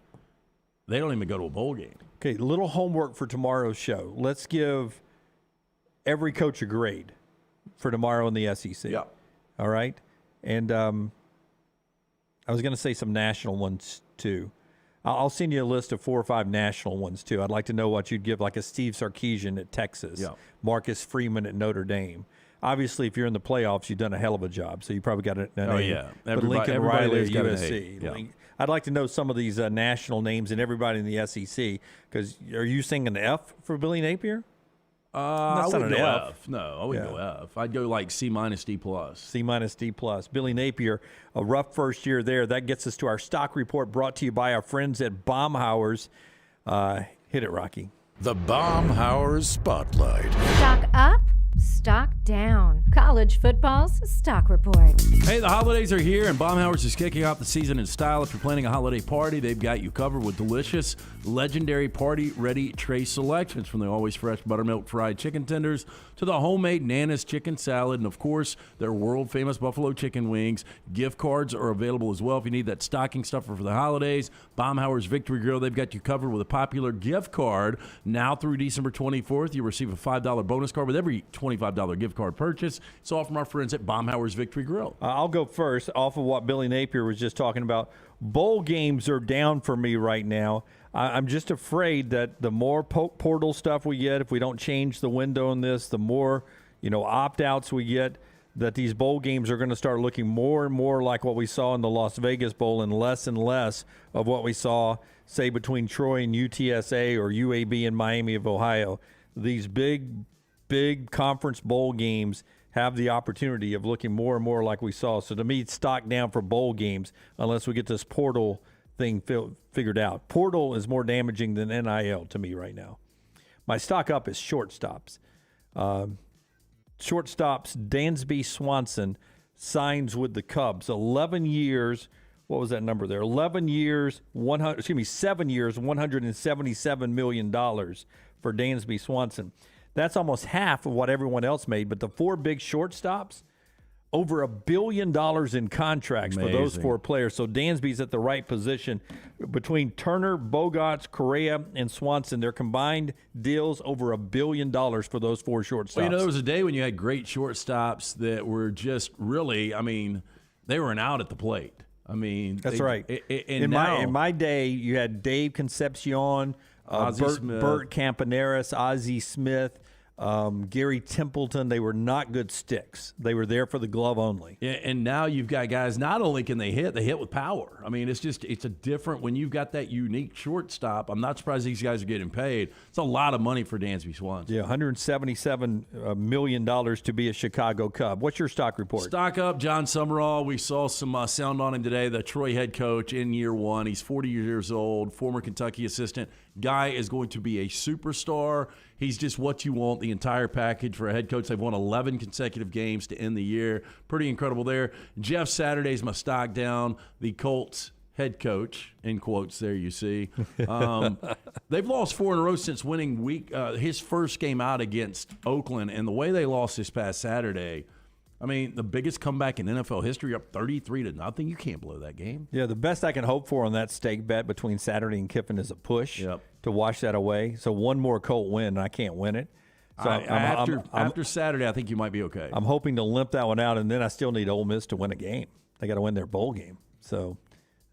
they don't even go to a bowl game. Okay, little homework for tomorrow's show. Let's give every coach a grade for tomorrow in the SEC. Yeah. All right. And I was going to say some national ones too. I'll send you a list of 4 or 5 national ones too. I'd like to know what you'd give, like a Steve Sarkisian at Texas, Marcus Freeman at Notre Dame. Obviously, if you're in the playoffs, you've done a hell of a job, so you probably got an Oh, name. yeah. But Lincoln Riley at USC. Yeah. I'd like to know some of these national names and everybody in the SEC, because are you saying an F for Billy Napier? I That's not wouldn't an go F. F. No, I wouldn't go F. I'd go like C-, D+. C-, D+. Billy Napier, a rough first year there. That gets us to our stock report brought to you by our friends at Baumhauer's. Hit it, Rocky. The Baumhauer's Spotlight. Stock up, stock down. College football's stock report. Hey, the holidays are here, and Baumhauer's is kicking off the season in style. If you're planning a holiday party, they've got you covered with delicious, legendary party-ready tray selections, from the always fresh buttermilk fried chicken tenders to the homemade Nana's chicken salad, and of course, their world-famous buffalo chicken wings. Gift cards are available as well if you need that stocking stuffer for the holidays. Baumhauer's Victory Grill, they've got you covered with a popular gift card. Now through December 24th, you receive a $5 bonus card with every $25 gift card purchase. It's all from our friends at Baumhauer's Victory Grill. I'll go first off of what Billy Napier was just talking about. Bowl games are down for me right now. I'm just afraid that the more portal stuff we get, if we don't change the window in this, the more opt-outs we get, that these bowl games are going to start looking more and more like what we saw in the Las Vegas Bowl and less of what we saw, say, between Troy and UTSA or UAB and Miami of Ohio. These big conference bowl games have the opportunity of looking more and more like we saw. So to me, it's stock down for bowl games unless we get this portal thing figured out. Portal is more damaging than NIL to me right now. My stock up is shortstops. Shortstops, Dansby Swanson signs with the Cubs. 11 years, what was that number there? 11 years, 7 years, $177 million for Dansby Swanson. That's almost half of what everyone else made, but the 4 big shortstops, over $1 billion in contracts for those 4 players. So Dansby's at the right position. Between Turner, Bogarts, Correa, and Swanson, their combined deals over $1 billion for those 4 shortstops. Well, there was a day when you had great shortstops that were just really, they were an out at the plate. That's right. In my day, you had Dave Concepcion, Bert Campaneris, Ozzie Smith, Gary Templeton. They were not good sticks. They were there for the glove only. Yeah, and now you've got guys, not only can they hit with power. It's a different, when you've got that unique shortstop, I'm not surprised these guys are getting paid. It's a lot of money for Dansby Swanson. Yeah, $177 million to be a Chicago Cub. What's your stock report? Stock up, John Summerall. We saw some sound on him today, the Troy head coach in year 1. He's 40 years old, former Kentucky assistant. Guy is going to be a superstar. He's just what you want, the entire package for a head coach. They've won 11 consecutive games to end the year. Pretty incredible there. Jeff Saturday's my stock down. The Colts head coach, in quotes there you see. They've lost 4 in a row since winning his first game out against Oakland. And the way they lost this past Saturday, the biggest comeback in NFL history, up 33-0. You can't blow that game. Yeah, the best I can hope for on that stake bet between Saturday and Kiffin is a push to wash that away. So one more Colt win, and I can't win it. So after Saturday, I think you might be okay. I'm hoping to limp that one out, and then I still need Ole Miss to win a game. They got to win their bowl game. So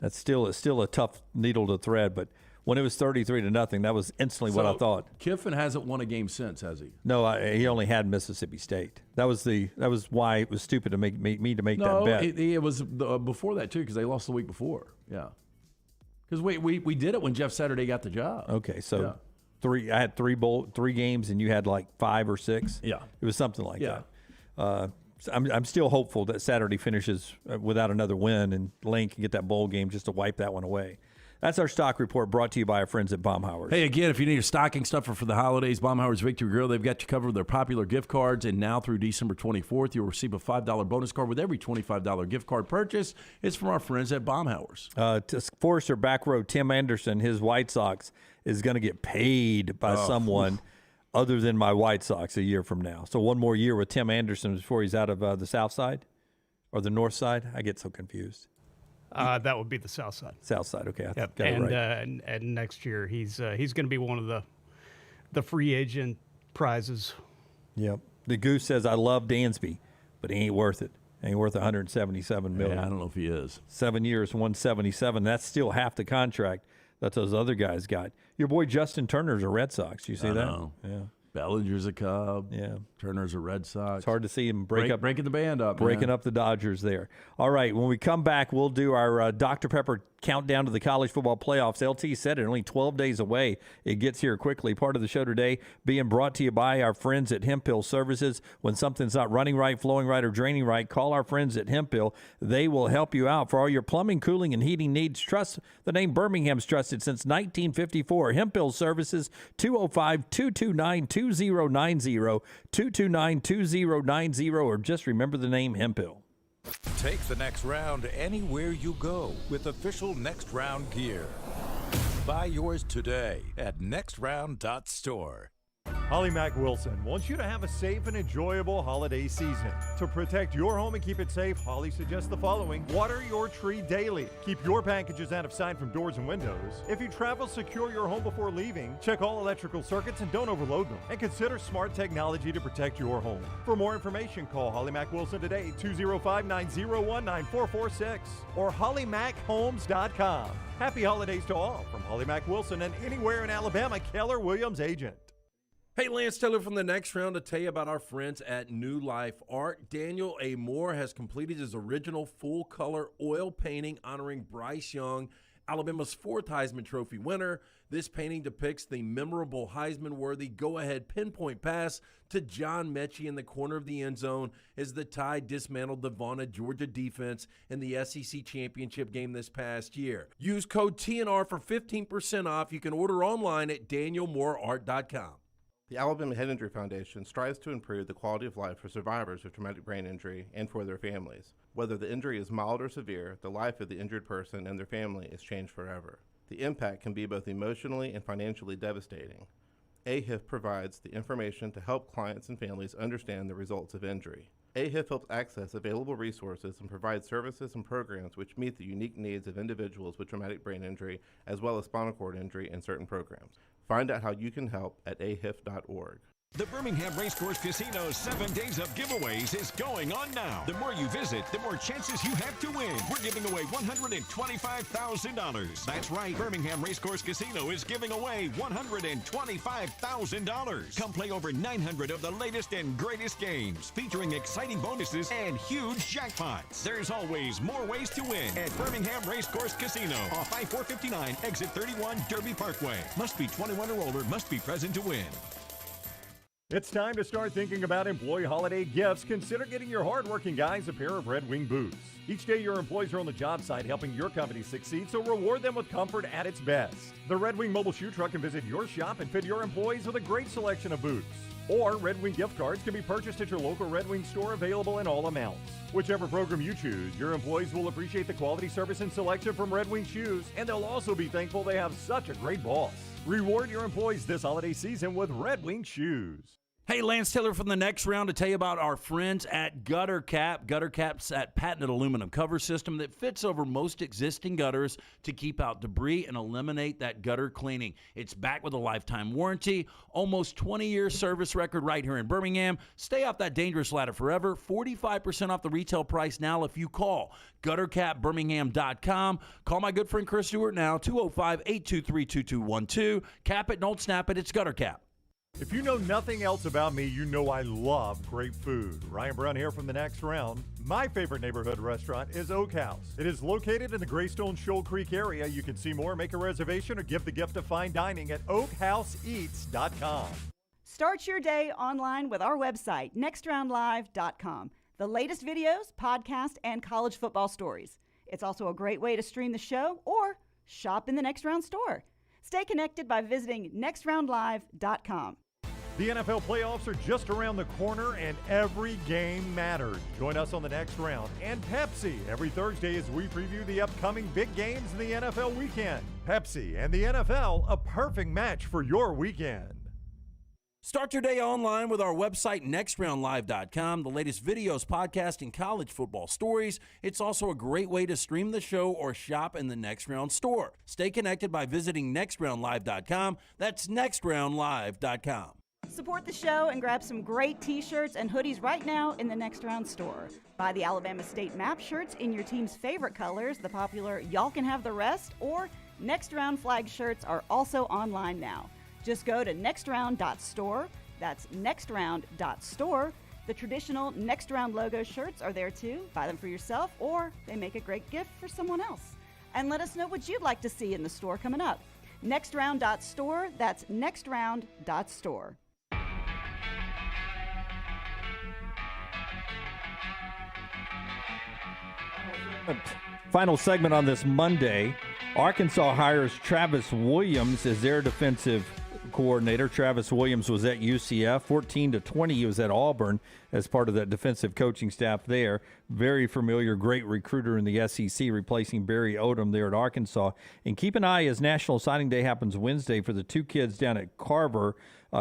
that's still a tough needle to thread, but when it was 33-0, that was instantly what I thought. Kiffin hasn't won a game since, has he? No, he only had Mississippi State. That was why it was stupid to make me to make that bet. It was before that too, because they lost the week before. Yeah, because we did it when Jeff Saturday got the job. Okay, so I had three games, and you had like 5 or 6. Yeah, it was something like that. I'm still hopeful that Saturday finishes without another win, and Lane can get that bowl game just to wipe that one away. That's our stock report brought to you by our friends at Baumhauer's. Hey, again, if you need a stocking stuffer for the holidays, Baumhauer's Victory Grill, they've got you covered with their popular gift cards. And now through December 24th, you'll receive a $5 bonus card with every $25 gift card purchase. It's from our friends at Baumhauer's. Forrester back row, Tim Anderson, his White Sox is going to get paid by someone other than my White Sox a year from now. So one more year with Tim Anderson before he's out of the South Side or the North Side. I get so confused. That would be the South Side. South Side, okay. Yep. Got it right. And next year he's going to be one of the free agent prizes. Yep. The Goose says, I love Dansby, but he ain't worth it. Ain't worth $177 million. Yeah, I don't know if he is. 7 years, $177. That's still half the contract that those other guys got. Your boy Justin Turner's a Red Sox. You see that? Know. Yeah. Bellinger's a Cub. Yeah. Turner's a Red Sox. It's hard to see him breaking the band up. Breaking up the Dodgers there. All right, when we come back, we'll do our Dr. Pepper countdown to the college football playoffs. LT said it, only 12 days away. It gets here quickly. Part of the show today being brought to you by our friends at Hemphill Services. When something's not running right, flowing right, or draining right, call our friends at Hemphill. They will help you out. For all your plumbing, cooling, and heating needs, trust the name Birmingham's trusted since 1954. Hemphill Services, 205-229-2090, 229-2090, or just remember the name Hemphill. Take the next round anywhere you go with official Next Round gear. Buy yours today at nextround.store. Holly Mack Wilson wants you to have a safe and enjoyable holiday season. To protect your home and keep it safe, Holly suggests the following. Water your tree daily. Keep your packages out of sight from doors and windows. If you travel, secure your home before leaving. Check all electrical circuits and don't overload them. And consider smart technology to protect your home. For more information, call Holly Mack Wilson today, 205-901-9446 or hollymachomes.com. Happy holidays to all from Holly Mack Wilson and anywhere in Alabama, Keller Williams agent. Hey, Lance Taylor from the Next Round to tell you about our friends at New Life Art. Daniel A. Moore has completed his original full-color oil painting honoring Bryce Young, Alabama's 4th Heisman Trophy winner. This painting depicts the memorable Heisman-worthy go-ahead pinpoint pass to John Mechie in the corner of the end zone as the Tide dismantled the vaunted Georgia defense in the SEC championship game this past year. Use code TNR for 15% off. You can order online at danielmooreart.com. The Alabama Head Injury Foundation strives to improve the quality of life for survivors of traumatic brain injury and for their families. Whether the injury is mild or severe, the life of the injured person and their family is changed forever. The impact can be both emotionally and financially devastating. AHIF provides the information to help clients and families understand the results of injury. AHIF helps access available resources and provides services and programs which meet the unique needs of individuals with traumatic brain injury as well as spinal cord injury in certain programs. Find out how you can help at ahif.org. The Birmingham Racecourse Casino's 7 days of giveaways is going on now. The more you visit, the more chances you have to win. We're giving away $125,000. That's right. Birmingham Racecourse Casino is giving away $125,000. Come play over 900 of the latest and greatest games, featuring exciting bonuses and huge jackpots. There's always more ways to win at Birmingham Racecourse Casino off I-459, exit 31, Derby Parkway. Must be 21 or older, must be present to win. It's time to start thinking about employee holiday gifts. Consider getting your hardworking guys a pair of Red Wing boots. Each day your employees are on the job site helping your company succeed, so reward them with comfort at its best. The Red Wing mobile shoe truck can visit your shop and fit your employees with a great selection of boots. Or Red Wing gift cards can be purchased at your local Red Wing store, available in all amounts. Whichever program you choose, your employees will appreciate the quality, service, and selection from Red Wing shoes, and they'll also be thankful they have such a great boss. Reward your employees this holiday season with Red Wing shoes. Hey, Lance Taylor from the Next Round to tell you about our friends at Gutter Cap. Gutter Cap's that patented aluminum cover system that fits over most existing gutters to keep out debris and eliminate that gutter cleaning. It's backed with a lifetime warranty, almost 20-year service record right here in Birmingham. Stay off that dangerous ladder forever. 45% off the retail price now if you call guttercapbirmingham.com. Call my good friend Chris Stewart now, 205-823-2212. Cap it, don't snap it. It's Gutter Cap. If you know nothing else about me, you know I love great food. Ryan Brown here from the Next Round. My favorite neighborhood restaurant is Oak House. It is located in the Greystone Shoal Creek area. You can see more, make a reservation, or give the gift of fine dining at oakhouseeats.com. Start your day online with our website, nextroundlive.com. The latest videos, podcasts, and college football stories. It's also a great way to stream the show or shop in the Next Round store. Stay connected by visiting nextroundlive.com. The NFL playoffs are just around the corner, and every game matters. Join us on the Next Round and Pepsi every Thursday as we preview the upcoming big games in the NFL weekend. Pepsi and the NFL, a perfect match for your weekend. Start your day online with our website, nextroundlive.com. The latest videos, podcasts, and college football stories. It's also a great way to stream the show or shop in the Next Round store. Stay connected by visiting nextroundlive.com. That's nextroundlive.com. Support the show and grab some great t-shirts and hoodies right now in the Next Round store. Buy the Alabama State Map shirts in your team's favorite colors, the popular Y'all Can Have the Rest, or Next Round flag shirts are also online now. Just go to nextround.store. That's nextround.store. The traditional Next Round logo shirts are there too. Buy them for yourself, or they make a great gift for someone else. And let us know what you'd like to see in the store coming up. Nextround.store. That's nextround.store. Final segment on this Monday. Arkansas hires Travis Williams as their defensive coordinator. Travis Williams was at UCF. 14-20, he was at Auburn as part of that defensive coaching staff there. Very familiar, great recruiter in the SEC, replacing Barry Odom there at Arkansas. And keep an eye as National Signing Day happens Wednesday for the two kids down at Carver,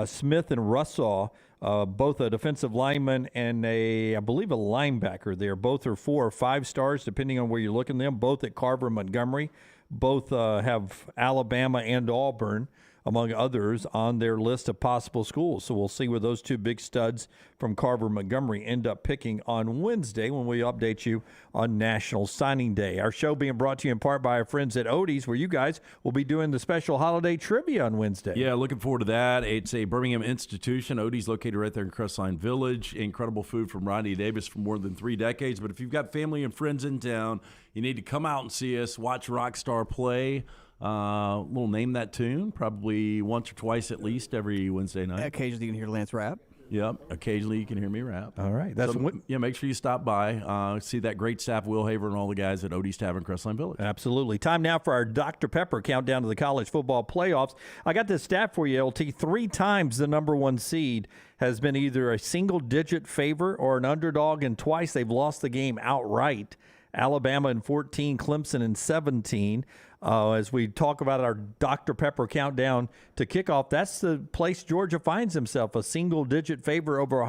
Smith and Russaw. Both a defensive lineman and I believe a linebacker there. Both are 4 or 5 stars, depending on where you're looking at them. Both at Carver and Montgomery. Both have Alabama and Auburn, among others, on their list of possible schools. So we'll see where those two big studs from Carver and Montgomery end up picking on Wednesday when we update you on National Signing Day. Our show being brought to you in part by our friends at Odie's, where you guys will be doing the special holiday trivia on Wednesday. Yeah, looking forward to that. It's a Birmingham institution. Odie's located right there in Crestline Village. Incredible food from Rodney Davis for more than 3 decades. But if you've got family and friends in town, you need to come out and see us, watch Rockstar play. We'll name that tune probably once or twice at least every Wednesday night. Occasionally you can hear Lance rap. Yep. Occasionally you can hear me rap. All right. Make sure you stop by. See that great staff, Will Haver and all the guys at Odie's Tavern, Crestline Village. Absolutely. Time now for our Dr. Pepper countdown to the college football playoffs. I got this stat for you, LT. 3 times the number 1 seed has been either a single-digit favorite or an underdog, and twice they've lost the game outright. Alabama in 14, Clemson in 17. As we talk about our Dr. Pepper countdown to kickoff, that's the place Georgia finds himself, a single-digit favor over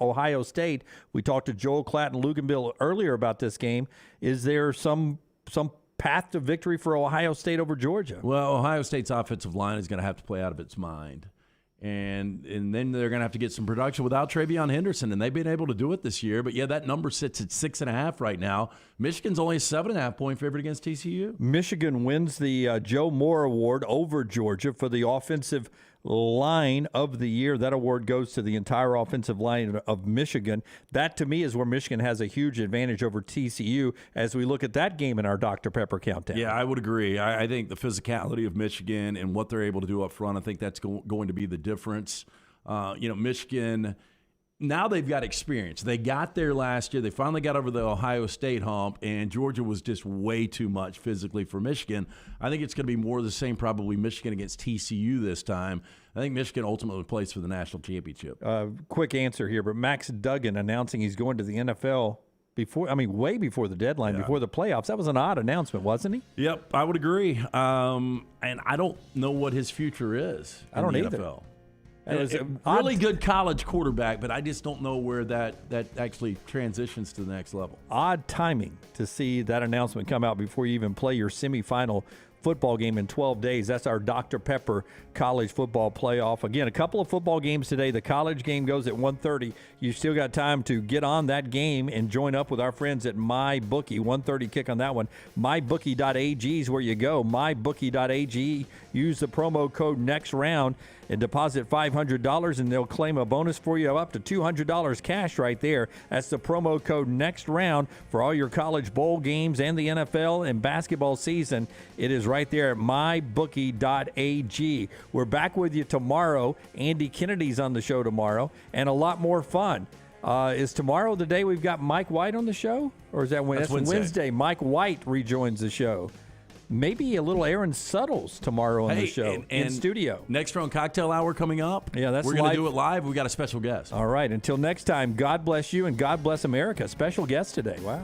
Ohio State. We talked to Joel Klatt and Luginbill earlier about this game. Is there some path to victory for Ohio State over Georgia? Well, Ohio State's offensive line is going to have to play out of its mind. And then they're going to have to get some production without TreVeyon Henderson, and they've been able to do it this year. But, yeah, that number sits at 6.5 right now. Michigan's only a 7.5-point favorite against TCU. Michigan wins the Joe Moore Award over Georgia for the offensive line of the year. That award goes to the entire offensive line of Michigan. That, to me, is where Michigan has a huge advantage over TCU as we look at that game in our Dr. Pepper countdown. Yeah, I would agree. I think the physicality of Michigan and what they're able to do up front, I think that's going to be the difference. Michigan, now they've got experience. They got there last year. They finally got over the Ohio State hump, and Georgia was just way too much physically for Michigan. I think it's going to be more of the same, probably Michigan against TCU this time. I think Michigan ultimately plays for the national championship. Quick answer here, but Max Duggan announcing he's going to the NFL way before the deadline, before the playoffs. That was an odd announcement, wasn't he? Yep, I would agree. And I don't know what his future is in the NFL. It was a really good college quarterback, but I just don't know where that actually transitions to the next level. Odd timing to see that announcement come out before you even play your semifinal football game in 12 days. That's our Dr. Pepper college football playoff. Again, a couple of football games today. The college game goes at 1:30. You still got time to get on that game and join up with our friends at MyBookie. 1:30 kick on that one. MyBookie.ag is where you go. MyBookie.ag. Use the promo code NEXTROUND and deposit $500, and they'll claim a bonus for you of up to $200 cash right there. That's the promo code NEXTROUND for all your college bowl games and the NFL and basketball season. It is right there at mybookie.ag. We're back with you tomorrow. Andy Kennedy's on the show tomorrow, and a lot more fun. Is tomorrow the day we've got Mike White on the show? Or is that Wednesday? Mike White rejoins the show. Maybe a little Aaron Suttles tomorrow on the show in studio. Next round cocktail hour coming up. Yeah, we're going to do it live. We've got a special guest. All right. Until next time, God bless you and God bless America. Special guest today. Wow.